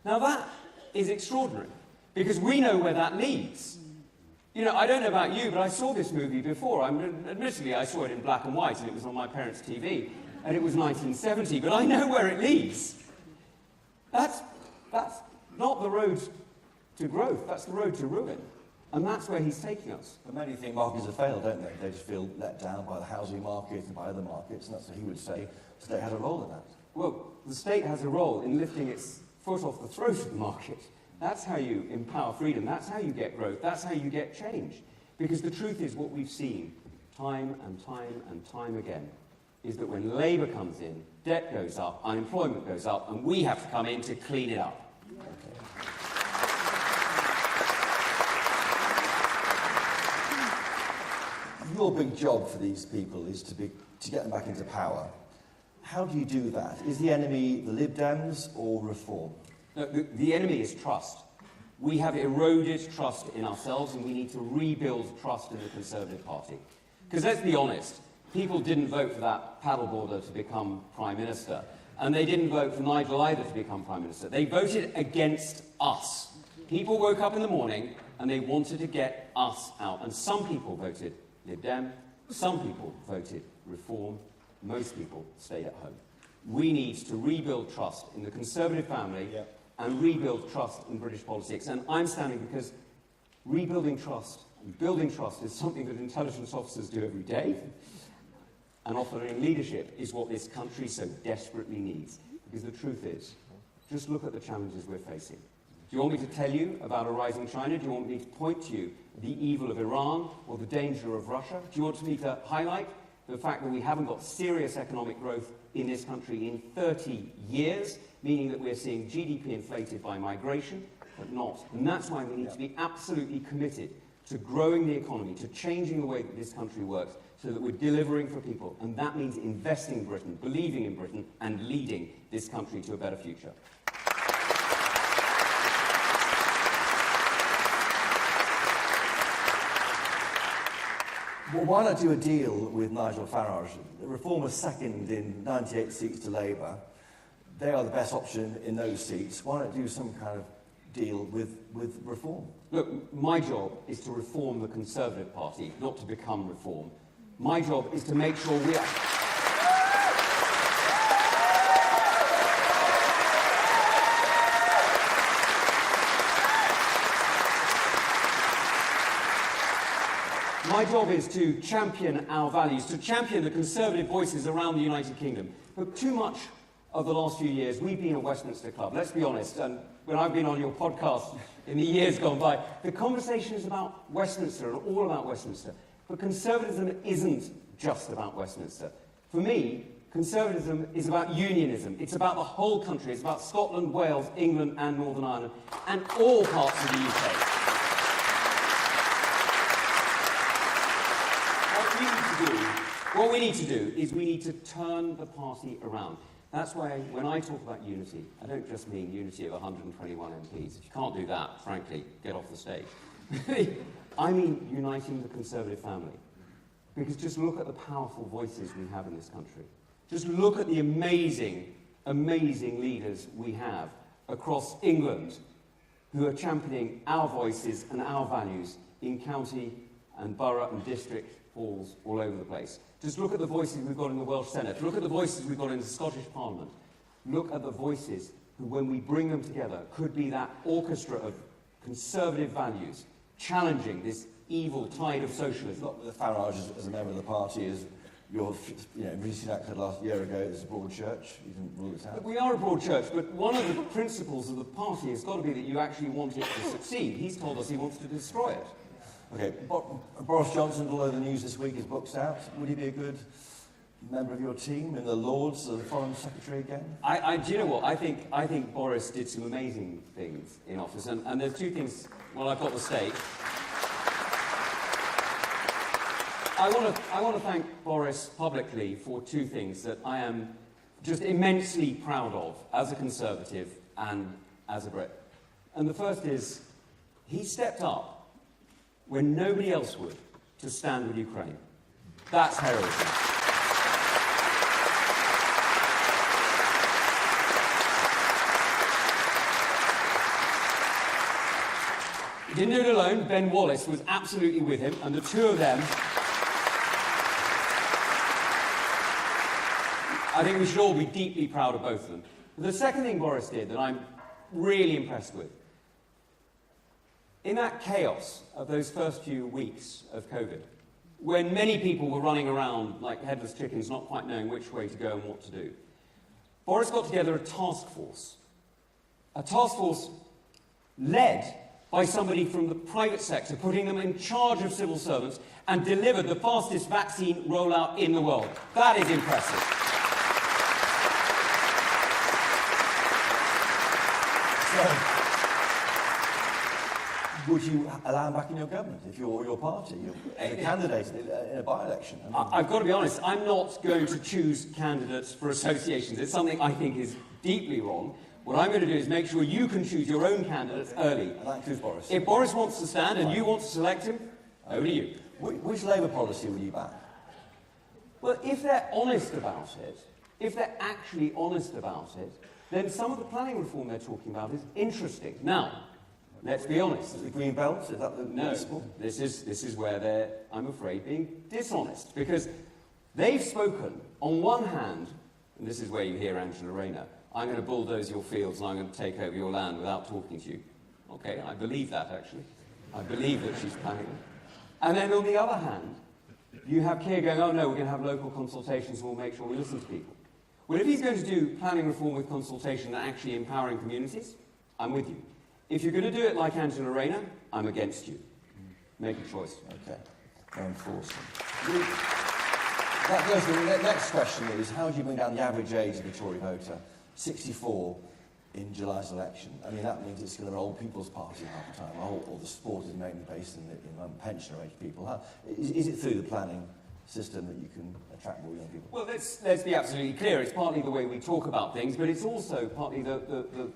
Now that is extraordinary, because we know where that leads. You know, I don't know about you, but I saw this movie before. Admittedly, I saw it in black and white, and it was on my parents' TV, and it was 1970, but I know where it leads. That's not the road to growth, that's the road to ruin. And that's where he's taking us. But many think markets have failed, don't they? They just feel let down by the housing market and by other markets, and that's what he would say. The state has a role in that. Well, the state has a role in lifting its foot off the throat of the market. That's how you empower freedom. That's how you get growth. That's how you get change. Because the truth is, what we've seen time and time and time again is that when Labour comes in, debt goes up, unemployment goes up, and we have to come in to clean it up. Your big job for these people is to get them back into power. How do you do that? Is the enemy the Lib Dems or reform? No, the enemy is trust. We have eroded trust in ourselves, and we need to rebuild trust in the Conservative Party. Because let's be honest, people didn't vote for that paddleboarder to become Prime Minister, and they didn't vote for Nigel either to become Prime Minister. They voted against us. People woke up in the morning and they wanted to get us out. And some people voted Lib Dem, some people voted Reform, most people stayed at home. We need to rebuild trust in the Conservative family and rebuild trust in British politics. And I'm standing because rebuilding trust and building trust is something that intelligence officers do every day. And offering leadership is what this country so desperately needs. Because the truth is, just look at the challenges we're facing. Do you want me to tell you about a rising China? Do you want me to point to you the evil of Iran or the danger of Russia? Do you want me to highlight the fact that we haven't got serious economic growth in this country in 30 years, meaning that we're seeing GDP inflated by migration, but not? And that's why we need to be absolutely committed to growing the economy, to changing the way that this country works, so that we're delivering for people. And that means investing in Britain, believing in Britain, and leading this country to a better future. Well, why not do a deal with Nigel Farage? The Reform was second in 98 seats to Labour. They are the best option in those seats. Why not do some kind of deal with Reform? Look, my job is to reform the Conservative Party, not to become Reform. My job is to make sure we are... My job is to champion our values, to champion the conservative voices around the United Kingdom. But too much of the last few years, we've been a Westminster club. Let's be honest. And when I've been on your podcast in the years gone by, the conversation is about Westminster and all about Westminster. But conservatism isn't just about Westminster. For me, conservatism is about unionism. It's about the whole country. It's about Scotland, Wales, England and Northern Ireland and all parts of the UK. What we need to do is we need to turn the party around. That's why when I talk about unity, I don't just mean unity of 121 MPs. If you can't do that, frankly, get off the stage. I mean uniting the Conservative family. Because just look at the powerful voices we have in this country. Just look at the amazing, amazing leaders we have across England who are championing our voices and our values in county and borough and district halls all over the place. Just look at the voices we've got in the Welsh Senate. Look at the voices we've got in the Scottish Parliament. Look at the voices who, when we bring them together, could be that orchestra of conservative values, challenging this evil tide of socialism. Not with Farage as a member of the party, as your, Rishi Sunak said last year ago, it's a broad church. You didn't rule it out. We are a broad church, but one of the principles of the party has got to be that you actually want it to succeed. He's told us he wants to destroy it. Okay, Boris Johnson, although the news this week is book's out, would he be a good member of your team in the Lords as the Foreign Secretary again? Do you know what? I think Boris did some amazing things in office, and there's two things. Well, I've got the stage. I want to thank Boris publicly for two things that I am just immensely proud of as a Conservative and as a Brit. And the first is he stepped up when nobody else would to stand with Ukraine. That's heroism. He didn't do it alone. Ben Wallace was absolutely with him, and the two of them, I think we should all be deeply proud of both of them. The second thing Boris did that I'm really impressed with, in that chaos of those first few weeks of COVID, when many people were running around like headless chickens, not quite knowing which way to go and what to do, Boris got together a task force led by somebody from the private sector, putting them in charge of civil servants, and delivered the fastest vaccine rollout in the world. That is impressive. Would you allow him back in your government if you're your party, as a candidate in a by-election? I've got to be honest, I'm not going to choose candidates for associations. It's something I think is deeply wrong. What I'm going to do is make sure you can choose your own candidates early. And that includes Boris. If Boris wants to stand and you want to select him, over to you. Which Labour policy will you back? Well, if they're honest about it, if they're actually honest about it, then some of the planning reform they're talking about is interesting. Now, let's be honest. The Green Belt, is that the principle? No, this is where they're, I'm afraid, being dishonest. Because they've spoken, on one hand, and this is where you hear Angela Rayner, I'm going to bulldoze your fields and I'm going to take over your land without talking to you. Okay, I believe that, actually. I believe that she's planning it. And then on the other hand, you have Keir going, oh no, we're going to have local consultations and we'll make sure we listen to people. Well, if he's going to do planning reform with consultation and actually empowering communities, I'm with you. If you're going to do it like Angela Rayner, I'm against you. Make a choice. Okay. Enforcing. That goes to the next question is, how do you bring down the average age of the Tory voter? 64 in July's election. I mean, that means it's going to be an old people's party half the time. All the sport is mainly based in pensioner age people. Is it through the planning system that you can attract more young people? Well, let's be absolutely clear. It's partly the way we talk about things, but it's also partly the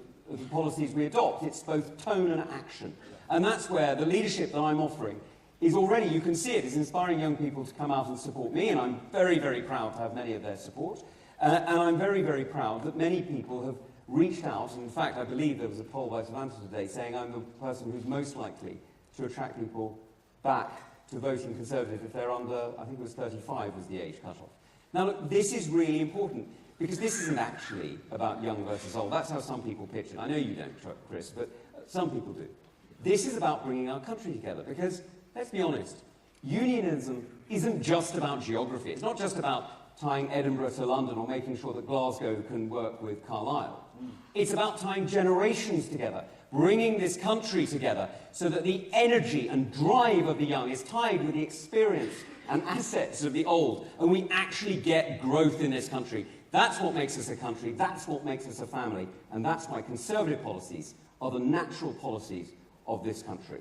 policies we adopt. It's both tone and action. And that's where the leadership that I'm offering is already, you can see it, is inspiring young people to come out and support me, and I'm very, very proud to have many of their support. And I'm very, very proud that many people have reached out, and in fact, I believe there was a poll by Savanta today saying I'm the person who's most likely to attract people back to voting Conservative if they're under, I think it was 35 was the age cut-off. Now, look, this is really important, because this isn't actually about young versus old. That's how some people pitch it. I know you don't, Chris, but some people do. This is about bringing our country together, because, let's be honest, unionism isn't just about geography. It's not just about tying Edinburgh to London or making sure that Glasgow can work with Carlisle. It's about tying generations together, bringing this country together so that the energy and drive of the young is tied with the experience and assets of the old, and we actually get growth in this country. That's what makes us a country, that's what makes us a family, and that's why Conservative policies are the natural policies of this country.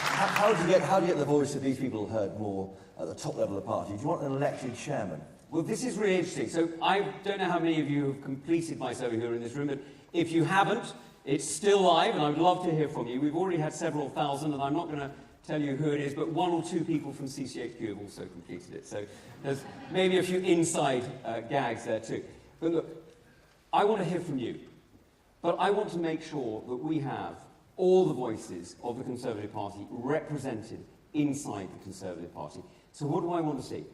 How do you get the voice of these people heard more at the top level of the party? Do you want an elected chairman? Well, this is really interesting. So I don't know how many of you have completed my survey who are in this room, but if you haven't, it's still live, and I would love to hear from you. We've already had several thousand, and I'm not going to tell you who it is, but 1 or 2 people from CCHQ have also completed it. So there's maybe a few inside gags there too. But look, I want to hear from you, but I want to make sure that we have all the voices of the Conservative Party represented inside the Conservative Party. So what do I want to see?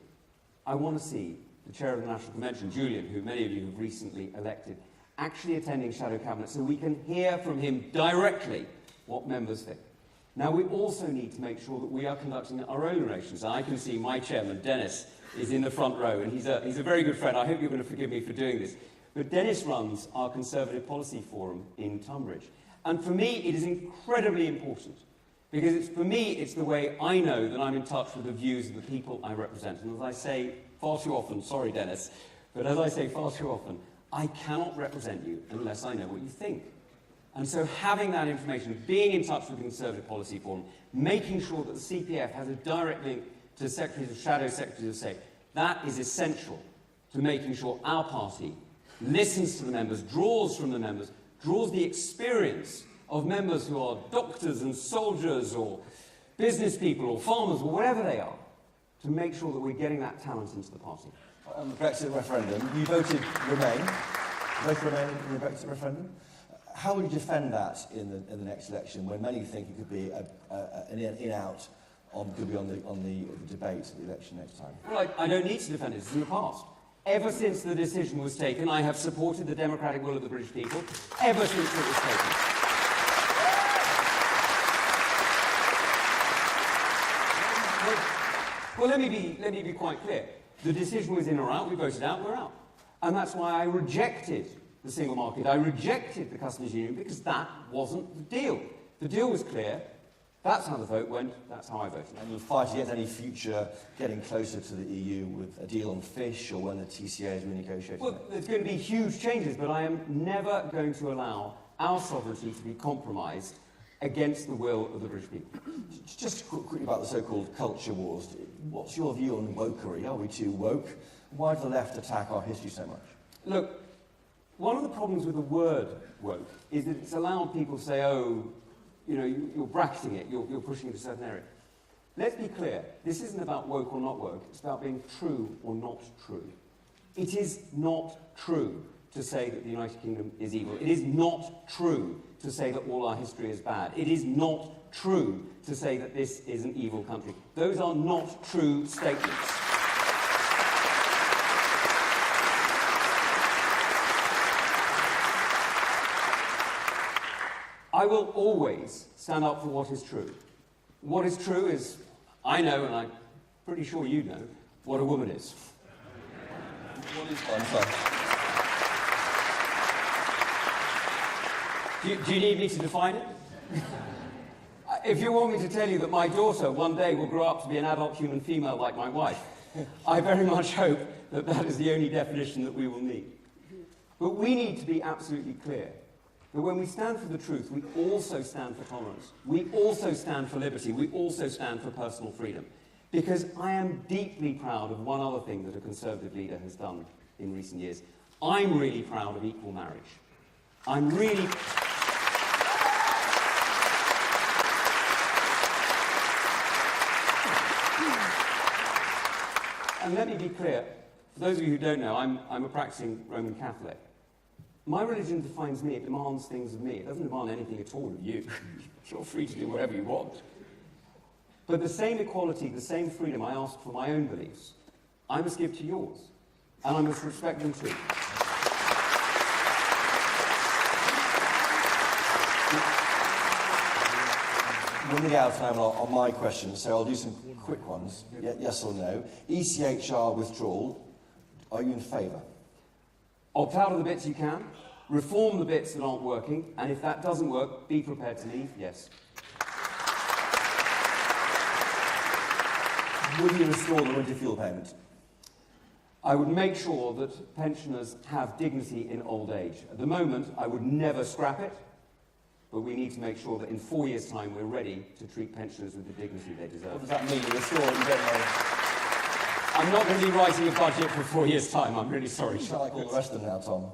I want to see the Chair of the National Convention, Julian, who many of you have recently elected, actually attending Shadow Cabinet so we can hear from him directly what members think. Now, we also need to make sure that we are conducting our own relations. I can see my chairman, Dennis, is in the front row, and he's a very good friend. I hope you're going to forgive me for doing this. But Dennis runs our Conservative Policy Forum in Tunbridge. And for me, it is incredibly important, because for me, it's the way I know that I'm in touch with the views of the people I represent. And as I say far too often, sorry, Dennis, but as I say far too often, I cannot represent you unless I know what you think. And so having that information, being in touch with the Conservative Policy Forum, making sure that the CPF has a direct link to secretaries of shadow secretaries of state, that is essential to making sure our party listens to the members, draws from the members, draws the experience of members who are doctors and soldiers or business people or farmers or whatever they are, to make sure that we're getting that talent into the party. On the Brexit referendum, you voted Remain. Voted Remain in the Brexit referendum. How will you defend that in the next election, when many think it could be an in-out could be on the debate at the election next time? Well, I don't need to defend it. It's in the past. Ever since the decision was taken, I have supported the democratic will of the British people. Ever since it was taken. Well, let me be quite clear. The decision was in or out. We voted out. We're out. And that's why I rejected the single market. I rejected the customs union, because that wasn't the deal. The deal was clear. That's how the vote went. That's how I voted. And you'll fight against any future getting closer to the EU with a deal on fish or when the TCA is renegotiated? Well, there's going to be huge changes, but I am never going to allow our sovereignty to be compromised against the will of the British people. Just quickly about the so-called culture wars. What's your view on wokery? Are we too woke? Why does the left attack our history so much? Look, one of the problems with the word woke is that it's allowed people to say, oh, you know, you're bracketing it, you're pushing it to a certain area. Let's be clear, this isn't about woke or not woke, it's about being true or not true. It is not true to say that the United Kingdom is evil. It is not true to say that all our history is bad. It is not true to say that this is an evil country. Those are not true statements. I will always stand up for what is true. What is true is, I know, and I'm pretty sure you know, what a woman is. What is one? Do you need me to define it? If you want me to tell you that my daughter one day will grow up to be an adult human female like my wife, I very much hope that that is the only definition that we will need. But we need to be absolutely clear that when we stand for the truth, we also stand for tolerance. We also stand for liberty. We also stand for personal freedom. Because I am deeply proud of one other thing that a Conservative leader has done in recent years. I'm really proud of equal marriage. I'm really... And let me be clear, for those of you who don't know, I'm a practicing Roman Catholic. My religion defines me, it demands things of me. It doesn't demand anything at all of you. You're free to do whatever you want. But the same equality, the same freedom I ask for my own beliefs, I must give to yours. And I must respect them too. running out of time on my questions, so I'll do some quick ones. Yes or no? ECHR withdrawal, are you in favour? Opt out of the bits you can, reform the bits that aren't working, and if that doesn't work, be prepared to leave, yes. Will you restore the winter fuel payment? I would make sure that pensioners have dignity in old age. At the moment, I would never scrap it, but we need to make sure that in 4 years' time we're ready to treat pensioners with the dignity they deserve. What does that mean? Restore it and get money? I'm not going to be writing a budget for 4 years' time, I'm really sorry. You sound like all the rest of them now, Tom.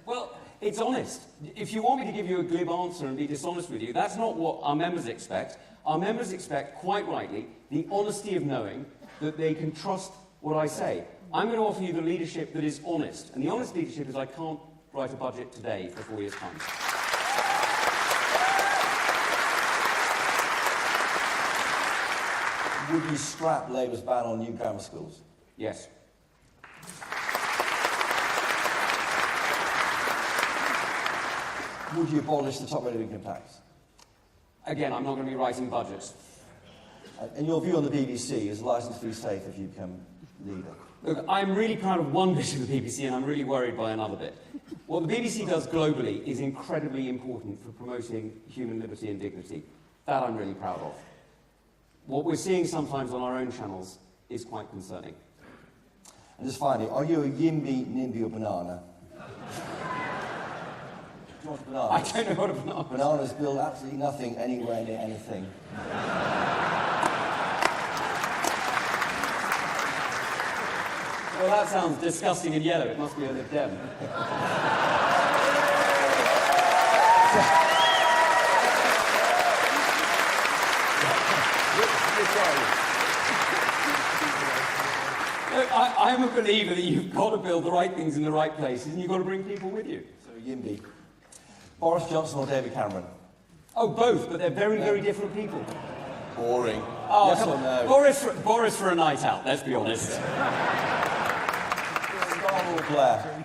Well, it's honest. If you want me to give you a glib answer and be dishonest with you, that's not what our members expect. Our members expect, quite rightly, the honesty of knowing that they can trust what I say. I'm going to offer you the leadership that is honest. And the honest leadership is I can't write a budget today for 4 years' time. Would you scrap Labour's ban on new grammar schools? Yes. Would you abolish the top rate of income tax? Again, I'm not going to be writing budgets. And your view on the BBC, is licence fee safe if you become leader? Look, I'm really proud of one bit of the BBC and I'm really worried by another bit. What the BBC does globally is incredibly important for promoting human liberty and dignity. That I'm really proud of. What we're seeing sometimes on our own channels is quite concerning. And just finally, are you a Yimby, Nimby or banana? Do you want a banana? I don't know what a banana is. Bananas build absolutely nothing anywhere near anything. Well, that sounds disgusting and yellow. It must be a Lib Dem. Look, I'm a believer that you've got to build the right things in the right places and you've got to bring people with you. So, Yimby. Boris Johnson or David Cameron? Oh, both, but they're very, very different people. Boring. Oh, yes or no? Boris for a night out, let's be honest. Starmer or Blair?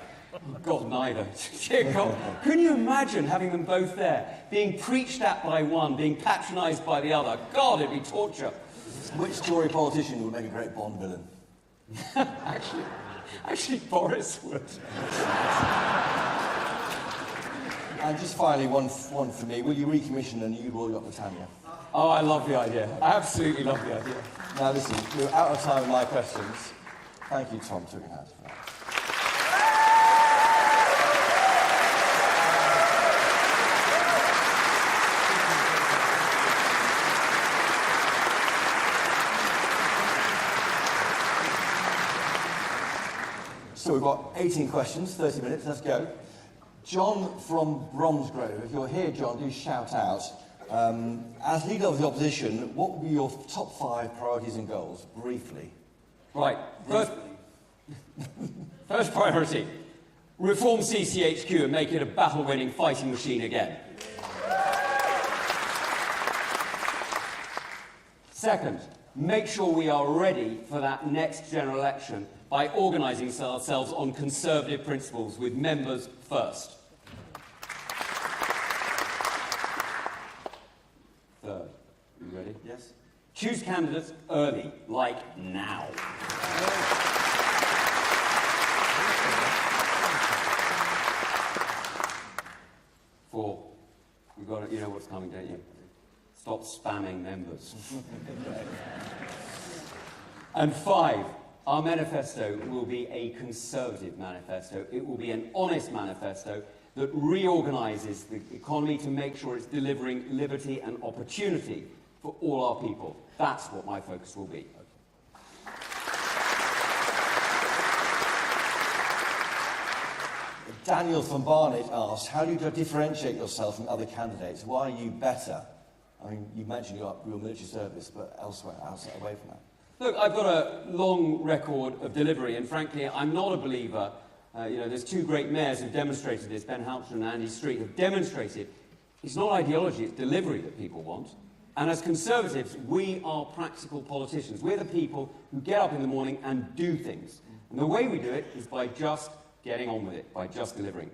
God, neither. God, can you imagine having them both there, being preached at by one, being patronised by the other? God, it'd be torture. Which Tory politician would make a great Bond villain? actually, Boris would. And just finally, one for me. Will you recommission a new Royal Yacht Britannia? Oh, I love the idea. I absolutely love the idea. Now, listen, we're out of time with my questions. Thank you, Tom Tugendhat, for that. So we've got 18 questions, 30 minutes, let's go. John from Bromsgrove, if you're here, John, do shout out. As leader of the opposition, what would be your top 5 priorities and goals, briefly? Right, first priority, reform CCHQ and make it a battle-winning fighting machine again. Second, make sure we are ready for that next general election by organising ourselves on conservative principles with members first. Third, you ready? Yes. Choose candidates early, like now. Four, we've got to, you know what's coming, don't you? Stop spamming members. And 5, our manifesto will be a conservative manifesto. It will be an honest manifesto that reorganises the economy to make sure it's delivering liberty and opportunity for all our people. That's what my focus will be. Daniel from Barnet asked, how do you differentiate yourself from other candidates? Why are you better? I mean, you mentioned your military service, but elsewhere, outside, away from that. Look, I've got a long record of delivery, and frankly, I'm not a believer. There's 2 great mayors who've demonstrated this, Ben Hampton and Andy Street, have demonstrated it's not ideology, it's delivery that people want. And as Conservatives, we are practical politicians. We're the people who get up in the morning and do things. And the way we do it is by just getting on with it, by just delivering.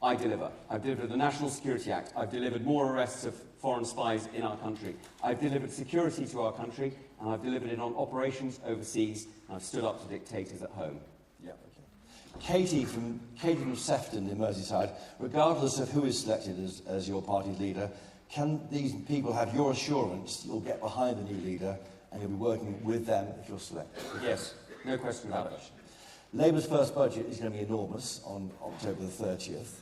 I deliver. I've delivered the National Security Act. I've delivered more arrests of foreign spies in our country. I've delivered security to our country, and I've delivered it on operations overseas, and I've stood up to dictators at home. Yeah, okay. Katie from Sefton in Merseyside, regardless of who is selected as your party leader, can these people have your assurance you'll get behind the new leader and you'll be working with them if you're selected? Yes, no question about it. Labour's first budget is going to be enormous on October the 30th.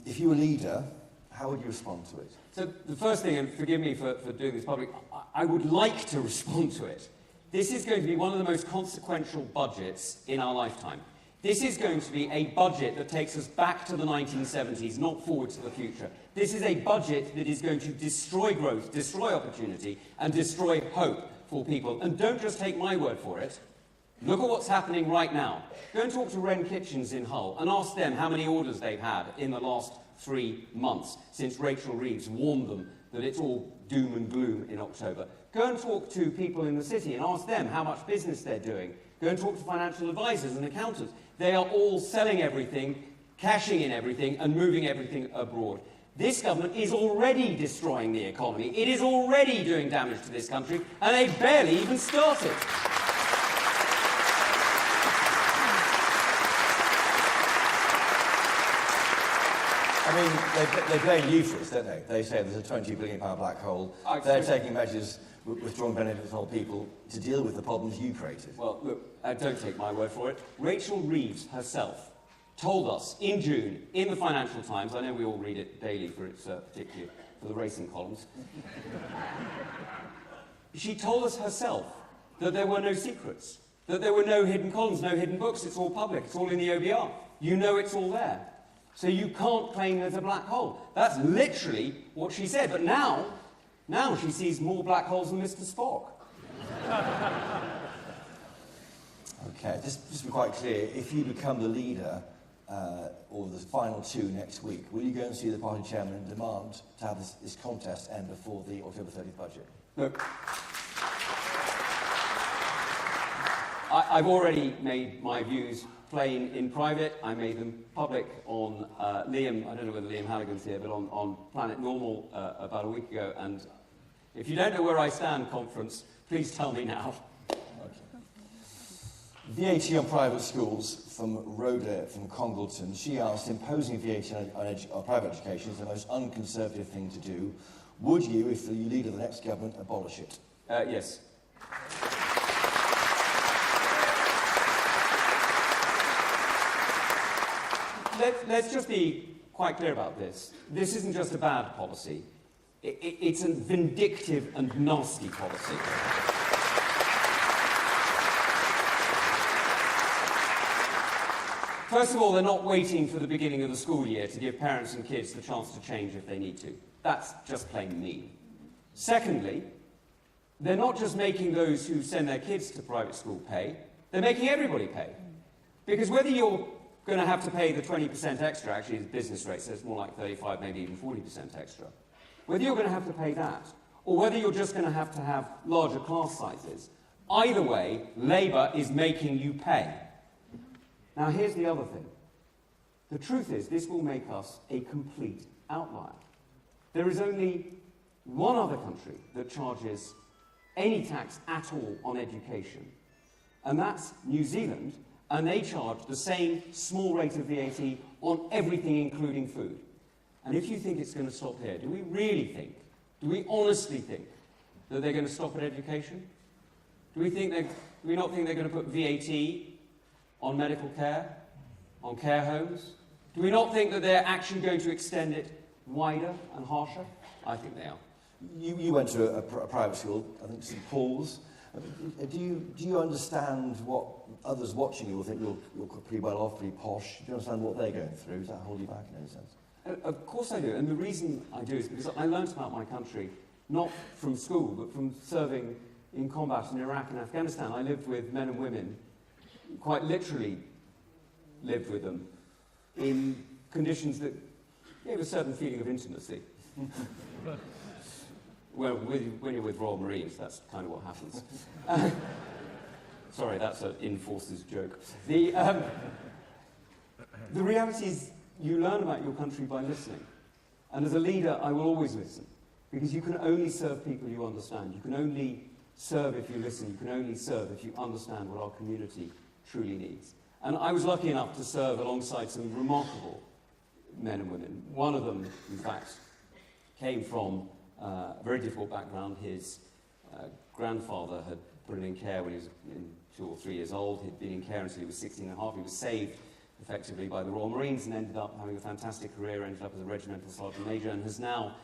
If you were leader, how would you respond to it? So the first thing, and forgive me for doing this public, I would like to respond to it. This is going to be one of the most consequential budgets in our lifetime. This is going to be a budget that takes us back to the 1970s, not forward to the future. This is a budget that is going to destroy growth, destroy opportunity, and destroy hope for people. And don't just take my word for it. Look at what's happening right now. Go and talk to Wren Kitchens in Hull and ask them how many orders they've had in the last 3 months since Rachel Reeves warned them that it's all doom and gloom in October. Go and talk to people in the city and ask them how much business they're doing. Go and talk to financial advisors and accountants. They are all selling everything, cashing in everything, and moving everything abroad. This government is already destroying the economy. It is already doing damage to this country, and they've barely even started. I mean, they blame you for this, don't they? They say there's a £20 billion black hole. They're taking measures with strong benefits for people to deal with the problems you created. Well, look, don't take my word for it. Rachel Reeves herself told us in June in the Financial Times, I know we all read it daily for its, particularly for the racing columns, she told us herself that there were no secrets, that there were no hidden columns, no hidden books, it's all public, it's all in the OBR. You know it's all there. So you can't claim there's a black hole. That's literally what she said. But now she sees more black holes than Mr. Spock. Okay, just to be quite clear, if you become the leader, or the final 2 next week, will you go and see the party chairman and demand to have this contest end before the October 30th budget? Look, I've already made my views plain in private. I made them public on Liam, I don't know whether Liam Halligan's here, but on Planet Normal about a week ago. And if you don't know where I stand, conference, please tell me now. VAT on private schools from Rhoda from Congleton. She asked, imposing VAT on private education is the most unconservative thing to do. Would you, if you leader the next government, abolish it? Yes. Let's just be quite clear about this. This isn't just a bad policy. It's a vindictive and nasty policy. First of all, they're not waiting for the beginning of the school year to give parents and kids the chance to change if they need to. That's just plain mean. Secondly, they're not just making those who send their kids to private school pay, they're making everybody pay. Because whether you're going to have to pay the 20% extra, actually the business rate says more like 35, maybe even 40% extra, whether you're going to have to pay that, or whether you're just going to have larger class sizes, either way, Labour is making you pay. Now, here's the other thing. The truth is, this will make us a complete outlier. There is only one other country that charges any tax at all on education, and that's New Zealand, and they charge the same small rate of VAT on everything, including food. And if you think it's going to stop here, do we really think, do we honestly think that they're going to stop at education? Do we not think they're going to put VAT on medical care, on care homes? Do we not think that they're actually going to extend it wider and harsher? I think they are. You went to a private school, I think St Paul's. Do you understand what others watching you will think you're pretty well off, pretty posh? Do you understand what they're going through? Does that hold you back in any sense? Of course I do, and the reason I do is because I learnt about my country not from school, but from serving in combat in Iraq and Afghanistan. I lived with men and women, quite literally lived with them, in conditions that gave a certain feeling of intimacy. Well, when you're with Royal Marines, that's kind of what happens. Sorry, that's an in-forces joke. The reality is, you learn about your country by listening. And as a leader, I will always listen, because you can only serve people you understand. You can only serve if you listen. You can only serve if you understand what our community truly needs. And I was lucky enough to serve alongside some remarkable men and women. One of them, in fact, came from a very difficult background. His grandfather had put him in care when he was 2 or 3 years old. He'd been in care until he was 16 and a half. He was saved effectively by the Royal Marines and ended up having a fantastic career, ended up as a regimental sergeant major, and has now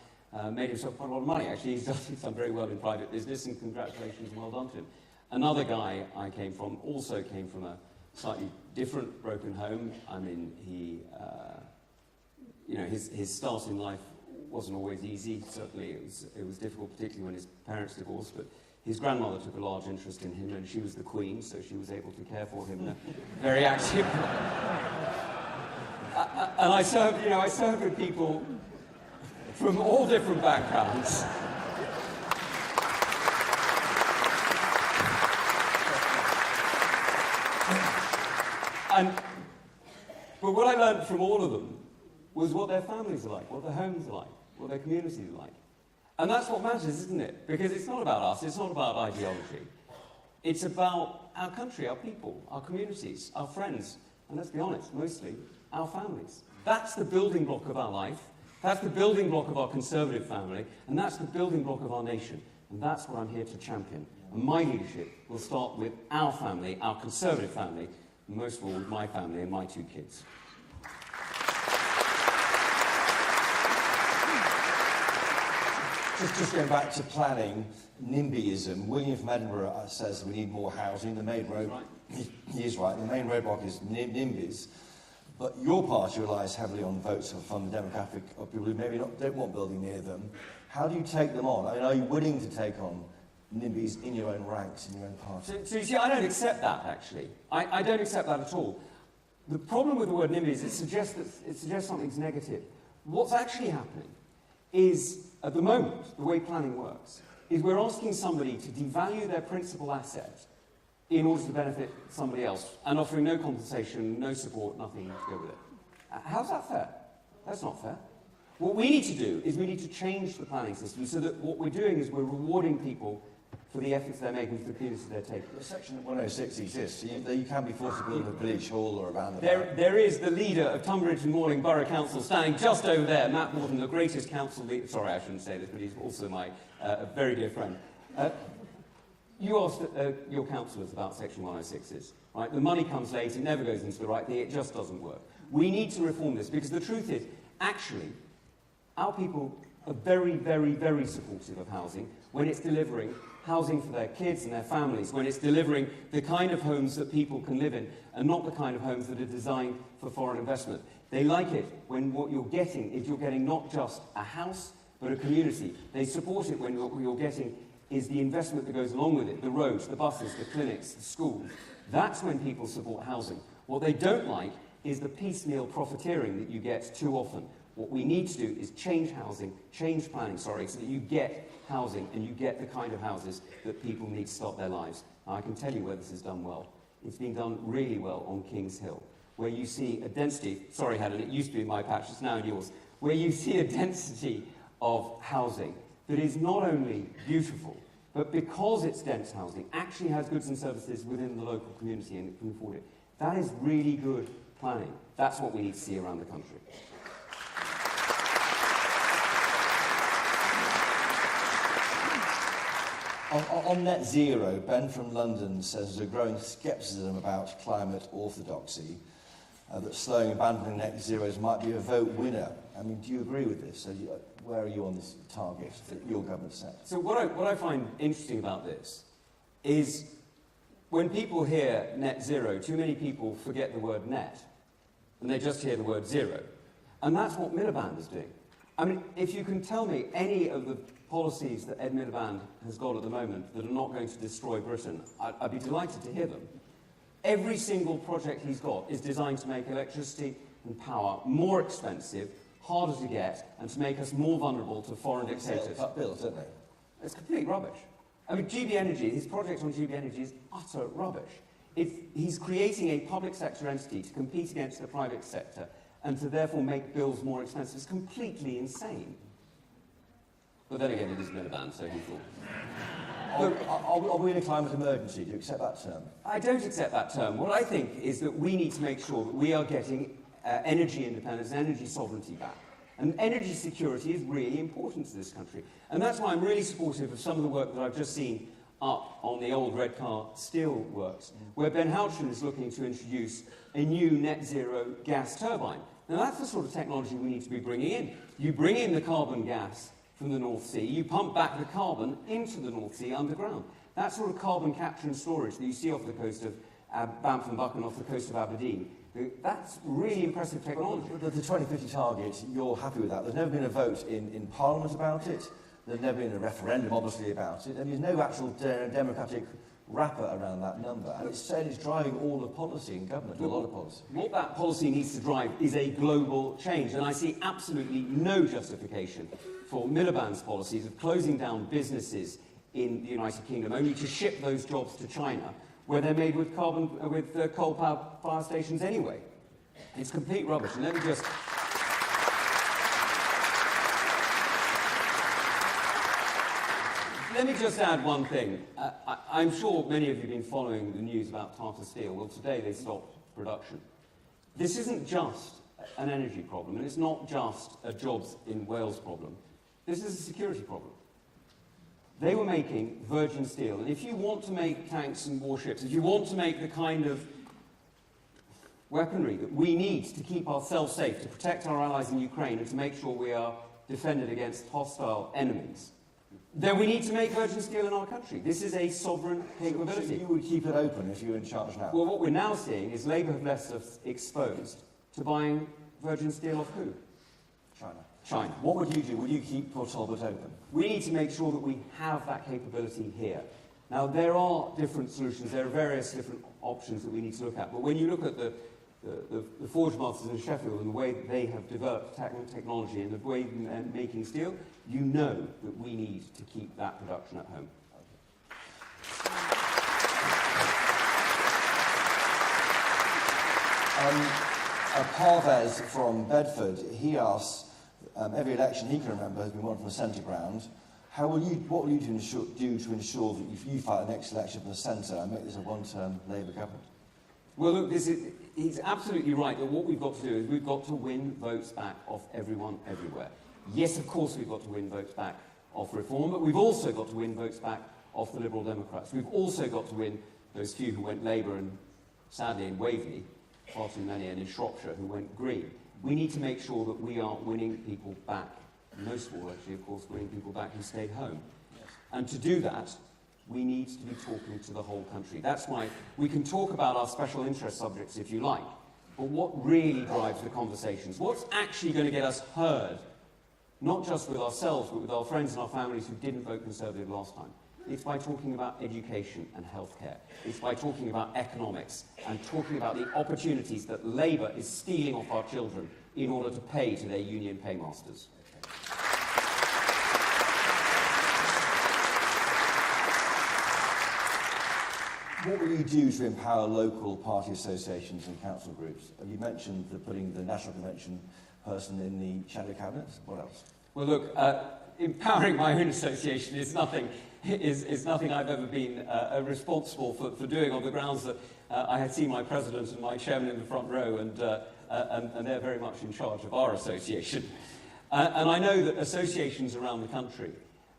made himself quite a lot of money. Actually, he's done very well in private business, and congratulations and well done to him. Another guy I came from also came from a slightly different broken home. I mean, he, his start in life wasn't always easy. Certainly it was difficult, particularly when his parents divorced, but his grandmother took a large interest in him, and she was the queen, so she was able to care for him in a very active and I served with people from all different backgrounds. But what I learned from all of them was what their families are like, what their homes are like, what their communities are like. And that's what matters, isn't it? Because it's not about us, it's not about ideology. It's about our country, our people, our communities, our friends, and let's be honest, mostly our families. That's the building block of our life, that's the building block of our Conservative family, and that's the building block of our nation. And that's what I'm here to champion. And my leadership will start with our family, our Conservative family, and most of all with my family and my 2 kids. Just going back to planning, NIMBYism. William from Edinburgh says we need more housing. The main road, he is right. The main roadblock is NIMBYs. But your party relies heavily on votes from the demographic of people who maybe don't want building near them. How do you take them on? I mean, are you willing to take on NIMBYs in your own ranks, in your own party? So you see, I don't accept that, actually. I don't accept that at all. The problem with the word NIMBY is it suggests something's negative. What's actually happening is, at the moment, the way planning works, is we're asking somebody to devalue their principal asset in order to benefit somebody else, and offering no compensation, no support, nothing to go with it. How's that fair? That's not fair. What we need to do is we need to change the planning system so that what we're doing is we're rewarding people for the efforts they're making, for the communities they're taking. The Section 106 exists, so you can be forced to build a village hall or a roundabout. There is the leader of Tunbridge and Malling Borough Council standing just over there, Matt Morton, the greatest council leader. Sorry, I shouldn't say this, but he's also my very dear friend. You asked your councillors about Section 106s, right? The money comes late, it never goes into the right thing, it just doesn't work. We need to reform this, because the truth is, actually, our people are very, very, very supportive of housing when it's delivering housing for their kids and their families, when it's delivering the kind of homes that people can live in, and not the kind of homes that are designed for foreign investment. They like it when what you're getting is you're getting not just a house, but a community. They support it when what you're getting is the investment that goes along with it, the roads, the buses, the clinics, the schools. That's when people support housing. What they don't like is the piecemeal profiteering that you get too often. What we need to do is change planning, so that you get housing and you get the kind of houses that people need to start their lives. Now, I can tell you where this is done well. It's been done really well on King's Hill, where you see a density, sorry Helen, it used to be in my patch, it's now in yours, where you see a density of housing that is not only beautiful, but because it's dense housing, actually has goods and services within the local community and it can afford it. That is really good planning. That's what we need to see around the country. On net zero, Ben from London says there's a growing scepticism about climate orthodoxy, that slowing abandoning net zeros might be a vote winner. I mean, do you agree with this? Where are you on this target that your government set? So what I find interesting about this is when people hear net zero, too many people forget the word net, and they just hear the word zero. And that's what Miliband is doing. I mean, if you can tell me any of the policies that Ed Miliband has got at the moment that are not going to destroy Britain, I'd be delighted to hear them. Every single project he's got is designed to make electricity and power more expensive, harder to get, and to make us more vulnerable to foreign dictators. Cut bills, don't they? It's complete rubbish. I mean, GB Energy, his project on GB Energy is utter rubbish. He's creating a public sector entity to compete against the private sector and to therefore make bills more expensive is completely insane. But then again, it is Miliband, so he thought. Are we in a climate emergency? Do you accept that term? I don't accept that term. What I think is that we need to make sure that we are getting energy independence and energy sovereignty back. And energy security is really important to this country. And that's why I'm really supportive of some of the work that I've just seen up on the old Redcar steel works, where Ben Houtron is looking to introduce a new net zero gas turbine. Now that's the sort of technology we need to be bringing in. You bring in the carbon gas from the North Sea, you pump back the carbon into the North Sea underground. That sort of carbon capture and storage that you see off the coast of Banff and Buchan, off the coast of Aberdeen, that's really impressive technology. The 2050 target, you're happy with that. There's never been a vote in Parliament about it. There's never been a referendum, obviously, about it. And there's no actual democratic wrapper around that number. And it's said it's driving all of policy in government, a lot of policy. What that policy needs to drive is a global change. And I see absolutely no justification for Miliband's policies of closing down businesses in the United Kingdom, only to ship those jobs to China, where they're made with coal power stations anyway. It's complete rubbish. And let me just add one thing. I'm sure many of you have been following the news about Tata Steel. Well, today they stopped production. This isn't just an energy problem, and it's not just a jobs in Wales problem. This is a security problem. They were making virgin steel, and if you want to make tanks and warships, if you want to make the kind of weaponry that we need to keep ourselves safe, to protect our allies in Ukraine, and to make sure we are defended against hostile enemies, then we need to make virgin steel in our country. This is a sovereign capability. So you would keep it open if you were in charge now? Well, what we're now seeing is Labour have left us exposed to buying virgin steel off who? China. What would you do? Would you keep Port Talbot open? We need to make sure that we have that capability here. Now, there are different solutions. There are various different options that we need to look at. But when you look at the forge masters in Sheffield and the way that they have developed technology and the way they're making steel, you know that we need to keep that production at home. Parvez from Bedford, he asks, every election he can remember has been won from the centre ground. What will you do to ensure that if you fight the next election from the centre and make this a one-term Labour government? Well, look, he's absolutely right that what we've got to do is we've got to win votes back off everyone, everywhere. Yes, of course we've got to win votes back off Reform, but we've also got to win votes back off the Liberal Democrats. We've also got to win those few who went Labour and, sadly, in Waveney, far too many, and in Shropshire who went Green. We need to make sure that we are winning people back. Most of all, actually, of course, winning people back who stayed home. Yes. And to do that, we need to be talking to the whole country. That's why we can talk about our special interest subjects if you like, but what really drives the conversations, what's actually going to get us heard, not just with ourselves, but with our friends and our families who didn't vote Conservative last time. It's by talking about education and healthcare. It's by talking about economics and talking about the opportunities that Labour is stealing off our children in order to pay to their union paymasters. What will you do to empower local party associations and council groups? You mentioned putting the National Convention person in the shadow cabinet. What else? Well, look, empowering my own association is nothing I've ever been responsible for doing, on the grounds that I had seen my president and my chairman in the front row, and they're very much in charge of our association. And I know that associations around the country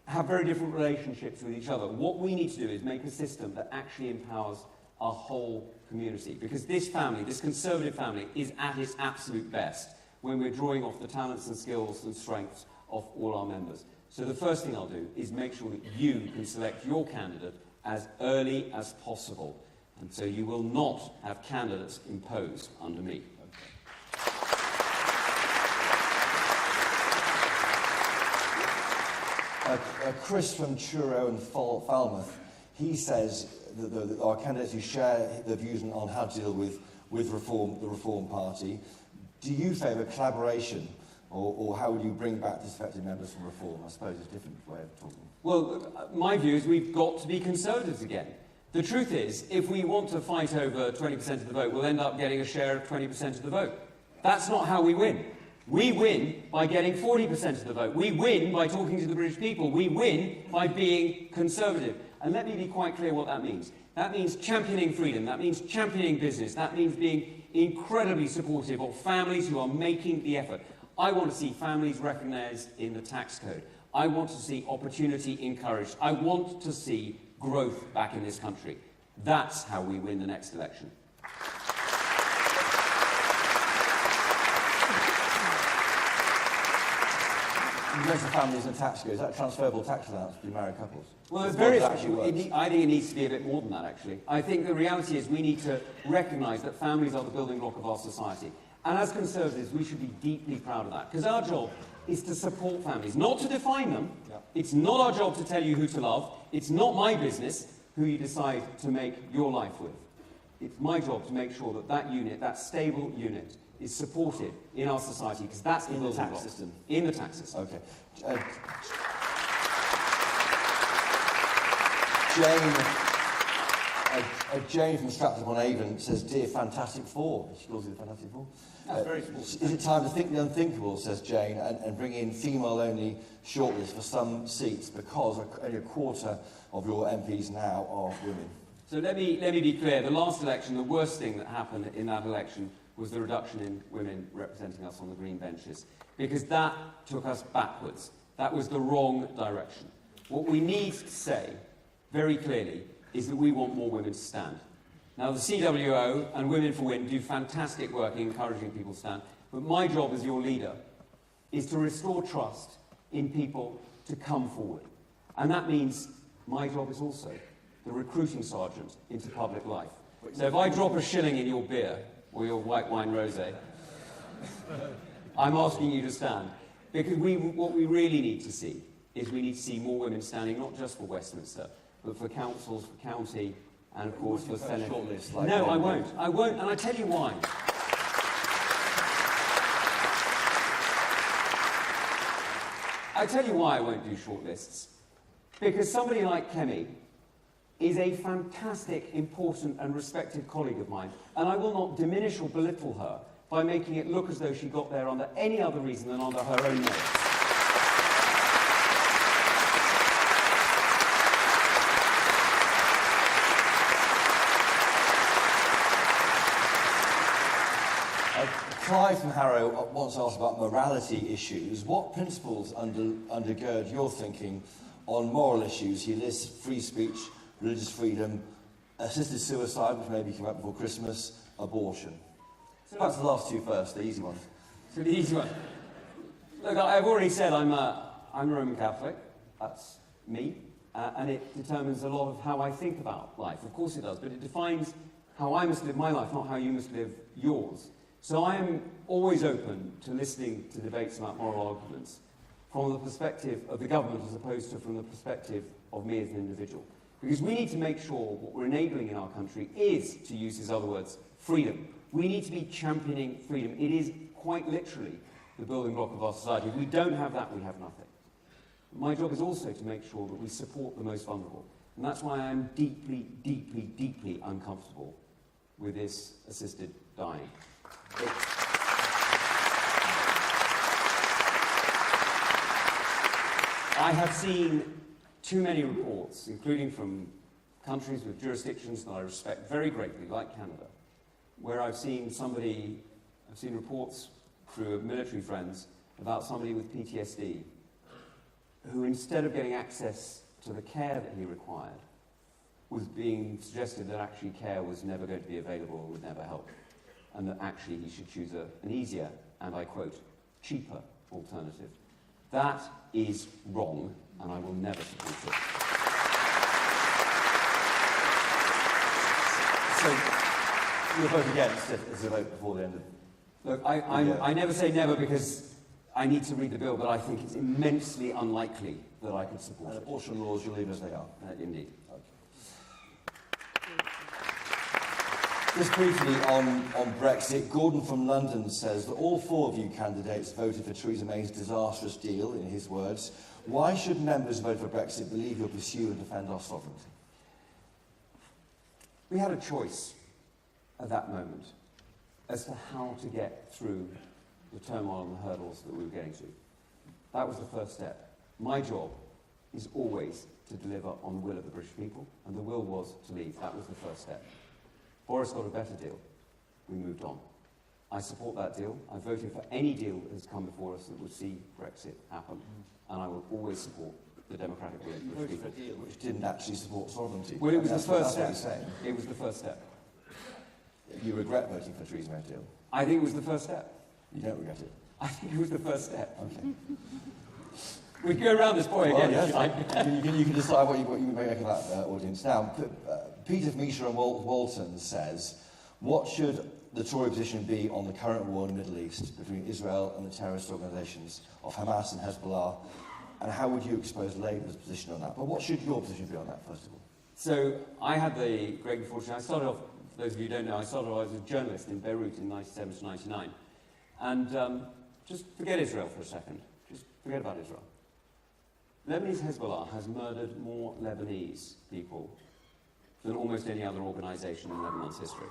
have very different relationships with each other. What we need to do is make a system that actually empowers our whole community, because this family, this Conservative family, is at its absolute best when we're drawing off the talents and skills and strengths of all our members. So the first thing I'll do is make sure that you can select your candidate as early as possible, and so you will not have candidates imposed under me. Chris from Truro and Falmouth, he says that our candidates who share the views on how to deal with the Reform Party. Do you favour collaboration, or how would you bring back disaffected members from Reform? I suppose it's a different way of talking. Well, my view is we've got to be Conservatives again. The truth is, if we want to fight over 20% of the vote, we'll end up getting a share of 20% of the vote. That's not how we win. We win by getting 40% of the vote. We win by talking to the British people. We win by being conservative. And let me be quite clear what that means. That means championing freedom. That means championing business. That means being incredibly supportive of families who are making the effort. I want to see families recognised in the tax code. I want to see opportunity encouraged. I want to see growth back in this country. That's how we win the next election. In relation to families and tax code, is that transferable tax allowance for married couples? Well, there's various actually. I think it needs to be a bit more than that, actually. I think the reality is we need to recognise that families are the building block of our society. And as Conservatives, we should be deeply proud of that. Because our job is to support families, not to define them. Yeah. It's not our job to tell you who to love. It's not my business who you decide to make your life with. It's my job to make sure that that unit, that stable unit, is supported in our society, because that's the building block. System. In the tax system. Okay. Jane from Stratford-upon-Avon says, "Dear Fantastic Four." She calls it the Fantastic Four. That's very small. Is it time to think the unthinkable, says Jane, and bring in female-only shortlist for some seats, because only a quarter of your MPs now are women? So let me be clear. The last election, the worst thing that happened in that election was the reduction in women representing us on the green benches, because that took us backwards. That was the wrong direction. What we need to say very clearly is that we want more women to stand. Now, the CWO and Women for Win do fantastic work in encouraging people to stand, but my job as your leader is to restore trust in people to come forward. And that means my job is also the recruiting sergeant into public life. So if I drop a shilling in your beer, or your white wine rosé, I'm asking you to stand. Because what we really need to see is we need to see more women standing, not just for Westminster, but for councils, for county, and of course for Senate. No, I won't. I won't, and I tell you why. I tell you why I won't do shortlists. Because somebody like Kemi is a fantastic, important and respected colleague of mine, and I will not diminish or belittle her by making it look as though she got there under any other reason than under her own merits. Clive from Harrow once asked about morality issues. What principles undergird your thinking on moral issues? He lists free speech, religious freedom, assisted suicide, which maybe came up before Christmas, abortion. So that's the last two first, the easy ones. So the easy one. Look, I've already said I'm a Roman Catholic. That's me. And it determines a lot of how I think about life. Of course it does, but it defines how I must live my life, not how you must live yours. So I am always open to listening to debates about moral arguments from the perspective of the government as opposed to from the perspective of me as an individual. Because we need to make sure what we're enabling in our country is, to use his other words, freedom. We need to be championing freedom. It is quite literally the building block of our society. If we don't have that, we have nothing. My job is also to make sure that we support the most vulnerable. And that's why I'm deeply, deeply, deeply uncomfortable with this assisted dying. I have seen too many reports, including from countries with jurisdictions that I respect very greatly, like Canada, where I've seen reports through military friends about somebody with PTSD who, instead of getting access to the care that he required, was being suggested that actually care was never going to be available or would never help, and that actually he should choose an easier, and I quote, cheaper alternative. That is wrong, and I will never support it. So, you'll vote against it as a vote before the end of... Look, I never say never because I need to read the bill, but I think it's immensely unlikely that I could support it. And abortion laws, you'll leave as they are? Indeed. Okay. Just briefly on Brexit, Gordon from London says that all four of you candidates voted for Theresa May's disastrous deal, in his words. Why should members who vote for Brexit believe you'll pursue and defend our sovereignty? We had a choice at that moment. as to how to get through the turmoil and the hurdles that we were getting to. That was the first step. My job is always to deliver on the will of the British people, and the will was to leave. That was the first step. Boris got a better deal. We moved on. I support that deal. I voted for any deal that has come before us that would see Brexit happen, and I will always support the democratic will of the British people. For a deal which didn't actually support sovereignty. Well, it was the first step. step. It was the first step. You regret voting for Theresa May's deal? I think it was the first step. You don't regret it? I think it was the first step. Okay. We can go around this point again, yes, if you like. you can decide what you make of that audience. Now, Peter Misha and Walton says, what should the Tory position be on the current war in the Middle East between Israel and the terrorist organisations of Hamas and Hezbollah, and how would you expose Labour's position on that? But what should your position be on that, first of all? So, I had the great fortune, I started off, for those of you who don't know, I started off as a journalist in Beirut in 97 to 99. And just forget Israel for a second. Just forget about Israel. Lebanese Hezbollah has murdered more Lebanese people than almost any other organisation in Lebanon's history.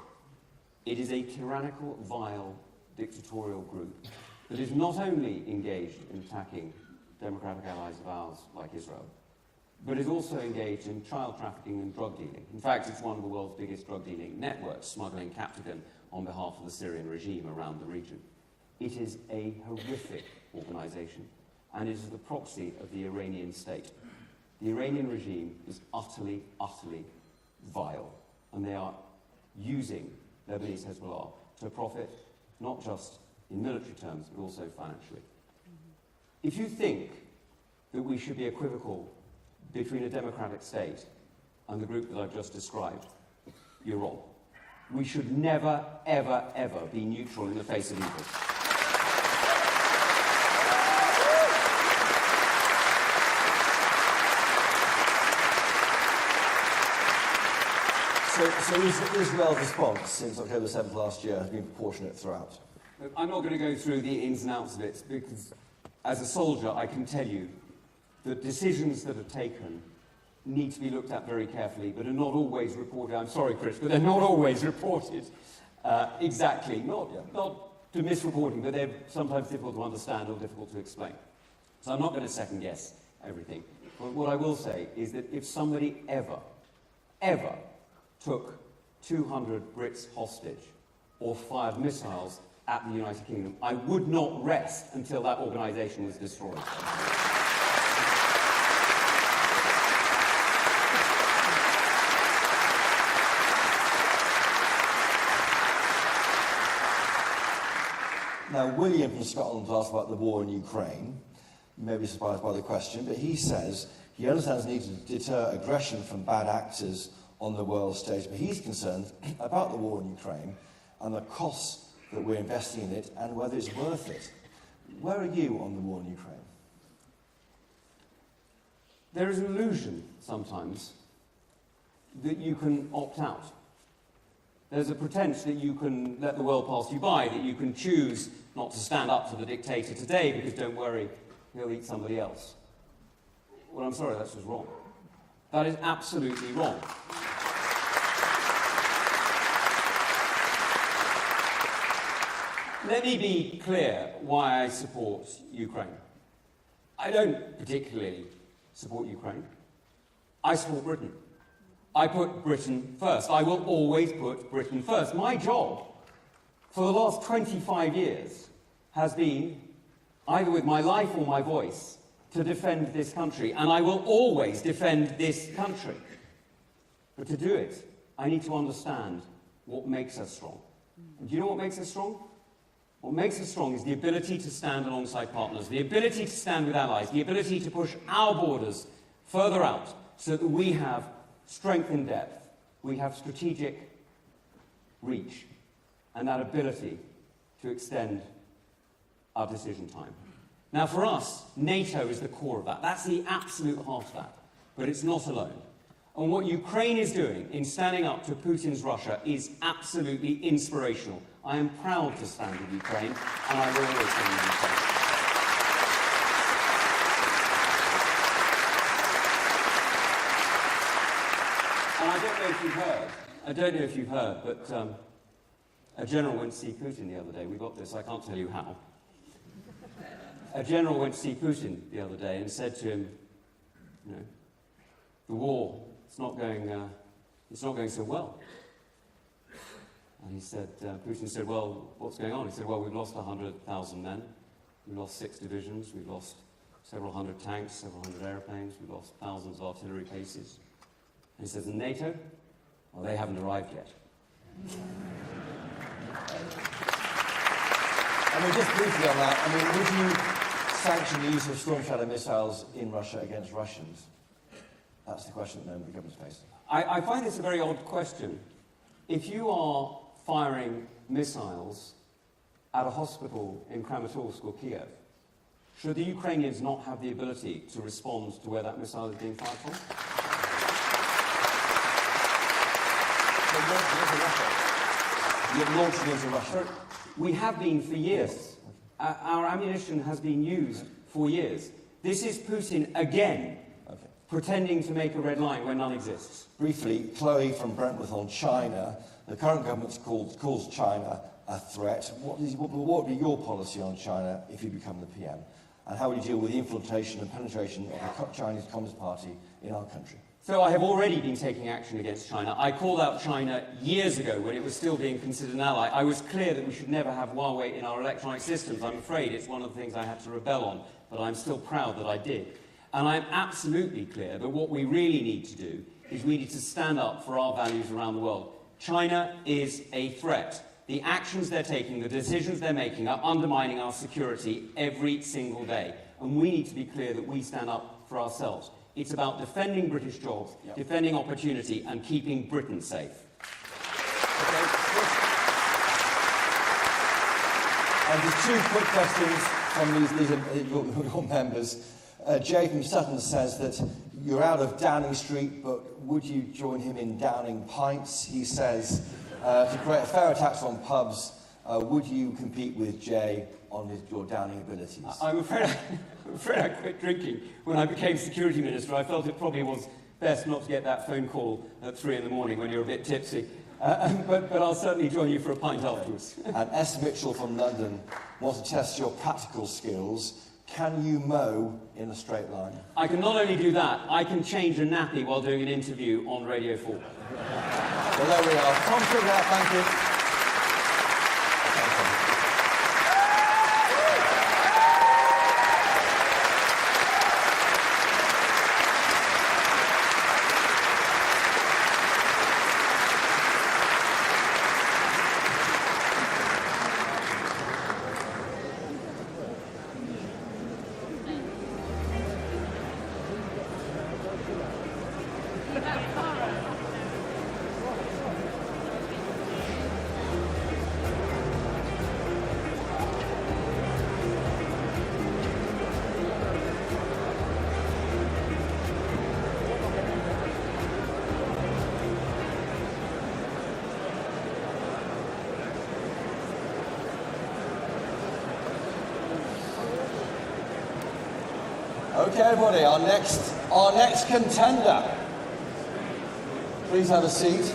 It is a tyrannical, vile, dictatorial group that is not only engaged in attacking democratic allies of ours like Israel, but is also engaged in child trafficking and drug dealing. In fact, it's one of the world's biggest drug dealing networks, smuggling captagon on behalf of the Syrian regime around the region. It is a horrific organisation, and it is the proxy of the Iranian state. The Iranian regime is utterly, utterly vile, and they are using Lebanese Hezbollah to profit, not just in military terms, but also financially. If you think that we should be equivocal between a democratic state and the group that I've just described, you're wrong. We should never, ever, ever be neutral in the face of evil. So Israel's response since October 7th last year has been proportionate throughout? I'm not going to go through the ins and outs of it, because as a soldier I can tell you that decisions that are taken need to be looked at very carefully, but are not always reported. I'm sorry, Chris, but they're not always reported exactly. Not to misreporting, but they're sometimes difficult to understand or difficult to explain. So I'm not going to second guess everything. But what I will say is that if somebody ever took 200 Brits hostage or fired missiles at the United Kingdom, I would not rest until that organisation was destroyed. Now, William from Scotland asked about the war in Ukraine. You may be surprised by the question, but he says he understands the need to deter aggression from bad actors on the world stage, but he's concerned about the war in Ukraine and the costs that we're investing in it and whether it's worth it. Where are you on the war in Ukraine? There is an illusion sometimes that you can opt out. There's a pretense that you can let the world pass you by, that you can choose not to stand up to the dictator today because, don't worry, he'll eat somebody else. Well, I'm sorry, that's just wrong. That is absolutely wrong. Let me be clear why I support Ukraine. I don't particularly support Ukraine. I support Britain. I put Britain first. I will always put Britain first. My job for the last 25 years has been, either with my life or my voice, to defend this country. And I will always defend this country. But to do it, I need to understand what makes us strong. And do you know what makes us strong? What makes us strong is the ability to stand alongside partners, the ability to stand with allies, the ability to push our borders further out so that we have strength in depth, we have strategic reach, and that ability to extend our decision time. Now, for us, NATO is the core of that. That's the absolute heart of that. But it's not alone. And what Ukraine is doing in standing up to Putin's Russia is absolutely inspirational. I am proud to stand with Ukraine, and I will always stand with Ukraine. And I don't know if you've heard, but A general went to see Putin the other day. We got this, I can't tell you how. A general went to see Putin the other day and said to him, you know, the war, it's not going so well. And he said, Putin said, well, what's going on? He said, well, we've lost 100,000 men. We've lost 6 divisions. We've lost several hundred tanks, several hundred airplanes. We've lost thousands of artillery cases. And he says, and NATO? Well, they haven't arrived yet. I mean, just briefly on that, I mean, would you sanction the use of Storm Shadow missiles in Russia against Russians? That's the question that the government's facing. I find this a very odd question. If you are firing missiles at a hospital in Kramatorsk or Kiev, should the Ukrainians not have the ability to respond to where that missile is being fired from? You're launching into Russia. We have been for years. Our ammunition has been used for years. This is Putin again, pretending to make a red line where none exists. Briefly, Chloe from Brentworth on China. The current government calls China a threat. What would be your policy on China if you become the PM? And how would you deal with the infiltration and penetration of the Chinese Communist Party in our country? So I have already been taking action against China. I called out China years ago when it was still being considered an ally. I was clear that we should never have Huawei in our electronic systems. I'm afraid it's one of the things I had to rebel on, but I'm still proud that I did. And I'm absolutely clear that what we really need to do is we need to stand up for our values around the world. China is a threat. The actions they're taking, the decisions they're making are undermining our security every single day. And we need to be clear that we stand up for ourselves. It's about defending British jobs, defending opportunity, and keeping Britain safe. And just 2 quick questions from your members. Jay from Sutton says that you're out of Downing Street, but would you join him in Downing Pints? He says, to create a fairer tax on pubs, would you compete with Jay on your Downing abilities? I'm afraid I quit drinking when I became security minister. I felt it probably was best not to get that phone call at 3 in the morning when you're a bit tipsy. But I'll certainly join you for a pint afterwards. And S. Mitchell from London wants to test your practical skills. Can you mow in a straight line? I can not only do that, I can change a nappy while doing an interview on Radio 4. Well, there we are. Tom Tugendhat, thank you. Okay, everybody, our next contender. Please have a seat.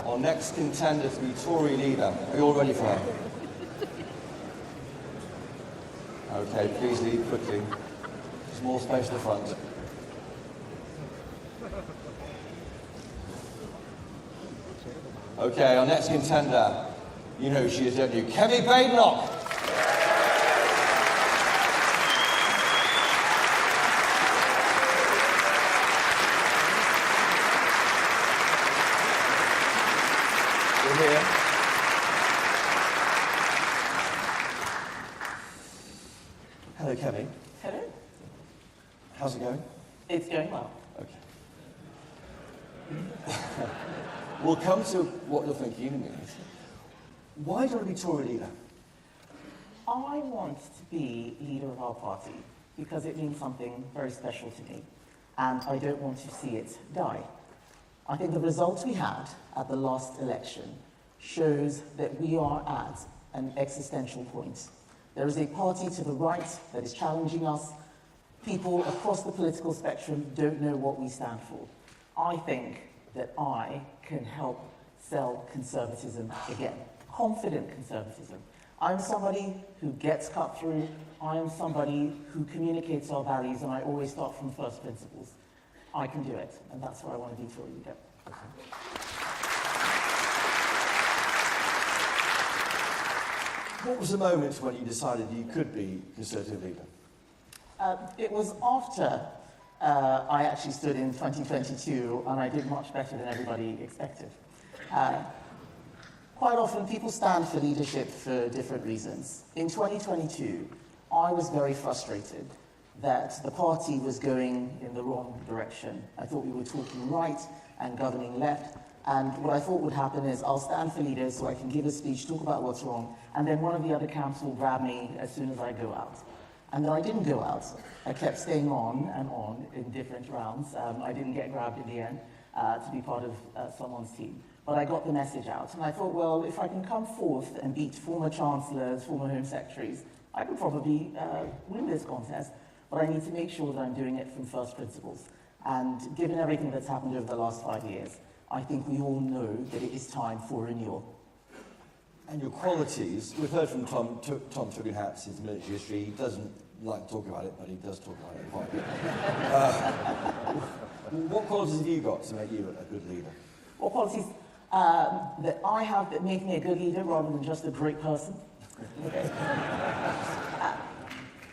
Our next contender to be Tory leader. Are you all ready for her? Okay, please leave quickly. There's more space at the front. Okay, our next contender. You know who she is, don't you? Kemi Badenoch. You're here. Hello, Kemi. Hello. How's it going? It's going well. Okay. We'll come to what you're thinking in a minute. Why do you want to be Tory leader? I want to be leader of our party because it means something very special to me, and I don't want to see it die. I think the result we had at the last election shows that we are at an existential point. There is a party to the right that is challenging us, People across the political spectrum don't know what we stand for. I think that I can help sell conservatism again, confident conservatism. I'm somebody who gets cut through. I am somebody who communicates our values, and I always start from first principles. I can do it, and that's what I want to be for you. What was the moment when you decided you could be Conservative leader? It was after I actually stood in 2022, and I did much better than everybody expected. Quite often, people stand for leadership for different reasons. In 2022, I was very frustrated that the party was going in the wrong direction. I thought we were talking right and governing left, and what I thought would happen is I'll stand for leaders so I can give a speech, talk about what's wrong, and then one of the other camps will grab me as soon as I go out. And then I didn't go out. I kept staying on and on in different rounds. I didn't get grabbed in the end to be part of someone's team. But I got the message out. And I thought, well, if I can come forth and beat former chancellors, former home secretaries, I can probably win this contest. But I need to make sure that I'm doing it from first principles. And given everything that's happened over the last 5 years, I think we all know that it is time for renewal. And your qualities, we've heard from Tom Tugendhat, his military history. He doesn't like to talk about it, but he does talk about it quite a bit. What qualities have you got to make you a good leader? What qualities that I have that make me a good leader rather than just a great person? Okay.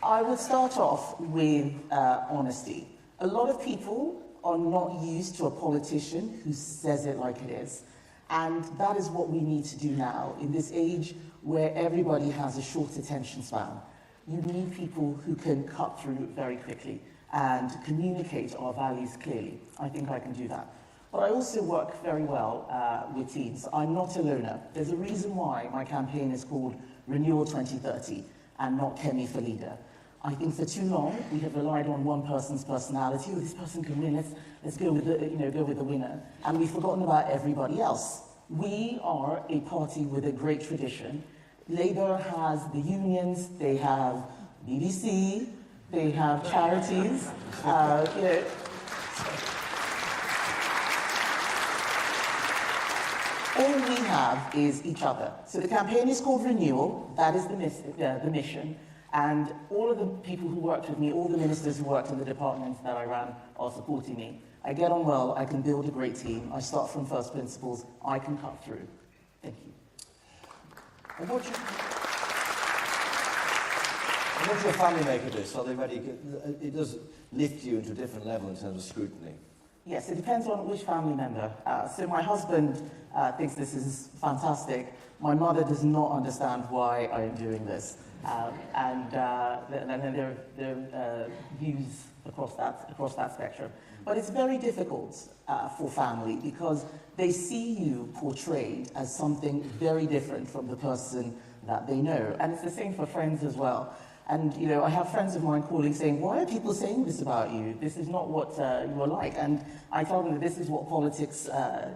I would start off with honesty. A lot of people are not used to a politician who says it like it is. And that is what we need to do now in this age where everybody has a short attention span. You need people who can cut through very quickly and communicate our values clearly. I think I can do that. But I also work very well with teams. I'm not a loner. There's a reason why my campaign is called Renewal 2030 and not Kemi for Leader. I think for too long we have relied on one person's personality. Oh, this person can win. Let's go with the winner. And we've forgotten about everybody else. We are a party with a great tradition. Labour has the unions. They have BBC. They have charities. All we have is each other. So the campaign is called Renewal. That is the mission. And all of the people who worked with me, all the ministers who worked in the departments that I ran are supporting me. I get on well, I can build a great team, I start from first principles, I can cut through. Thank you. And what do your family make of this? Are they ready? It does lift you into a different level in terms of scrutiny. Yes, it depends on which family member. So my husband thinks this is fantastic. My mother does not understand why I am doing this. And then there are views across that spectrum. But it's very difficult for family because they see you portrayed as something very different from the person that they know. And it's the same for friends as well. And, you know, I have friends of mine calling saying, why are people saying this about you? This is not what you are like. And I tell them that this is what politics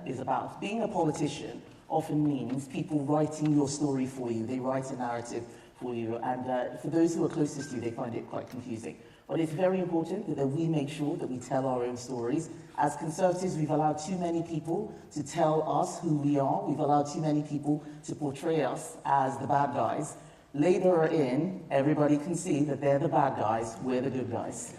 is about. Being a politician often means people writing your story for you. They write a narrative for you. And for those who are closest to you, they find it quite confusing. But it's very important that we make sure that we tell our own stories. As Conservatives, we've allowed too many people to tell us who we are. We've allowed too many people to portray us as the bad guys. Labour are in, everybody can see that they're the bad guys, we're the good guys.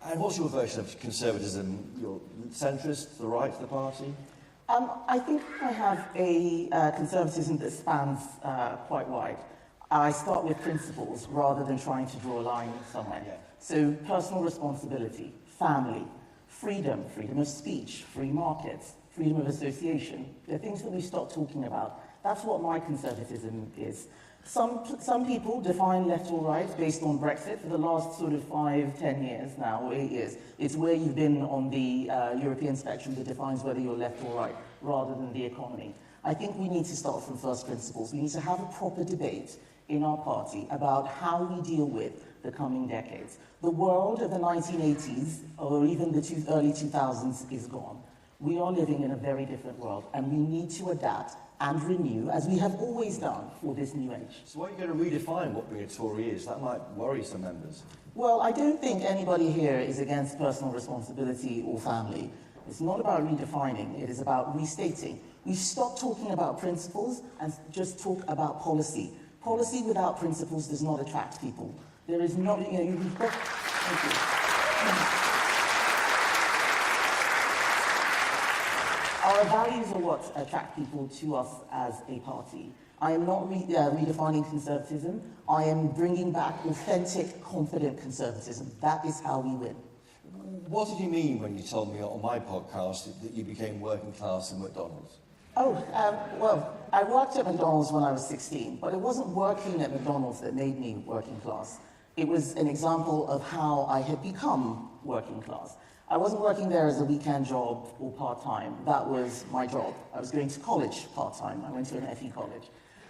And what's your version of conservatism? You're centrist, the right, the party? I think I have a conservatism that spans quite wide. I start with principles rather than trying to draw a line somewhere. Yeah. So personal responsibility, family, freedom of speech, free markets, freedom of association. They're things that we stop talking about. That's what my conservatism is. Some people define left or right based on Brexit for the last sort of 5, 10 years now, or 8 years. It's where you've been on the European spectrum that defines whether you're left or right, rather than the economy. I think we need to start from first principles. We need to have a proper debate in our party about how we deal with the coming decades. The world of the 1980s, or even the early 2000s, is gone. We are living in a very different world, and we need to adapt and renew, as we have always done for this new age. So why are you going to redefine what being a Tory is? That might worry some members. Well, I don't think anybody here is against personal responsibility or family. It's not about redefining, it is about restating. We stop talking about principles and just talk about policy. Policy without principles does not attract people. There is not, you've got... Thank you. Our values are what attract people to us as a party. I am not redefining conservatism. I am bringing back authentic, confident conservatism. That is how we win. What did you mean when you told me on my podcast that you became working class in McDonald's? Well, I worked at McDonald's when I was 16, but it wasn't working at McDonald's that made me working class. It was an example of how I had become working class. I wasn't working there as a weekend job or part-time. That was my job. I was going to college part-time. I went to an FE college.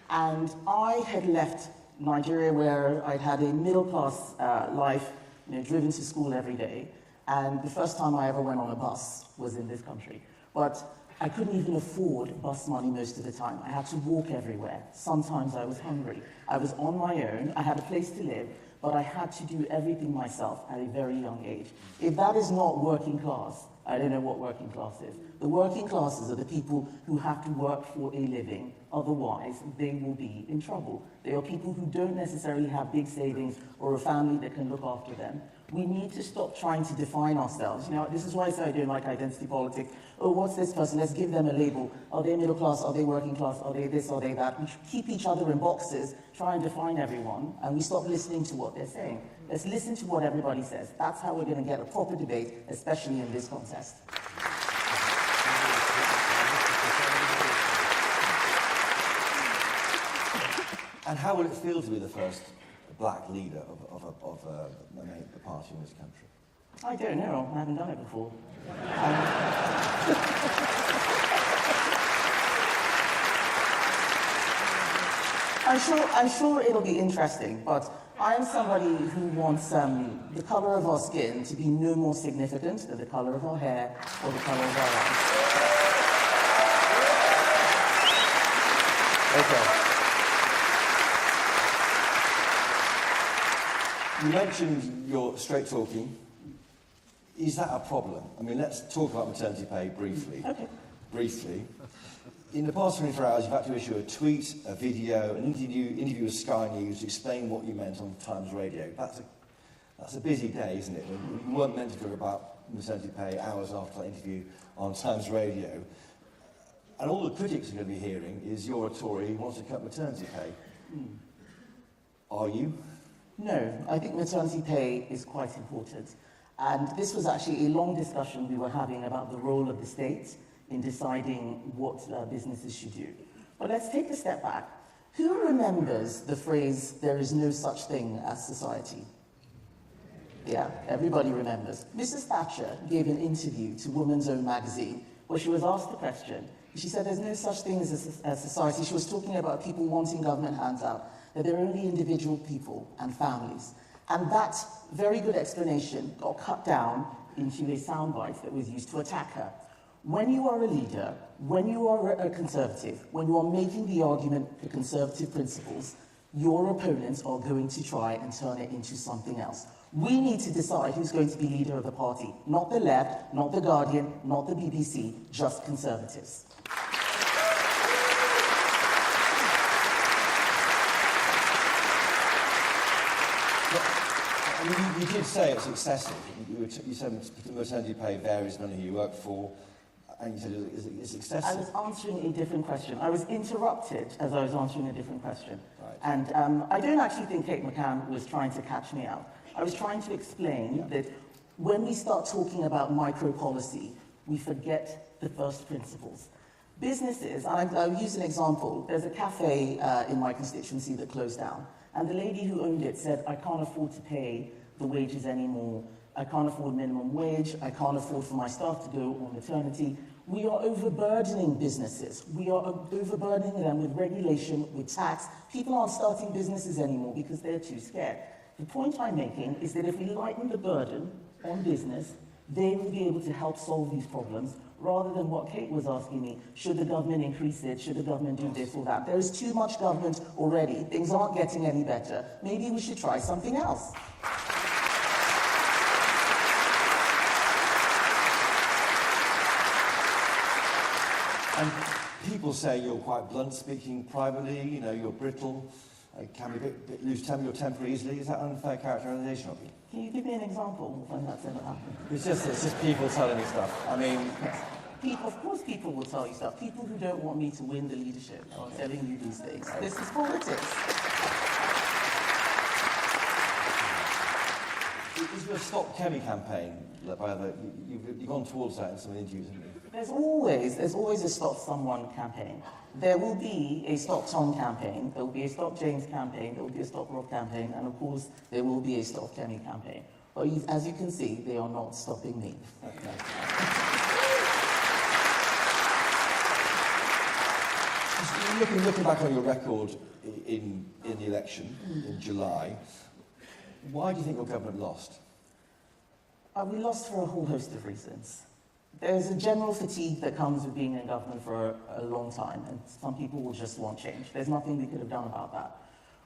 And I had left Nigeria, where I'd had a middle-class life, driven to school every day. And the first time I ever went on a bus was in this country. But I couldn't even afford bus money most of the time. I had to walk everywhere. Sometimes I was hungry. I was on my own. I had a place to live, but I had to do everything myself at a very young age. If that is not working class, I don't know what working class is. The working classes are the people who have to work for a living. Otherwise, they will be in trouble. They are people who don't necessarily have big savings or a family that can look after them. We need to stop trying to define ourselves. This is why I say I don't like identity politics. Oh, what's this person? Let's give them a label. Are they middle class? Are they working class? Are they this? Are they that? We keep each other in boxes, try and define everyone, and we stop listening to what they're saying. Let's listen to what everybody says. That's how we're going to get a proper debate, especially in this contest. And how will it feel to be the first black leader of a party in this country? I don't know. I haven't done it before. I'm sure it'll be interesting, but I am somebody who wants the colour of our skin to be no more significant than the colour of our hair or the colour of our eyes. Okay. You mentioned your straight talking. Is that a problem? I mean, let's talk about maternity pay briefly. Okay. Briefly. In the past 24 hours, you've had to issue a tweet, a video, an interview with Sky News to explain what you meant on Times Radio. That's a busy day, isn't it? You weren't meant to talk about maternity pay hours after that interview on Times Radio. And all the critics are going to be hearing is you're a Tory who wants to cut maternity pay. Are you? No, I think maternity pay is quite important. And this was actually a long discussion we were having about the role of the state in deciding what businesses should do. But let's take a step back. Who remembers the phrase, "there is no such thing as society"? Yeah, everybody remembers. Mrs. Thatcher gave an interview to Woman's Own magazine where she was asked the question. She said there's no such thing as a society. She was talking about people wanting government handout, that they're only individual people and families. And that very good explanation got cut down into a soundbite that was used to attack her. When you are a leader, when you are a conservative, when you are making the argument for conservative principles, your opponents are going to try and turn it into something else. We need to decide who's going to be leader of the party. Not the left, not the Guardian, not the BBC, just conservatives. I mean, you did say it's excessive. You said maternity pay varies depending on who you work for, and you said it's excessive. I was answering a different question. I was interrupted as I was answering a different question. Right. And I don't actually think Kate McCann was trying to catch me out. I was trying to explain that when we start talking about micro-policy, we forget the first principles. Businesses, and I'll use an example. There's a cafe in my constituency that closed down. And the lady who owned it said, I can't afford to pay the wages anymore. I can't afford minimum wage. I can't afford for my staff to go on maternity. We are overburdening businesses. We are overburdening them with regulation, with tax. People aren't starting businesses anymore because they're too scared. The point I'm making is that if we lighten the burden on business, they will be able to help solve these problems rather than what Kate was asking me, should the government increase it, should the government do this or that? There is too much government already. Things aren't getting any better. Maybe we should try something else. And people say you're quite blunt speaking privately, you know, you're brittle, can be a bit loose, tell me your temper easily. Is that an unfair characterisation of you? Can you give me an example of when that's ever happened? It's just people telling me stuff. I mean... People, of course people will tell you stuff. People who don't want me to win the leadership are telling you these things. This is politics. Is there a Stop Kemi campaign? You've gone towards that in some interviews, haven't you? There's always a Stop Someone campaign. There will be a Stop Tom campaign, there will be a Stop James campaign, there will be a Stop Rob campaign, and of course there will be a Stop Kemi campaign. But as you can see, they are not stopping me. Looking back on your record in the election in July, why do you think your government lost? We lost for a whole host of reasons. There's a general fatigue that comes with being in government for a long time, and some people will just want change. There's nothing we could have done about that.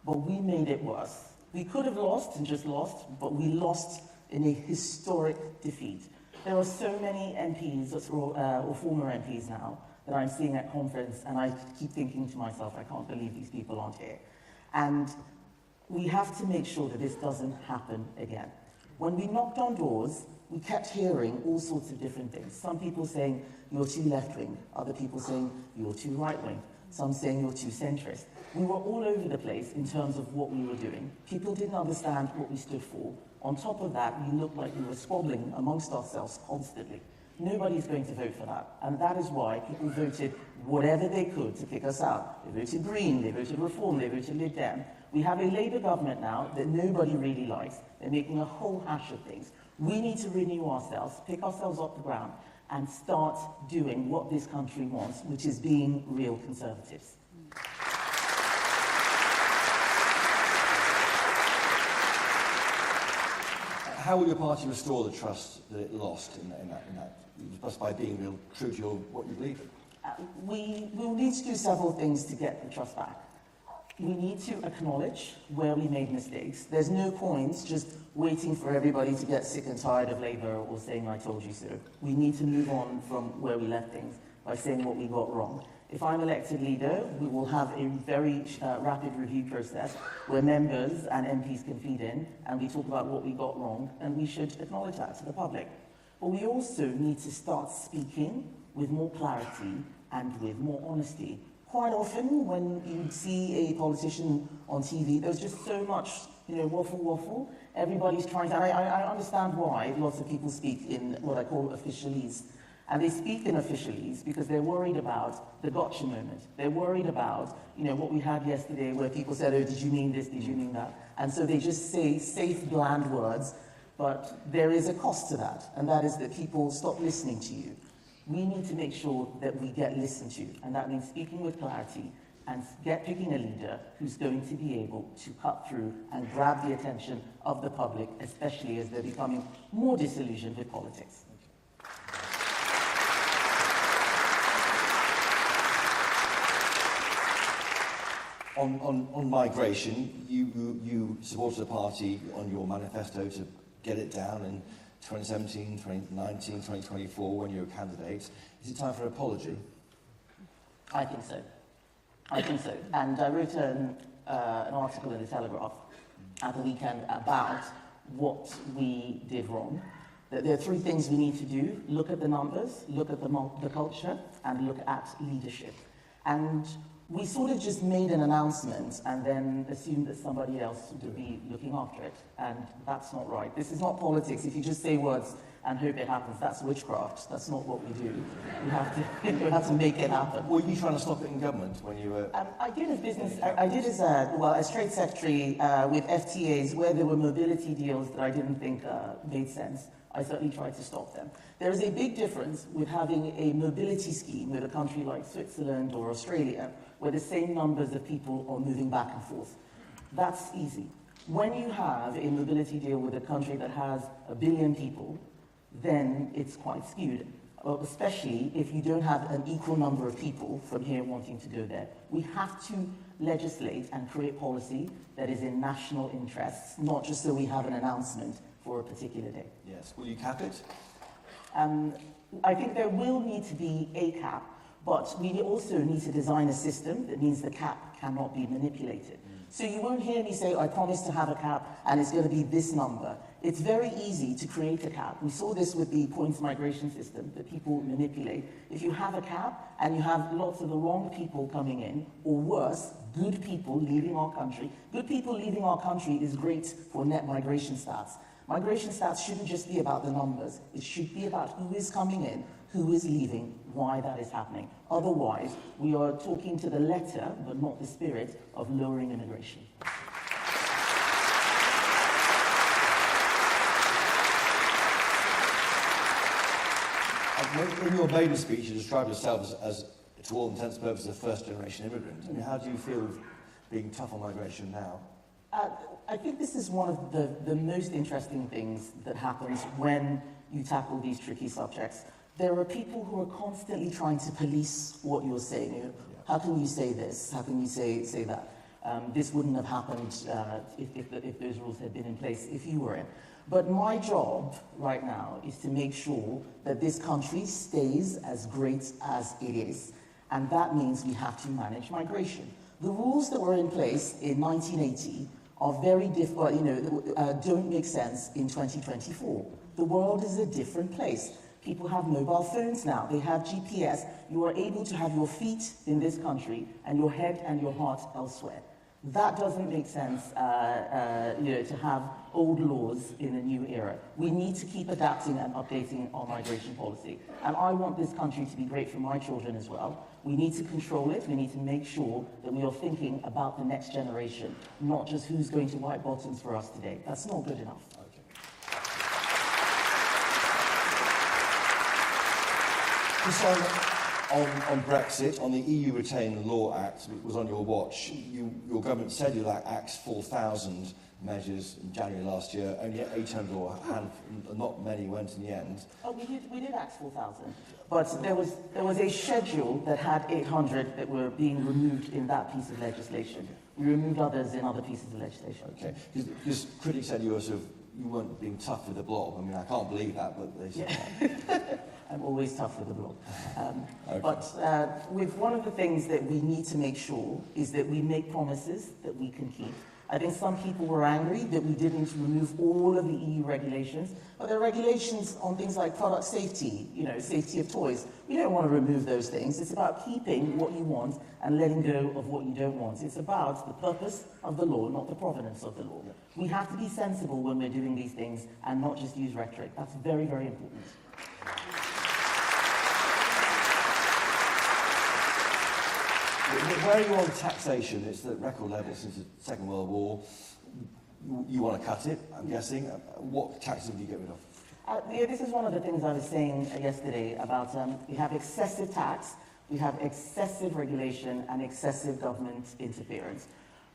But we made it worse. We could have lost and just lost, but we lost in a historic defeat. There are so many MPs or former MPs now that I'm seeing at conference, and I keep thinking to myself, I can't believe these people aren't here. And we have to make sure that this doesn't happen again. When we knocked on doors, we kept hearing all sorts of different things. Some people saying, you're too left-wing. Other people saying, you're too right-wing. Some saying, you're too centrist. We were all over the place in terms of what we were doing. People didn't understand what we stood for. On top of that, we looked like we were squabbling amongst ourselves constantly. Nobody's going to vote for that. And that is why people voted whatever they could to kick us out. They voted Green, they voted Reform, they voted Lib Dem. We have a Labour government now that nobody really likes. They're making a whole hash of things. We need to renew ourselves, pick ourselves off the ground, and start doing what this country wants, which is being real conservatives. How will your party restore the trust that it lost in that just by being real true to what you believe in? We will need to do several things to get the trust back. We need to acknowledge where we made mistakes. There's no point just waiting for everybody to get sick and tired of Labour or saying, I told you so. We need to move on from where we left things by saying what we got wrong. If I'm elected leader, we will have a very rapid review process where members and MPs can feed in and we talk about what we got wrong, and we should acknowledge that to the public. But we also need to start speaking with more clarity and with more honesty. Quite often, when you see a politician on TV, there's just so much, waffle. Everybody's trying to... I understand why lots of people speak in what I call officialese. And they speak in officialese because they're worried about the gotcha moment. They're worried about, what we had yesterday where people said, oh, did you mean this, did you mean that? And so they just say safe, bland words, but there is a cost to that, and that is that people stop listening to you. We need to make sure that we get listened to, and that means speaking with clarity and picking a leader who's going to be able to cut through and grab the attention of the public, especially as they're becoming more disillusioned with politics. On migration, you supported the party on your manifesto to get it down in 2017, 2019, 2024 when you were a candidate. Is it time for an apology? I think so. And I wrote an article in the Telegraph at the weekend about what we did wrong. That there are three things we need to do: look at the numbers, look at the culture, and look at leadership. And we sort of just made an announcement and then assumed that somebody else would be looking after it. And that's not right. This is not politics. If you just say words and hope it happens, that's witchcraft. That's not what we do. We have to make it happen. Were you trying to stop it in government when you were... I did as trade secretary with FTAs where there were mobility deals that I didn't think made sense. I certainly tried to stop them. There is a big difference with having a mobility scheme with a country like Switzerland or Australia, where the same numbers of people are moving back and forth. That's easy. When you have a mobility deal with a country that has 1 billion people, then it's quite skewed. especially if you don't have an equal number of people from here wanting to go there. We have to legislate and create policy that is in national interests, not just so we have an announcement for a particular day. Yes. Will you cap it? I think there will need to be a cap, but we also need to design a system that means the cap cannot be manipulated. So you won't hear me say, I promise to have a cap and it's going to be this number. It's very easy to create a cap. We saw this with the points migration system that people manipulate. If you have a cap and you have lots of the wrong people coming in, or worse, good people leaving our country. Good people leaving our country is great for net migration stats. Migration stats shouldn't just be about the numbers. It should be about who is coming in, who is leaving, why that is happening. Otherwise, we are talking to the letter, but not the spirit, of lowering immigration. In your maiden speech, you described yourself as, to all intents and purposes, a first-generation immigrant. I mean, how do you feel being tough on migration now? I think this is one of the most interesting things that happens when you tackle these tricky subjects. There are people who are constantly trying to police what you're saying. You know, how can you say this? How can you say that? This wouldn't have happened if those rules had been in place if you were in. But my job right now is to make sure that this country stays as great as it is. And that means we have to manage migration. The rules that were in place in 1980 are very different, don't make sense in 2024. The world is a different place. People have mobile phones now. They have GPS. You are able to have your feet in this country and your head and your heart elsewhere. That doesn't make sense, to have old laws in a new era. We need to keep adapting and updating our migration policy. And I want this country to be great for my children as well. We need to control it. We need to make sure that we are thinking about the next generation, not just who's going to wipe bottoms for us today. That's not good enough. Just on Brexit, on the EU Retain Law Act, it was on your watch. Your government said you'd axe 4,000 measures in January last year, only 800 or not many went in the end. Oh, we did axe 4,000, but there was a schedule that had 800 that were being removed in that piece of legislation. We removed others in other pieces of legislation. Okay, because critics said you weren't being tough with the blob. I mean, I can't believe that, but they said that. I'm always tough with the blob. Okay. But with one of the things that we need to make sure is that we make promises that we can keep. I think some people were angry that we didn't remove all of the EU regulations, but there are regulations on things like product safety, safety of toys. We don't want to remove those things. It's about keeping what you want and letting go of what you don't want. It's about the purpose of the law, not the provenance of the law. We have to be sensible when we're doing these things and not just use rhetoric. That's very, very important. Where are you on taxation? It's at record level since the Second World War. You want to cut it, I'm guessing. What taxes do you get rid of? This is one of the things I was saying yesterday about we have excessive tax, we have excessive regulation and excessive government interference.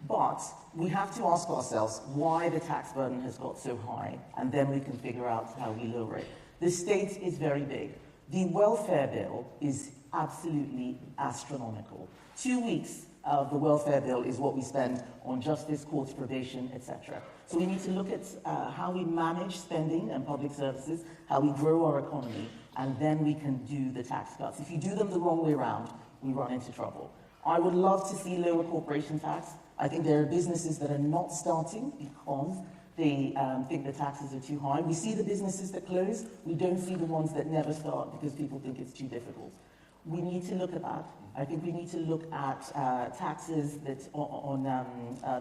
But we have to ask ourselves why the tax burden has got so high, and then we can figure out how we lower it. The state is very big. The welfare bill is absolutely astronomical. 2 weeks of the welfare bill is what we spend on justice, courts, probation, etc. So we need to look at how we manage spending and public services, how we grow our economy, and then we can do the tax cuts. If you do them the wrong way around, we run into trouble. I would love to see lower corporation tax. I think there are businesses that are not starting because they think the taxes are too high. We see the businesses that close. We don't see the ones that never start because people think it's too difficult. We need to look at that. I think we need to look at taxes that on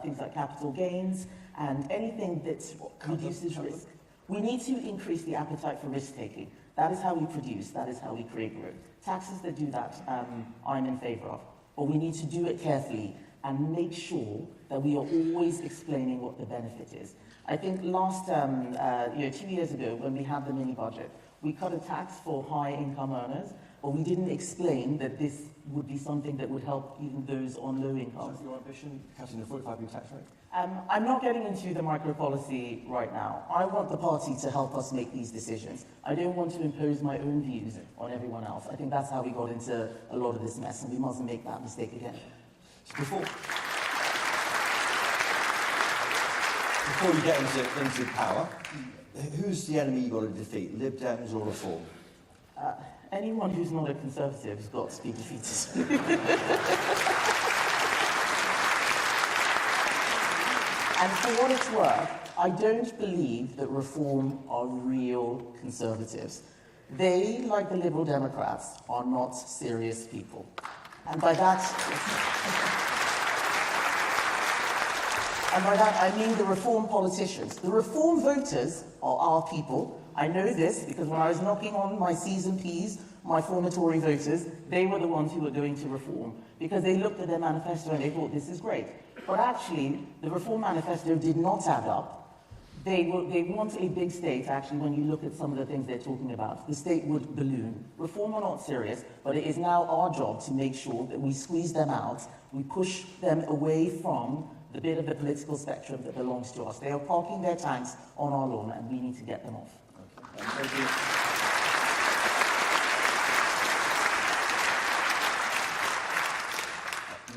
things like capital gains and anything that reduces risk. We need to increase the appetite for risk-taking. That is how we produce. That is how we create growth. Taxes that do that, I'm in favour of. But we need to do it carefully and make sure that we are always explaining what the benefit is. I think last, 2 years ago, when we had the mini-budget, we cut a tax for high-income earners, or we didn't explain that this would be something that would help even those on low incomes. So your ambition, cutting the 45p tax rate? I'm not getting into the micro policy right now. I want the party to help us make these decisions. I don't want to impose my own views on everyone else. I think that's how we got into a lot of this mess, and we mustn't make that mistake again. So before you get into power, who's the enemy you've got to defeat, Lib Dems or Reform? Anyone who's not a Conservative has got to be defeated. And for what it's worth, I don't believe that Reform are real Conservatives. They, like the Liberal Democrats, are not serious people. And by that I mean the Reform politicians. The Reform voters are our people. I know this because when I was knocking on my C's and P's, my former Tory voters, they were the ones who were going to Reform because they looked at their manifesto and they thought, this is great. But actually, the Reform manifesto did not add up. They want a big state, actually, when you look at some of the things they're talking about. The state would balloon. Reform are not serious, but it is now our job to make sure that we squeeze them out, we push them away from the bit of the political spectrum that belongs to us. They are parking their tanks on our lawn, and we need to get them off. Okay. Thank you.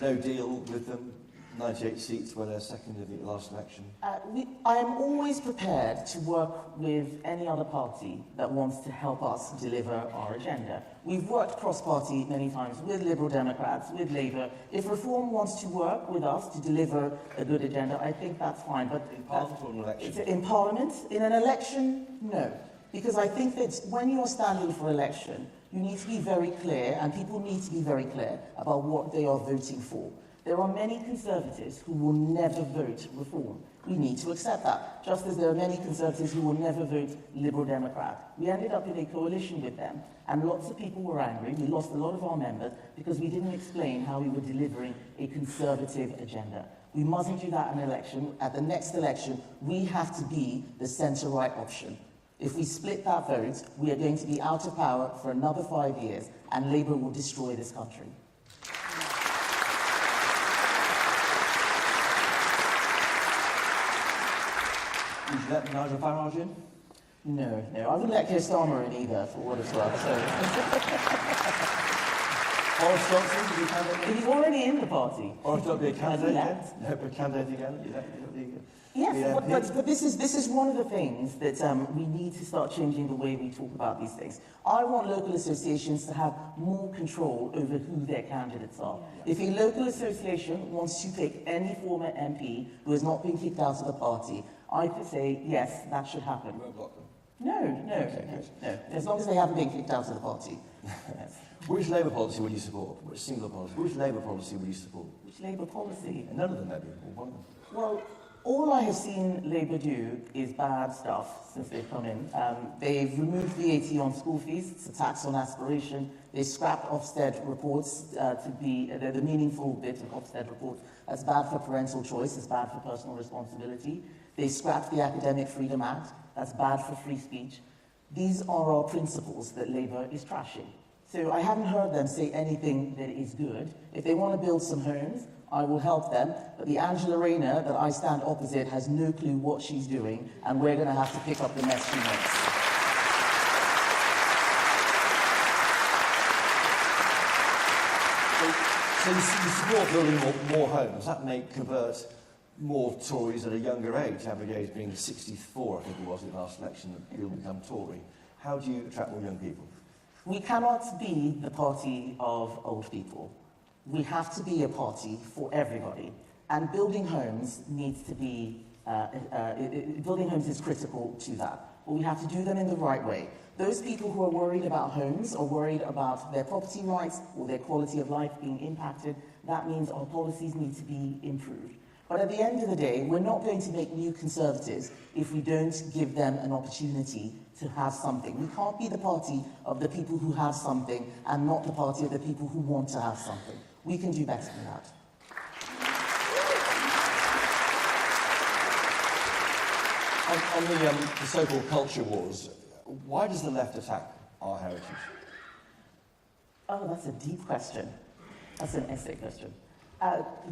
No deal with them, 98 seats were their second of the last election. I am always prepared to work with any other party that wants to help us deliver our agenda. We've worked cross-party many times with Liberal Democrats, with Labour. If Reform wants to work with us to deliver a good agenda, I think that's fine. But in Parliament or an election? In Parliament? In an election, no. Because I think that when you're standing for election, you need to be very clear, and people need to be very clear about what they are voting for. There are many Conservatives who will never vote Reform. We need to accept that, just as there are many Conservatives who will never vote Liberal Democrat. We ended up in a coalition with them, and lots of people were angry. We lost a lot of our members because we didn't explain how we were delivering a Conservative agenda. We mustn't do that in an election. At the next election, we have to be the centre-right option. If we split that vote, we are going to be out of power for another 5 years, and Labour will destroy this country. Would you let Nigel Farage in? No. I wouldn't let Keir Starmer in either, for what it's worth. Boris Johnson, to be candidate? He's already in the party. Boris Johnson, be a candidate again? No, but candidate again? Yes, but this is one of the things that we need to start changing the way we talk about these things. I want local associations to have more control over who their candidates are. If a local association wants to pick any former MP who has not been kicked out of the party, I could say, yes, that should happen. You won't block them? No. As long as they haven't been kicked out of the party. Yes. Which Labour policy will you support? Which single policy? Which Labour policy will you support? Which Labour policy? None of them, maybe, or one of them. Well, all I have seen Labour do is bad stuff since they've come in. They've removed VAT on school fees. It's a tax on aspiration. They scrapped Ofsted reports to be the meaningful bit of Ofsted reports. That's bad for parental choice. It's bad for personal responsibility. They scrapped the Academic Freedom Act. That's bad for free speech. These are our principles that Labour is trashing. So I haven't heard them say anything that is good. If they want to build some homes, I will help them. But the Angela Rayner that I stand opposite has no clue what she's doing, and we're going to have to pick up the mess she makes. So you support building more homes. Does that convert more Tories at a younger age? Average age being 64, I think it was in the last election, that you'll become Tory. How do you attract more young people? We cannot be the party of old people. We have to be a party for everybody. And building homes needs to be, building homes is critical to that. But we have to do them in the right way. Those people who are worried about homes or worried about their property rights or their quality of life being impacted, that means our policies need to be improved. But at the end of the day, we're not going to make new Conservatives if we don't give them an opportunity to have something. We can't be the party of the people who have something and not the party of the people who want to have something. We can do better than that. On the so-called culture wars, why does the left attack our heritage? Oh, that's a deep question. That's an essay question.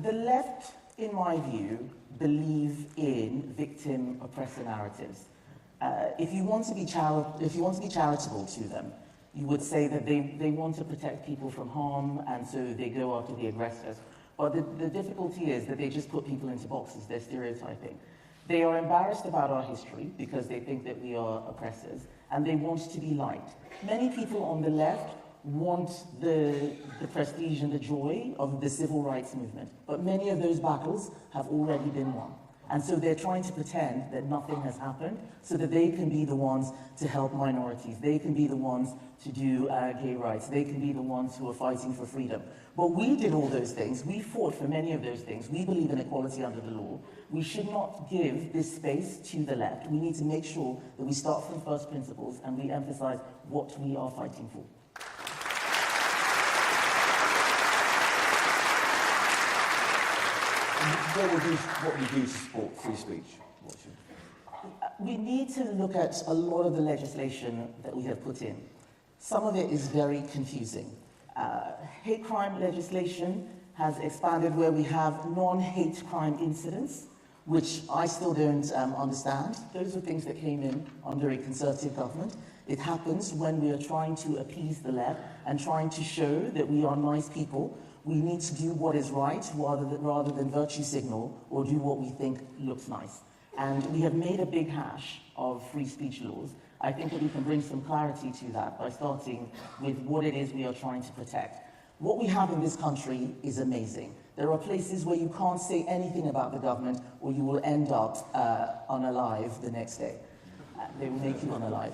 The left, in my view, believe in victim-oppressor narratives. If you want to be charitable to them, you would say that they want to protect people from harm, and so they go after the aggressors. But the difficulty is that they just put people into boxes. They're stereotyping. They are embarrassed about our history because they think that we are oppressors, and they want to be liked. Many people on the left want the prestige and the joy of the civil rights movement, but many of those battles have already been won. And so they're trying to pretend that nothing has happened so that they can be the ones to help minorities. They can be the ones to do gay rights. They can be the ones who are fighting for freedom. But we did all those things. We fought for many of those things. We believe in equality under the law. We should not give this space to the left. We need to make sure that we start from first principles and we emphasize what we are fighting for. What we do to support free speech? We need to look at a lot of the legislation that we have put in. Some of it is very confusing. Hate crime legislation has expanded where we have non-hate crime incidents, which I still don't understand. Those are things that came in under a Conservative government. It happens when we are trying to appease the left and trying to show that we are nice people. We need to do what is right rather than virtue signal or do what we think looks nice. And we have made a big hash of free speech laws. I think that we can bring some clarity to that by starting with what it is we are trying to protect. What we have in this country is amazing. There are places where you can't say anything about the government or you will end up unalive the next day. They will make you unalive.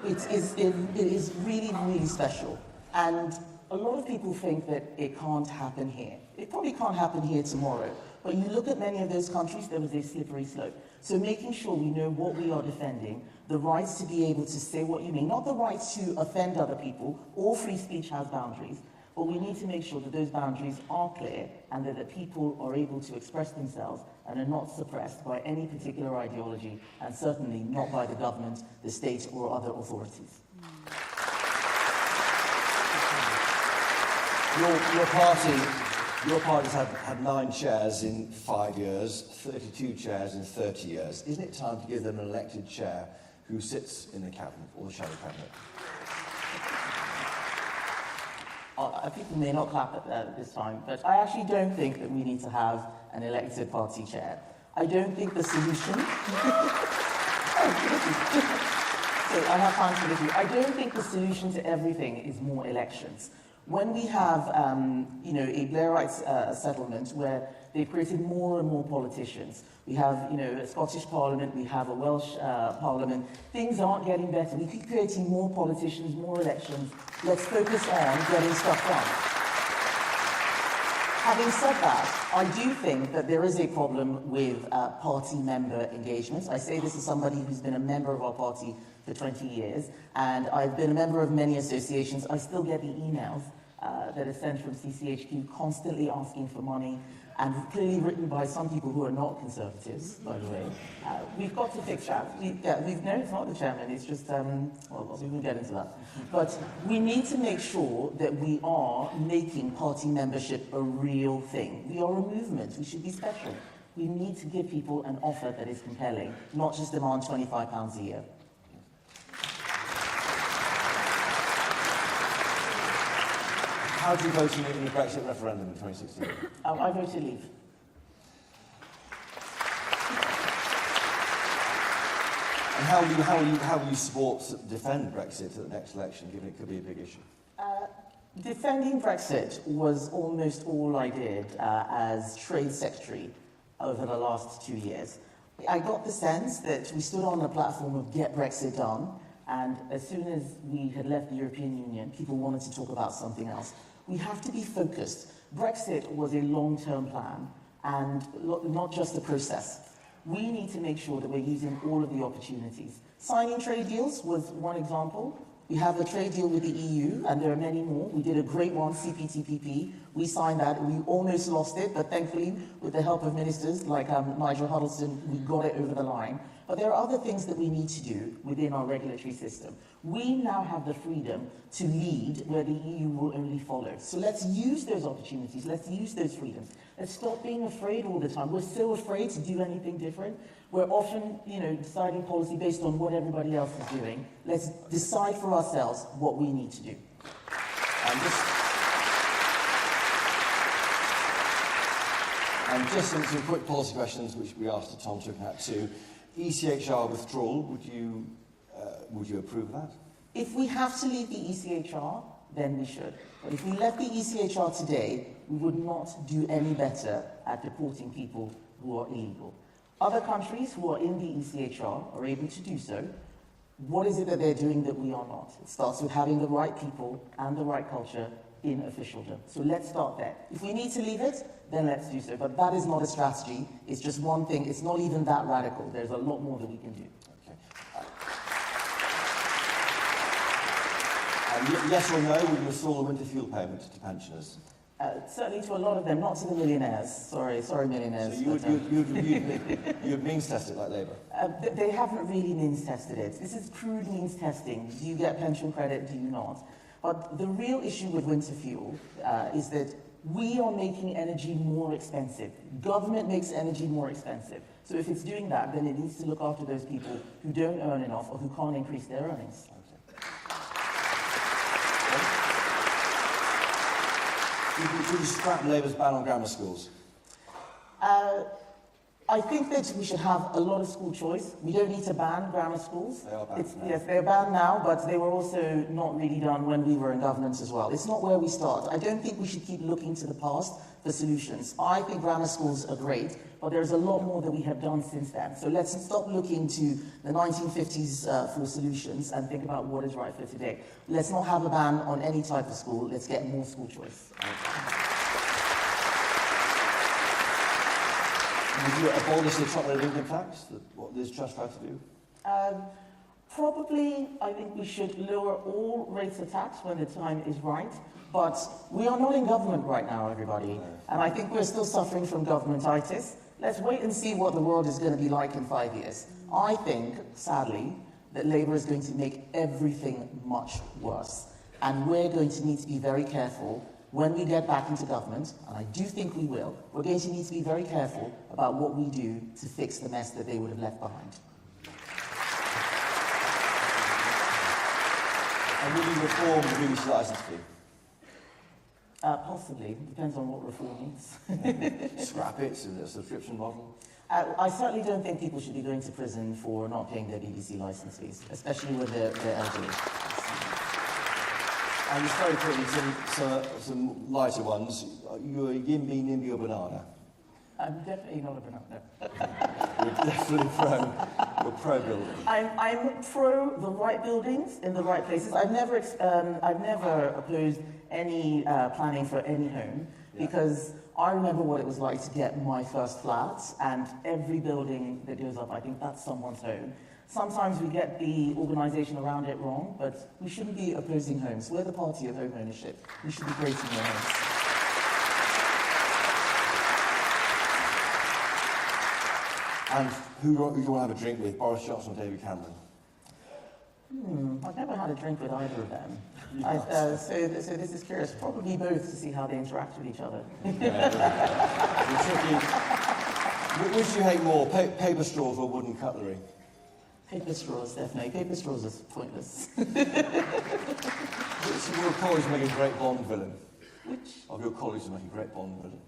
It is really, really special. And a lot of people think that it can't happen here. It probably can't happen here tomorrow. But you look at many of those countries, there was a slippery slope. So making sure we know what we are defending, the rights to be able to say what you mean, not the rights to offend other people. All free speech has boundaries. But we need to make sure that those boundaries are clear and that the people are able to express themselves and are not suppressed by any particular ideology, and certainly not by the government, the state, or other authorities. Your party's had 9 chairs in 5 years, 32 chairs in 30 years. Isn't it time to give them an elected chair who sits in the cabinet or the shadow cabinet? People may not clap at this time, but I actually don't think that we need to have an elected party chair. I don't think the solution... I have time for this. I don't think the solution to everything is more elections. When we have, a Blairite settlement where they've created more and more politicians, we have, a Scottish Parliament, we have a Welsh Parliament, things aren't getting better. We keep creating more politicians, more elections. Let's focus on getting stuff done. Having said that, I do think that there is a problem with party member engagement. I say this as somebody who's been a member of our party for 20 years, and I've been a member of many associations. I still get the emails that are sent from CCHQ constantly asking for money, and clearly written by some people who are not Conservatives, by the way. We've got to fix that. No, it's not the chairman, it's just, well, we won't get into that. But we need to make sure that we are making party membership a real thing. We are a movement, we should be special. We need to give people an offer that is compelling, not just demand £25 a year. How do you vote in the Brexit referendum in 2016? I voted leave. And how will you support, defend Brexit at the next election, given it could be a big issue? Defending Brexit was almost all I did as Trade Secretary over the last 2 years. I got the sense that we stood on a platform of get Brexit done, and as soon as we had left the European Union, people wanted to talk about something else. We have to be focused. Brexit was a long-term plan and not just a process. We need to make sure that we're using all of the opportunities. Signing trade deals was one example. We have a trade deal with the EU, and there are many more. We did a great one, CPTPP, We signed that. We almost lost it, but thankfully, with the help of ministers like Nigel Huddleston, we got it over the line. But there are other things that we need to do within our regulatory system. We now have the freedom to lead where the EU will only follow. So let's use those opportunities. Let's use those freedoms. Let's stop being afraid all the time. We're so afraid to do anything different. We're often, deciding policy based on what everybody else is doing. Let's decide for ourselves what we need to do. And just some quick policy questions, which we asked Tom Tugendhat too. ECHR withdrawal, would you approve of that? If we have to leave the ECHR, then we should. But if we left the ECHR today, we would not do any better at deporting people who are illegal. Other countries who are in the ECHR are able to do so. What is it that they're doing that we are not? It starts with having the right people and the right culture in officialdom. So let's start there. If we need to leave it, then let's do so. But that is not a strategy. It's just one thing. It's not even that radical. There's a lot more that we can do. Yes or no, would you restore the winter fuel payment to pensioners? Certainly to a lot of them, not to the millionaires. Sorry, millionaires. So you'd means test it like Labour? They haven't really means tested it. This is crude means testing. Do you get pension credit? Do you not? But the real issue with winter fuel is that we are making energy more expensive. Government makes energy more expensive. So if it's doing that, then it needs to look after those people who don't earn enough or who can't increase their earnings. Would you scrap Labour's ban on grammar schools? I think that we should have a lot of school choice. We don't need to ban grammar schools. They are banned now. Yes, they're banned now, but they were also not really done when we were in governance as well. It's not where we start. I don't think we should keep looking to the past for solutions. I think grammar schools are great, but there's a lot more that we have done since then. So let's stop looking to the 1950s for solutions and think about what is right for today. Let's not have a ban on any type of school. Let's get more school choice. Would you abolish the chocolate income tax, what Liz Truss tried to do? Probably, I think we should lower all rates of tax when the time is right. But we are not in government right now, everybody. And I think we're still suffering from governmentitis. Let's wait and see what the world is going to be like in 5 years. I think, sadly, that Labour is going to make everything much worse. And we're going to need to be very careful when we get back into government, and I do think we will. We're going to need to be very careful about what we do to fix the mess that they would have left behind. And will you reform the BBC licence fee? Possibly. Depends on what reform means. Scrap it, so a subscription model? I certainly don't think people should be going to prison for not paying their BBC licence fees, especially with their elderly. And just very quickly, some lighter ones. You're a Yimby, Nimby or banana? I'm definitely not a banana. You're definitely pro-building. I'm pro the right buildings in the right places. I've never opposed any planning for any home because I remember what it was like to get my first flat, and every building that goes up, I think that's someone's home. Sometimes we get the organisation around it wrong, but we shouldn't be opposing homes. We're the party of home ownership. We should be creating more homes. And who do you want to have a drink with, Boris Johnson or David Cameron? I've never had a drink with either of them. So this is curious. Probably both to see how they interact with each other. Which do you hate more, paper straws or wooden cutlery? Paper straws, definitely. Paper straws is pointless. Which of your colleagues make a great Bond villain? Which? Of your colleagues make a great Bond villain?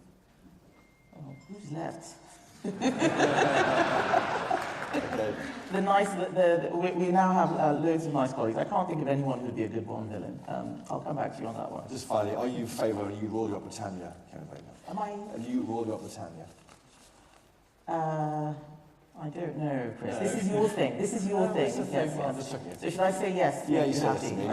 Oh, who's left? Okay. We now have loads of nice colleagues. I can't think of anyone who would be a good Bond villain. I'll come back to you on that one. Just finally, are you in favour of you roll your Britannia, Kemi Badenoch? Am I? And you roll your Britannia? I don't know, Chris. This is your thing. This is your thing. Yes. So should I say yes? Yeah, you said yes to me.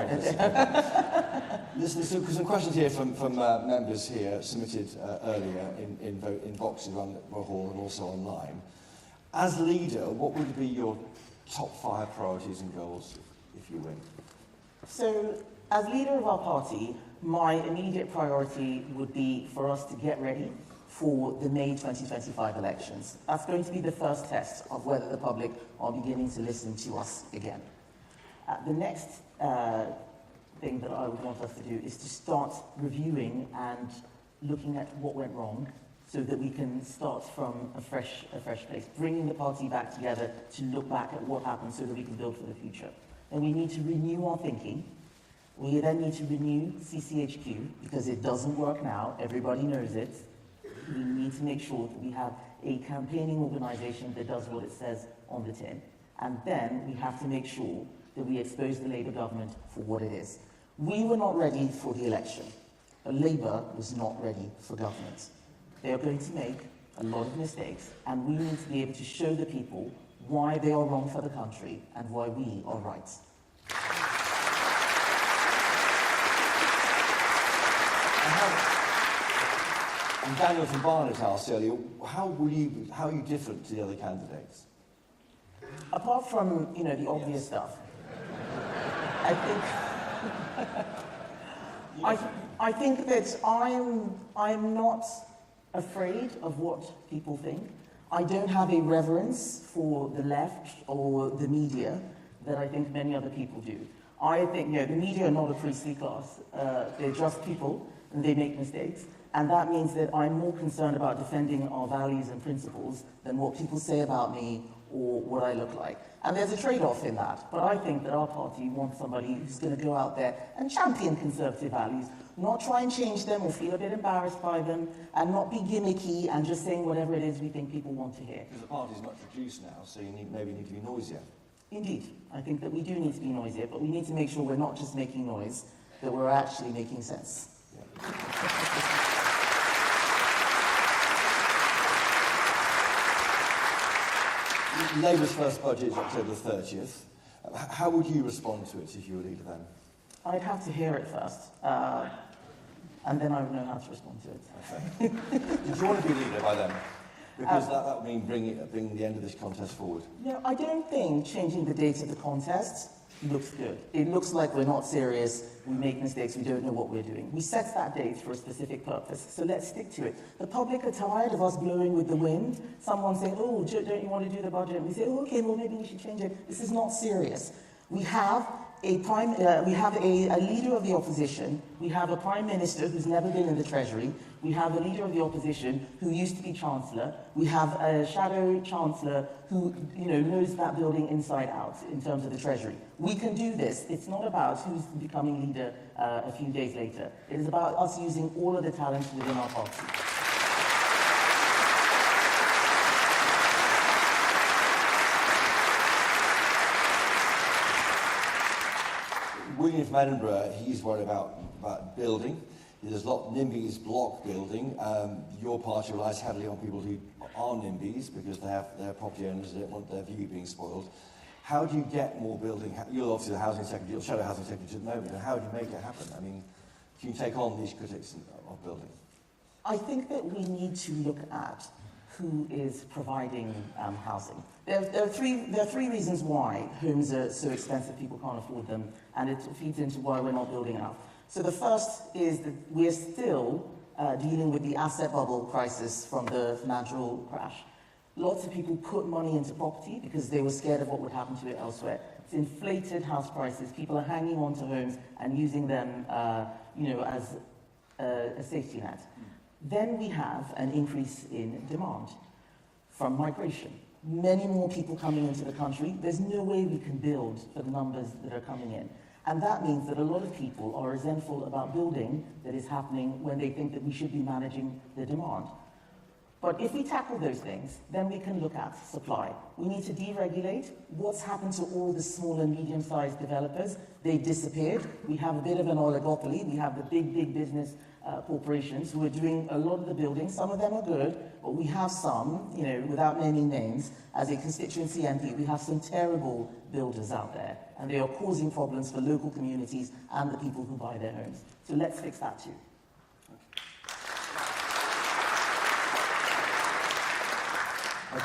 There's some questions here from members here submitted earlier in boxes around the hall and also online. As leader, what would be your top 5 priorities and goals if you win? So, as leader of our party, my immediate priority would be for us to get ready for the May 2025 elections. That's going to be the first test of whether the public are beginning to listen to us again. The next thing that I would want us to do is to start reviewing and looking at what went wrong so that we can start from a fresh place, bringing the party back together to look back at what happened so that we can build for the future. And we need to renew our thinking. We then need to renew CCHQ because it doesn't work now. Everybody knows it. We need to make sure that we have a campaigning organisation that does what it says on the tin. And then we have to make sure that we expose the Labour government for what it is. We were not ready for the election. Labour was not ready for government. They are going to make a lot of mistakes, and we need to be able to show the people why they are wrong for the country and why we are right. And Daniel from Barnet asked earlier, how are you different to the other candidates? Apart from, the obvious stuff, I think that I'm not afraid of what people think. I don't have a reverence for the left or the media that I think many other people do. I think, the media are not a priestly class. They're just people, and they make mistakes. And that means that I'm more concerned about defending our values and principles than what people say about me or what I look like. And there's a trade-off in that. But I think that our party wants somebody who's going to go out there and champion conservative values, not try and change them or feel a bit embarrassed by them, and not be gimmicky and just saying whatever it is we think people want to hear. Because the party's much reduced now, so you maybe need to be noisier. Indeed. I think that we do need to be noisier, but we need to make sure we're not just making noise, that we're actually making sense. Yeah. Labour's first budget is October 30th. How would you respond to it if you were leader then? I'd have to hear it first, and then I would know how to respond to it. Okay. Did you want to be leader by then? Because that would mean bringing the end of this contest forward. No, I don't think changing the date of the contest looks good. It looks like we're not serious, we make mistakes, we don't know what we're doing. We set that date for a specific purpose, so let's stick to it. The public are tired of us blowing with the wind. Someone saying, oh, don't you want to do the budget? And we say, oh, okay, well, maybe we should change it. This is not serious. We have a leader of the opposition, we have a prime minister who's never been in the Treasury, we have a leader of the opposition who used to be chancellor, we have a shadow chancellor who knows that building inside out in terms of the Treasury. We can do this. It's not about who's becoming leader a few days later. It is about us using all of the talent within our party. William from Edinburgh, he's worried about building. There's a lot NIMBYs block building. Your party relies heavily on people who are NIMBYs because they're property owners, they don't want their view being spoiled. How do you get more building? You're obviously the housing secretary, you're shadow housing secretary at the moment, and how do you make it happen? I mean, can you take on these critics of building? I think that we need to look at who is providing housing. There are three reasons why homes are so expensive people can't afford them, and it feeds into why we're not building enough. So the first is that we're still dealing with the asset bubble crisis from the financial crash. Lots of people put money into property because they were scared of what would happen to it elsewhere. It's inflated house prices. People are hanging on to homes and using them as a safety net. Then we have an increase in demand from migration. Many more people coming into the country. There's no way we can build for the numbers that are coming in. And that means that a lot of people are resentful about building that is happening when they think that we should be managing the demand. But if we tackle those things, then we can look at supply. We need to deregulate. What's happened to all the small and medium-sized developers? They disappeared. We have a bit of an oligopoly. We have the big business corporations who are doing a lot of the building. Some of them are good, but we have some, without naming names, as a constituency MP, we have some terrible builders out there, and they are causing problems for local communities and the people who buy their homes. So let's fix that too.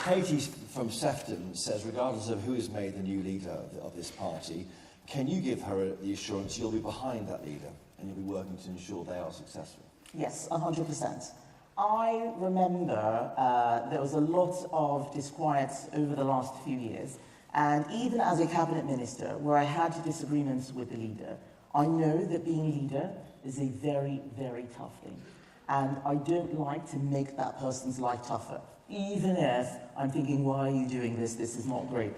Katie from Sefton says, regardless of who is made the new leader of this party, can you give her the assurance you'll be behind that leader? and you'll be working to ensure they are successful. Yes, 100%. I remember there was a lot of disquiet over the last few years, and even as a cabinet minister, where I had disagreements with the leader, I know that being leader is a very, very tough thing. And I don't like to make that person's life tougher. Even if I'm thinking, why are you doing this? This is not great.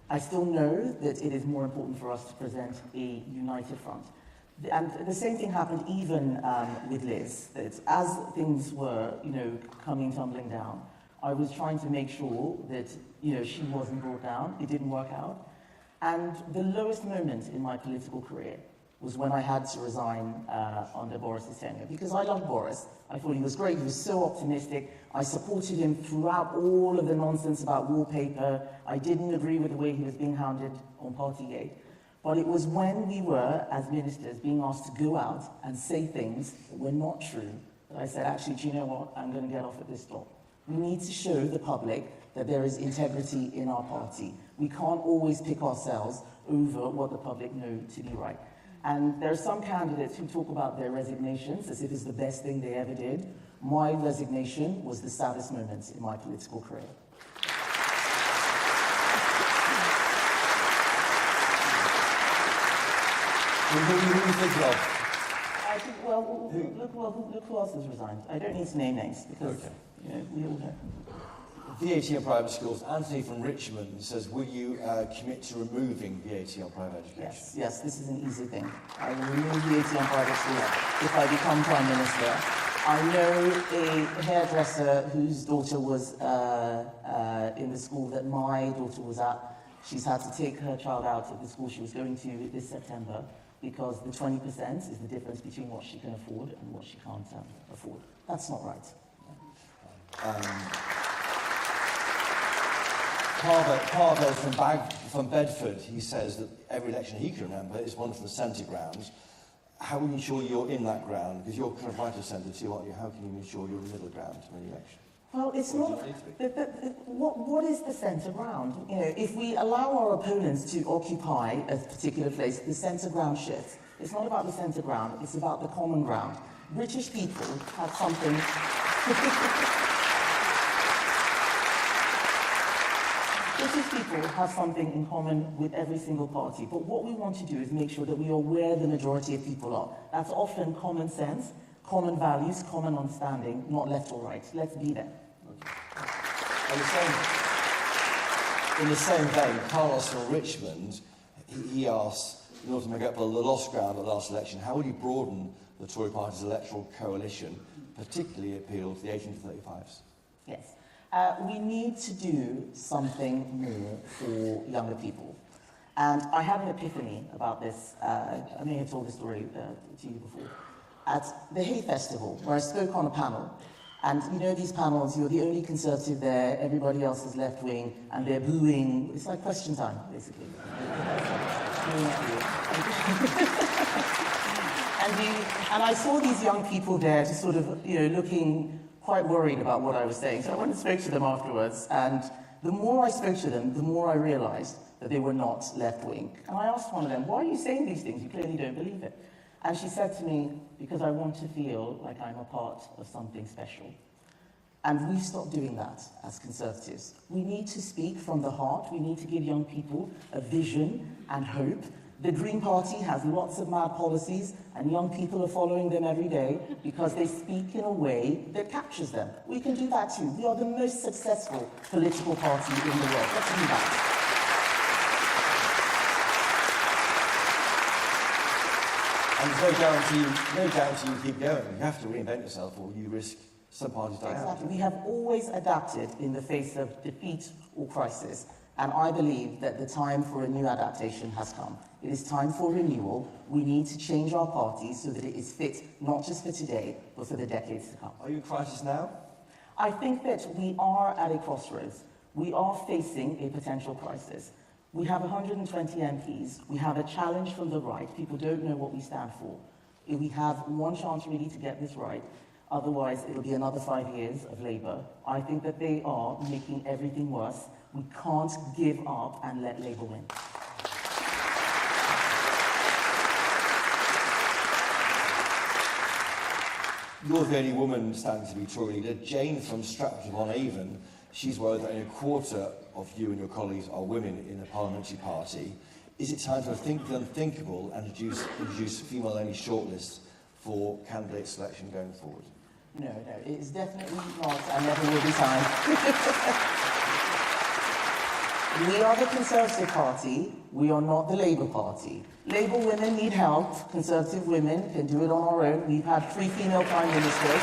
I still know that it is more important for us to present a united front. And the same thing happened even with Liz, that as things were, coming tumbling down, I was trying to make sure that, she wasn't brought down. It didn't work out. And the lowest moment in my political career was when I had to resign under Boris's tenure, because I loved Boris. I thought he was great. He was so optimistic. I supported him throughout all of the nonsense about wallpaper. I didn't agree with the way he was being hounded on Partygate. But it was when we were, as ministers, being asked to go out and say things that were not true, that I said, actually, do you know what? I'm going to get off at this stop. We need to show the public that there is integrity in our party. We can't always pick ourselves over what the public know to be right. And there are some candidates who talk about their resignations as if it's the best thing they ever did. My resignation was the saddest moment in my political career. Who do you think of? I think, look who else has resigned. I don't need to name names because we all know. VAT on private schools. Anthony from Richmond says, will you commit to removing VAT on private education? Yes, this is an easy thing. I will remove VAT on private schools if I become Prime Minister. I know a hairdresser whose daughter was in the school that my daughter was at. She's had to take her child out of the school she was going to this September because the 20% is the difference between what she can afford and what she can't afford. That's not right. Carver from Bedford, he says that every election he can remember is one from the centre ground. How will you ensure you're in that ground? Because you're kind of right of centre too, aren't you? How can you ensure you're in the middle ground in any election? Well, it's not. What is the centre ground? If we allow our opponents to occupy a particular place, the centre ground shifts. It's not about the centre ground, it's about the common ground. British people have something. British people have something in common with every single party, but what we want to do is make sure that we are where the majority of people are. That's often common sense, common values, common understanding, not left or right. Let's be there. In the same vein, Carlos from Richmond, he asks, in order to make up for the lost ground at the last election, how will you broaden the Tory party's electoral coalition, particularly appeal to the 18 to 35s? Yes. We need to do something more for younger people. And I had an epiphany about this. I may have told this story to you before. At the Hay Festival, where I spoke on a panel, and these panels, you're the only Conservative there, everybody else is left-wing, and they're booing. It's like question time, basically. And I saw these young people there just sort of, looking quite worried about what I was saying. So I went and spoke to them afterwards, and the more I spoke to them, the more I realized that they were not left-wing. And I asked one of them, why are you saying these things? You clearly don't believe it. And she said to me, because I want to feel like I'm a part of something special. And we've stopped doing that as Conservatives. We need to speak from the heart. We need to give young people a vision and hope. The Green Party has lots of mad policies, and young people are following them every day because they speak in a way that captures them. We can do that too. We are the most successful political party in the world. Let's do that. And there's no guarantee you keep going. You have to reinvent yourself or you risk some parties dying out. Exactly. We have always adapted in the face of defeat or crisis. And I believe that the time for a new adaptation has come. It is time for renewal. We need to change our party so that it is fit not just for today, but for the decades to come. Are you in crisis now? I think that we are at a crossroads. We are facing a potential crisis. We have 120 MPs. We have a challenge from the right. People don't know what we stand for. We have one chance really to get this right. Otherwise, it'll be another 5 years of Labour. I think that they are making everything worse. We can't give up and let Labour win. You're the only woman standing to be Tory leader. Jane from Stratford-upon-Avon, she's worried that only a quarter of you and your colleagues are women in the parliamentary party. Is it time to think the unthinkable and introduce female-only shortlists for candidate selection going forward? No, it is definitely not, and never will be time. We are the Conservative Party, we are not the Labour Party. Labour women need help, Conservative women can do it on our own. We've had 3 female Prime Ministers.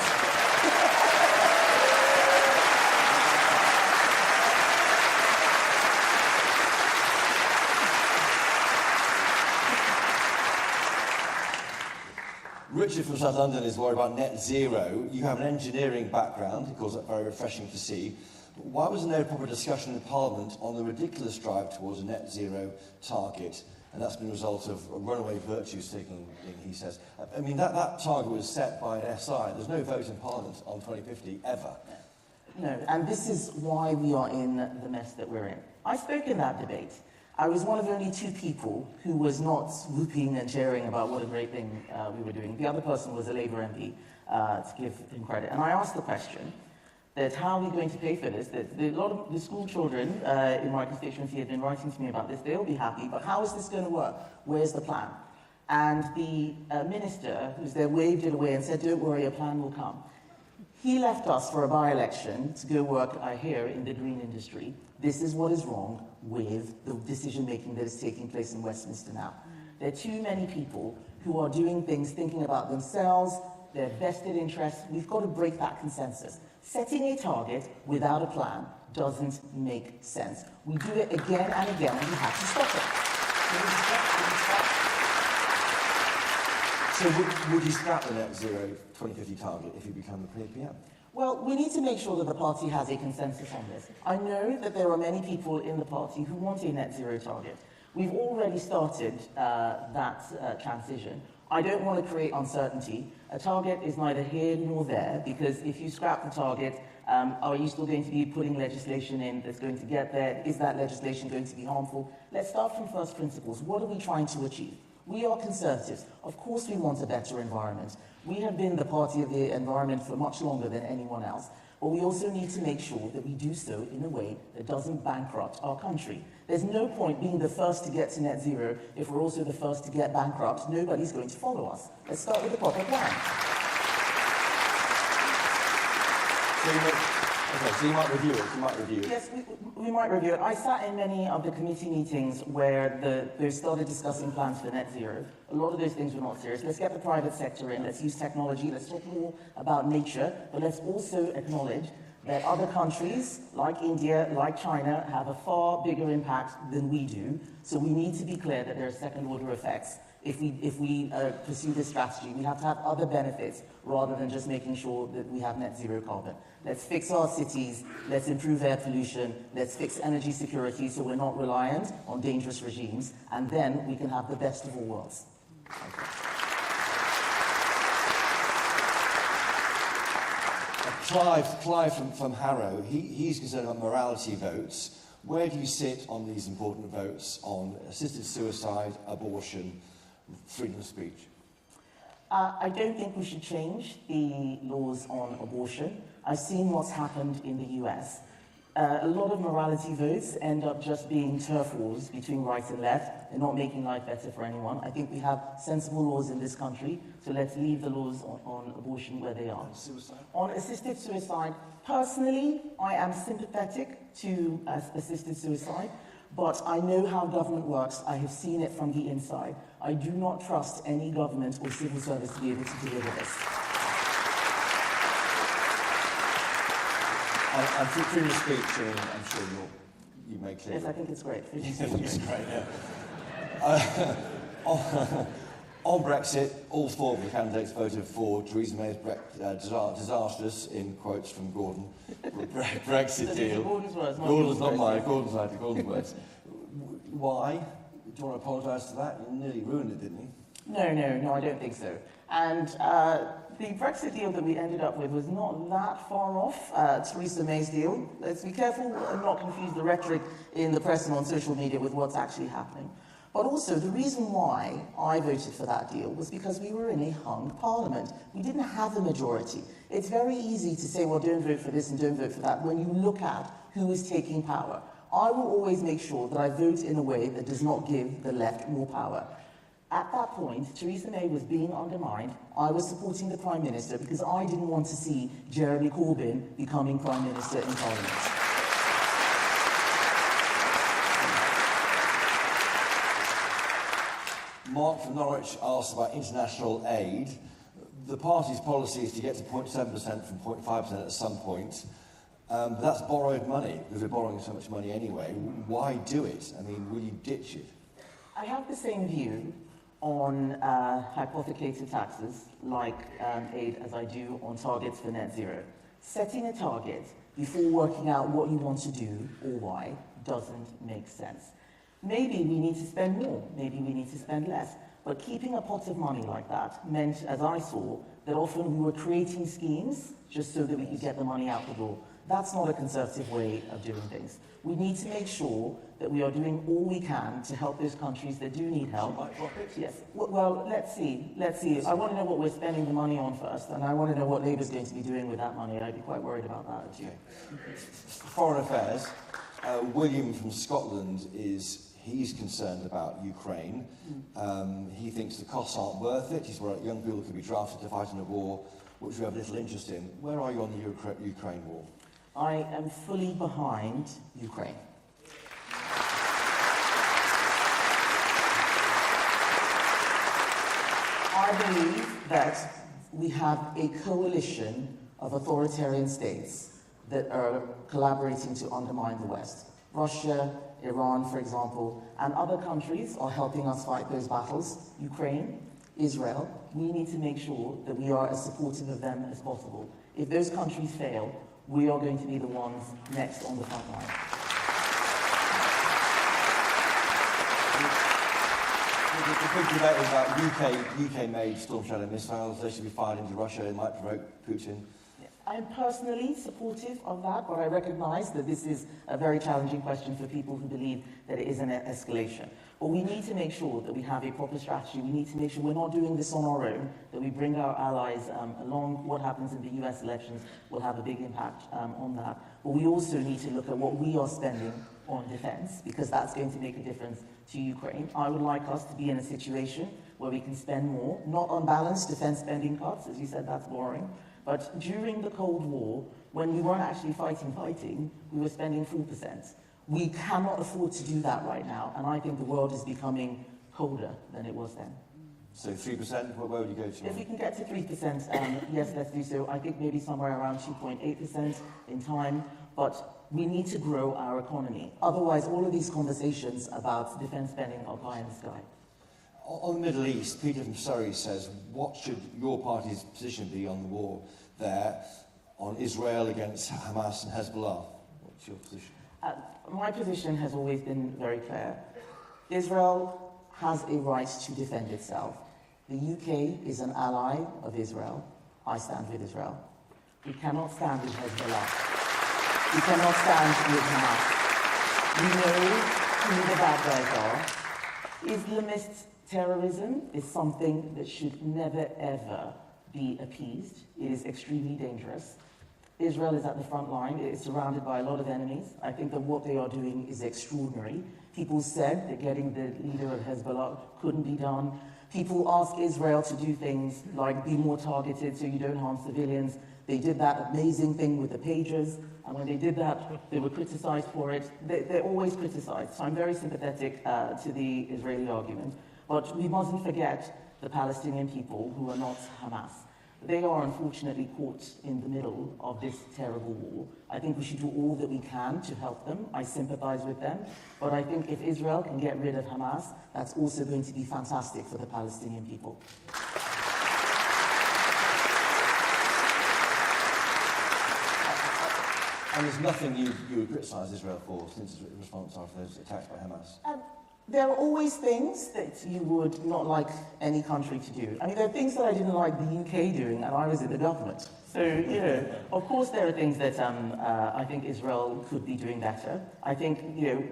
Richard from South London is worried about net zero. You have an engineering background, of course that's very refreshing to see. But why was there no proper discussion in Parliament on the ridiculous drive towards a net zero target? And that's been a result of runaway virtues taking in, he says. I mean, that target was set by an SI. There's no vote in Parliament on 2050, ever. No, and this is why we are in the mess that we're in. I spoke in that debate. I was one of only 2 people who was not whooping and cheering about what a great thing we were doing. The other person was a Labour MP, to give him credit. And I asked the question that how are we going to pay for this? That a lot of the school children in my constituency have been writing to me about this. They'll be happy, but how is this going to work? Where's the plan? And the minister who's there waved it away and said, don't worry, a plan will come. He left us for a by-election to go work here in the green industry. This is what is wrong with the decision-making that is taking place in Westminster now. There are too many people who are doing things thinking about themselves, their vested interests. We've got to break that consensus. Setting a target without a plan doesn't make sense. We do it again and again, and we have to stop it. So would you scrap the net zero 2050 target if you become the PM? Well, we need to make sure that the party has a consensus on this. I know that there are many people in the party who want a net zero target. We've already started that transition. I don't want to create uncertainty. A target is neither here nor there, because if you scrap the target, are you still going to be putting legislation in that's going to get there? Is that legislation going to be harmful? Let's start from first principles. What are we trying to achieve? We are Conservatives. Of course we want a better environment. We have been the party of the environment for much longer than anyone else. But we also need to make sure that we do so in a way that doesn't bankrupt our country. There's no point being the first to get to net zero if we're also the first to get bankrupt. Nobody's going to follow us. Let's start with the proper plan. So you might review it. Yes, we might review it. I sat in many of the committee meetings where they started discussing plans for net zero. A lot of those things were not serious. Let's get the private sector in. Let's use technology. Let's talk more about nature. But let's also acknowledge that other countries, like India, like China, have a far bigger impact than we do. So we need to be clear that there are second-order effects. If we pursue this strategy, we have to have other benefits rather than just making sure that we have net zero carbon. Let's fix our cities, let's improve air pollution, let's fix energy security so we're not reliant on dangerous regimes, and then we can have the best of all worlds. Clive from Harrow, he's concerned about morality votes. Where do you sit on these important votes on assisted suicide, abortion, freedom of speech? I don't think we should change the laws on abortion. I've seen what's happened in the US. A lot of morality votes end up just being turf wars between right and left and not making life better for anyone. I think we have sensible laws in this country, so let's leave the laws on abortion where they are. Suicide? On assisted suicide, personally, I am sympathetic to assisted suicide, but I know how government works. I have seen it from the inside. I do not trust any government or civil service to be able to deliver this. And freedom of speech, I'm sure you make clear. Yes, I think it's great. It's great, yeah. On Brexit, all 4 of the candidates voted for Theresa May's disastrous, in quotes from Gordon, Brexit deal. Gordon's words, Gordon's not mine. Gordon's words. Why? Do you want to apologise to that? You nearly ruined it, didn't you? No, I don't think so. And the Brexit deal that we ended up with was not that far off Theresa May's deal. Let's be careful and not confuse the rhetoric in the press and on social media with what's actually happening. But also, the reason why I voted for that deal was because we were in a hung parliament. We didn't have a majority. It's very easy to say, well, don't vote for this and don't vote for that, when you look at who is taking power. I will always make sure that I vote in a way that does not give the left more power. At that point, Theresa May was being undermined. I was supporting the Prime Minister because I didn't want to see Jeremy Corbyn becoming Prime Minister in Parliament. Mark from Norwich asked about international aid. The party's policy is to get to 0.7% from 0.5% at some point. But that's borrowed money, because we're borrowing so much money anyway. Why do it? I mean, will you ditch it? I have the same view on hypothecated taxes, like aid, as I do on targets for net zero. Setting a target before working out what you want to do or why doesn't make sense. Maybe we need to spend more, maybe we need to spend less, but keeping a pot of money like that meant, as I saw, that often we were creating schemes just so that we could get the money out the door. That's not a Conservative way of doing things. We need to make sure that we are doing all we can to help those countries that do need help. Yes. Well, let's see. I want to know what we're spending the money on first, and I want to know what Labour's going to be doing with that money. I'd be quite worried about that, too. Foreign Affairs. William from Scotland he's concerned about Ukraine. He thinks the costs aren't worth it. He's worried young people could be drafted to fight in a war which we have little interest in. Where are you on the Ukraine war? I am fully behind Ukraine. I believe that we have a coalition of authoritarian states that are collaborating to undermine the West. Russia, Iran, for example, and other countries are helping us fight those battles. Ukraine, Israel, we need to make sure that we are as supportive of them as possible. If those countries fail, we are going to be the ones next on the front line. The big debate is about UK-made Storm Shadow missiles. They should be fired into Russia. It might provoke Putin. I'm personally supportive of that, but I recognise that this is a very challenging question for people who believe that it is an escalation. But we need to make sure that we have a proper strategy. We need to make sure we're not doing this on our own, that we bring our allies along. What happens in the US elections will have a big impact on that. But we also need to look at what we are spending on defence, because that's going to make a difference to Ukraine. I would like us to be in a situation where we can spend more, not unbalanced defence spending cuts. As you said, that's boring. But during the Cold War, when we weren't actually fighting, we were spending 4%. We cannot afford to do that right now, and I think the world is becoming colder than it was then. So 3%, where would you go to? If we can get to 3%, yes, let's do so. I think maybe somewhere around 2.8% in time, but we need to grow our economy. Otherwise, all of these conversations about defence spending are pie in the sky. On the Middle East, Peter from Surrey says, what should your party's position be on the war there, on Israel against Hamas and Hezbollah? What's your position? My position has always been very clear. Israel has a right to defend itself. The UK is an ally of Israel. I stand with Israel. We cannot stand with Hezbollah. We cannot stand with Hamas. We know who the bad guys are. Islamist terrorism is something that should never, ever be appeased. It is extremely dangerous. Israel is at the front line. It is surrounded by a lot of enemies. I think that what they are doing is extraordinary. People said that getting the leader of Hezbollah couldn't be done. People ask Israel to do things like be more targeted so you don't harm civilians. They did that amazing thing with the pagers, and when they did that, they were criticized for it. They're always criticized, so I'm very sympathetic to the Israeli argument. But we mustn't forget the Palestinian people who are not Hamas. They are unfortunately caught in the middle of this terrible war. I think we should do all that we can to help them. I sympathize with them. But I think if Israel can get rid of Hamas, that's also going to be fantastic for the Palestinian people. And there's nothing you would criticise Israel for since its response after those attacks by Hamas? There are always things that you would not like any country to do. I mean, there are things that I didn't like the UK doing, and I was in the government. So, you know, of course there are things that I think Israel could be doing better. I think, you know,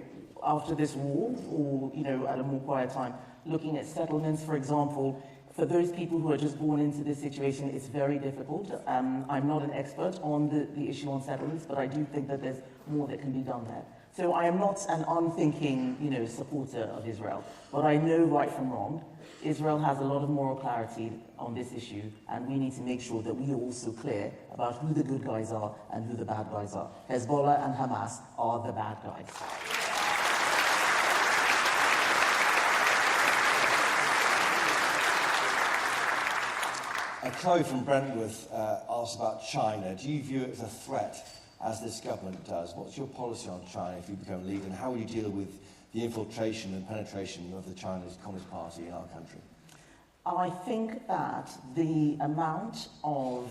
after this war, or at a more quiet time, looking at settlements, for example. For those people who are just born into this situation, it's very difficult. I'm not an expert on the issue on settlements, but I do think that there's more that can be done there. So I am not an unthinking, supporter of Israel, but I know right from wrong. Israel has a lot of moral clarity on this issue, and we need to make sure that we are also clear about who the good guys are and who the bad guys are. Hezbollah and Hamas are the bad guys. Chloe from Brentworth asked about China. Do you view it as a threat, as this government does? What's your policy on China if you become leader, and how will you deal with the infiltration and penetration of the Chinese Communist Party in our country? I think that the amount of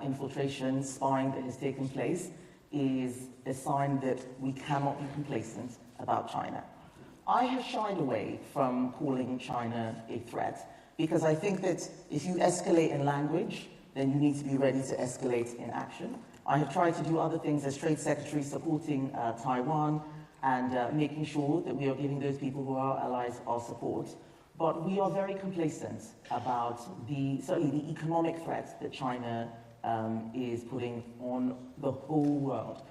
infiltration, spying that has taken place is a sign that we cannot be complacent about China. I have shied away from calling China a threat, because I think that if you escalate in language, then you need to be ready to escalate in action. I have tried to do other things as Trade Secretary, supporting Taiwan and making sure that we are giving those people who are allies our support. But we are very complacent about certainly the economic threat that China is putting on the whole world.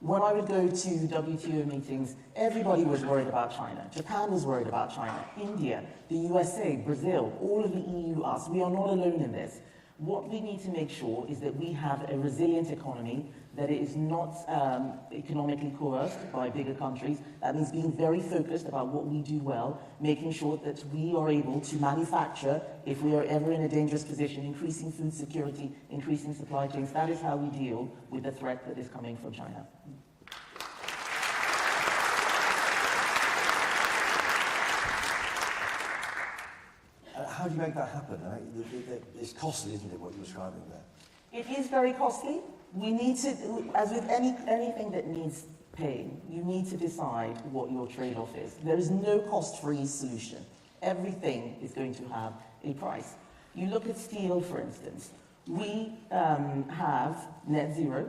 When I would go to WTO meetings, everybody was worried about China. Japan was worried about China. India, the USA, Brazil, all of the EU, us. We are not alone in this. What we need to make sure is that we have a resilient economy, that it is not economically coerced by bigger countries. That means being very focused about what we do well, making sure that we are able to manufacture if we are ever in a dangerous position, increasing food security, increasing supply chains. That is how we deal with the threat that is coming from China. How do you make that happen? It's costly, isn't it, what you're describing there? It is very costly. We need to, as with anything that needs paying, you need to decide what your trade-off is. There is no cost-free solution. Everything is going to have a price. You look at steel, for instance. We have net zero.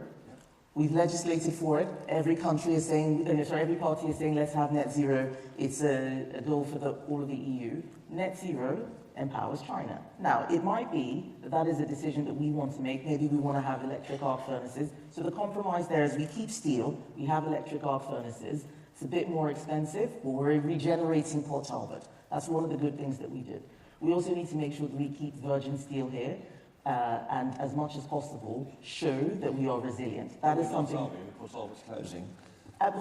We've legislated for it. Every country is saying, every party is saying, let's have net zero. It's a goal for all of the EU. Net zero empowers China. Now, it might be that is a decision that we want to make. Maybe we want to have electric arc furnaces. So the compromise there is we keep steel, we have electric arc furnaces. It's a bit more expensive, but we're regenerating Port Talbot. That's one of the good things that we did. We also need to make sure that we keep virgin steel here, and as much as possible, show that we are resilient. That is something... Port Talbot's closing.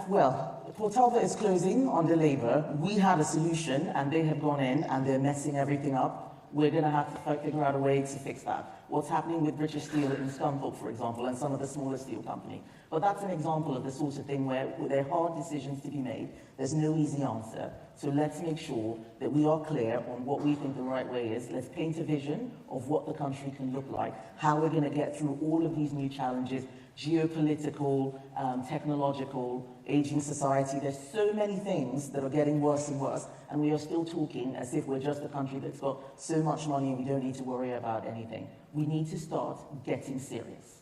Well, Port Talbot is closing under Labour. We had a solution, and they have gone in, and they're messing everything up. We're going to have to figure out a way to fix that. What's happening with British Steel in Scunthorpe, for example, and some of the smaller steel companies. But that's an example of the sort of thing where there are hard decisions to be made. There's no easy answer. So let's make sure that we are clear on what we think the right way is. Let's paint a vision of what the country can look like, how we're going to get through all of these new challenges, geopolitical, technological, aging society. There's so many things that are getting worse and worse, and we are still talking as if we're just a country that's got so much money and we don't need to worry about anything. We need to start getting serious.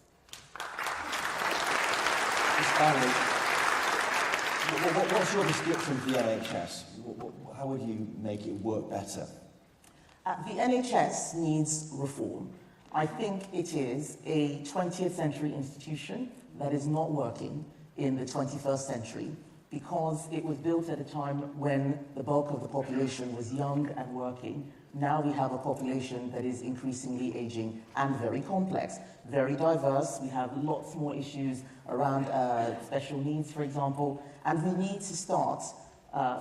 Finally, what's your description of the NHS? How would you make it work better? The NHS needs reform. I think it is a 20th century institution that is not working in the 21st century because it was built at a time when the bulk of the population was young and working. Now we have a population that is increasingly aging and very complex, very diverse. We have lots more issues around special needs, for example, and we need to start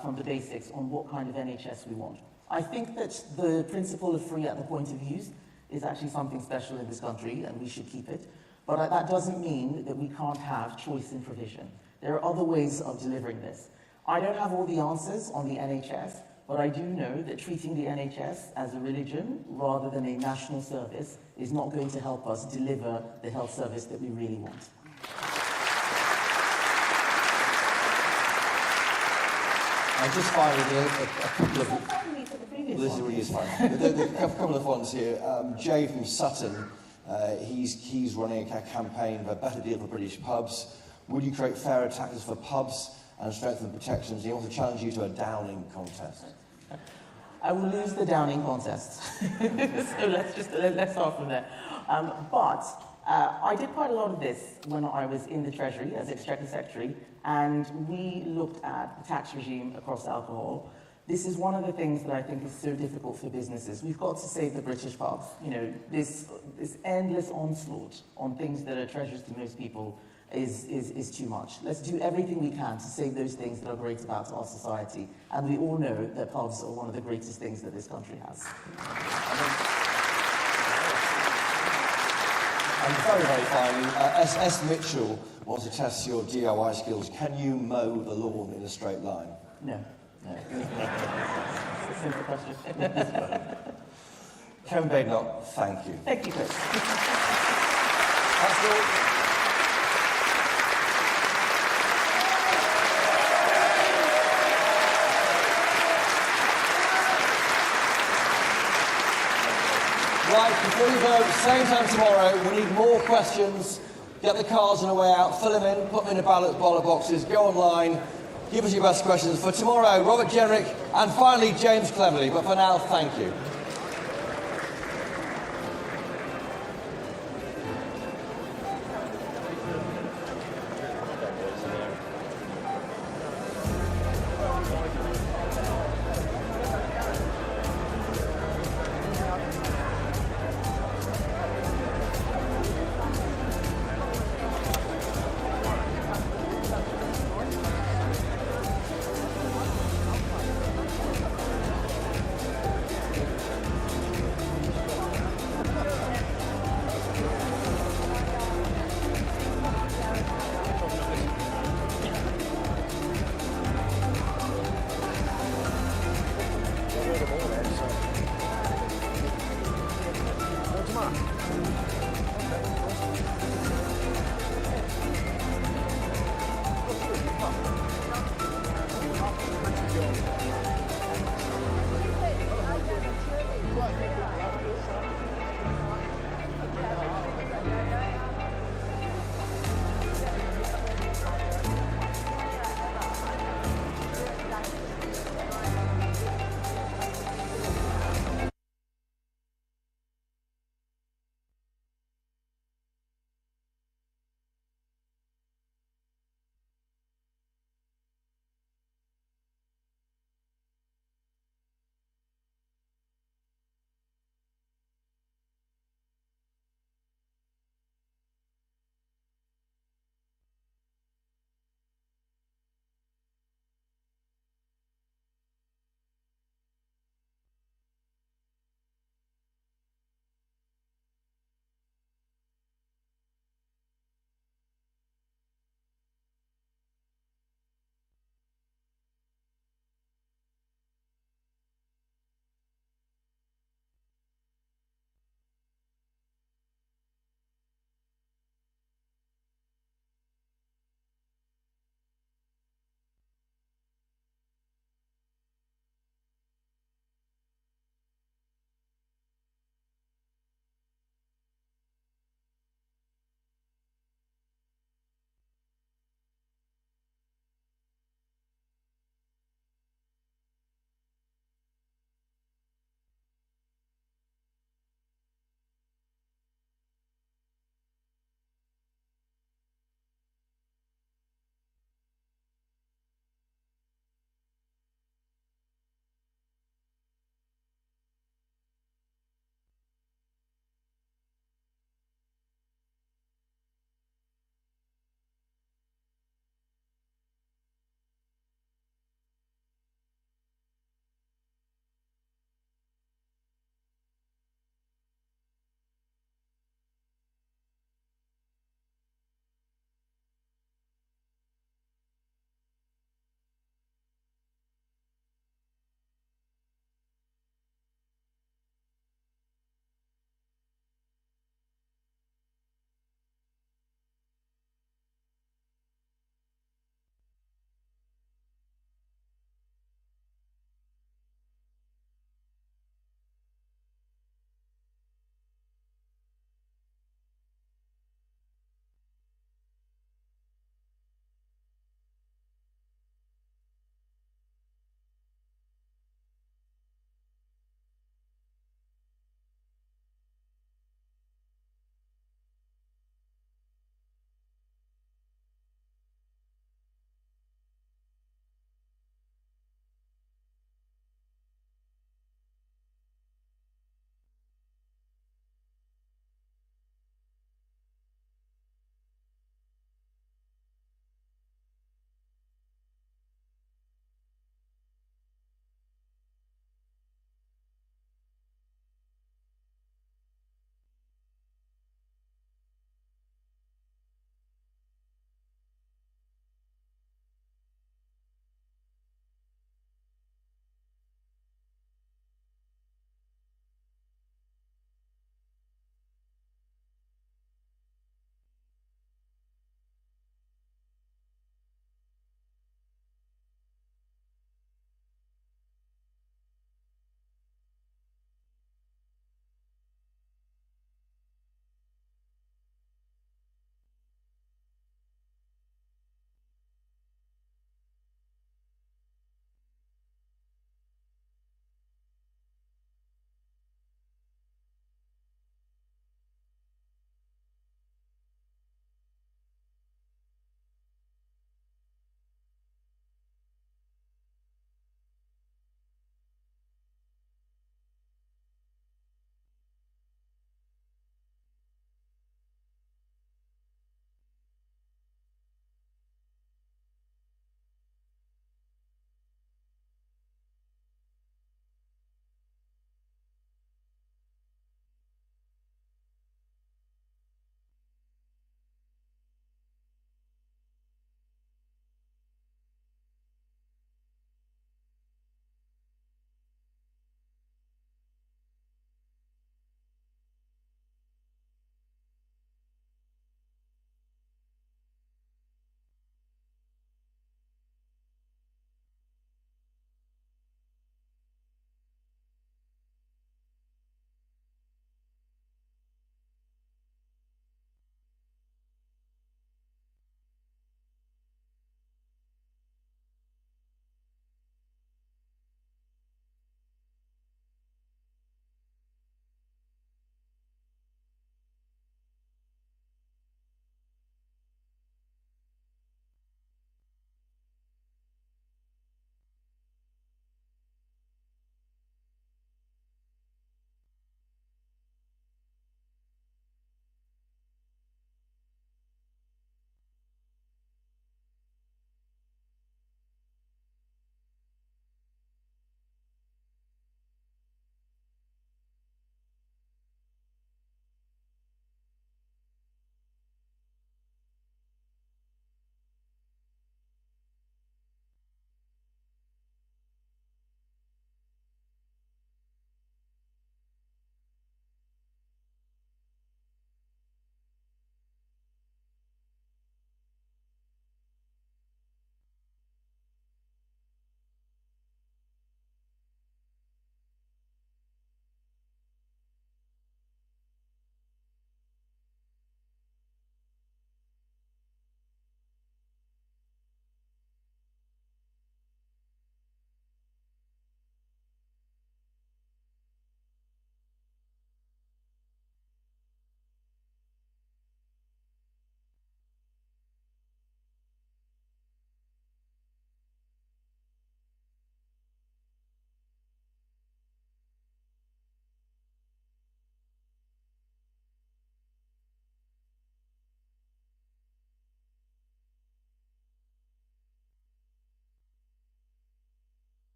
from the basics on what kind of NHS we want. I think that the principle of free at the point of use is actually something special in this country, and we should keep it. But that doesn't mean that we can't have choice in provision. There are other ways of delivering this. I don't have all the answers on the NHS, but I do know that treating the NHS as a religion rather than a national service is not going to help us deliver the health service that we really want. And just finally, a couple of... This really is fine. A couple of ones here. Jay from Sutton, he's running a campaign for a better deal for British pubs. Would you create fairer taxes for pubs and strengthen protections. He wants to challenge you to a downing contest. I will lose the downing contest. So let's start from there. But I did quite a lot of this when I was in the Treasury as Exchequer Secretary, and we looked at the tax regime across alcohol. This is one of the things that I think is so difficult for businesses. We've got to save the British pub. You know, this endless onslaught on things that are treasures to most people is too much. Let's do everything we can to save those things that are great about our society. And we all know that pubs are one of the greatest things that this country has. And very, very finally, S. Mitchell wants to test your DIY skills. Can you mow the lawn in a straight line? No. It's a simple question. Kemi Badenoch, thank you. Thank you, Chris. That's all. Right, before you go, same time tomorrow, we need more questions. Get the cards on the way out, fill them in, put them in the ballot boxes, go online, give us your best questions. For tomorrow, Robert Jenrick and finally James Cleverly. But for now, thank you.